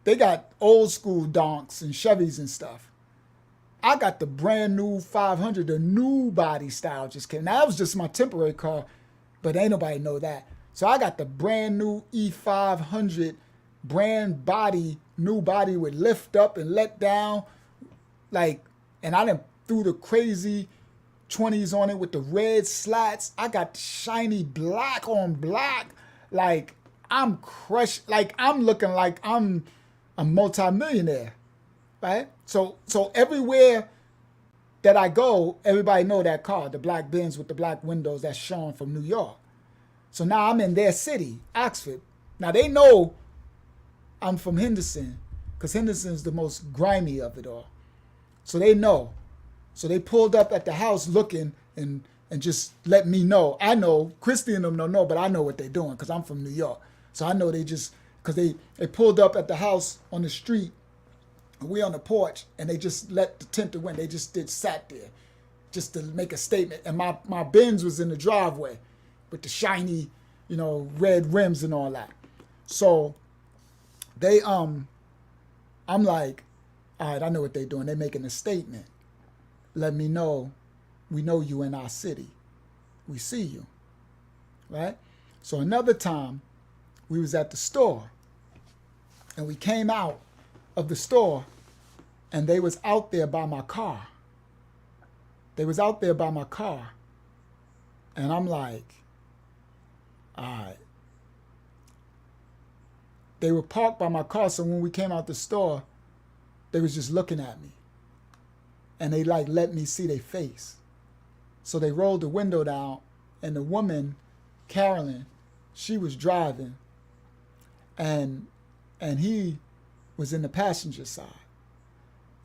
they got old school donks and Chevys and stuff. I got the brand new 500, the new body style just came. Now that was just my temporary car, but ain't nobody know that. So I got the brand new E500 brand body, new body with lift up and let down. Like, and I done threw the crazy 20s on it with the red slats. I got shiny black on black. Like, I'm crushed. Like, I'm looking like I'm a multimillionaire, right? So everywhere that I go, everybody know that car, the black Benz with the black windows, that's Sean from New York. So now I'm in their city, Oxford. Now they know I'm from Henderson because Henderson's the most grimy of it all. So they know. So they pulled up at the house looking and just let me know. I know, Christy and them don't know, but I know what they're doing because I'm from New York. So I know they just, because they pulled up at the house on the street, and we on the porch, and they just let the tinted window, they just sat there just to make a statement. And my Benz was in the driveway with the shiny, red rims and all that. So they, I'm like, all right, I know what they're doing. They're making a statement. Let me know, we know you in our city. We see you, right? So another time, we was at the store, and we came out of the store, and they was out there by my car. They was out there by my car, and I'm like, all right. They were parked by my car, so when we came out the store, they was just looking at me. And they like let me see their face. So they rolled the window down, and the woman, Carolyn, she was driving, and he was in the passenger side.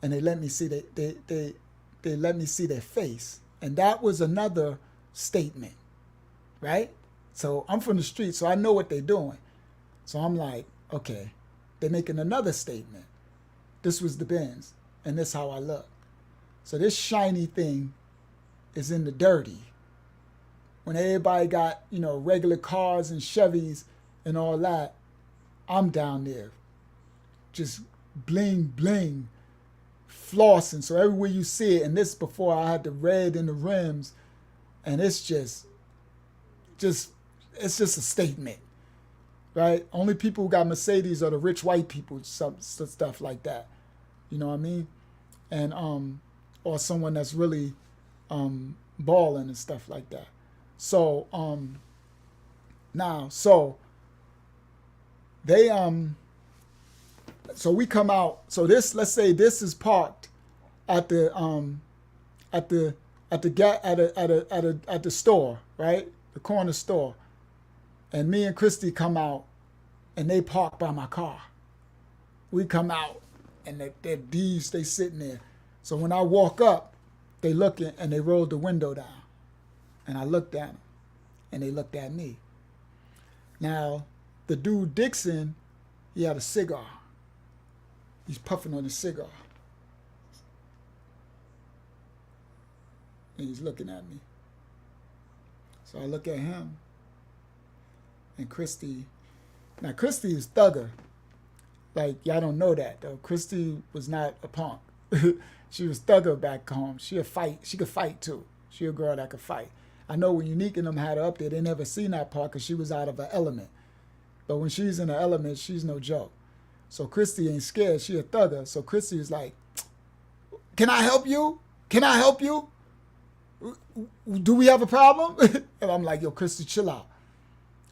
And they let me see they let me see their face. And that was another statement, right? So I'm from the street, so I know what they're doing. So I'm like, okay, they're making another statement. This was the Benz, and this how I look. So this shiny thing is in the dirty. When everybody got, regular cars and Chevys and all that, I'm down there just bling, bling, flossing. So everywhere you see it, and this before I had the red in the rims, and it's just a statement, right? Only people who got Mercedes are the rich white people, stuff like that. You know what I mean? And, or someone that's really balling and stuff like that. So, they so we come out. So this, let's say this is parked at the at the at the at the store, right? The corner store. And me and Christy come out, and they park by my car. We come out, and they sitting there. So when I walk up, they looking, and they rolled the window down. And I looked at them, and they looked at me. Now, the dude Dixon, he had a cigar. He's puffing on a cigar. And he's looking at me. So I look at him. And Christy, now Christy is thugger. Like, y'all don't know that, though. Christy was not a punk. She was thugger back home. She could fight, too. She a girl that could fight. I know when Unique and them had her up there, they never seen that part because she was out of her element. But when she's in her element, she's no joke. So Christy ain't scared. She a thugger. So Christy is like, can I help you? Can I help you? Do we have a problem? And I'm like, yo, Christy, chill out.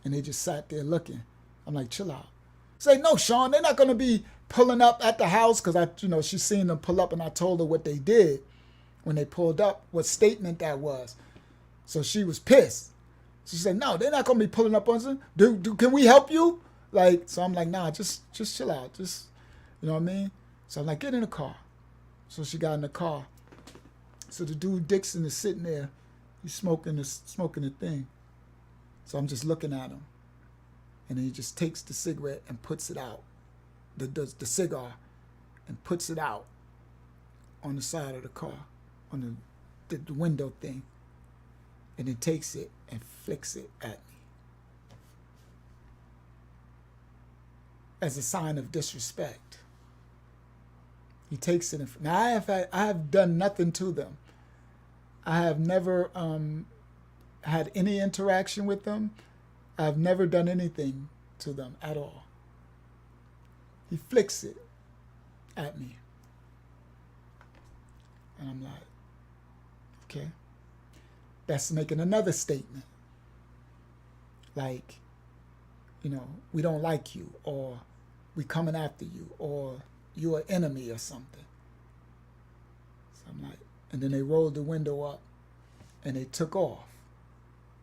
And they just sat there looking. I'm like, chill out. Say, no, Sean, they're not going to be pulling up at the house because she seen them pull up and I told her what they did when they pulled up, what statement that was. So she was pissed. She said, no, they're not going to be pulling up on us. Can we help you? Like, so I'm like, nah, just chill out. Just, you know what I mean? So I'm like, get in the car. So she got in the car. So the dude Dixon is sitting there. He's smoking the thing. So I'm just looking at him. And then he just takes the cigarette and puts it out. The cigar and puts it out on the side of the car, on the window thing. And then takes it and flicks it at me. As a sign of disrespect. He takes it. Now I have done nothing to them. I have never had any interaction with them. I've never done anything to them at all. He flicks it at me. And I'm like, okay. That's making another statement. Like, we don't like you, or we coming after you, or you're an enemy or something. So I'm like, and then they rolled the window up and they took off.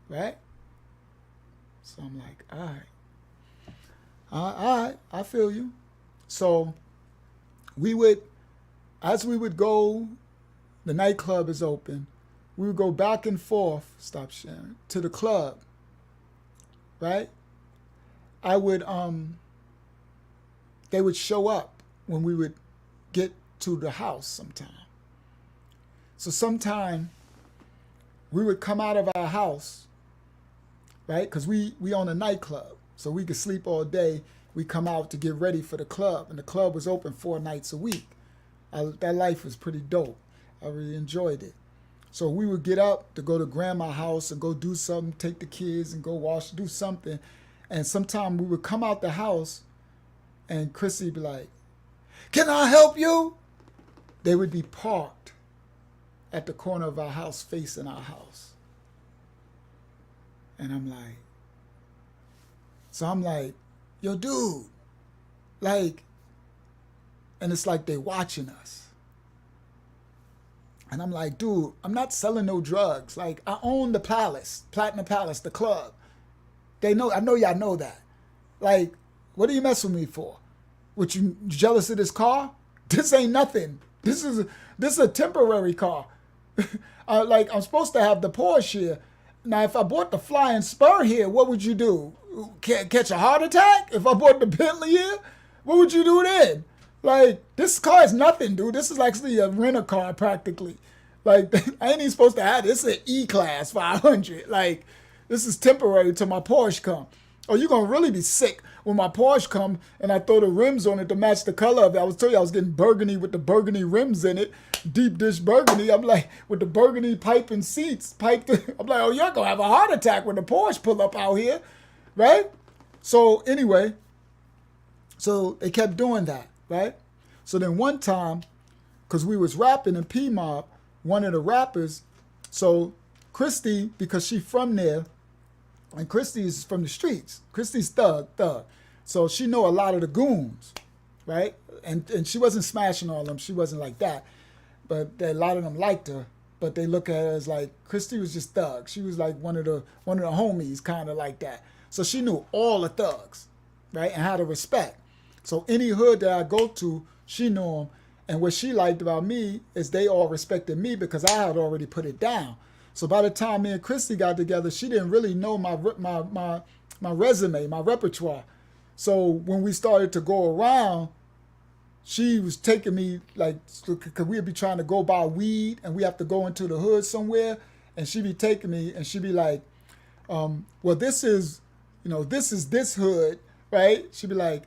Right? So I'm like, all right, I feel you. So as we would go, the nightclub is open, we would go back and forth, stop sharing, to the club, right? They would show up when we would get to the house sometime. So sometime we would come out of our house, right? Because we own a nightclub, so we could sleep all day. We come out to get ready for the club, and the club was open 4 nights a week. That life was pretty dope. I really enjoyed it. So we would get up to go to grandma's house and go do something, take the kids and go wash, do something. And sometime we would come out the house and Chrissy would be like, can I help you? They would be parked at the corner of our house, facing our house. And I'm like, yo, dude, like, and it's like they watching us. And I'm like, dude, I'm not selling no drugs. Like, I own the Palace, Platinum Palace, the club. I know y'all know that. Like, what do you mess with me for? What, you jealous of this car? This ain't nothing. This is a temporary car. Like, I'm supposed to have the Porsche here. Now, if I bought the Flying Spur here, what would you do? Catch a heart attack? If I bought the Bentley here, what would you do then? Like, this car is nothing, dude. This is actually a rental car, practically. Like, I ain't even supposed to have this. It's an E-Class 500. Like, this is temporary till my Porsche come. Oh, you're going to really be sick when my Porsche come and I throw the rims on it to match the color of it. I was telling you I was getting burgundy with the burgundy rims in it. Deep dish burgundy. I'm like, with the burgundy pipe and seats. I'm like, oh, you're going to have a heart attack when the Porsche pull up out here. Right? So, anyway. So, they kept doing that. Right? So then one time, because we was rapping in P-Mob, one of the rappers, so Christy, because she from there, and Christy is from the streets. Christy's thug. So she know a lot of the goons, right? And she wasn't smashing all of them. She wasn't like that. But a lot of them liked her. But they look at her as like, Christy was just thug. She was like one of the homies, kind of like that. So she knew all the thugs, right? And how to respect. So any hood that I go to, she knew them. And what she liked about me is they all respected me because I had already put it down. So by the time me and Christy got together, she didn't really know my resume, my repertoire. So when we started to go around, she was taking me, like, because we'd be trying to go buy weed and we have to go into the hood somewhere. And she'd be taking me and she'd be like, well, this is this hood, right? She'd be like,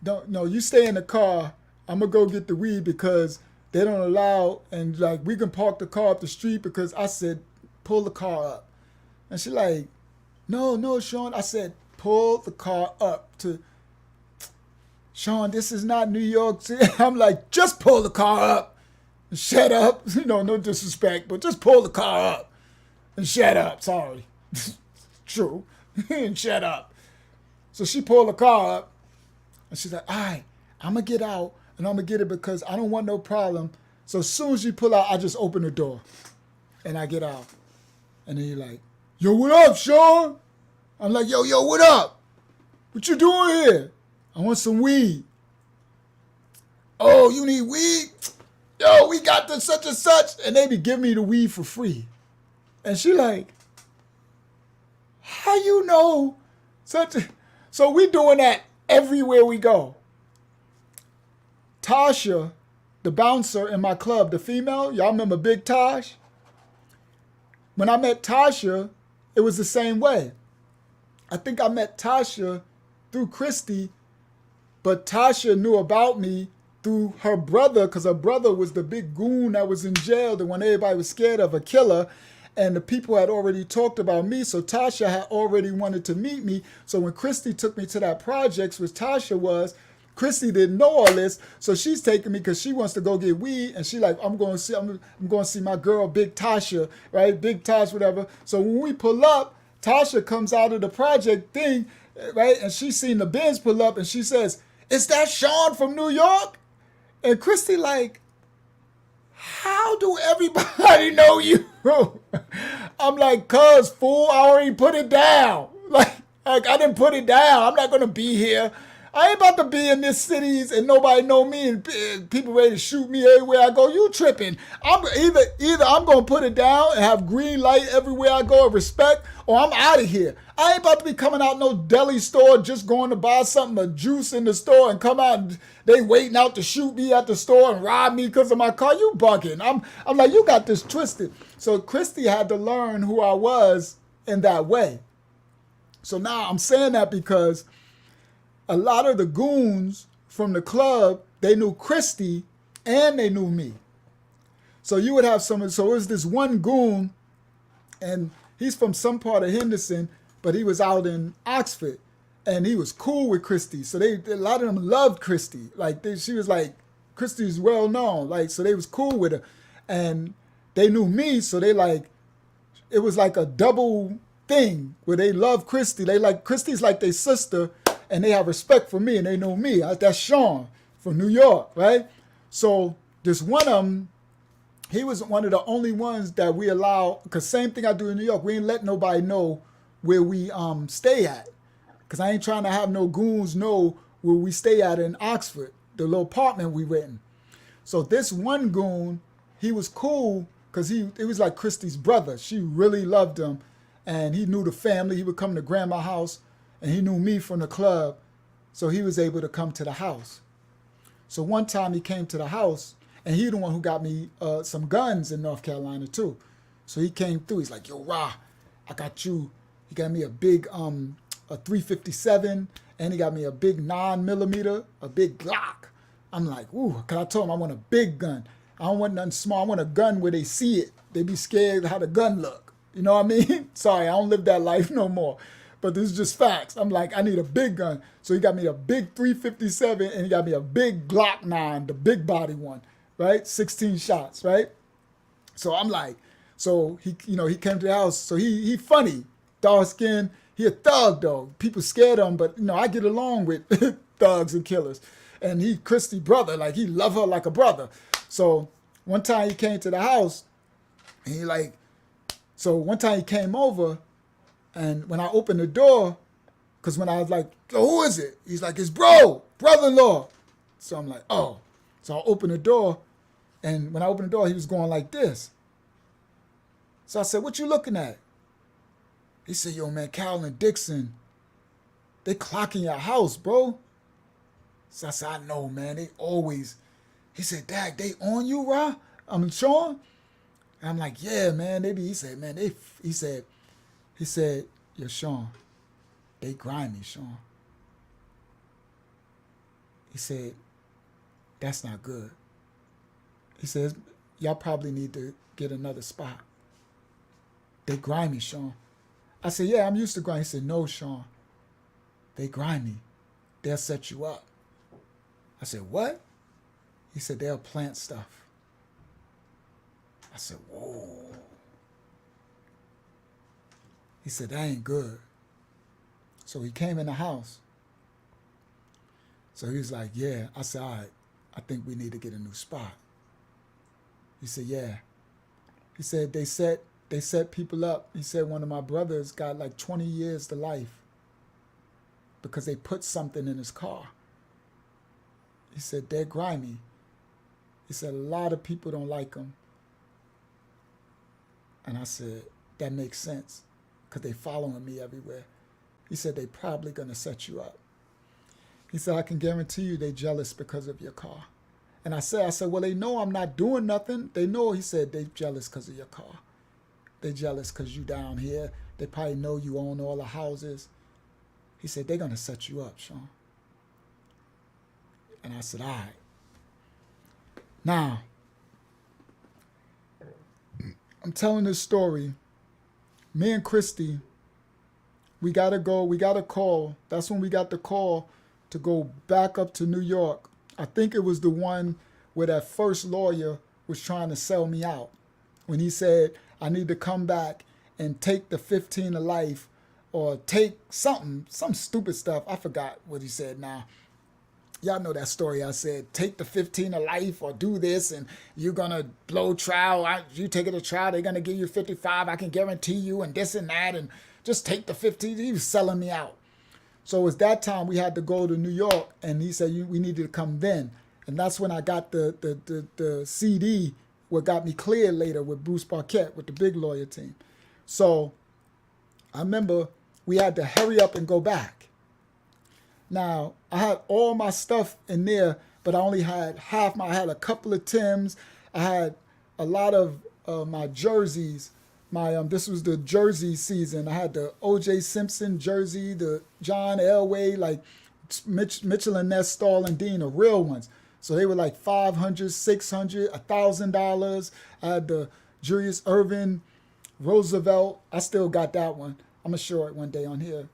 no, you stay in the car. I'm going to go get the weed because they don't allow, and like, we can park the car up the street because I said, pull the car up. And she like, no, Sean. I said, pull the car up to, Sean, this is not New York City. I'm like, just pull the car up and shut up. No disrespect, but just pull the car up and shut up. Sorry. True. And shut up. So she pulled the car up and she's like, all right, I'm going to get out and I'm going to get it because I don't want no problem. So as soon as you pull out, I just open the door and I get out. And then you're like, yo, what up, Sean? I'm like, yo, what up? What you doing here? I want some weed. Oh, you need weed? Yo, we got the such and such. And they be giving me the weed for free. And she like, how you know such a... So we doing that everywhere we go. Tasha, the bouncer in my club, the female, y'all remember Big Tosh? When I met Tasha, it was the same way. I think I met Tasha through Christy, but Tasha knew about me through her brother, because her brother was the big goon that was in jail, the one everybody was scared of, a killer, and the people had already talked about me, so Tasha had already wanted to meet me. So when Christy took me to that projects, which Tasha was, Christy didn't know all this, so she's taking me because she wants to go get weed, and she like, I'm going to see my girl, Big Tasha, right? Big Tosh, whatever. So when we pull up, Tasha comes out of the project thing, right? And she's seen the Benz pull up, and she says, "Is that Sean from New York?" And Christy like, how do everybody know you? I'm like, cuz, fool, I already put it down. Like I didn't put it down. I'm not going to be here. I ain't about to be in this cities and nobody know me and people ready to shoot me everywhere I go. You tripping. I'm either I'm going to put it down and have green light everywhere I go and respect, or I'm out of here. I ain't about to be coming out no deli store just going to buy something, a juice in the store, and come out and they waiting out to shoot me at the store and rob me because of my car. You bugging. I'm like, you got this twisted. So Christy had to learn who I was in that way. So now I'm saying that because a lot of the goons from the club, they knew Christy and they knew me. So you would have so it was this one goon, and he's from some part of Henderson, but he was out in Oxford, and he was cool with Christy. So a lot of them loved Christy. Like she was like, Christy's well known. Like, so they was cool with her, and they knew me. So they like, it was like a double thing where they love Christy. They like, Christy's like their sister, and they have respect for me, and they know me. That's Sean from New York, right? So this one of them, he was one of the only ones that we allow, because same thing I do in New York, we ain't let nobody know where we stay at. Because I ain't trying to have no goons know where we stay at in Oxford, the little apartment we renting. So this one goon, he was cool because it was like Christy's brother. She really loved him, and he knew the family. He would come to grandma's house, and he knew me from the club, so he was able to come to the house. So one time he came to the house, and he the one who got me some guns in North Carolina too. So he came through. He's like, yo, Ra, I got you. He got me a big a 357, and he got me a big 9mm, a big Glock. I'm like, ooh, because I told him I want a big gun. I don't want nothing small. I want a gun where they see it. They be scared how the gun look. You know what I mean? Sorry, I don't live that life no more. But this is just facts. I'm like, I need a big gun. So he got me a big 357, and he got me a big Glock 9, the big body one, right? 16 shots, right? So I'm like, so he came to the house. So he funny, dark skin. He a thug though. People scared of him, but I get along with thugs and killers. And he Christy brother, like he love her like a brother. So one time he came to the house, and one time he came over, and when I opened the door, because when I was like, "Yo, who is it?" He's like, "It's brother-in-law." So I'm like, "Oh." So I opened the door, and when I opened the door, he was going like this. So I said, "What you looking at?" He said, "Yo, man, Cal and Dixon, they clocking your house, bro." So I said, "I know, man. They always." He said, "Dad, they on you, Ra? I'm Sean." And I'm like, "Yeah, man. They be." He said, "Man, they." He said, "Yo, Sean, they grimy, Sean." He said, "That's not good." He says, "Y'all probably need to get another spot. They grimy, Sean." I said, "Yeah, I'm used to grimy." He said, "No, Sean. They grimy. They'll set you up." I said, "What?" He said, "They'll plant stuff." I said, "Whoa." He said, "That ain't good." So he came in the house. So he was like, "Yeah." I said, "All right, I think we need to get a new spot." He said, "Yeah." He said, they set people up. He said one of my brothers got like 20 years to life because they put something in his car. He said, "They're grimy." He said, "A lot of people don't like them." And I said, "That makes sense because they following me everywhere." He said, "They probably going to set you up." He said, "I can guarantee you they jealous because of your car." And I said, "Well, they know I'm not doing nothing. They know." He said, "They jealous because of your car. They jealous because you down here. They probably know you own all the houses." He said, "They're going to set you up, Sean." And I said, "All right." Now, I'm telling this story. Me and Christy, we got to go. We got a call. That's when we got the call to go back up to New York. I think it was the one where that first lawyer was trying to sell me out. When he said, I need to come back and take the 15 to life or take some stupid stuff. I forgot what he said now. Y'all know that story. I said, take the 15 to life or do this and you're going to blow trial. You take it to trial, they're going to give you 55. I can guarantee you and this and that and just take the 15. He was selling me out. So it was that time we had to go to New York and he said, we needed to come then. And that's when I got the CD, what got me cleared later with Bruce Parquette with the big lawyer team. So I remember we had to hurry up and go back. Now, I had all my stuff in there, but I only had I had a couple of Timbs. I had a lot of my jerseys. This was the jersey season. I had the O.J. Simpson jersey, the John Elway, like Mitchell and Ness, Stahl and Dean, the real ones. So they were like $500, $600, $1,000. I had the Julius Irvin, Roosevelt. I still got that one. I'm going to show it one day on here.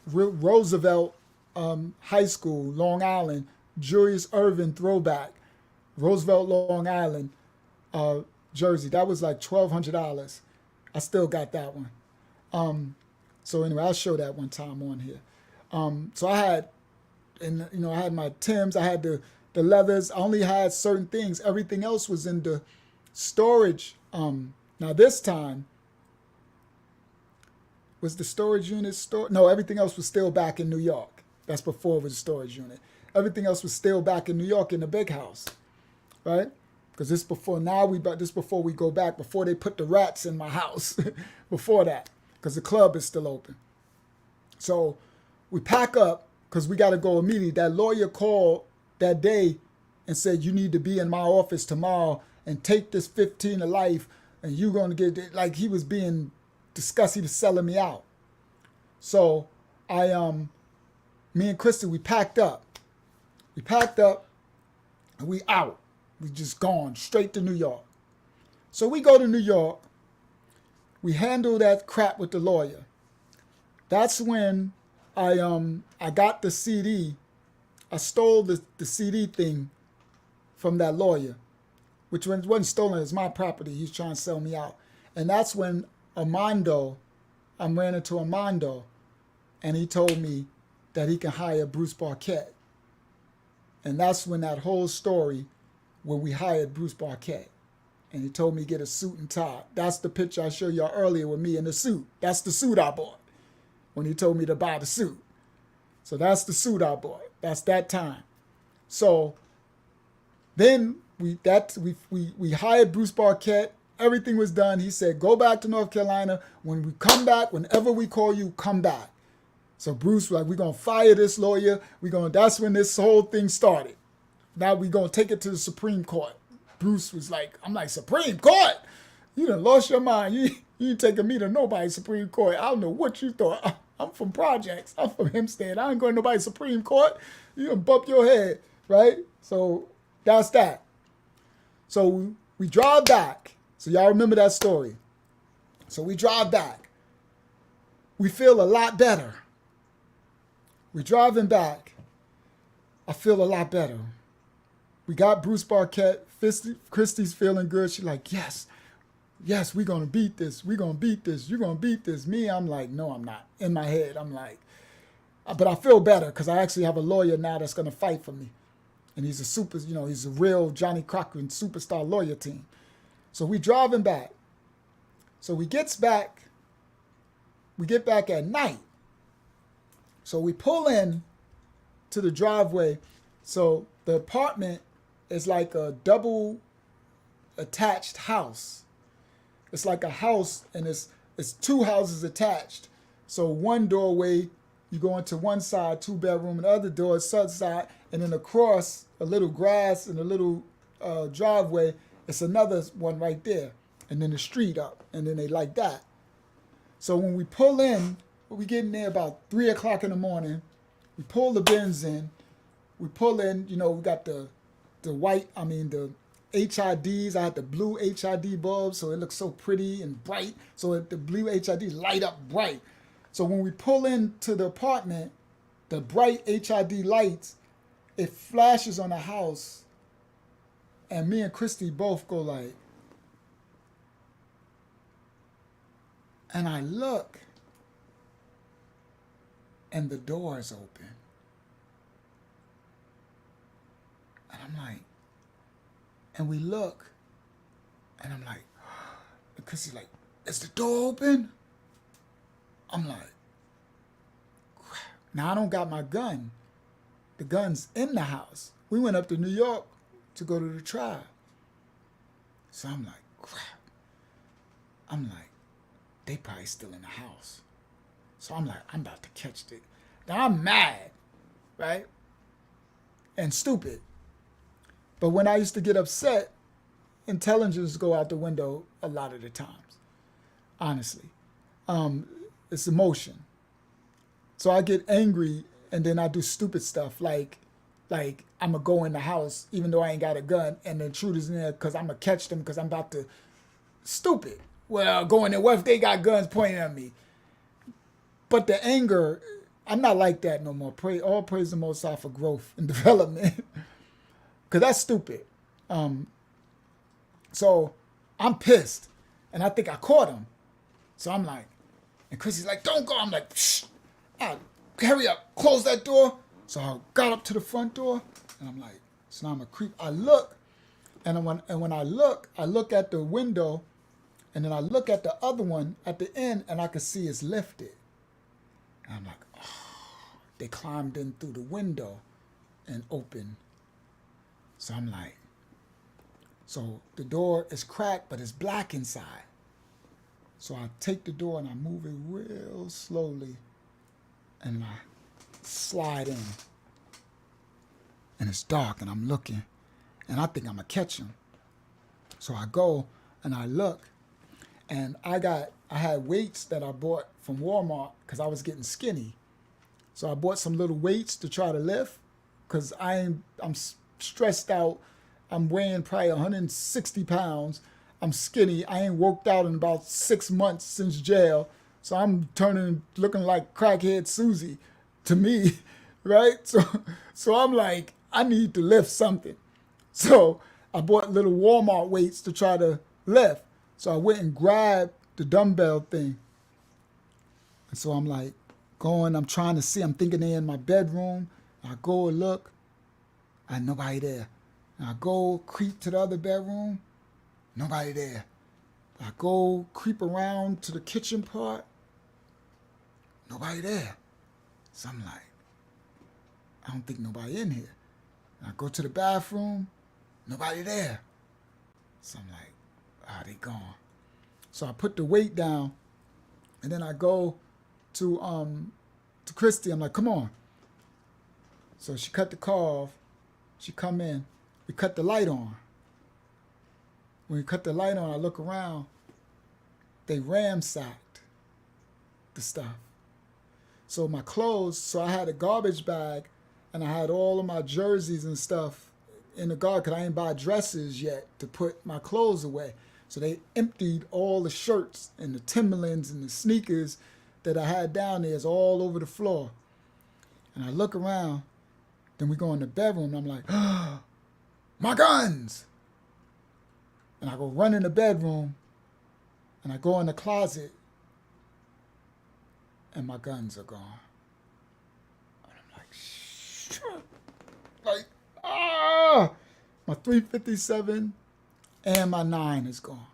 Roosevelt High School, Long Island, Julius Irvin throwback, Roosevelt, Long Island jersey. That was like $1,200. I still got that one. So anyway, I'll show that one time on here. So I had, I had my Timbs. I had the leathers. I only had certain things. Everything else was in the storage. Now this time, was the storage unit stored? No, everything else was still back in New York. That's before it was a storage unit. Everything else was still back in New York in the big house, right? Because this before we go back, before they put the rats in my house, before that, because the club is still open. So we pack up because we got to go immediately. That lawyer called that day and said, you need to be in my office tomorrow and take this 15 to life and you're going to get it. Like he was being disgusting, he was selling me out. So me and Krista, we packed up. And we out. We just gone straight to New York. So we go to New York. We handle that crap with the lawyer. That's when I got the CD. I stole the CD thing from that lawyer, which wasn't stolen. It's my property. He's trying to sell me out. And that's when I ran into Armando, and he told me that he can hire Bruce Barquette. And that's when that whole story, when we hired Bruce Barquette. And he told me get a suit and tie. That's the picture I showed y'all earlier with me in the suit. That's the suit I bought when he told me to buy the suit. So that's the suit I bought. That's that time. So then we hired Bruce Barquette. Everything was done. He said, go back to North Carolina. When we come back, whenever we call you, come back. So Bruce was like, we're going to fire this lawyer. That's when this whole thing started. Now we're going to take it to the Supreme Court. Bruce was like, I'm like, Supreme Court? You done lost your mind. You ain't taking me to nobody's Supreme Court. I don't know what you thought. I'm from Projects. I'm from Hempstead. I ain't going to nobody's Supreme Court. You gonna bump your head, right? So that's that. So we drive back. So y'all remember that story. So we drive back. We feel a lot better. We're driving back. I feel a lot better. We got Bruce Barquette. Christy's feeling good. She's like, yes, we're going to beat this. We're going to beat this. You're going to beat this. Me, I'm like, no, I'm not. In my head, I'm like, but I feel better because I actually have a lawyer now that's going to fight for me. And he's he's a real Johnny Cochran superstar lawyer team. So we driving back. So we get back at night. So we pull in to the driveway. So the apartment is like a double attached house. It's like a house and it's two houses attached. So one doorway, you go into one side, 2-bedroom, and the other door is south side, and then across a little grass and a little driveway, it's another one right there, and then the street up, and then they like that. So when we pull in, we get in there about 3 o'clock in the morning. We pull the bins in. We pull in, we got the HIDs. I had the blue HID bulbs, so it looks so pretty and bright. So the blue HID light up bright. So when we pull into the apartment, the bright HID lights, it flashes on the house, and me and Christy both go like, and I look, and the door is open. And I'm like, and we look, and I'm like, and Christy's like, is the door open? I'm like, crap. Now I don't got my gun. The gun's in the house. We went up to New York to go to the trial. So I'm like, crap. I'm like, they probably still in the house. So I'm like, I'm about to catch it. Now I'm mad, right? And stupid. But when I used to get upset, intelligence go out the window a lot of the times, honestly. It's emotion. So I get angry and then I do stupid stuff like I'm going to go in the house even though I ain't got a gun and the intruder's in there because I'm going to catch them because I'm about to, stupid. Well, go in there, what if they got guns pointing at me? But the anger, I'm not like that no more. All praise the Most High for growth and development because that's stupid. So I'm pissed and I think I caught him. So I'm like, and Chrissy's like, don't go. I'm like, shh, hurry up, close that door. So I got up to the front door, and I'm like, so now I'm a creep. I look, and when I look at the window, and then I look at the other one at the end, and I can see it's lifted. And I'm like, oh, they climbed in through the window and opened. So I'm like, so the door is cracked, but it's black inside. So I take the door and I move it real slowly and I slide in. And it's dark and I'm looking and I think I'm gonna catch him. So I go and I look and I had weights that I bought from Walmart because I was getting skinny. So I bought some little weights to try to lift because I'm stressed out. I'm weighing probably 160 pounds. I'm skinny. I ain't worked out in about 6 months since jail. So I'm looking like crackhead Susie to me, right? So I'm like, I need to lift something. So I bought little Walmart weights to try to lift. So I went and grabbed the dumbbell thing. And so I'm like going, I'm trying to see, I'm thinking they're in my bedroom. I go and look, and nobody there. And I go creep to the other bedroom, nobody there. I go creep around to the kitchen part, nobody there. So I'm like, I don't think nobody in here. And I go to the bathroom, nobody there. So I'm like, they gone. So I put the weight down, and then I go to Christy. I'm like, come on. So she cut the car off. She come in. We cut the light on. When we cut the light on, I look around. They ransacked the stuff. So my clothes, so I had a garbage bag, and I had all of my jerseys and stuff in the garbage, because I didn't buy dresses yet to put my clothes away. So they emptied all the shirts and the Timberlands and the sneakers that I had down there is all over the floor. And I look around, then we go in the bedroom, and I'm like, my guns! And I go run in the bedroom, and I go in the closet, and my guns are gone. And I'm like, shit. Like, my 357 and my 9 is gone.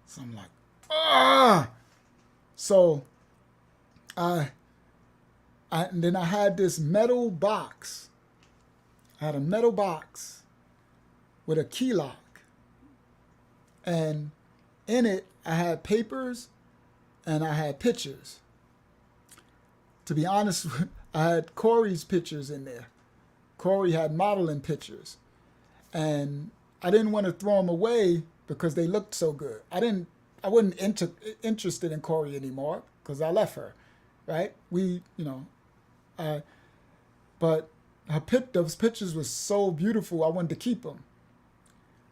So I'm like, So and then I had this metal box. I had a metal box with a key lock. And in it, I had papers and I had pictures. To be honest, I had Corey's pictures in there. Corey had modeling pictures. And I didn't want to throw them away because they looked so good. I wasn't interested in Corey anymore because I left her, right? But those pictures were so beautiful, I wanted to keep them.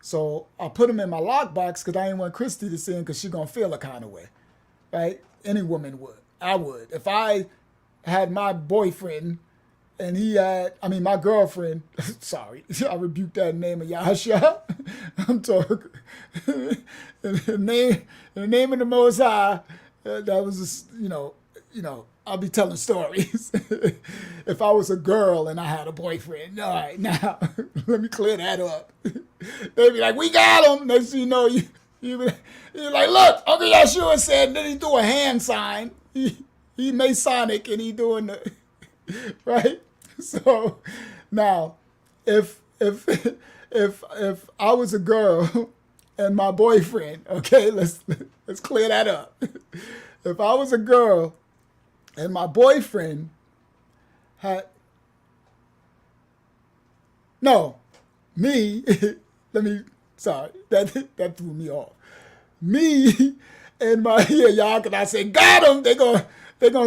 So I put them in my lockbox because I didn't want Christy to see them because she's going to feel a kind of way, right? Any woman would. I would. If I had my boyfriend and my girlfriend, sorry, I rebuked that in the name of Yahshuah. I'm talking, in the name of the Most High, that was just, I'll be telling stories. If I was a girl and I had a boyfriend, all right, now, let me clear that up. They'd be like, we got him. Next thing you know, you're like, look, Uncle Yahshuah said, and then he threw a hand sign. He Masonic and he doing the, right? So now, if I was a girl and my boyfriend, okay, let's clear that up. If I was a girl and my boyfriend that threw me off. Me and my y'all, cause I said got him. They gonna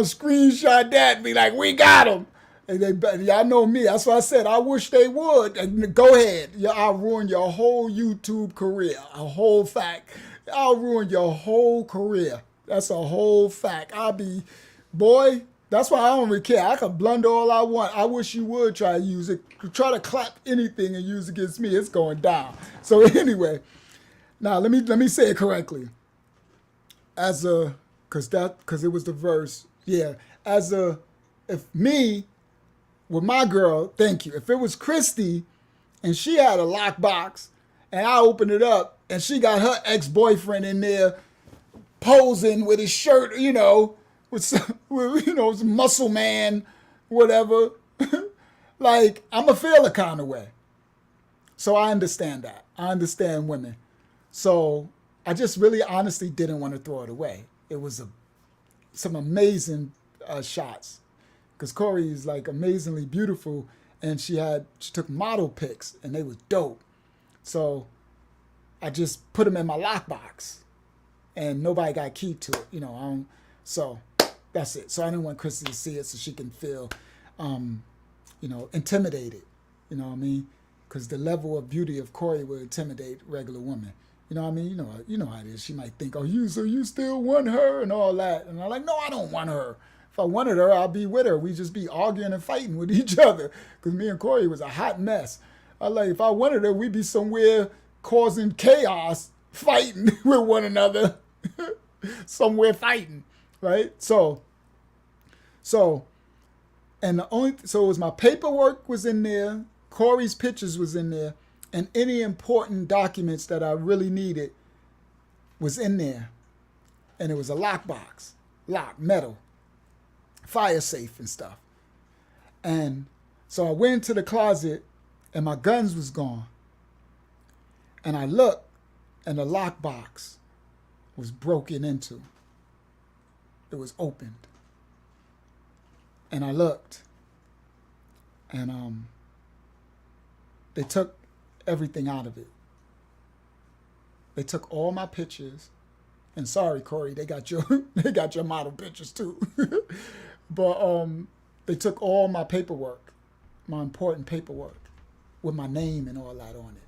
screenshot that and be like, we got him. And y'all know me. That's what I said. I wish they would. And go ahead. I'll ruin your whole YouTube career. A whole fact. I'll ruin your whole career. That's a whole fact. That's why I don't really care. I can blunder all I want. I wish you would try to use it. Try to clap anything and use it against me. It's going down. So anyway, now let me say it correctly. Cause it was the verse. Yeah. If me with my girl, thank you. If it was Christy and she had a lockbox and I opened it up and she got her ex-boyfriend in there posing with his shirt, with some muscle man, whatever, like, I'm going to feel a kind of way. So I understand that. I understand women. So I just really honestly didn't want to throw it away. It was some amazing shots. Because Corey is like amazingly beautiful, and she took model pics, and they was dope. So I just put them in my lockbox, and nobody got key to it, so that's it. So I didn't want Christy to see it so she can feel, intimidated, you know what I mean? Because the level of beauty of Corey would intimidate regular women. You know what I mean? You know how it is. She might think, oh, you still want her and all that. And I'm like, no, I don't want her. If I wanted her, I'd be with her. We'd just be arguing and fighting with each other. Because me and Corey was a hot mess. If I wanted her, we'd be somewhere causing chaos, fighting with one another. Somewhere fighting, right? So So, and so it was my paperwork was in there, Corey's pictures was in there, and any important documents that I really needed was in there. And it was a lockbox, lock, metal, fire safe and stuff. And so I went into the closet and my guns was gone. And I looked and the lockbox was broken into. It was opened. And I looked and they took everything out of it. They took all my pictures. And sorry, Corey, they got your model pictures too. But they took all my paperwork, my important paperwork, with my name and all that on it.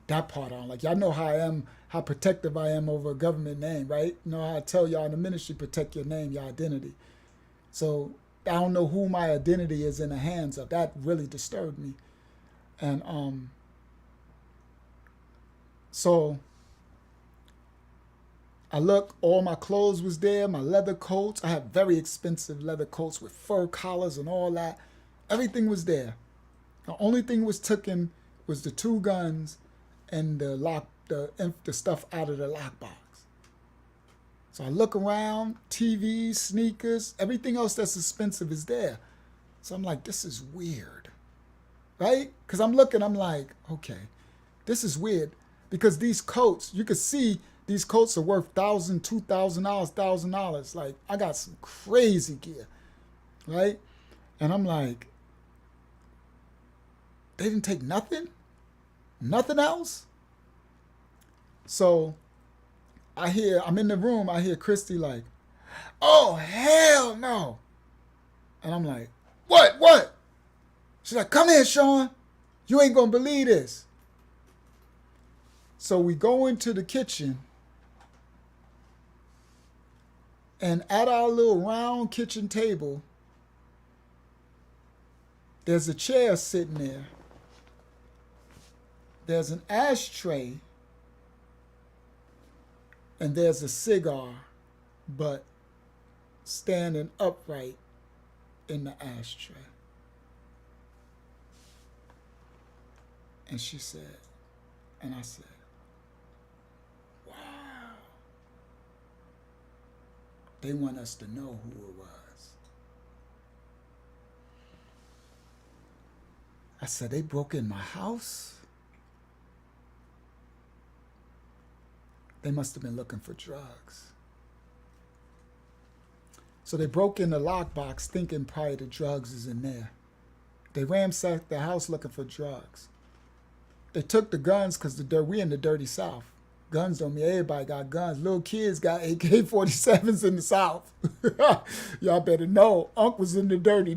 That part on, like, y'all know how I am, how protective I am over a government name, right? You know how I tell y'all in the ministry, protect your name, your identity. So I don't know who my identity is in the hands of. That really disturbed me. And so I looked, all my clothes was there, my leather coats. I had very expensive leather coats with fur collars and all that. Everything was there. The only thing was taken was the 2 guns and the stuff out of the lockbox. So I look around, TVs, sneakers, everything else that's expensive is there. So I'm like, this is weird, right? Because I'm looking, I'm like, okay, this is weird. Because these coats, you could see these coats are worth $1,000, $2,000, $1,000. Like, I got some crazy gear, right? And I'm like, they didn't take nothing? Nothing else? So I'm in the room, I hear Christy like, oh, hell no. And I'm like, what? She's like, come here, Sean. You ain't gonna believe this. So we go into the kitchen, and at our little round kitchen table, there's a chair sitting there. There's an ashtray, and there's a cigar, but standing upright in the ashtray. And she said, and I said, wow. They want us to know who it was. I said, they broke in my house? They must have been looking for drugs. So they broke in the lockbox thinking probably the drugs is in there. They ransacked the house looking for drugs. They took the guns because we in the dirty South. Guns don't mean everybody got guns. Little kids got AK-47s in the South. Y'all better know. Unc was in the dirty.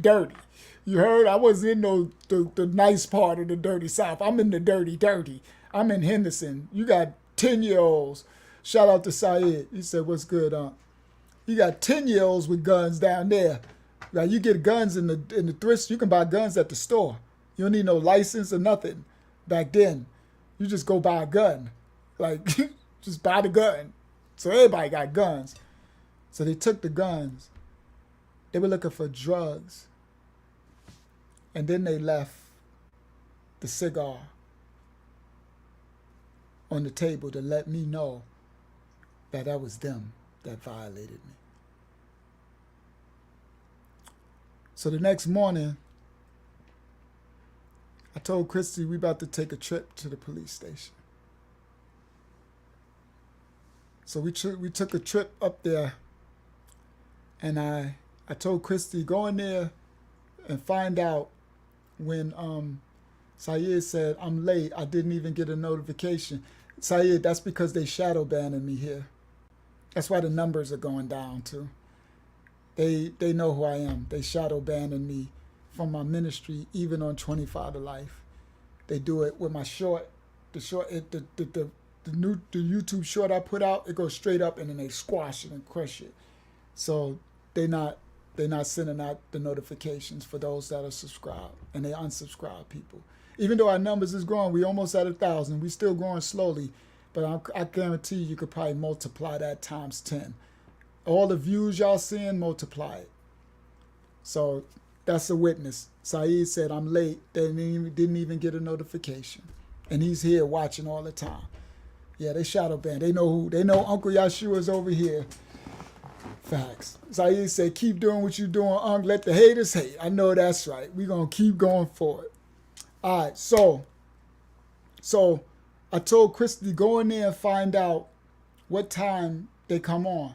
You heard? I wasn't in the nice part of the dirty South. I'm in the dirty. I'm in Henderson. You got 10-year-olds. Shout out to Syed. He said, what's good, Unc? You got 10-year-olds with guns down there. Like, you get guns in the thrift. You can buy guns at the store. You don't need no license or nothing. Back then, you just go buy a gun. Like, just buy the gun. So everybody got guns. So they took the guns. They were looking for drugs. And then they left the cigar on the table to let me know that was them that violated me. So the next morning, I told Christy we about to take a trip to the police station. So we took a trip up there, and I told Christy, go in there and find out when Syed said, I'm late, I didn't even get a notification. Syed, that's because they shadow banning me here. That's why the numbers are going down too. They know who I am. They shadow banning me from my ministry, even on 25 to Life. They do it with my short, the YouTube short I put out. It goes straight up and then they squash it and crush it. So they're not sending out the notifications for those that are subscribed, and they unsubscribe people. Even though our numbers is growing, we almost at 1,000. We still growing slowly, but I guarantee you could probably multiply that times 10. All the views y'all seeing, multiply it. So that's a witness. Saeed said, I'm late. They didn't even get a notification. And he's here watching all the time. Yeah, they shadow banned. They know Uncle Yahshuah is over here. Facts. Saeed said, keep doing what you're doing, Unc. Let the haters hate. I know that's right. We're going to keep going for it. All right, so I told Christy, go in there and find out what time they come on.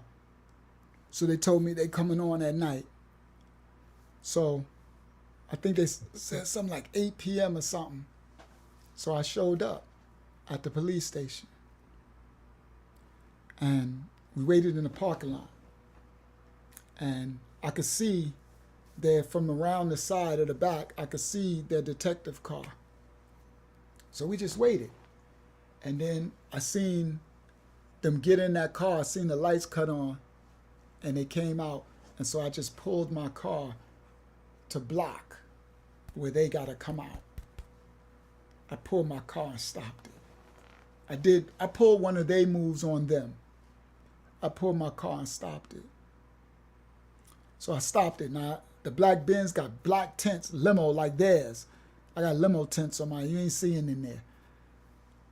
So they told me they coming on at night. So I think they said something like 8 p.m. or something. So I showed up at the police station. And we waited in the parking lot. And I could see there from around the side of the back, I could see their detective car. So we just waited. And then I seen them get in that car. I seen the lights cut on. And they came out. And so I just pulled my car to block where they got to come out. I pulled my car and stopped it. I pulled one of their moves on them. I pulled my car and stopped it. So I stopped it. Now, the black Benz got black tents, limo like theirs. I got limo tents on mine. You ain't seeing in there.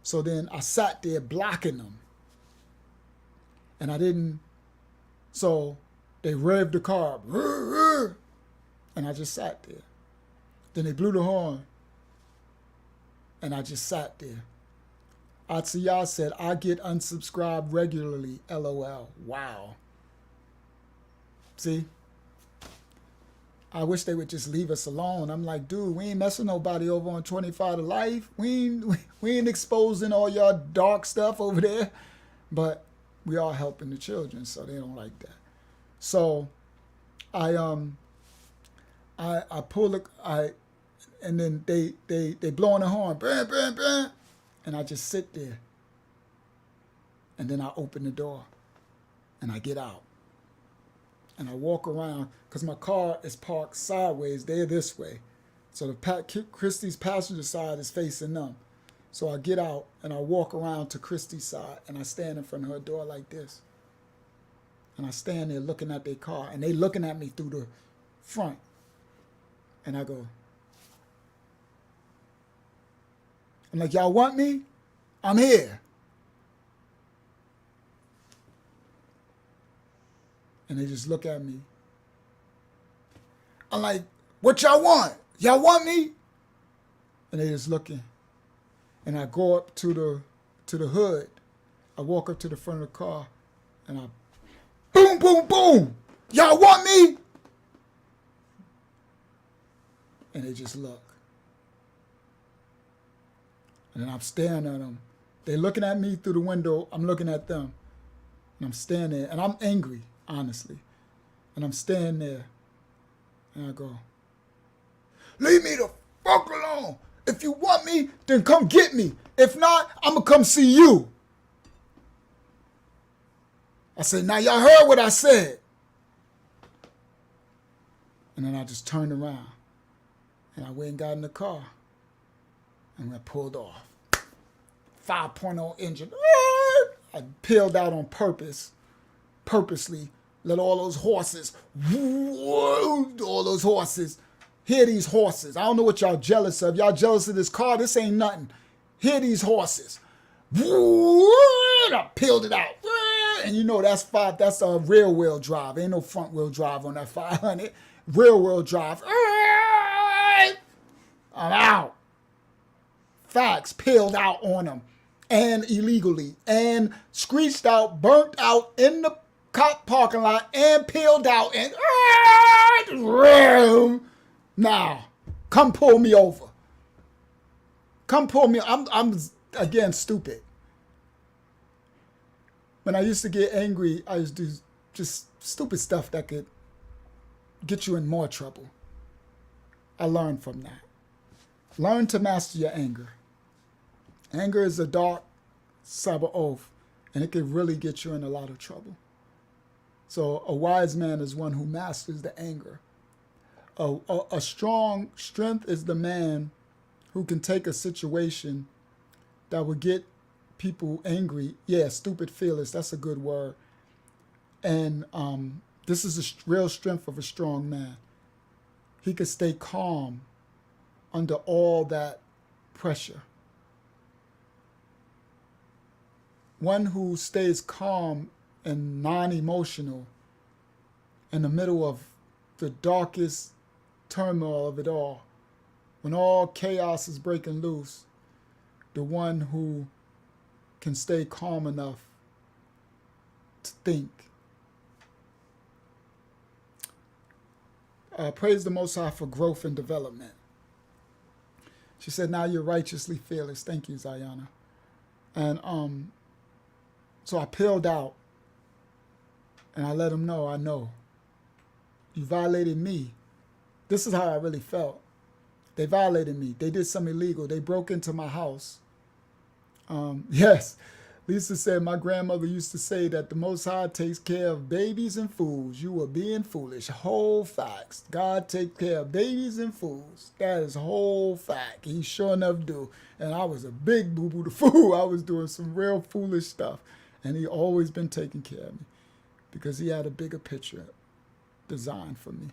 So then I sat there blocking them. And I didn't. So they revved the car up. And I just sat there. Then they blew the horn. And I just sat there. Atsiyah said, I get unsubscribed regularly. LOL. Wow. See? I wish they would just leave us alone. I'm like, dude, we ain't messing nobody over on 25 to life. We ain't exposing all y'all dark stuff over there. But we are helping the children, so they don't like that. So I pull and then they blowing the horn, bam, bam, bam, and I just sit there. And then I open the door and I get out. And I walk around because my car is parked sideways. They're this way. So Christy's passenger side is facing them. So I get out and I walk around to Christy's side and I stand in front of her door like this. And I stand there looking at their car and they looking at me through the front. And I go, I'm like, y'all want me? I'm here. And they just look at me. I'm like, what y'all want? Y'all want me? And they just looking. And I go up to the hood. I walk up to the front of the car and I boom, boom, boom. Y'all want me? And they just look. And then I'm staring at them. They're looking at me through the window. I'm looking at them. And I'm standing there. And I'm angry, honestly. And I'm standing there. And I go, leave me the fuck alone. If you want me, then come get me. If not, I'm going to come see you. I said, now y'all heard what I said. And then I just turned around. And I went and got in the car. And I pulled off. 5.0 engine. I peeled out on purposely. Let all those horses, hear these horses. I don't know what y'all jealous of. Y'all jealous of this car? This ain't nothing. Hear these horses. I peeled it out. And you know that's a rear wheel drive. Ain't no front wheel drive on that 500. Rear wheel drive. I'm out. Facts, peeled out on them. And illegally. And screeched out, burnt out in the cop parking lot and peeled out and now come pull me over. Come pull me. I'm again stupid. When I used to get angry, I used to do just stupid stuff that could get you in more trouble. I learned from that. Learn to master your anger. Anger is a dark cyber oath, and it can really get you in a lot of trouble. So a wise man is one who masters the anger. A strong strength is the man who can take a situation that would get people angry. Yeah, stupid feelings, that's a good word. And this is the real strength of a strong man. he could stay calm under all that pressure. One who stays calm and non-emotional in the middle of the darkest turmoil of it all, when all chaos is breaking loose, the one who can stay calm enough to think. Praise the Most High for growth and development. She said, now you're righteously fearless. Thank you, Zayana. And so I peeled out and I let him know, I know. You violated me. This is how I really felt. They violated me. They did something illegal. They broke into my house. Yes, Lisa said, my grandmother used to say that the Most High takes care of babies and fools. You were being foolish. Whole facts. God takes care of babies and fools. That is whole fact. He sure enough do. And I was a big boo-boo the fool. I was doing some real foolish stuff. And he always been taking care of me because he had a bigger picture designed for me.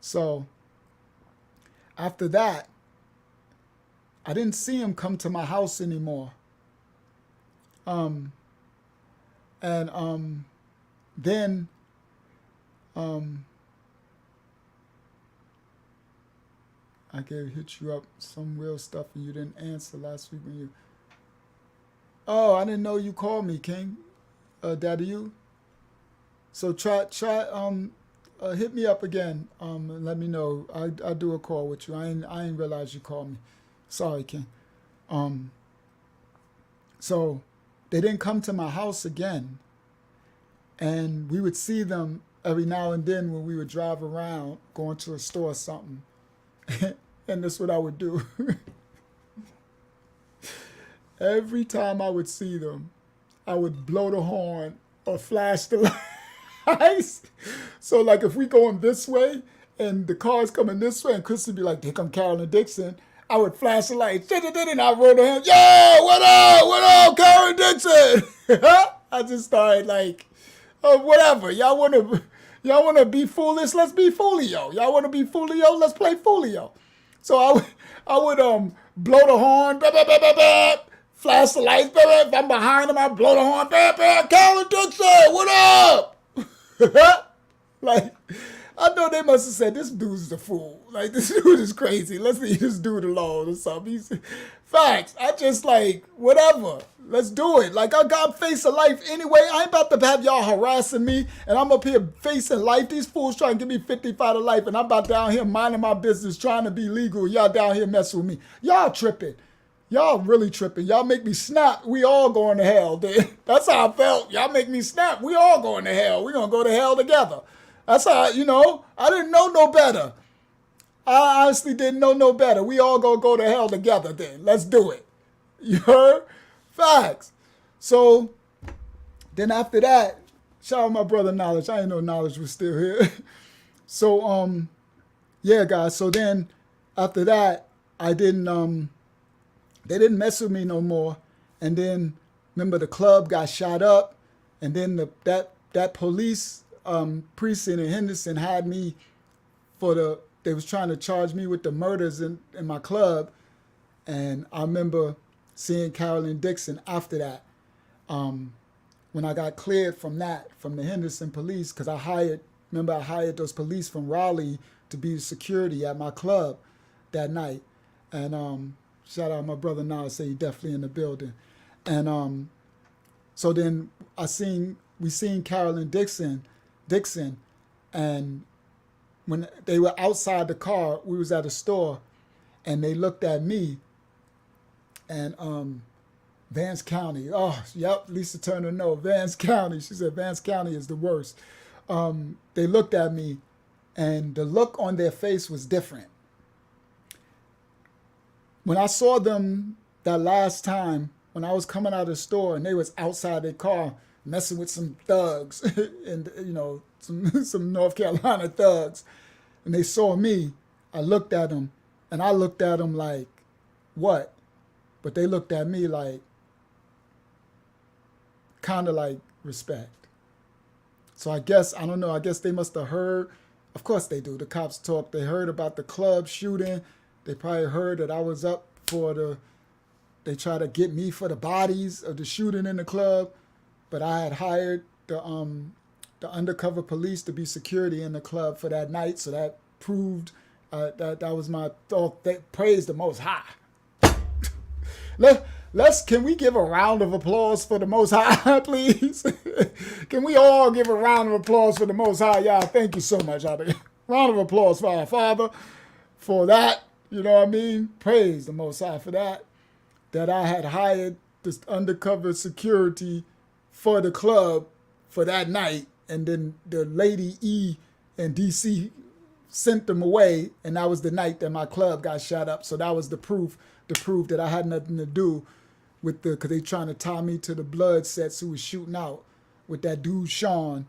So after that, I didn't see him come to my house anymore. Then I could hit you up some real stuff and you didn't answer last week when you. Oh, I didn't know you called me, King. Daddy, you. So try. Hit me up again. And let me know. I do a call with you. I ain't realize you called me. Sorry, King. So they didn't come to my house again, and we would see them every now and then when we would drive around, going to a store or something. And that's what I would do. Every time I would see them, I would blow the horn or flash the lights. So like if we going this way and the car's coming this way and Chris would be like, here come Carolyn Dixon, I would flash the lights. And I roll the hand, yo, what up, Carolyn Dixon? I just started like, whatever. Y'all wanna be foolish? Let's be foolio. Y'all wanna be foolio? Let's play foolio. So I would blow the horn, bah, bah, bah, bah, bah, flash the lights, bah, bah. If I'm behind him, I blow the horn, bah, bah, Carolyn Dixon, what up? Like, I know they must have said, this dude's a fool. Like, this dude is crazy. Let's leave this dude alone or something. Facts. I just like, whatever. Let's do it. Like, I got facing life anyway. I ain't about to have y'all harassing me, and I'm up here facing life. These fools trying to give me 55 to life, and I'm about down here minding my business, trying to be legal. Y'all down here messing with me. Y'all tripping. Y'all really tripping. Y'all make me snap. We all going to hell. That's how I felt. Y'all make me snap. We all going to hell. We going to go to hell together. That's how, I didn't know no better. I honestly didn't know no better. We all gonna go to hell together then. Let's do it. You heard? Facts. So then after that, shout out my brother Knowledge. I didn't know Knowledge was still here. So yeah, guys. So then after that, they didn't mess with me no more. And then remember the club got shot up, and then that police precinct in Henderson had me they was trying to charge me with the murders in my club. And I remember seeing Carolyn Dixon after that. When I got cleared from the Henderson police, because I hired those police from Raleigh to be security at my club that night. And shout out my brother now, say he definitely in the building. And so then we seen Carolyn Dixon, and when they were outside the car, we was at a store, and they looked at me, and Vance County, oh, yep, Lisa Turner, no, Vance County. She said Vance County is the worst. They looked at me, and the look on their face was different. When I saw them that last time, when I was coming out of the store, and they was outside their car messing with some thugs, and some North Carolina thugs, and they saw me, I looked at them, and I looked at them like, what? But they looked at me like, kind of like respect. So I guess they must have heard Of course they do. The cops talk. They heard about the club shooting. They probably heard that I was up they tried to get me for the bodies of the shooting in the club, but I had hired the undercover police to be security in the club for that night, so that proved that was my thought. Praise the Most High. Can we give a round of applause for the Most High, please? Can we all give a round of applause for the Most High, y'all? Thank you so much. Round of applause for our Father for that. You know what I mean? Praise the Most High for that. That I had hired this undercover security for the club for that night, and then the lady E in DC sent them away, and that was the night that my club got shot up. So that was the proof that I had nothing to do with because they trying to tie me to the blood sets who was shooting out with that dude Sean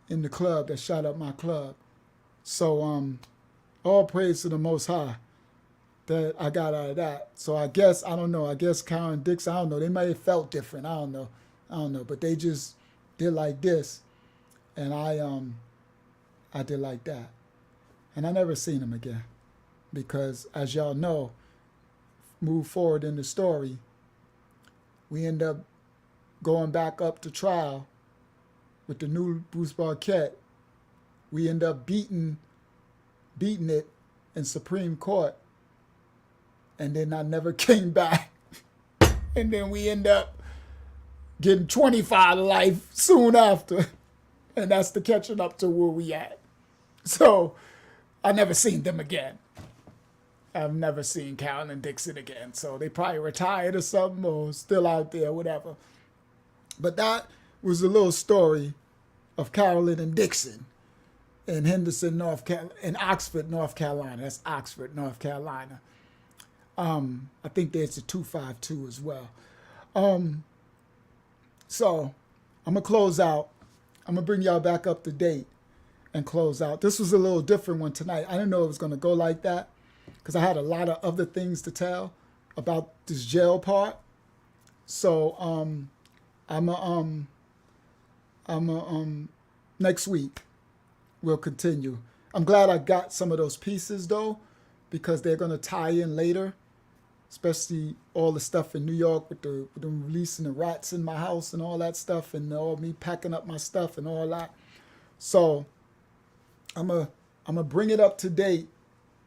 in the club that shot up my club. So all praise to the Most High that I got out of that. So I guess, I don't know, I guess Karen and Dix, I don't know, they may have felt different. I don't know, but they just did like this, and I did like that. And I never seen them again because, as y'all know, move forward in the story, we end up going back up to trial with the new Bruce Barquette. We end up beating it in Supreme Court, and then I never came back. And then we end up getting 25 to life soon after, and that's the catching up to where we at. So I never seen them again. I've never seen Carol and Dixon again. So they probably retired or something, or still out there, whatever. But that was a little story of Carolyn and Dixon in Henderson, in Oxford, North Carolina. That's Oxford, North Carolina. I think there's a 252 as well. So I'm going to close out. I'm going to bring y'all back up to date and close out. This was a little different one tonight. I didn't know it was going to go like that because I had a lot of other things to tell about this jail part. So next week we'll continue. I'm glad I got some of those pieces though, because they're going to tie in later, especially all the stuff in New York with them releasing the rats in my house and all that stuff, and all me packing up my stuff and all that. So I'm gonna bring it up to date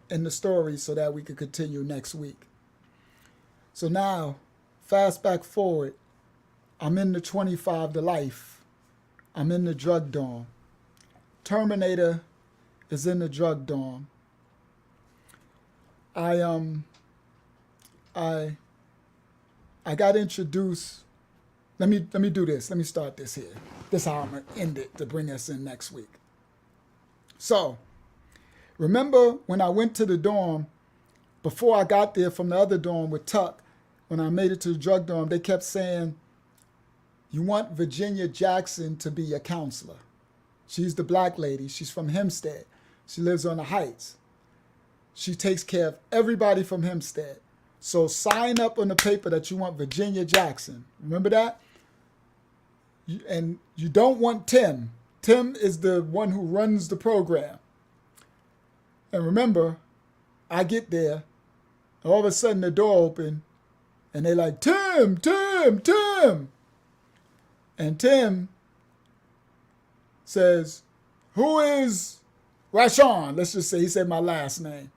in the story so that we can continue next week. So now, fast back forward, I'm in the 25 to life. I'm in the drug dorm. Terminator is in the drug dorm. I got introduced. Let me do this. Let me start this here. This is how I'm gonna end it to bring us in next week. So, remember when I went to the dorm, before I got there from the other dorm with Tuck, when I made it to the drug dorm, they kept saying, you want Virginia Jackson to be your counselor. She's the black lady. She's from Hempstead. She lives on the Heights. She takes care of everybody from Hempstead. So sign up on the paper that you want Virginia Jackson. Remember that? And you don't want Tim. Tim is the one who runs the program. And remember, I get there, and all of a sudden the door open, and they're like, Tim, Tim, Tim. And Tim says, who is Rashawn? Let's just say he said my last name.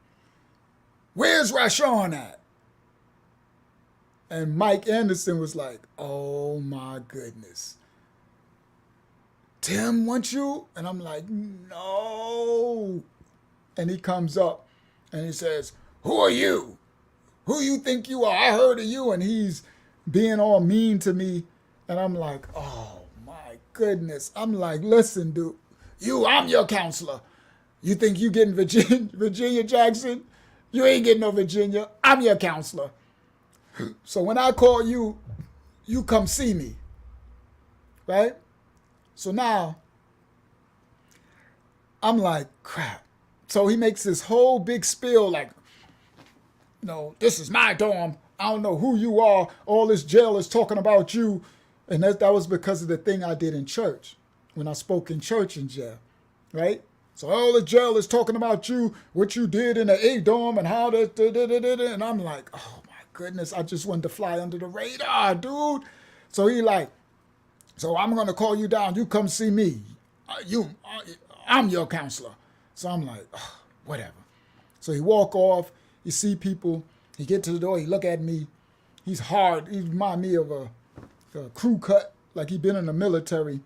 Where's Rashawn at? And Mike Anderson was like, oh my goodness. Tim wants you? And I'm like, no. And he comes up and he says, who are you? Who you think you are? I heard of you. And he's being all mean to me. And I'm like, oh my goodness. I'm like, listen, dude, I'm your counselor. You think you getting Virginia Jackson? You ain't getting no Virginia. I'm your counselor. So when I call you, you come see me. Right? So now, I'm like, crap. So he makes this whole big spiel like, no, this is my dorm. I don't know who you are. All this jail is talking about you. And that was because of the thing I did in church, when I spoke in church in jail, right? So all the jail is talking about you, what you did in the A dorm and how that, and I'm like, oh my goodness, I just wanted to fly under the radar, dude. So he like, so I'm gonna call you down. You come see me. I'm your counselor. So I'm like, oh, whatever. So he walk off. You see people. He get to the door. He look at me. He's hard. He remind me of a crew cut, like he been in the military.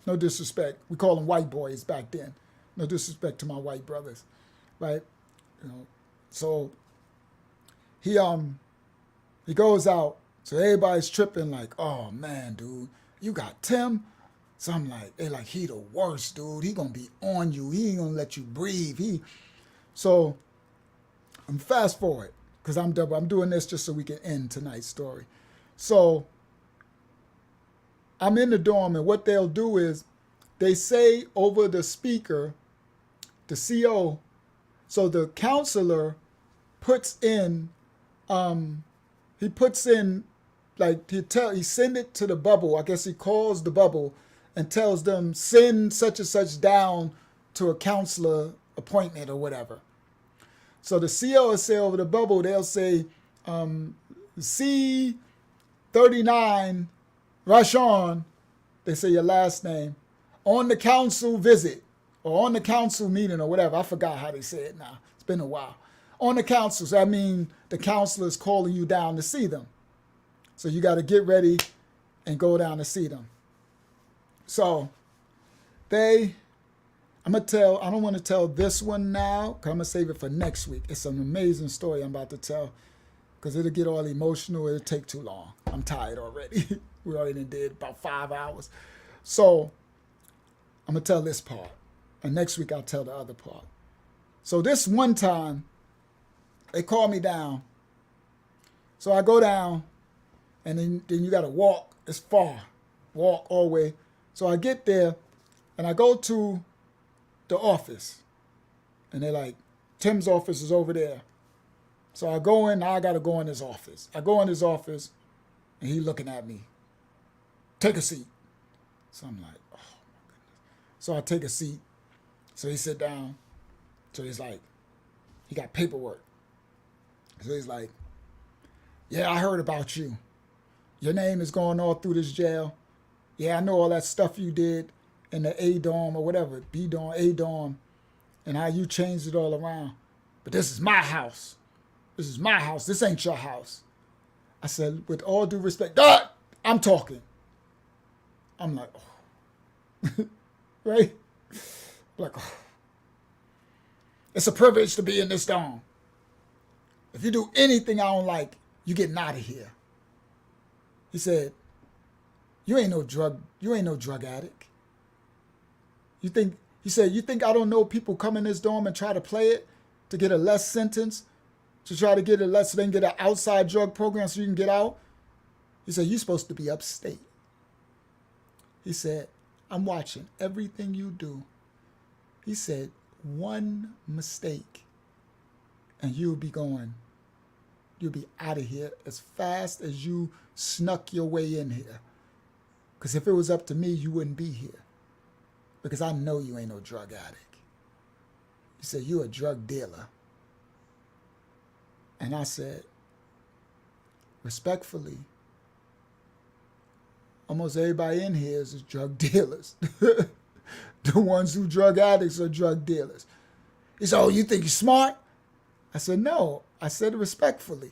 No disrespect. We call them white boys back then. No disrespect to my white brothers, right? You know. So he goes out. So everybody's tripping like, oh man, dude, you got Tim. So I'm like, they like, he the worst, dude. He gonna be on you. He ain't gonna let you breathe. So I'm fast forward because I'm doing this just so we can end tonight's story. So I'm in the dorm, and what they'll do is they say over the speaker, the CO, so the counselor puts in, like he send it to the bubble. I guess he calls the bubble and tells them send such and such down to a counselor appointment or whatever. So the CO will say over the bubble, they'll say C39 Rashawn, they say your last name, on the council visit or on the council meeting or whatever. I forgot how they say it now. It's been a while. On the council, so I mean the counselor is calling you down to see them. So you got to get ready and go down to see them. So I don't want to tell this one now because I'm going to save it for next week. It's an amazing story I'm about to tell because it'll get all emotional. It'll take too long. I'm tired already. We already did about 5 hours. So I'm going to tell this part. And next week I'll tell the other part. So this one time, they call me down. So I go down, and then you got to walk. It's far. Walk all the way. So I get there, and I go to the office. And they're like, Tim's office is over there. So I go in. Now I got to go in his office. I go in his office, and he looking at me. Take a seat. So I'm like, oh, my goodness. So I take a seat. So he sit down. So he's like, he got paperwork. So he's like, yeah, I heard about you. Your name is going all through this jail. Yeah, I know all that stuff you did in the A dorm or whatever, B dorm, A dorm, and how you changed it all around. But this is my house. This is my house. This ain't your house. I said, with all due respect, I'm talking. I'm like, oh. Right? Like, oh. It's a privilege to be in this dorm. If you do anything I don't like, you getting out of here. He said, you ain't no drug addict. You think I don't know people come in this dorm and try to play it to get a less sentence, to try to get a less, so they can get an outside drug program so you can get out? He said, you're supposed to be upstate. He said, I'm watching everything you do. He said, one mistake and you'll be out of here as fast as you snuck your way in here. Because if it was up to me, you wouldn't be here. Because I know you ain't no drug addict. He said, you're a drug dealer. And I said, respectfully, almost everybody in here is drug dealers. The ones who drug addicts are drug dealers. He said, oh, you think you're smart? I said, no. I said it respectfully.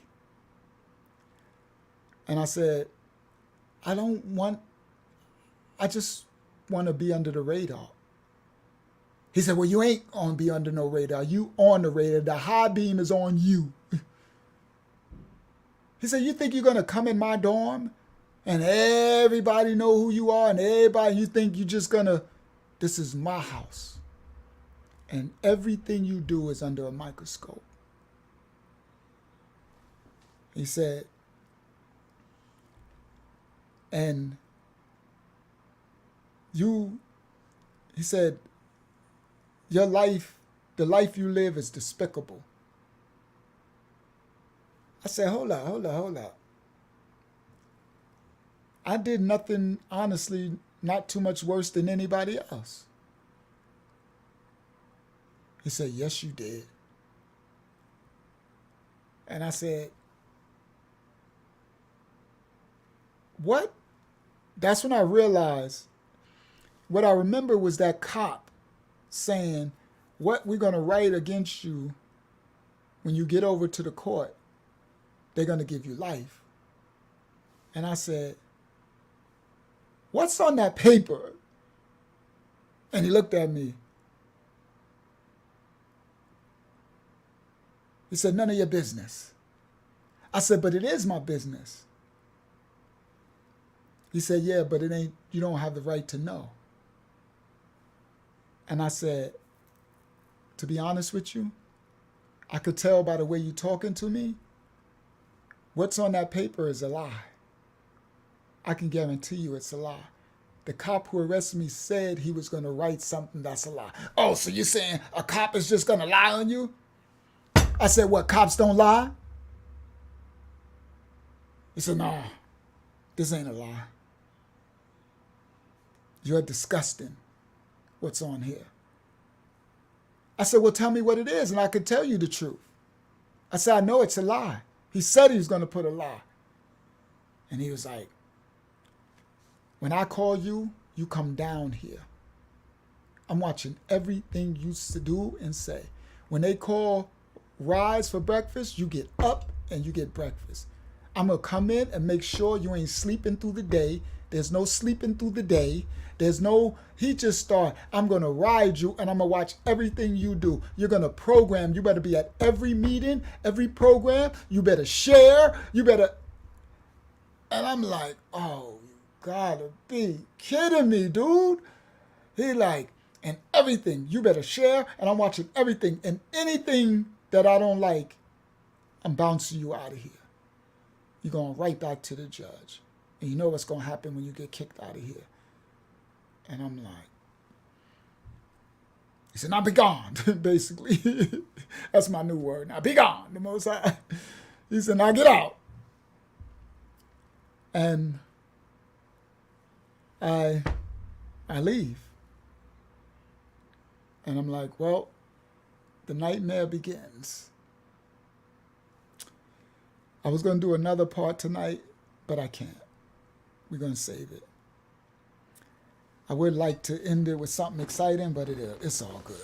And I said, I just want to be under the radar. He said, well, you ain't on be under no radar. You on the radar. The high beam is on you. He said, you think you're going to come in my dorm and everybody know who you are and everybody, you think you're just going to, this is my house. And everything you do is under a microscope. He said, and he said, your life, the life you live is despicable. I said, hold up. I did nothing, honestly, not too much worse than anybody else. He said, yes, you did. And I said, what? That's when I realized what I remember was that cop saying, what we're going to write against you when you get over to the court, they're going to give you life. And I said, what's on that paper? And he looked at me. He said, none of your business. I said, but it is my business. He said, yeah, but it ain't, you don't have the right to know. And I said, to be honest with you, I could tell by the way you're talking to me, what's on that paper is a lie. I can guarantee you it's a lie. The cop who arrested me said he was going to write something that's a lie. Oh, so you're saying a cop is just going to lie on you? I said, what, cops don't lie? He said, no, this ain't a lie. You're disgusting, what's on here. I said, well, tell me what it is, and I could tell you the truth. I said, I know it's a lie. He said he was going to put a lie. And he was like, when I call you, you come down here. I'm watching everything you used to do and say. When they call rise for breakfast, you get up and you get breakfast. I'm going to come in and make sure you ain't sleeping through the day. There's no sleeping through the day. There's no, he just started, I'm going to ride you and I'm going to watch everything you do. You're going to program. You better be at every meeting, every program. You better share. You better. And I'm like, oh, you gotta be kidding me, dude. He like, and everything, you better share. And I'm watching everything. And anything that I don't like, I'm bouncing you out of here. You're going right back to the judge. And you know what's going to happen when you get kicked out of here. And I'm like, he said, now be gone, basically. That's my new word. Now be gone, the Most High. He said, now get out. And I leave. And I'm like, well, the nightmare begins. I was going to do another part tonight, but I can't. We're going to save it. I would like to end it with something exciting, but it's all good.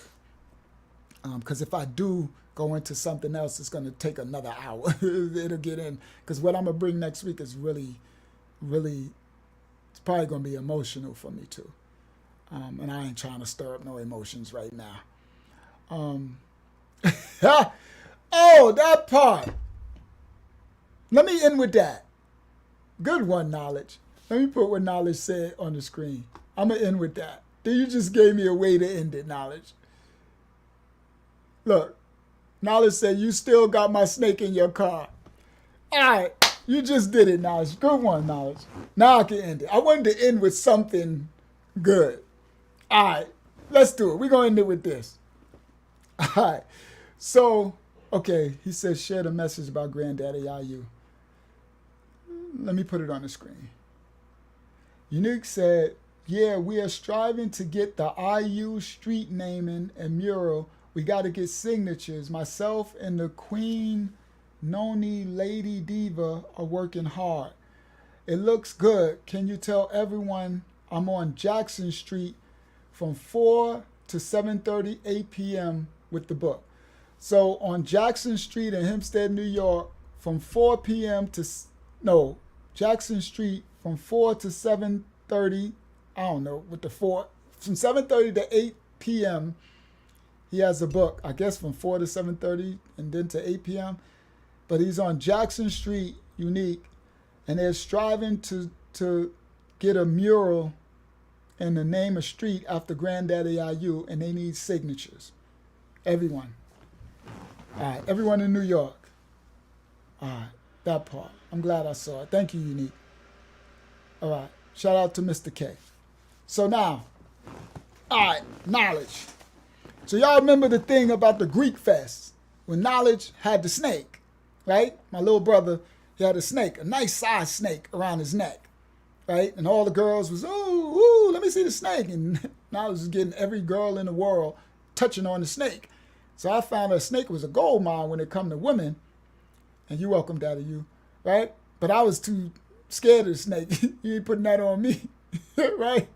Because if I do go into something else, it's going to take another hour. It'll get in. Because what I'm going to bring next week is really, it's probably going to be emotional for me too. And I ain't trying to stir up no emotions right now. Oh, that part. Let me end with that. Good one, Knowledge. Let me put what Knowledge said on the screen. I'm going to end with that. Then you just gave me a way to end it, Knowledge. Look, Knowledge said, you still got my snake in your car. All right, you just did it, Knowledge. Good one, Knowledge. Now I can end it. I wanted to end with something good. All right, let's do it. We're going to end it with this. All right, so, okay, he says, share the message about Granddaddy IU. Let me put it on the screen. Unique said, yeah, we are striving to get the IU street naming and mural. We got to get signatures. Myself and the Queen Noni Lady Diva are working hard. It looks good. Can you tell everyone I'm on Jackson Street from 4 to 7:30 8 p.m. with the book. So on Jackson Street in Hempstead, New York, from 4 p.m. to, no, Jackson Street from 4 to 7:30, I don't know, with the 4, from 7:30 to 8 p.m., he has a book, I guess from 4 to 7:30 and then to 8 p.m. But he's on Jackson Street, Unique, and they're striving to get a mural in the name of street after Granddaddy IU, and they need signatures. Everyone. All right, everyone in New York. All right, that part. I'm glad I saw it. Thank you, Unique. All right, shout out to Mr. K. So now, all right, Knowledge. So y'all remember the thing about the Greek Fest when Knowledge had the snake, right? My little brother, he had a snake, a nice size snake around his neck, right? And all the girls was, ooh, let me see the snake. And Knowledge was getting every girl in the world touching on the snake. So I found a snake was a gold mine when it come to women. And you welcome, Daddy, you, right? But I was too scared of the snake. You ain't putting that on me, right?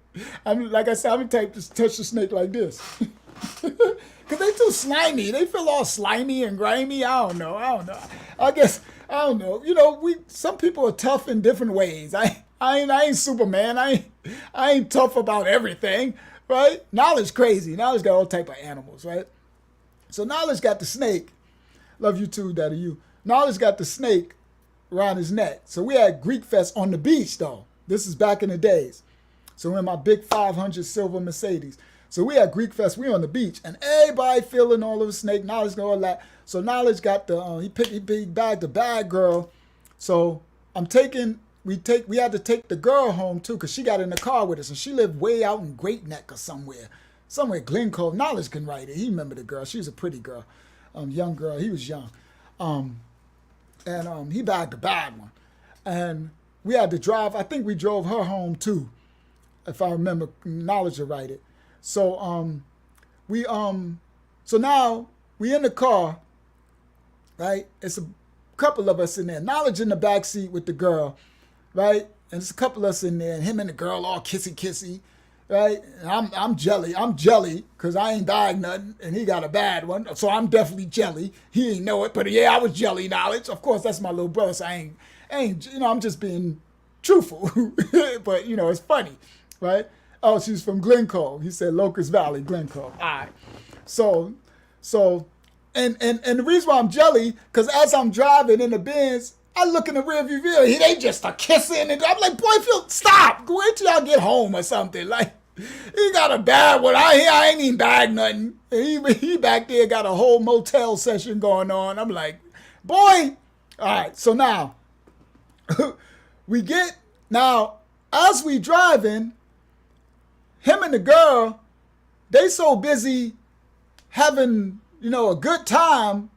I'm like I said, I'm the type to touch the snake like this. Cause they too slimy. They feel all slimy and grimy. I don't know. I guess I don't know. You know, some people are tough in different ways. I ain't Superman. I ain't tough about everything, right? Knowledge crazy. Knowledge got all type of animals, right? So Knowledge got the snake. Love you too, Daddy. You. Knowledge got the snake around his neck. So we had Greek Fest on the beach though. This is back in the days. So in my big 500 silver Mercedes. So we had Greek Fest. We on the beach, and everybody feeling all of the snake. Knowledge and all that. So Knowledge got the he bagged the bad girl. So we had to take the girl home too, cause she got in the car with us, and she lived way out in Great Neck or somewhere Glencoe. Knowledge can write it. He remember the girl. She was a pretty girl, young girl. He was young, and he bagged the bad one, and we had to drive. I think we drove her home too, if I remember. Knowledge to write it. So so now we in the car, right? It's a couple of us in there. Knowledge in the back seat with the girl, right? And it's a couple of us in there, and him and the girl all kissy, right? And I'm jelly, because I ain't bagged nothing, and he got a bad one, so I'm definitely jelly. He ain't know it, but yeah, I was jelly. Knowledge. Of course, that's my little brother, so I ain't I'm just being truthful, but it's funny, right? Oh, she's from Glencoe. He said Locust Valley, Glencoe. All right. So, and the reason why I'm jelly, because as I'm driving in the Benz, I look in the rearview mirror. They just a kissing, and I'm like, boy, stop. Wait till y'all get home or something. Like, he got a bad one. I ain't even bagged nothing. He back there got a whole motel session going on. I'm like, boy. All right. So now as we driving. Him and the girl, they so busy having, a good time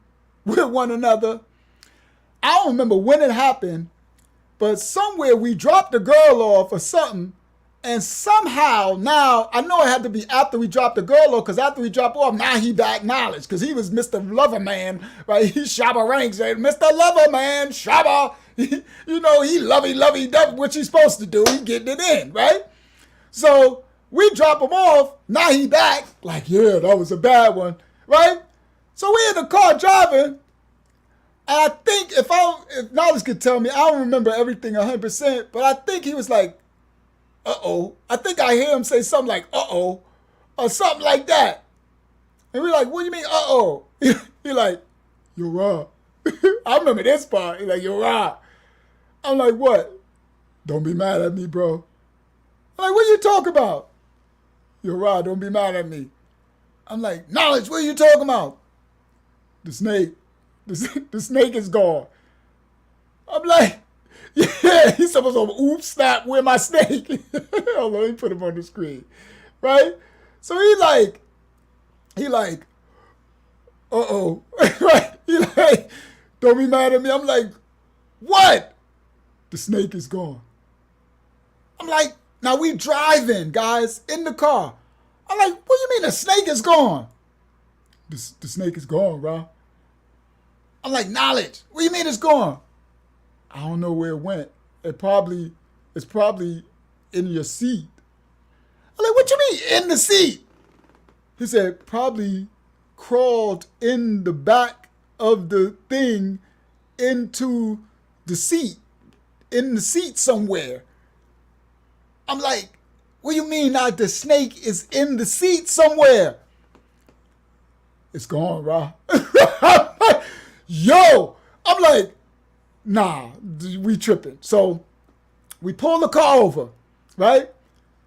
with one another. I don't remember when it happened, but somewhere we dropped the girl off or something, and somehow now, I know it had to be after we dropped the girl off, because after we dropped off, now he back Knowledge, because he was Mr. Loverman, right? He Shabba ranks, Mr. Loverman, Shabba. He lovey, dovey, what you supposed to do. He getting it in, right? So we drop him off. Now he back. Like, yeah, that was a bad one, right? So we in the car driving. And I think if Knowledge could tell me, I don't remember everything 100%, but I think he was like, uh-oh. I think I hear him say something like, uh-oh, or something like that. And we're like, what do you mean, uh-oh? He like, you're right. I remember this part. He's like, you're right. I'm like, what? Don't be mad at me, bro. I'm like, what you talking about? You're right, don't be mad at me. I'm like, Knowledge, what are you talking about? The snake. The snake is gone. I'm like, yeah, he's supposed to oops, snap, where my snake? Hold on, let me put him on the screen. Right? So he like, uh-oh. Right? He like, don't be mad at me. I'm like, what? The snake is gone. I'm like, now we driving, guys, in the car. I'm like, what do you mean the snake is gone? The snake is gone, bro. I'm like, Knowledge, what do you mean it's gone? I don't know where it went. It's probably in your seat. I'm like, what you mean in the seat? He said, probably crawled in the back of the thing into the seat, in the seat somewhere. I'm like, what do you mean now the snake is in the seat somewhere? It's gone, bro. Yo, I'm like, nah, we tripping. So we pull the car over, right?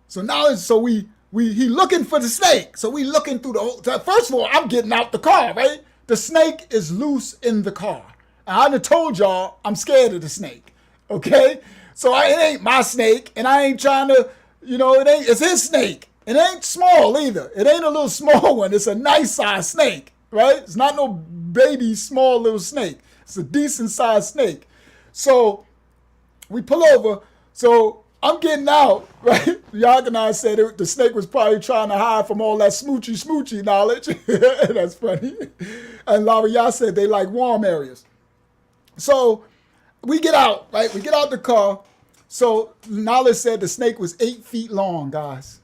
So now he looking for the snake. So we looking through the whole, first of all, I'm getting out the car, right? The snake is loose in the car. And I done told y'all I'm scared of the snake, okay? So it ain't my snake, and I ain't trying to, it's his snake. It ain't small either. It ain't a little small one. It's a nice sized snake, right? It's not no baby small little snake. It's a decent sized snake. So we pull over. So I'm getting out, right? Yahshuah said the snake was probably trying to hide from all that smoochy knowledge. That's funny. And Lava Yah said they like warm areas. So we get out, right? We get out the car. So knowledge said the snake was 8 feet long, guys.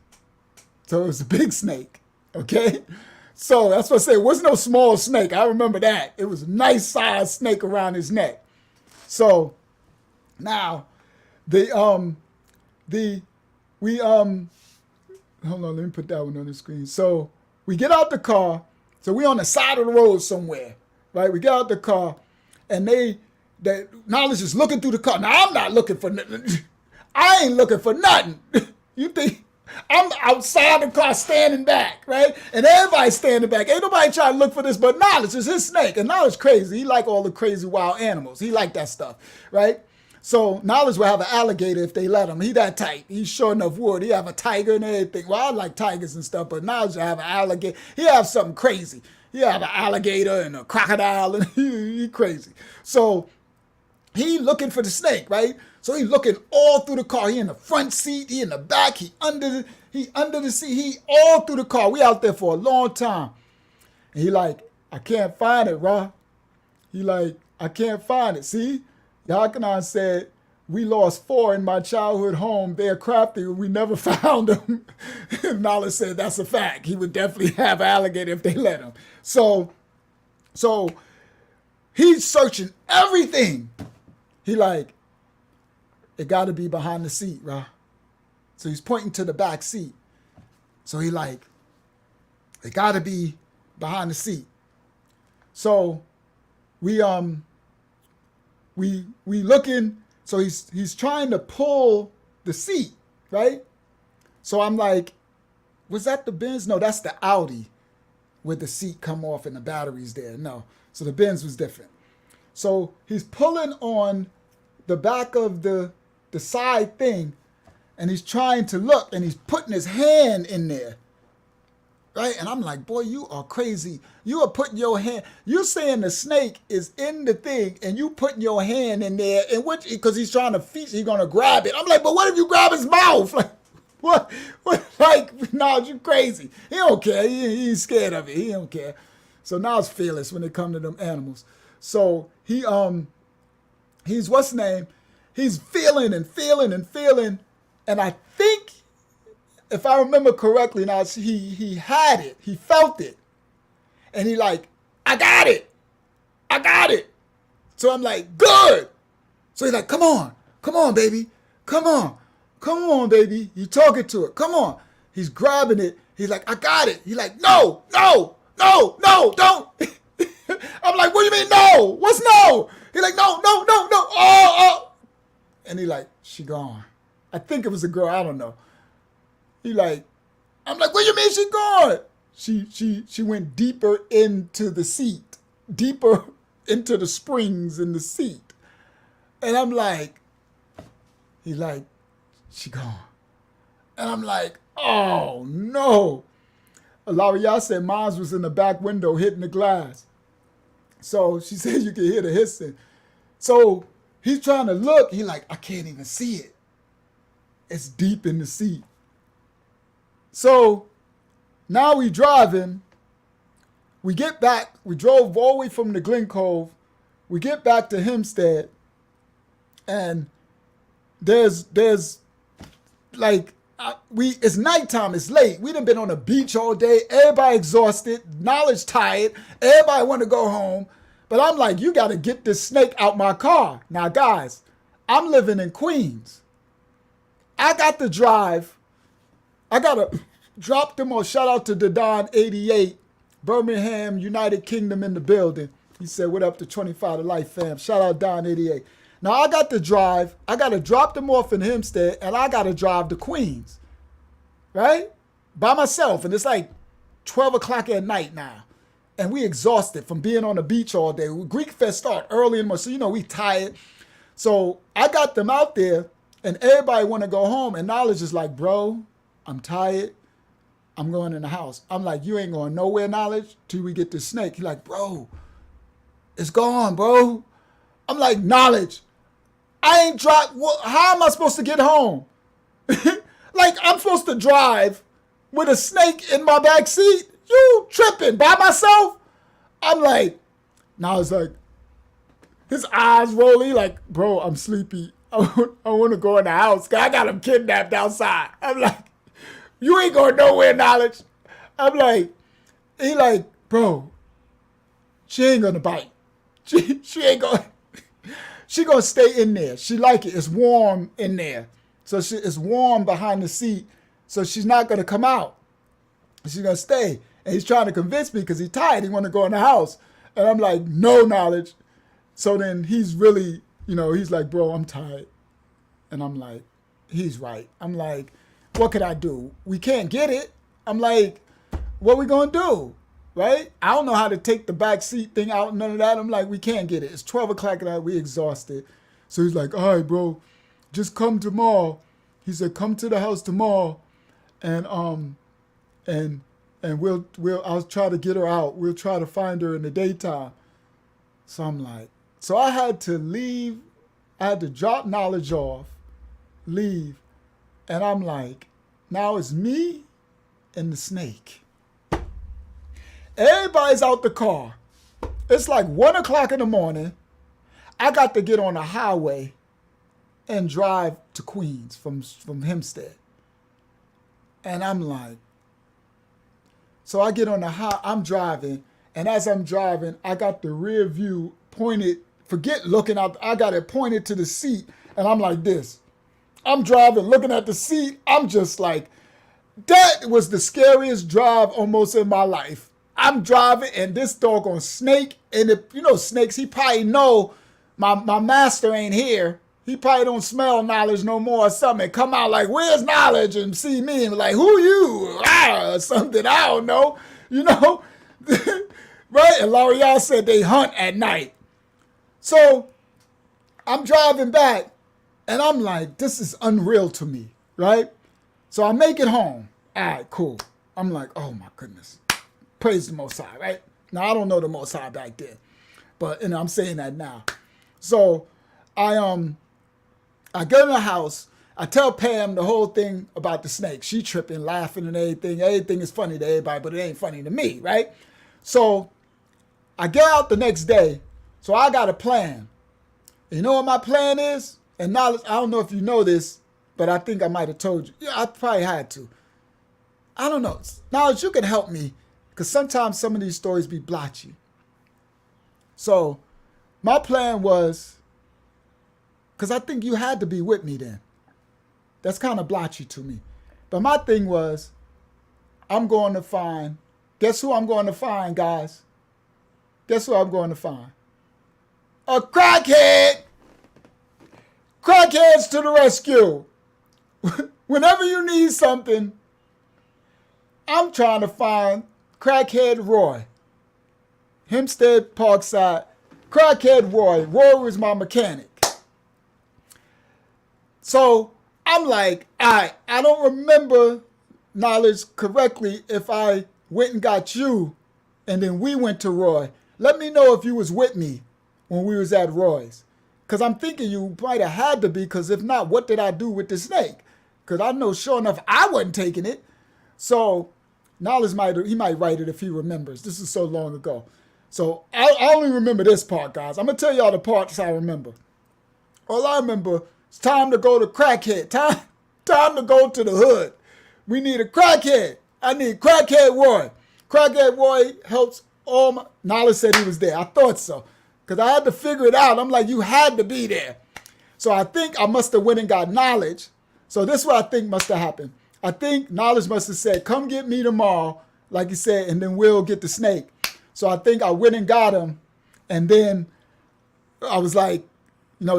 So it was a big snake, okay? So that's what I said. It wasn't no small snake. I remember that. It was a nice sized snake around his neck. So now hold on, let me put that one on the screen. So we get out the car. So we on the side of the road somewhere, right? We get out the car, and that knowledge is looking through the car. Now I'm not looking for nothing. I ain't looking for nothing. You think I'm outside the car standing back, right? And everybody's standing back. Ain't nobody trying to look for this but knowledge. It's his snake. And knowledge crazy. He like all the crazy wild animals. He like that stuff, right? So knowledge will have an alligator if they let him. He that tight. He's sure enough wood. He have a tiger and everything. Well, I like tigers and stuff, but knowledge will have an alligator. He have something crazy. He have an alligator and a crocodile, and he crazy. So he looking for the snake, right? So he looking all through the car. He in the front seat. He in the back. He under the seat. He all through the car. We out there for a long time. And he like, I can't find it, Ra. He like, I can't find it. See? Yahshuah said, we lost 4 in my childhood home. They're crafty. We never found them. Knowledge said that's a fact. He would definitely have an alligator if they let him. So he's searching everything. He like, it got to be behind the seat, right? So he's pointing to the back seat. So he like, it got to be behind the seat. So we looking. So he's trying to pull the seat, right? So I'm like, was that the Benz? No, that's the Audi where the seat come off and the battery's there. No, so the Benz was different. So he's pulling on the back of the side thing, and he's trying to look, and he's putting his hand in there, right? And I'm like, boy, you are crazy. You are putting your hand, you're saying the snake is in the thing, and you putting your hand in there, and what, because he's trying to feast, he's going to grab it. I'm like, but what if you grab his mouth? Like, what, like, no, you crazy. He don't care. He's scared of it. He don't care. So now it's fearless when it come to them animals. So he's what's his name? He's feeling. And I think, if I remember correctly, now he had it. He felt it. And he like, I got it. So I'm like, good. So he's like, come on, baby. Come on, baby. You talking to it. Come on. He's grabbing it. He's like, I got it. He's like, no, don't. I'm like, what do you mean no? What's no? He's like, no. Oh. And he like, she gone. I think it was a girl. I don't know. He like, I'm like, what do you mean she gone? She went deeper into the seat, deeper into the springs in the seat. And I'm like, he's like, she gone. And I'm like, oh no. Alawiyah said mine was in the back window hitting the glass. So she said you could hear the hissing. So he's trying to look. He like, I can't even see it. It's deep in the seat. So now we driving. We get back. We drove all the way from the Glen Cove. We get back to Hempstead. And there's like, it's nighttime, it's late. We done been on the beach all day. Everybody exhausted, knowledge tired. Everybody want to go home. But I'm like, you got to get this snake out my car. Now, guys, I'm living in Queens. I got to drive. I got to drop them off. Shout out to Dadon88, Birmingham, United Kingdom in the building. He said, what up to 25 to life, fam. Shout out Don88. Now, I got to drive. I got to drop them off in Hempstead, and I got to drive to Queens, right? By myself. And it's like 12 o'clock at night now. And we exhausted from being on the beach all day. Greek Fest start early in the morning, so, we tired. So I got them out there, and everybody want to go home. And Knowledge is like, bro, I'm tired. I'm going in the house. I'm like, you ain't going nowhere, Knowledge, till we get this snake. He's like, bro, it's gone, bro. I'm like, Knowledge, I ain't dropped. How am I supposed to get home? Like, I'm supposed to drive with a snake in my back seat? You tripping by myself? I'm like, now it's like, his eyes rolling, like, bro, I'm sleepy. I want to go in the house. I got him kidnapped outside. I'm like, you ain't going nowhere, Knowledge. I'm like, he like, bro, she ain't gonna bite. She ain't gonna, she gonna stay in there. She like it. It's warm in there. So it's warm behind the seat. So she's not gonna come out. She's gonna stay. And he's trying to convince me because he's tired. He want to go in the house. And I'm like, no, Knowledge. So then he's really, he's like, bro, I'm tired. And I'm like, he's right. I'm like, what could I do? We can't get it. I'm like, what we gonna do? Right? I don't know how to take the back seat thing out, none of that. I'm like, we can't get it. It's 12 o'clock at night. We exhausted. So he's like, all right, bro, just come tomorrow. He said, come to the house tomorrow, and we'll I'll try to get her out. We'll try to find her in the daytime. So I'm like, so I had to leave. I had to drop Knowledge off, leave, and I'm like, now it's me and the snake. Everybody's out the car. It's like 1 o'clock in the morning. I got to get on the highway and drive to Queens from Hempstead. And I'm like, so I get on I'm driving, and as I'm driving, I got the rear view pointed, forget looking out, I got it pointed to the seat, and I'm like this. I'm driving, looking at the seat, I'm just like, that was the scariest drive almost in my life. I'm driving, and this doggone snake, and snakes, he probably know my master ain't here. He probably don't smell Knowledge no more or something. Come out like, where's Knowledge? And see me and like, who you? Or something, I don't know. Right? And L'Oreal said they hunt at night. So I'm driving back, and I'm like, this is unreal to me, right? So I make it home. All right, cool. I'm like, oh my goodness. Praise the Most High, right? Now, I don't know the Most High back then, but I'm saying that now. So I get in the house. I tell Pam the whole thing about the snake. She tripping, laughing and everything. Everything is funny to everybody, but it ain't funny to me, right? So I get out the next day. So I got a plan. You know what my plan is? And Knowledge, I don't know if you know this, but I think I might have told you. Yeah, I probably had to. I don't know. Knowledge, you can help me, because sometimes some of these stories be blotchy. So my plan was, because I think you had to be with me then. That's kind of blotchy to me. But my thing was, I'm going to find, guess who I'm going to find, guys? Guess who I'm going to find? A crackhead! Crackheads to the rescue! Whenever you need something, I'm trying to find Crackhead Roy. Hempstead, Parkside. Crackhead Roy. Roy was my mechanic. So I'm like, I don't remember, Knowledge, correctly if I went and got you and then we went to Roy. Let me know if you was with me when we was at Roy's. Because I'm thinking you might have had to be, because if not, what did I do with the snake? Because I know sure enough I wasn't taking it. So Knowledge might write it if he remembers. This is so long ago. So I only remember this part, guys. I'm going to tell y'all the parts I remember. All I remember, it's time to go to Crackhead. Time to go to the hood. We need a crackhead. I need Crackhead Roy. Crackhead Roy helps all my... Knowledge said he was there. I thought so. Because I had to figure it out. I'm like, you had to be there. So I think I must have went and got Knowledge. So this is what I think must have happened. I think Knowledge must have said, come get me tomorrow, like he said, and then we'll get the snake. So I think I went and got him. And then I was like,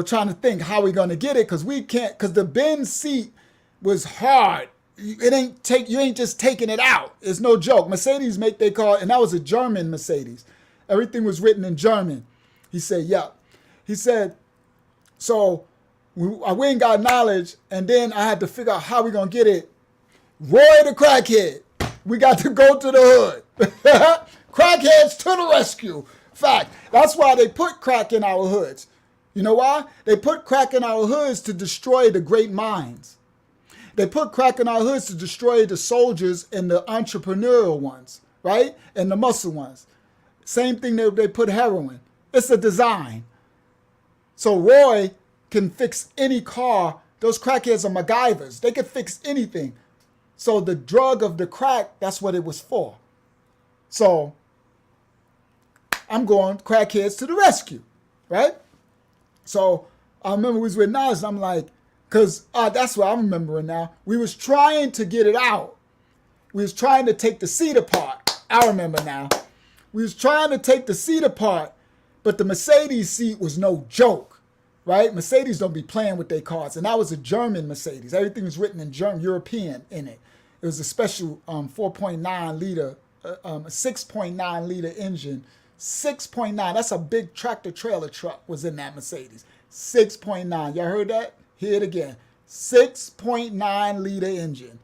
trying to think how we going to get it, because we can't, because the bin seat was hard. You ain't just taking it out. It's no joke. Mercedes make they call it, and that was a German Mercedes. Everything was written in German. He said, yeah. He said, so I went and got Knowledge, and then I had to figure out how we going to get it. Roy the crackhead. We got to go to the hood. Crackheads to the rescue. Fact. That's why they put crack in our hoods. You know why? They put crack in our hoods to destroy the great minds. They put crack in our hoods to destroy the soldiers and the entrepreneurial ones, right? And the muscle ones. Same thing they put heroin. It's a design. So Roy can fix any car. Those crackheads are MacGyvers. They can fix anything. So the drug of the crack, that's what it was for. So I'm going crackheads to the rescue, right? So I remember we was with Nas, and I'm like, because that's what I'm remembering now. We was trying to get it out. We was trying to take the seat apart. I remember now. We was trying to take the seat apart, but the Mercedes seat was no joke, right? Mercedes don't be playing with their cars. And that was a German Mercedes. Everything was written in German, European in it. It was a special 4.9 liter, 6.9 liter engine. 6.9, that's a big tractor trailer truck was in that Mercedes. 6.9, y'all heard that? Hear it again. 6.9 liter engine.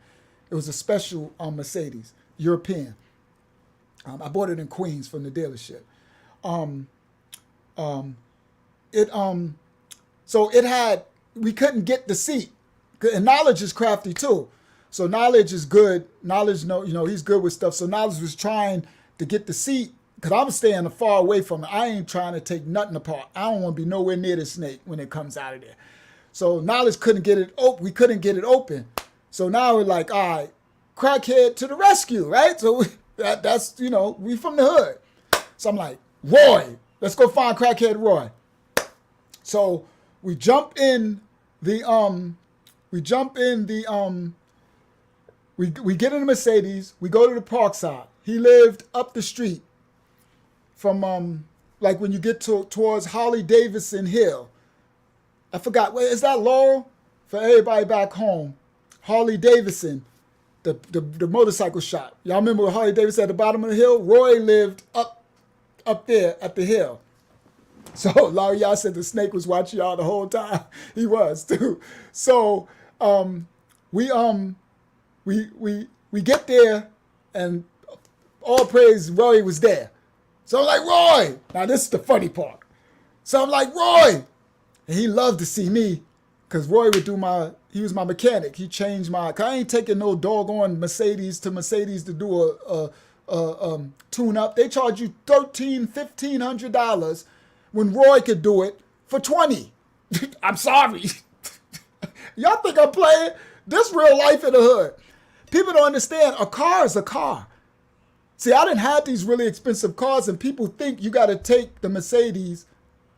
It was a special Mercedes, European. I bought it in Queens from the dealership. So it had, we couldn't get the seat. And Knowledge is crafty too. So Knowledge is good. Knowledge, he's good with stuff. So Knowledge was trying to get the seat, because I'm staying far away from it. I ain't trying to take nothing apart. I don't want to be nowhere near the snake when it comes out of there. So Knowledge couldn't get it open. We couldn't get it open. So now we're like, all right, crackhead to the rescue, right? So that's we from the hood. So I'm like, Roy, let's go find crackhead Roy. So we jump in the we get in the Mercedes. We go to the Parkside. He lived up the street from like when you get towards Harley Davidson Hill. I forgot. Wait, is that Laurel? For everybody back home, Harley Davidson, the motorcycle shop. Y'all remember Harley Davidson at the bottom of the hill? Roy lived up there at the hill. So Larry, y'all said the snake was watching y'all the whole time. He was too. So we get there, and all praise Roy was there. So I'm like, Roy. Now this is the funny part. So I'm like, Roy. And he loved to see me, because Roy would he was my mechanic. He changed cause I ain't taking no doggone Mercedes to do a tune up. They charge you $1,500 when Roy could do it for $20. I'm sorry. Y'all think I'm playing? This real life in the hood. People don't understand, a car is a car. See, I didn't have these really expensive cars, and people think you got to take the Mercedes,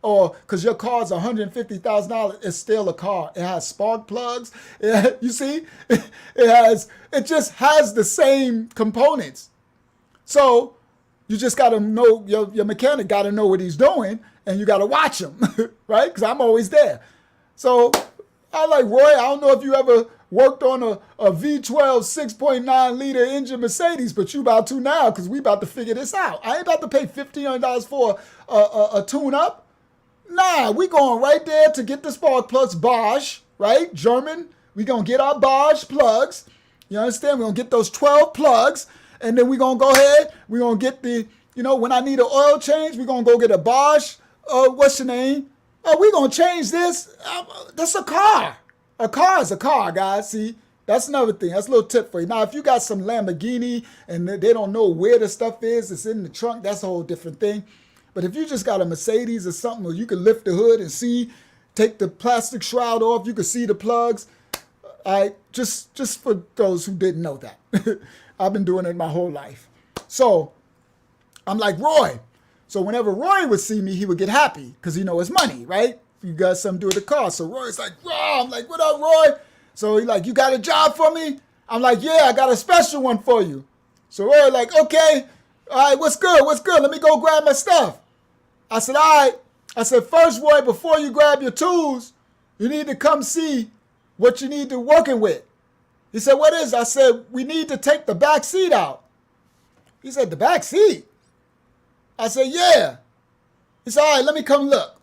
or because your car's $150,000, it's still a car. It has spark plugs. You see, it just has the same components. So you just got to know, your mechanic got to know what he's doing, and you got to watch him, right? Because I'm always there. So I like, Roy, I don't know if you ever worked on a V12 6.9 liter engine Mercedes, but you about to now, because we about to figure this out. I ain't about to pay $1,500 for a tune-up. Nah, we going right there to get the spark plugs, Bosch, right? German. We going to get our Bosch plugs. You understand? We're going to get those 12 plugs, and then we're going to go ahead. We're going to get the, when I need an oil change, we're going to go get a Bosch. What's your name? Oh, we're going to change this. That's a car. A car is a car, guys. See, that's another thing. That's a little tip for you. Now, if you got some Lamborghini and they don't know where the stuff is, it's in the trunk, that's a whole different thing. But if you just got a Mercedes or something where you can lift the hood and see, take the plastic shroud off, you can see the plugs. Just for those who didn't know that. I've been doing it my whole life. So I'm like, Roy. So whenever Roy would see me, he would get happy because he know it's money, right? You got something to do with the car. So Roy's like, Roy. I'm like, what up, Roy? So he's like, you got a job for me? I'm like, yeah, I got a special one for you. So Roy like, okay, all right, what's good? Let me go grab my stuff. I said, all right. I said, first, Roy, before you grab your tools, you need to come see what you need to working with. He said, what is it? I said, we need to take the back seat out. He said, the back seat? I said, yeah. He said, all right, let me come look.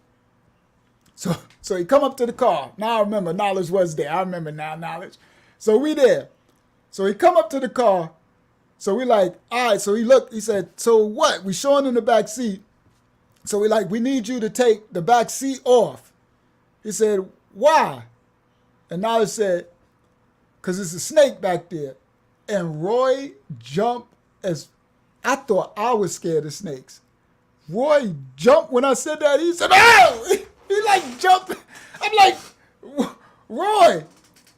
So he come up to the car. Now I remember Knowledge was there. I remember now Knowledge. So we there. So he come up to the car. So we like, all right. So he looked. He said, so what? We showing him the back seat. So we like, we need you to take the back seat off. He said, why? And Knowledge said, because it's a snake back there. And Roy jumped as, I thought I was scared of snakes. Roy jumped when I said that. He said, "Oh!" He like jumped. I'm like, Roy.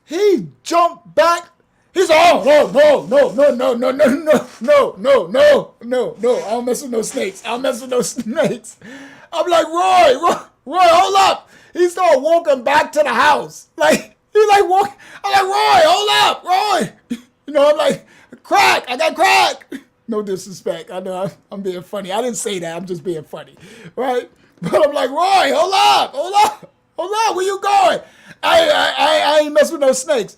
He jumped back. He said, "Oh, no. I don't mess with no snakes. I'm like, Roy, hold up." He started walking back to the house. Like, he like walking. I'm like, "Roy, hold up, Roy." You know, I'm like, I got crack. No disrespect. I know I'm being funny. I didn't say that. I'm just being funny, right? But I'm like, "Roy, hold up. Where you going?" I ain't mess with no snakes.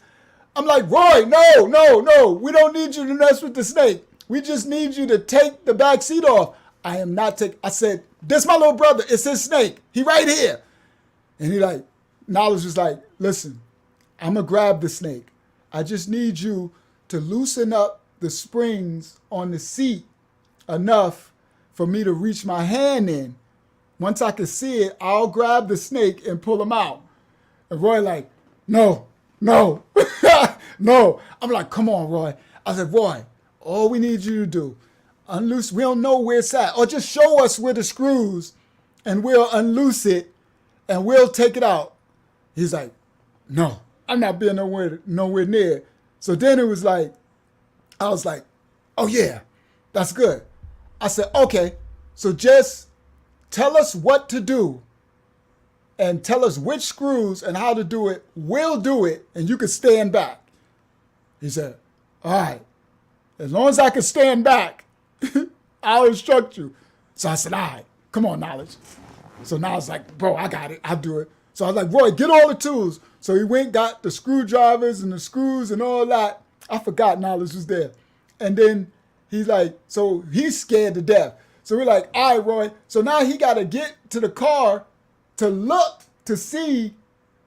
I'm like, "Roy, no. We don't need you to mess with the snake. We just need you to take the back seat off." I am not taking. I said, "This my little brother. It's his snake. He right here." And he like, Knowledge was like, "Listen, I'm going to grab the snake. I just need you to loosen up the springs on the seat enough for me to reach my hand in. Once I can see it, I'll grab the snake and pull him out." And Roy like, no. No. I'm like, "Come on, Roy." I said, "Roy, all we need you to do, unloose, we don't know where it's at, or just show us where the screws and we'll unloose it and we'll take it out." He's like, "No, I'm not being nowhere near." So then it was like, I was like, "Oh yeah, that's good." I said, "Okay, so just tell us what to do and tell us which screws and how to do it. We'll do it and you can stand back." He said, "All right, as long as I can stand back, I'll instruct you." So I said, "All right, come on, Knowledge." So Knowledge's like, "Bro, I got it. I'll do it." So I was like, "Roy, get all the tools." So he went, got the screwdrivers and the screws and all that. I forgot Knowledge was there. And then he's like, so he's scared to death. So we're like, "All right, Roy." So now he got to get to the car to look to see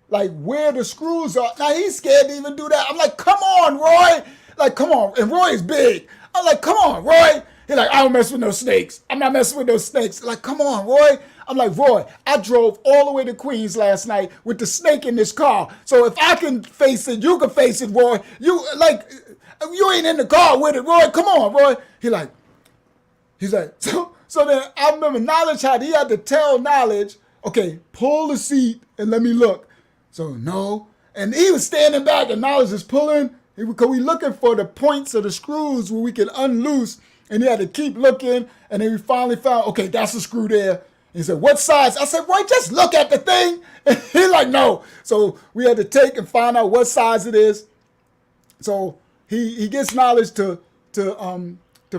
like where the screws are. Now he's scared to even do that. I'm like, "Come on, Roy." Like, come on. And Roy's big. I'm like, "Come on, Roy." He's like, "I don't mess with no snakes. I'm not messing with no snakes." Like, "Come on, Roy." I'm like, "Roy, I drove all the way to Queens last night with the snake in this car. So if I can face it, you can face it, Roy. You ain't in the car with it, Roy. Come on, Roy." He's like, so then I remember he had to tell Knowledge, "Okay, pull the seat and let me look." So no. And he was standing back and Knowledge is pulling. Because we looking for the points of the screws where we can unloose. And he had to keep looking. And then we finally found, okay, that's a screw there. He said, "What size?" I said, "Roy, just look at the thing." And he's like, "No." So we had to take and find out what size it is. So he gets Knowledge to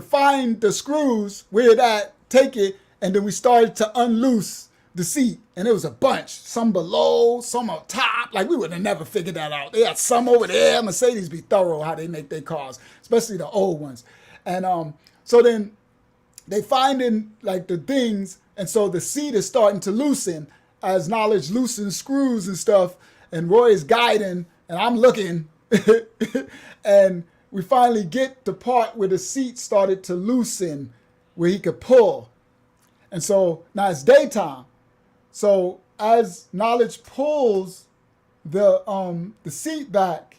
find the screws where it at, take it, and then we started to unloose the seat. And it was a bunch. Some below, some on top. Like, we would have never figured that out. They had some over there. Mercedes be thorough how they make their cars, especially the old ones. And so then they finding like the things, and so the seat is starting to loosen as Knowledge loosens screws and stuff, and Roy is guiding, and I'm looking, and we finally get the part where the seat started to loosen, where he could pull. And so now it's daytime. So as Knowledge pulls the seat back,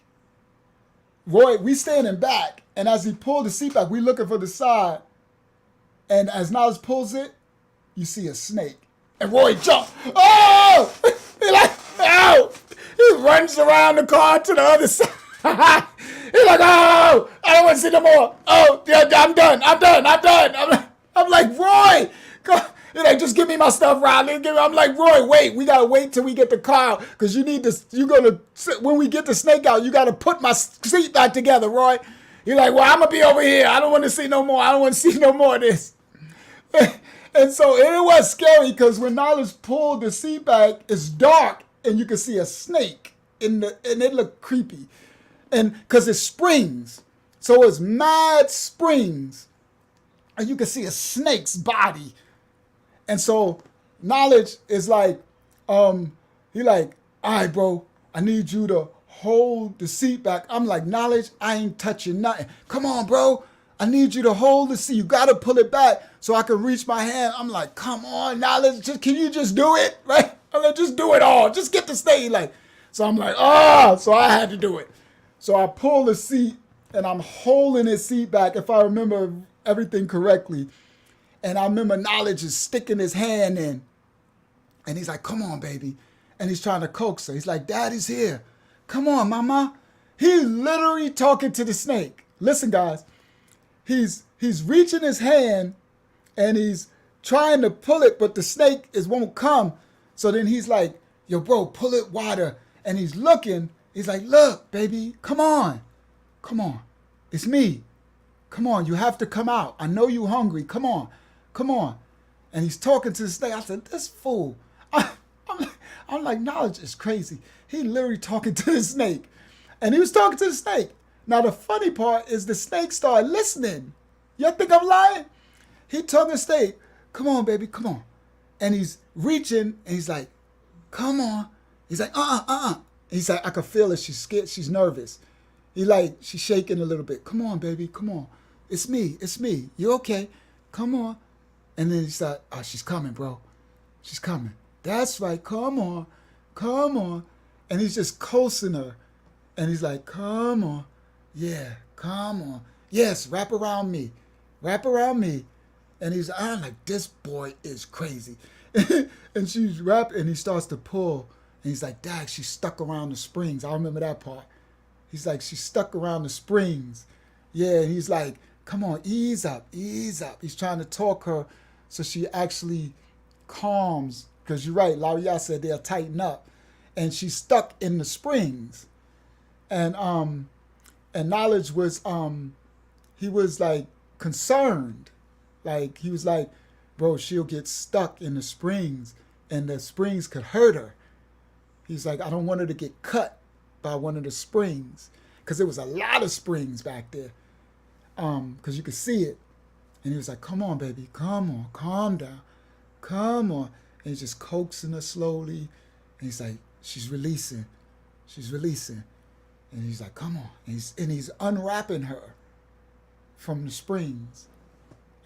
Roy, we standing back, and as he pulled the seat back, we looking for the side, and as Knowledge pulls it, you see a snake. And Roy jumps. Oh! He like, "Oh!" He runs around the car to the other side. He's like, "Oh! I don't want to see no more. Oh, yeah, I'm done. I'm like, "Roy, go." He's like, "Just give me my stuff, Riley." I'm like, "Roy, wait. We got to wait till we get the car because when we get the snake out, you got to put my seat back together, Roy." He's like, "Well, I'm going to be over here. I don't want to see no more. I don't want to see no more of this." And so it was scary because when Knowledge pulled the seat back, it's dark and you can see a snake and it looked creepy. And because it springs. So it's mad springs. And you can see a snake's body. And so Knowledge is like, he like, "All right, bro, I need you to hold the seat back." I'm like, "Knowledge, I ain't touching nothing. Come on, bro. I need you to hold the seat. You got to pull it back so I can reach my hand." I'm like, "Come on, Knowledge, can you just do it?" Right? I'm like, "Just do it all. Just get the snake." Like, so I'm like, "Oh," so I had to do it. So I pull the seat and I'm holding his seat back, if I remember everything correctly. And I remember Knowledge is sticking his hand in. And he's like, come on, baby. And he's trying to coax her. He's like, Daddy's here. Come on, mama. He's literally talking to the snake. Listen, guys. He's reaching his hand and he's trying to pull it, but the snake won't come. So then he's like, yo, bro, pull it wider. And he's looking. He's like, look, baby, come on. Come on. It's me. Come on, you have to come out. I know you hungry. Come on. Come on. And he's talking to the snake. I said, this fool. I'm like, Knowledge is crazy. He literally talking to the snake. And he was talking to the snake. Now, the funny part is the snake started listening. Y'all think I'm lying? He told the snake, come on, baby, come on. And he's reaching, and he's like, come on. He's like, He's like, I can feel it. She's scared. She's nervous. She's shaking a little bit. Come on, baby, come on. It's me. It's me. You okay? Come on. And then he's like, oh, she's coming, bro. She's coming. That's right. Come on. Come on. And he's just coaxing her. And he's like, come on. Yeah, come on. Yes, wrap around me. Wrap around me. And I'm like, this boy is crazy. And she's wrapping, and he starts to pull. And he's like, Dad, she's stuck around the springs. I remember that part. He's like, she's stuck around the springs. Yeah, and he's like, come on, ease up, ease up. He's trying to talk her so she actually calms. Because you're right, Laria said they'll tighten up. And she's stuck in the springs. And Knowledge was, he was like concerned. Like, he was like, bro, she'll get stuck in the springs and the springs could hurt her. He's like, I don't want her to get cut by one of the springs. Because there was a lot of springs back there. Because you could see it. And he was like, come on, baby, come on, calm down. Come on. And he's just coaxing her slowly. And he's like, she's releasing. She's releasing. And he's like, come on. And he's unwrapping her from the springs.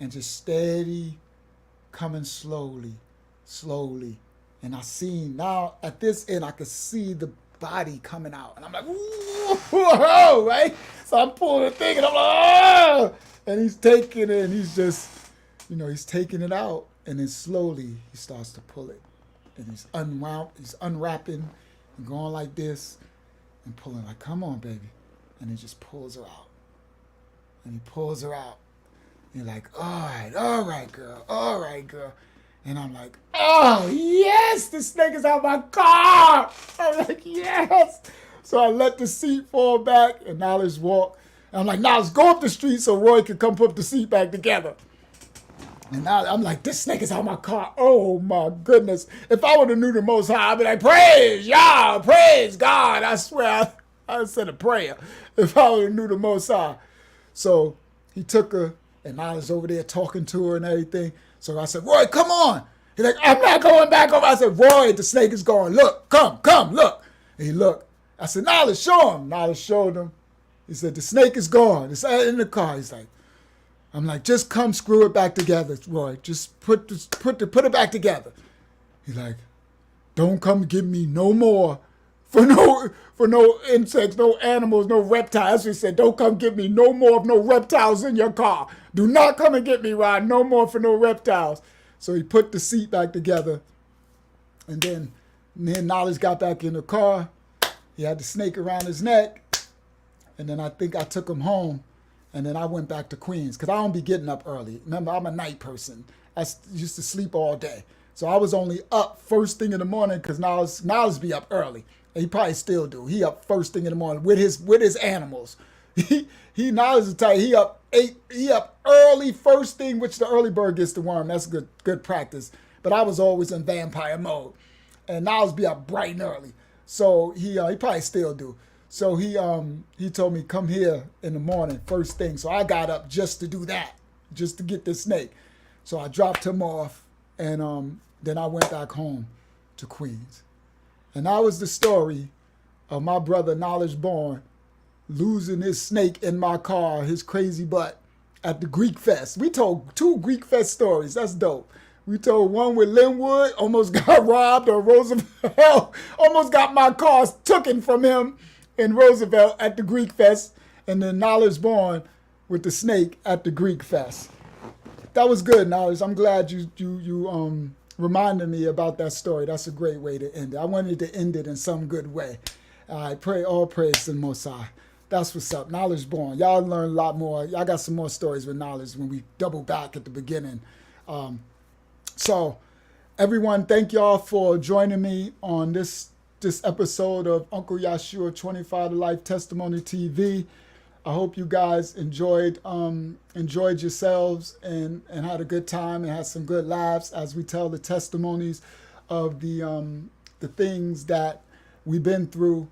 And just steady, coming slowly, slowly. And I seen, now at this end, I could see the body coming out. And I'm like, whoa, right? So I'm pulling the thing and I'm like, oh! And he's taking it and he's just, he's taking it out. And then slowly he starts to pull it. And he's unwrapping and going like this and pulling like, come on, baby. And he just pulls her out. And he pulls her out. And you're like, all right, girl. And I'm like, oh, yes, the snake is out my car. I'm like, yes. So I let the seat fall back and Knowledge walk. And I'm like, now let's go up the street so Roy can come put the seat back together. And now I'm like, this snake is out my car. Oh, my goodness. If I would have knew the Most High, I'd be like, praise Yah, praise God. I swear I said a prayer if I would have knew the Most High. So he took her, and Knowledge over there talking to her and everything. So I said, Roy, come on. He's like, I'm not going back over. I said, Roy, the snake is going. Look, come, look. And he looked. I said, Knowledge, show him. Knowledge showed him. He said, the snake is gone. It's in the car. He's like, I'm like, just come screw it back together, Roy. Just put it back together. He's like, don't come get me no more for no insects, no animals, no reptiles. He said, don't come get me no more of no reptiles in your car. Do not come and get me, Rod. No more for no reptiles. So he put the seat back together. And then Knowledge got back in the car. He had the snake around his neck. And then I think I took him home. And then I went back to Queens because I don't be getting up early. Remember, I'm a night person. I used to sleep all day. So I was only up first thing in the morning because Knowledge be up early. And he probably still do. He up first thing in the morning with his animals. Knowledge is tight. He up early first thing, which the early bird gets the worm. That's good practice. But I was always in vampire mode. And Knowledge be up bright and early. So he probably still do. So he told me, come here in the morning, first thing. So I got up just to do that, just to get the snake. So I dropped him off, and then I went back home to Queens. And that was the story of my brother, Knowledge Born, losing his snake in my car, his crazy butt, at the Greek Fest. We told 2 Greek Fest stories. That's dope. We told one with Linwood, almost got robbed, or Roosevelt almost got my car taken from him. in Roosevelt at the Greek Fest, and then Knowledge Born with the snake at the Greek Fest. That was good, Knowledge. I'm glad you reminded me about that story. That's a great way to end it. I wanted to end it in some good way. I pray all praise to the Most High. That's what's up. Knowledge Born. Y'all learn a lot more. Y'all got some more stories with Knowledge when we double back at the beginning. So, everyone, thank y'all for joining me on this episode of Uncle Yahshuah 25 to Life Testimony TV. I hope you guys enjoyed yourselves and had a good time and had some good laughs as we tell the testimonies of the things that we've been through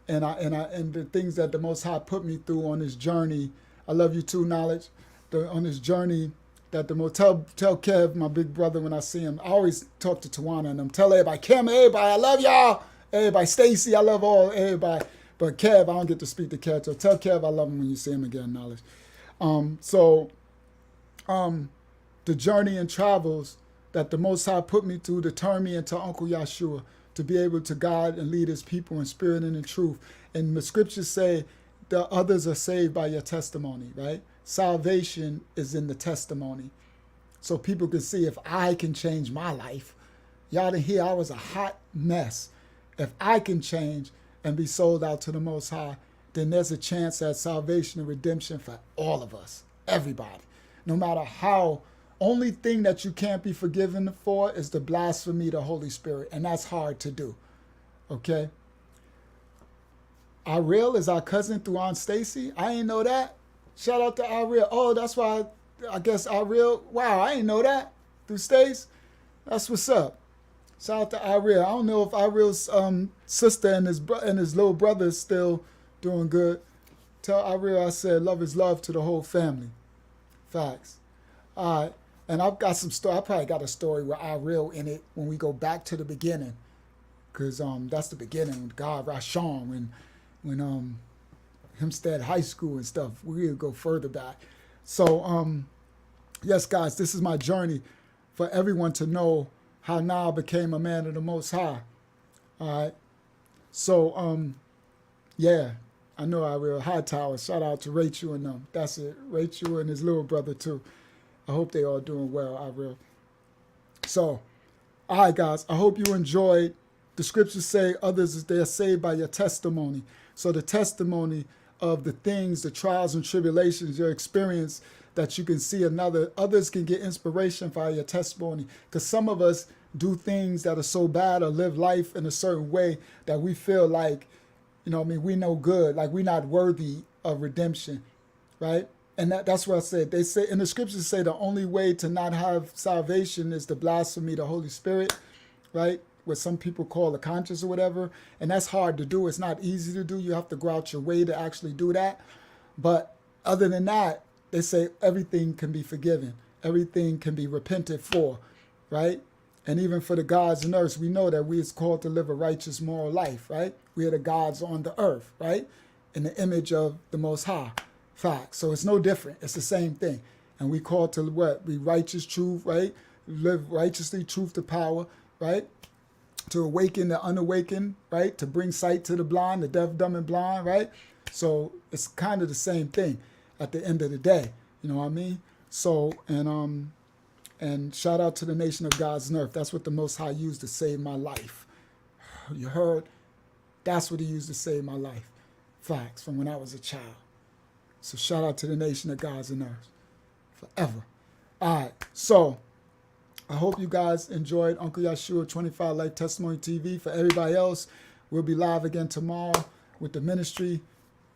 and the things that the Most High put me through on this journey. I love you too, Knowledge. On this journey that the tell Kev, my big brother, when I see him, I always talk to Tawana and them. Tell everybody, Kim, everybody, I love y'all. Everybody, Stacy, I love everybody. But Kev, I don't get to speak to Kev. So tell Kev I love him when you see him again, Knowledge. The journey and travels that the Most High put me through to turn me into Uncle Yahshuah, to be able to guide and lead his people in spirit and in truth. And the scriptures say the others are saved by your testimony, right? Salvation is in the testimony. So people can see if I can change my life. Y'all didn't hear I was a hot mess. If I can change and be sold out to the Most High, then there's a chance at salvation and redemption for all of us, everybody. No matter how, only thing that you can't be forgiven for is the blasphemy of the Holy Spirit, and that's hard to do, okay? Ariel is our cousin through Aunt Stacy. I ain't know that. Shout out to Ariel. Oh, that's why I guess Ariel, wow, I ain't know that through Stace. That's what's up. Shout out to Ariel. I don't know if Ariel's sister and his little brother is still doing good. Tell Ariel I said love is love to the whole family. Facts. All right. And I've got some story. I probably got a story with Ariel in it when we go back to the beginning. Because that's the beginning with God, Rashon, when Hempstead High School and stuff. We'll go further back. So, yes, guys, this is my journey for everyone to know how Nah became a man of the Most High. All right. So, yeah, I know I will. Hightower. Shout out to Rachel and them. That's it. Rachel and his little brother, too. I hope they all doing well. I will. So, all right, guys. I hope you enjoyed. The scriptures say others, they are saved by your testimony. So the testimony of the things, the trials and tribulations, your experience, that you can see others can get inspiration via your testimony. Because some of us do things that are so bad or live life in a certain way that we feel like, we no good, like we're not worthy of redemption, right? And that's what I said. They say, in the scriptures say the only way to not have salvation is to blaspheme the Holy Spirit, right? What some people call the conscience or whatever. And that's hard to do. It's not easy to do. You have to go out your way to actually do that. But other than that, they say everything can be forgiven. Everything can be repented for, right? And even for the gods and earth, we know that we is called to live a righteous moral life, right? We are the gods on the earth, right? In the image of the Most High. Fact. So it's no different. It's the same thing. And we called to what? Be righteous, truth, right? Live righteously, truth to power, right? To awaken the unawakened, right? To bring sight to the blind, the deaf, dumb, and blind, right? So it's kind of the same thing at the end of the day. You know what I mean? So, and shout out to the nation of God's nerve. That's what the Most High used to save my life. You heard? That's what he used to save my life. Facts, from when I was a child. So shout out to the nation of God's and earth. Forever. All right. So I hope you guys enjoyed Uncle Yahshuah 25 Life Testimony TV. For everybody else, we'll be live again tomorrow with the ministry.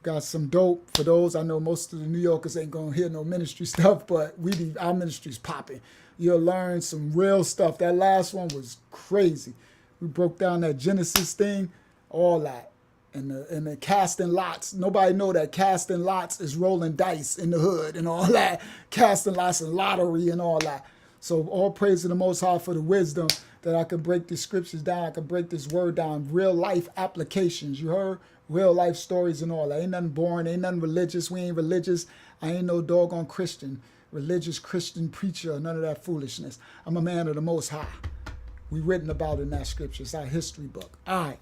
Got some dope for those. I know most of the New Yorkers ain't going to hear no ministry stuff, but our ministry's popping. You'll learn some real stuff. That last one was crazy. We broke down that Genesis thing, all that. And the casting lots. Nobody know that casting lots is rolling dice in the hood and all that. Casting lots and lottery and all that. So all praise to the Most High for the wisdom that I can break these scriptures down. I can break this word down. Real life applications. You heard? Real life stories and all that. Ain't nothing boring. Ain't nothing religious. We ain't religious. I ain't no doggone Christian. Religious Christian preacher. None of that foolishness. I'm a man of the Most High. We written about in that scripture. It's our history book. All right.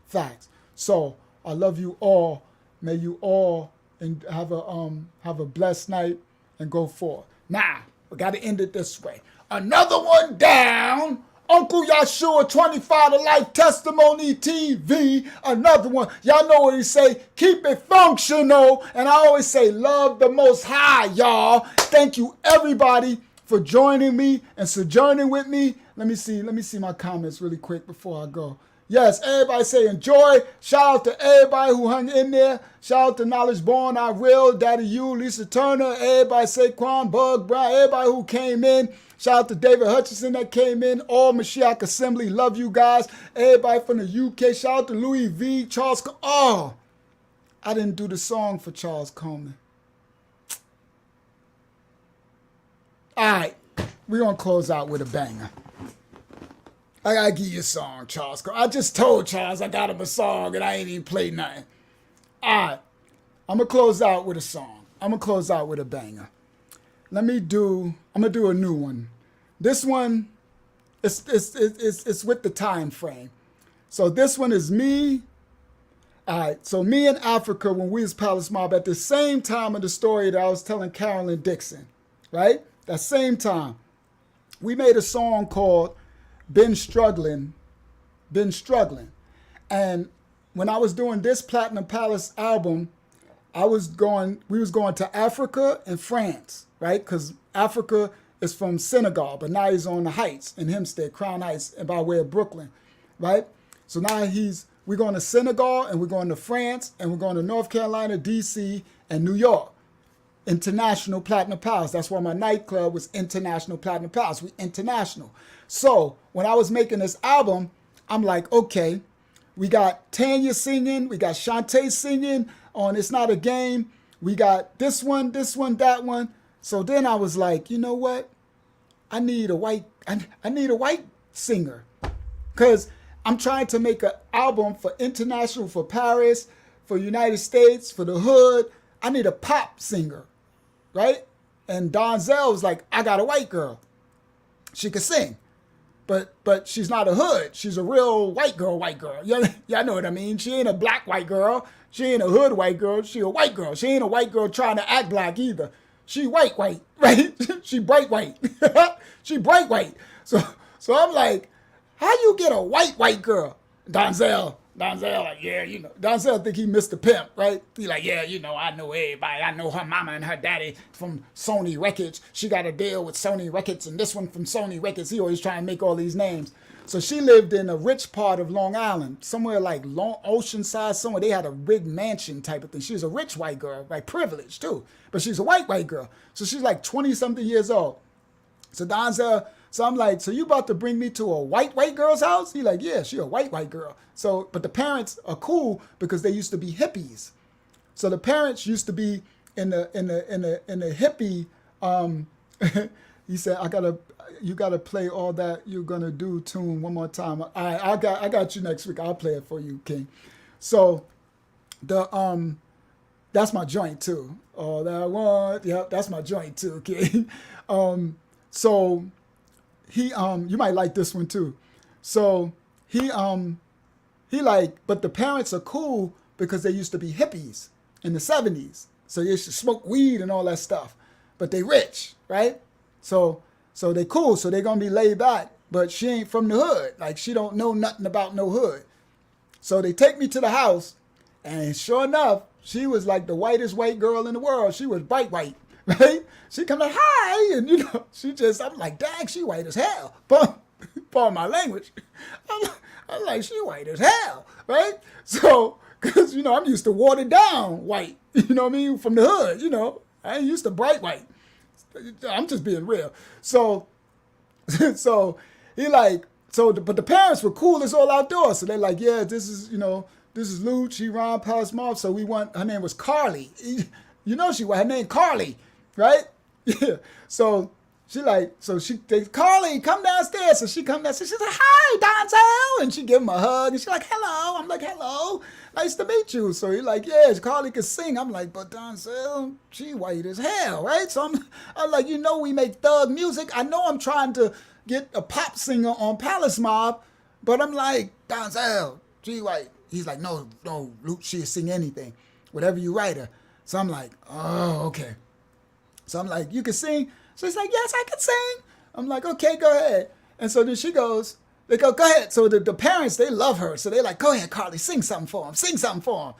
Facts. So I love you all. May you all and have a blessed night and go forth. Now, we got to end it this way. Another one down. Uncle Yahshuah 25 to Life Testimony TV. Another one. Y'all know what he say. Keep it functional. And I always say love the Most High, y'all. Thank you, everybody, for joining me and sojourning with me. Let me see my comments really quick before I go. Yes, everybody say enjoy. Shout out to everybody who hung in there. Shout out to Knowledge Born, I Real, Daddy U, Lisa Turner, everybody Saquon, Bug Brown, everybody who came in. Shout out to David Hutchinson that came in. All Mashiach Assembly, love you guys. Everybody from the UK. Shout out to Louis V, Charles. Oh, I didn't do the song for Charles Coleman. All right, we're going to close out with a banger. I gotta give you a song, Charles. I just told Charles I got him a song and I ain't even played nothing. All right, I'm gonna close out with a song. I'm gonna close out with a banger. I'm gonna do a new one. This one, it's with the time frame. So this one is me. All right, so me in Africa when we was Palace Mob at the same time of the story that I was telling Carolyn Dixon, right? That same time, we made a song called Been Struggling. And when I was doing this Platinum Palace album, we was going to Africa and France, right? Because Africa is from Senegal, but now he's on the Heights in Hempstead, Crown Heights, and by way of Brooklyn, right? So now we're going to Senegal and we're going to France and we're going to North Carolina, DC, and New York. International Platinum Palace. That's why my nightclub was International Platinum Palace. We international. So when I was making this album, I'm like, okay, we got Tanya singing, we got Shantae singing on It's Not a Game. We got this one, that one. So then I was like, you know what? I need a white singer. Because I'm trying to make an album for international, for Paris, for United States, for the hood. I need a pop singer, right? And Donzel was like, I got a white girl. She could sing. But she's not a hood. She's a real white girl. Y'all know what I mean? She ain't a black white girl. She ain't a hood white girl. She a white girl. She ain't a white girl trying to act black either. She white, right? She bright white. She bright white. So I'm like, how you get a white girl? Donzel like, yeah, you know. Donzel think he Mr. Pimp, right? He like, yeah, you know, I know everybody. I know her mama and her daddy from Sony Records. She got a deal with Sony Records and this one from Sony Records. He always trying to make all these names. So she lived in a rich part of Long Island, somewhere like Oceanside, somewhere they had a big mansion type of thing. She was a rich white girl, like privileged too. But she's a white girl. So she's like 20-something years old. So Donzel, so I'm like, so you about to bring me to a white girl's house? He like, yeah, she a white girl. So, but the parents are cool because they used to be hippies. So the parents used to be in the hippie. He said, you gotta play all that you're gonna do tune one more time. I got you next week. I'll play it for you, King. So that's my joint too. All that I want, yep, that's my joint too, King. So he you might like this one too. So he like, but the parents are cool because they used to be hippies in the 70s. So they used to smoke weed and all that stuff. But they rich, right? So they cool, so they gonna be laid back. But she ain't from the hood. Like she don't know nothing about no hood. So they take me to the house, and sure enough, she was like the whitest white girl in the world. She was bright white, right? She come like, hi, and you know, I'm like, dang, she white as hell. Pardon my language. I'm like, she white as hell, right? So, because, you know, I'm used to watered down white, you know what I mean, from the hood, you know. I ain't used to bright white. I'm just being real. So he like, but the parents were cool as all outdoors. So they're like, yeah, this is Luch, she Ron Palace Mob. So her name was Carly. You know her name Carly, right? Yeah. So Carly, come downstairs. So she come downstairs. She's like, hi, Donzel. And she give him a hug. And she's like, hello. I'm like, hello. Nice to meet you. So he's like, yeah, Carly can sing. I'm like, but Donzel, she white as hell, right? So I'm like, you know, we make thug music. I know I'm trying to get a pop singer on Palace Mob, but I'm like, Donzel, she white. He's like, no, Luke, she'll sing anything, whatever you write her. So I'm like, oh, okay. So I'm like, you can sing? So he's like, yes, I can sing. I'm like, okay, go ahead. And so then they go ahead. So the parents, they love her. So they're like, go ahead, Carly, sing something for him. Sing something for him.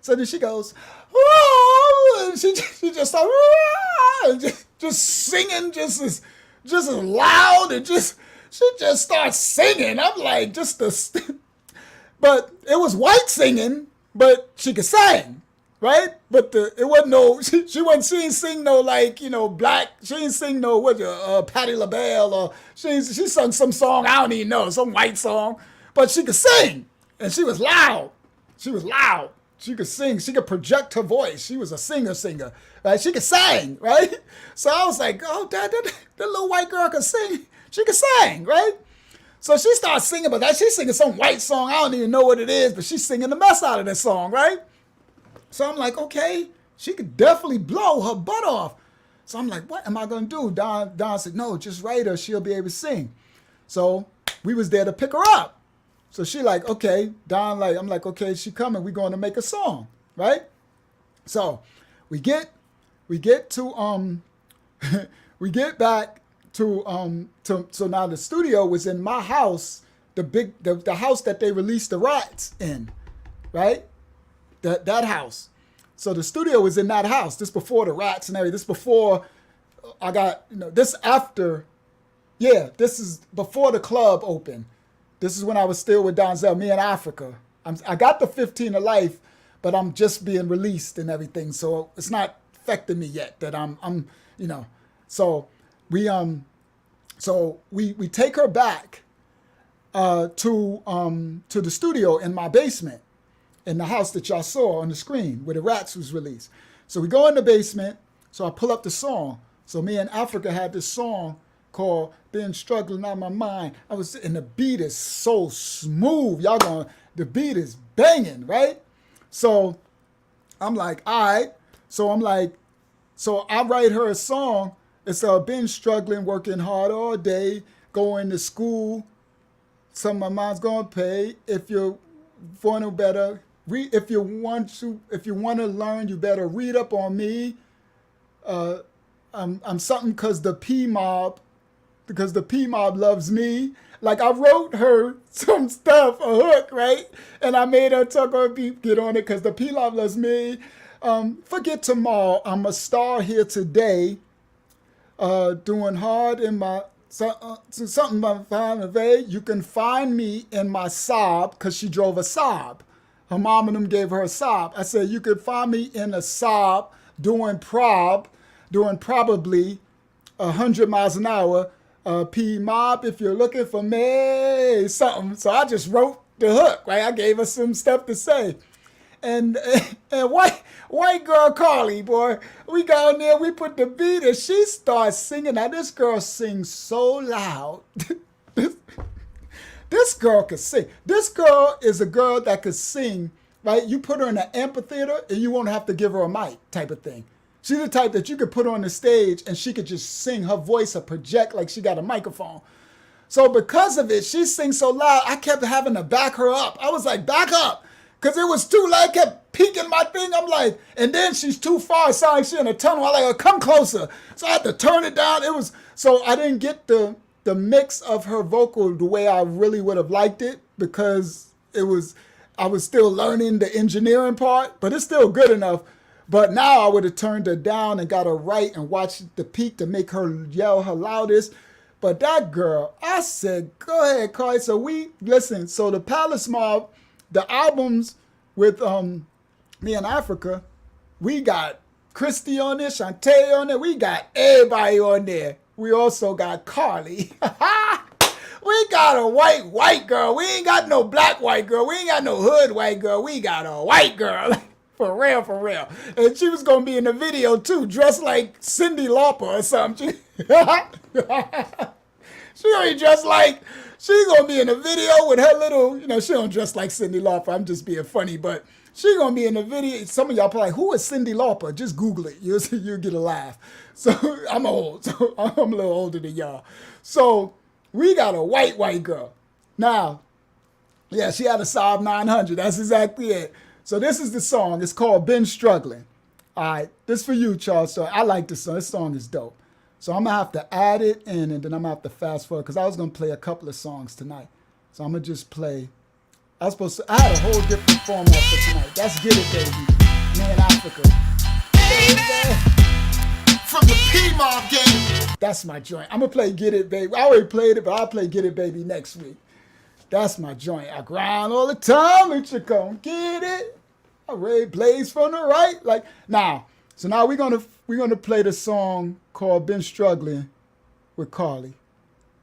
So then she goes, oh, and she just started, oh, and just singing, just as loud, and she just starts singing. I'm like, but it was white singing, but she could sing, right? But it wasn't no, she didn't sing no like, black, she didn't sing no, Patti LaBelle, or she sung some song, I don't even know, some white song, but she could sing, and she was loud. She could sing. She could project her voice. She was a singer, right? She could sing, right? So I was like, oh, that little white girl could sing. She could sing, right? So she starts singing, but she's singing some white song. I don't even know what it is, but she's singing the mess out of this song, right? So I'm like, okay, she could definitely blow her butt off. So I'm like, what am I going to do? Don said, no, just write her. She'll be able to sing. So we was there to pick her up. So she like, okay, Don like, I'm like, okay, she coming. We're going to make a song, right? So we get to we get back to so now the studio was in my house, the house that they released the Rats in, right? That house. So the studio was in that house. This before the Rats and everything. This before I got, this after, this is before the club opened. This is when I was still with Donzel, me in Africa. I got the 15 of life, but I'm just being released and everything. So it's not affecting me yet that I'm So we take her back to the studio in my basement, in the house that y'all saw on the screen where the Rats was released. So we go in the basement. So I pull up the song. So me in Africa had this song called Been Struggling Out My Mind. And the beat is so smooth. The beat is banging, right? So I'm like, all right. So I write her a song. It's been struggling, working hard all day, going to school. Some of my mom's gonna pay. If you want to better if you want to learn, you better read up on me. I'm something because the P mob loves me. Like I wrote her some stuff, a hook, right? And I made her talk on beat, get on it because the P mob loves me. Forget tomorrow, I'm a star here today. Doing hard in my something I'm finding vague. You can find me in my Saab because she drove a Saab. Her mom and them gave her a Saab. I said you could find me in a Saab doing probably 100 miles an hour. P Mob, if you're looking for me, something. So I just wrote the hook, right? I gave her some stuff to say. And white girl Carly, boy, we go in there, we put the beat, and she starts singing. Now this girl sings so loud. This girl could sing. This girl is a girl that could sing, right? You put her in an amphitheater and you won't have to give her a mic type of thing. She's the type that you could put on the stage and she could just sing. Her voice will project like she got a microphone. So because of it, she sings so loud, I kept having to back her up. I was like, back up. Because it was too loud. I kept peeking my thing. I'm like, and then she's too far. It sounded like she's in a tunnel. I'm like, come closer. So I had to turn it down. So I didn't get the mix of her vocal the way I really would have liked it because I was still learning the engineering part, but it's still good enough. But now I would have turned her down and got her right and watched the peak to make her yell her loudest. But that girl, I said, go ahead, Carly. So so the Palace Mob, the albums with me in Africa, we got Christy on there, Shantae on there, we got everybody on there. We also got Carly. We got a white girl. We ain't got no black white girl. We ain't got no hood white girl. We got a white girl. For real. And she was going to be in the video too, dressed like Cyndi Lauper or something. She going to be dressed like, she's going to be in the video with her little, she don't dress like Cyndi Lauper. I'm just being funny, but she going to be in the video. Some of y'all probably like, who is Cyndi Lauper? Just Google it. You'll get a laugh. So I'm old. So I'm a little older than y'all. So we got a white girl. Now, Yeah, she had a Saab 900. That's exactly it. So this is the song. It's called Been Struggling. All right, this for you, Charles. So I like this song. This song is dope. So I'm going to have to add it in, and then I'm going to have to fast forward because I was going to play a couple of songs tonight. So I'm going to just play. I had a whole different format for tonight. That's Get It, Baby. Me in Africa. From the P-Mob game. That's my joint. I'm going to play Get It, Baby. I already played it, but I'll play Get It, Baby next week. That's my joint. I grind all the time, and you come get it. I raid blaze from the right. Like, now. So now we're gonna play the song called Been Struggling with Carly.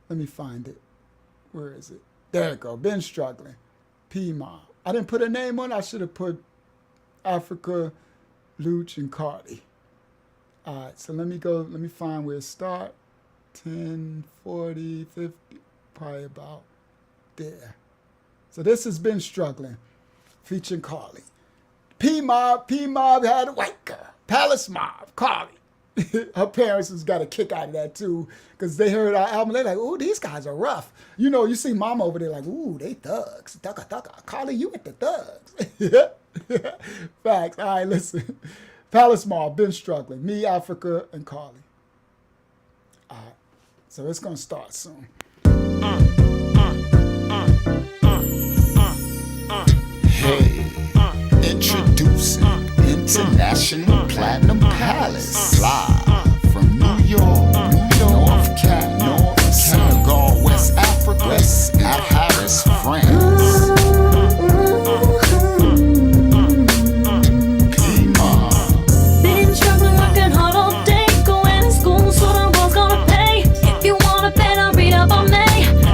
Let me find it. Where is it? There it go. Been Struggling. P-Mob. I didn't put a name on it. I should have put Africa, Luch, and Carly. All right, so let me find where it start. 10, 40, 50, probably about there. So this has Been Struggling, featuring Carly. P-Mob had a white girl. Palace Mob, Carly. Her parents has got a kick out of that too, because they heard our album. They're like, "Ooh, these guys are rough." You know, you see Mama over there like, "Ooh, they thugs." Thugga. Carly, you with the thugs. Facts. All right, listen. Palace Mob, Been Struggling. Me, Africa, and Carly. All right. So it's gonna start soon. Hey, introducing International Platinum Palace, live from New York, North Senegal, West Africa, at Paris, France. Been struggling, working hard all day, going to school, so the world's gonna pay. If you wanna bet, I'll read up on me.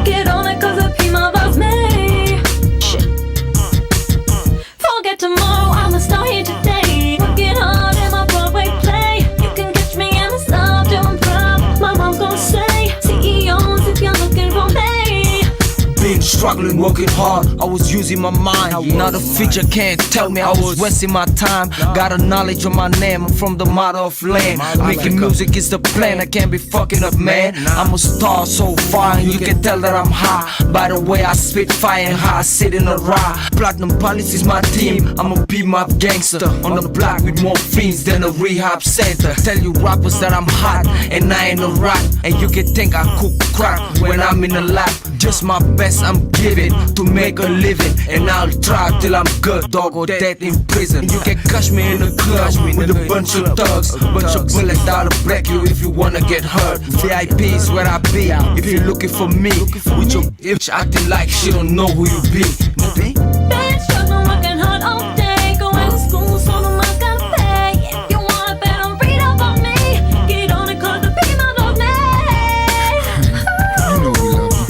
Get on it, cause the P-Mob loves me. Forget tomorrow, I'ma start here today. Working hard in my Broadway play. You can catch me in the sub doing prop. My mom's gonna say, CEOs if you're looking for me. Been struggling, working hard, I was using my mind. Now the future can't tell me I was wasting my time. Got a knowledge of my name, I'm from the mother of land. Making music is the plan, I can't be fucking up, man. I'm a star so far, and you can tell that I'm high by the way I spit fire and how I sit in a ride. Platinum Palace is my team, I'm a P-Mob gangster on the block with more fiends than a rehab center. Tell you rappers that I'm hot and I ain't a rat, and you can think I cook crack when I'm in the lab. Just my best I'm giving to make a living, and I'll try till I'm good, dog, or dead in prison. You can catch me in the club with a bunch of thugs, bunch of bullets that'll break you if you wanna get hurt. VIP is where I be if you're looking for me, with your bitch acting like she don't know who you be. Been struggling, working hard all day, going to school, so the mom's gonna pay. If you wanna bet, I'll read up on me. Get on it, cause the P-Mob loves me. You know we love you.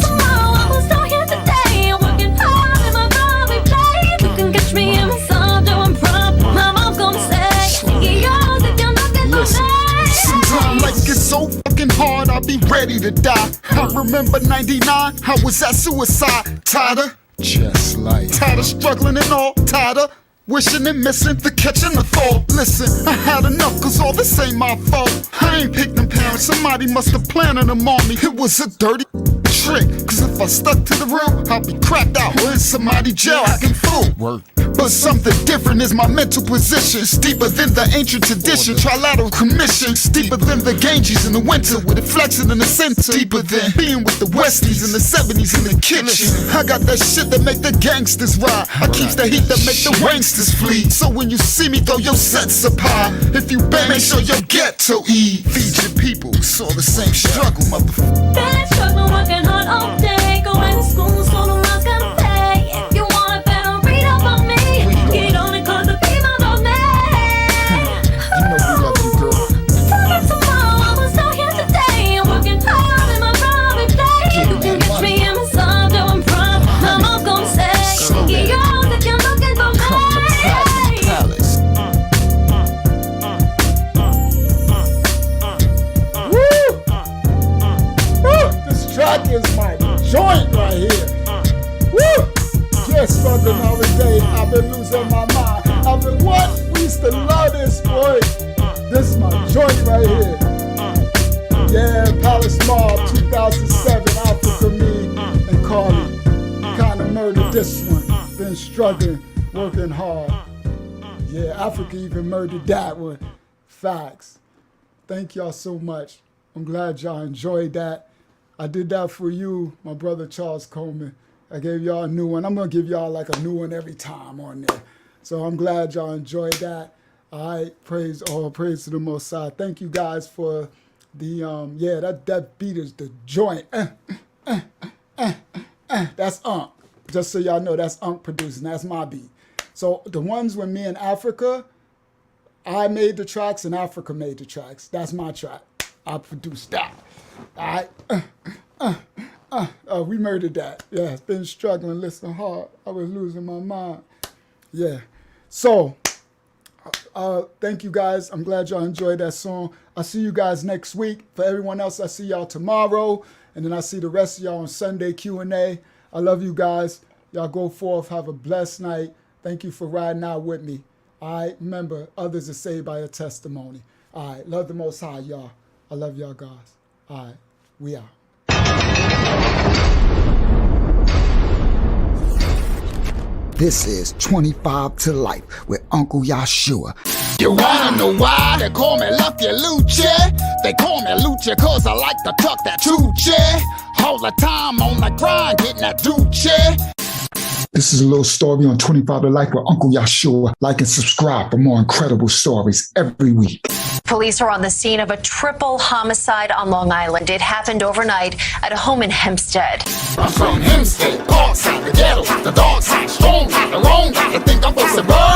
Tomorrow, I'ma start here today. I'm working hard in my Broadway play. You can catch me in the sub doing prop. My mom's gonna say, CEOs if you're looking for me. Sometimes life gets so fucking hard, I'll be ready to die. I remember 99, I was at suicide. Tired of just like tired of struggling and all, tired of wishing and missing, the catching the fall. Listen, I had enough, cause all this ain't my fault. I ain't picked them parents, somebody must have planted them on me. It was a dirty trick, cause if I stuck to the real, I'll be cracked out or in somebody jail acting fool. Word. But something different is my mental position. It's deeper than the ancient tradition. Trilateral commission. It's deeper than the Ganges in the winter, with it flexing in the center. Deeper than being with the Westies in the 70s in the kitchen. I got that shit that make the gangsters ride. I keeps the heat that make the wanksters flee. So when you see me, throw your sets up high. If you bang, make sure your ghetto eat. Feed your people, it's all the same struggle, motherfucker. Been struggling, working hard all day, going to school, so the mom's gonna pay. If you wanna bet, I'll read up on me. Get on it, cause the P-Mob loves me. You know we love you, girl. Forget tomorrow, I'ma start here today. I'm working hard in my Broadway play. You can catch me in my sub doing prop. My mom's gonna say, CEOs if you're looking for me. Palace. This track is my joint right here. Woo! Just struggling all the day. I've been losing my mind. I've been what? We used to love this, boy. This is my joint right here. Yeah, Palace Mob 2007, Africa, me and Carly. Kinda murdered this one. Been struggling, working hard. Yeah, Africa even murdered that one. Facts. Thank y'all so much. I'm glad y'all enjoyed that. I did that for you, my brother Charles Coleman. I gave y'all a new one. I'm gonna give y'all like a new one every time on there. So I'm glad y'all enjoyed that. All right, praise to the Most High. Thank you guys for the that beat is the joint. That's Unc. Just so y'all know, that's Unc producing. That's my beat. So the ones with me in Africa, I made the tracks and Africa made the tracks. That's my track. I produced that. All right. We murdered that. Yeah, it's been struggling, listening hard. I was losing my mind. Yeah. So, thank you guys. I'm glad y'all enjoyed that song. I'll see you guys next week. For everyone else, I see y'all tomorrow. And then I see the rest of y'all on Sunday Q&A. I love you guys. Y'all go forth. Have a blessed night. Thank you for riding out with me. All right. Remember, others are saved by your testimony. All right. Love the Most High, y'all. I love y'all guys. All right. We out. This is 25 to Life with Uncle Yahshuah. You wanna know why they call me Lucky Luce? They call me Luce cause I like to tuck that Tucci. All the time on the grind, getting that Duce. This is a little story on 25 to Life with Uncle Yahshuah. Like and subscribe for more incredible stories every week. Police are on the scene of a triple homicide on Long Island. It happened overnight at a home in Hempstead. I'm from Hempstead, Parkside, the ghetto, the dark side, strong, the wrong, I think I'm supposed to burn.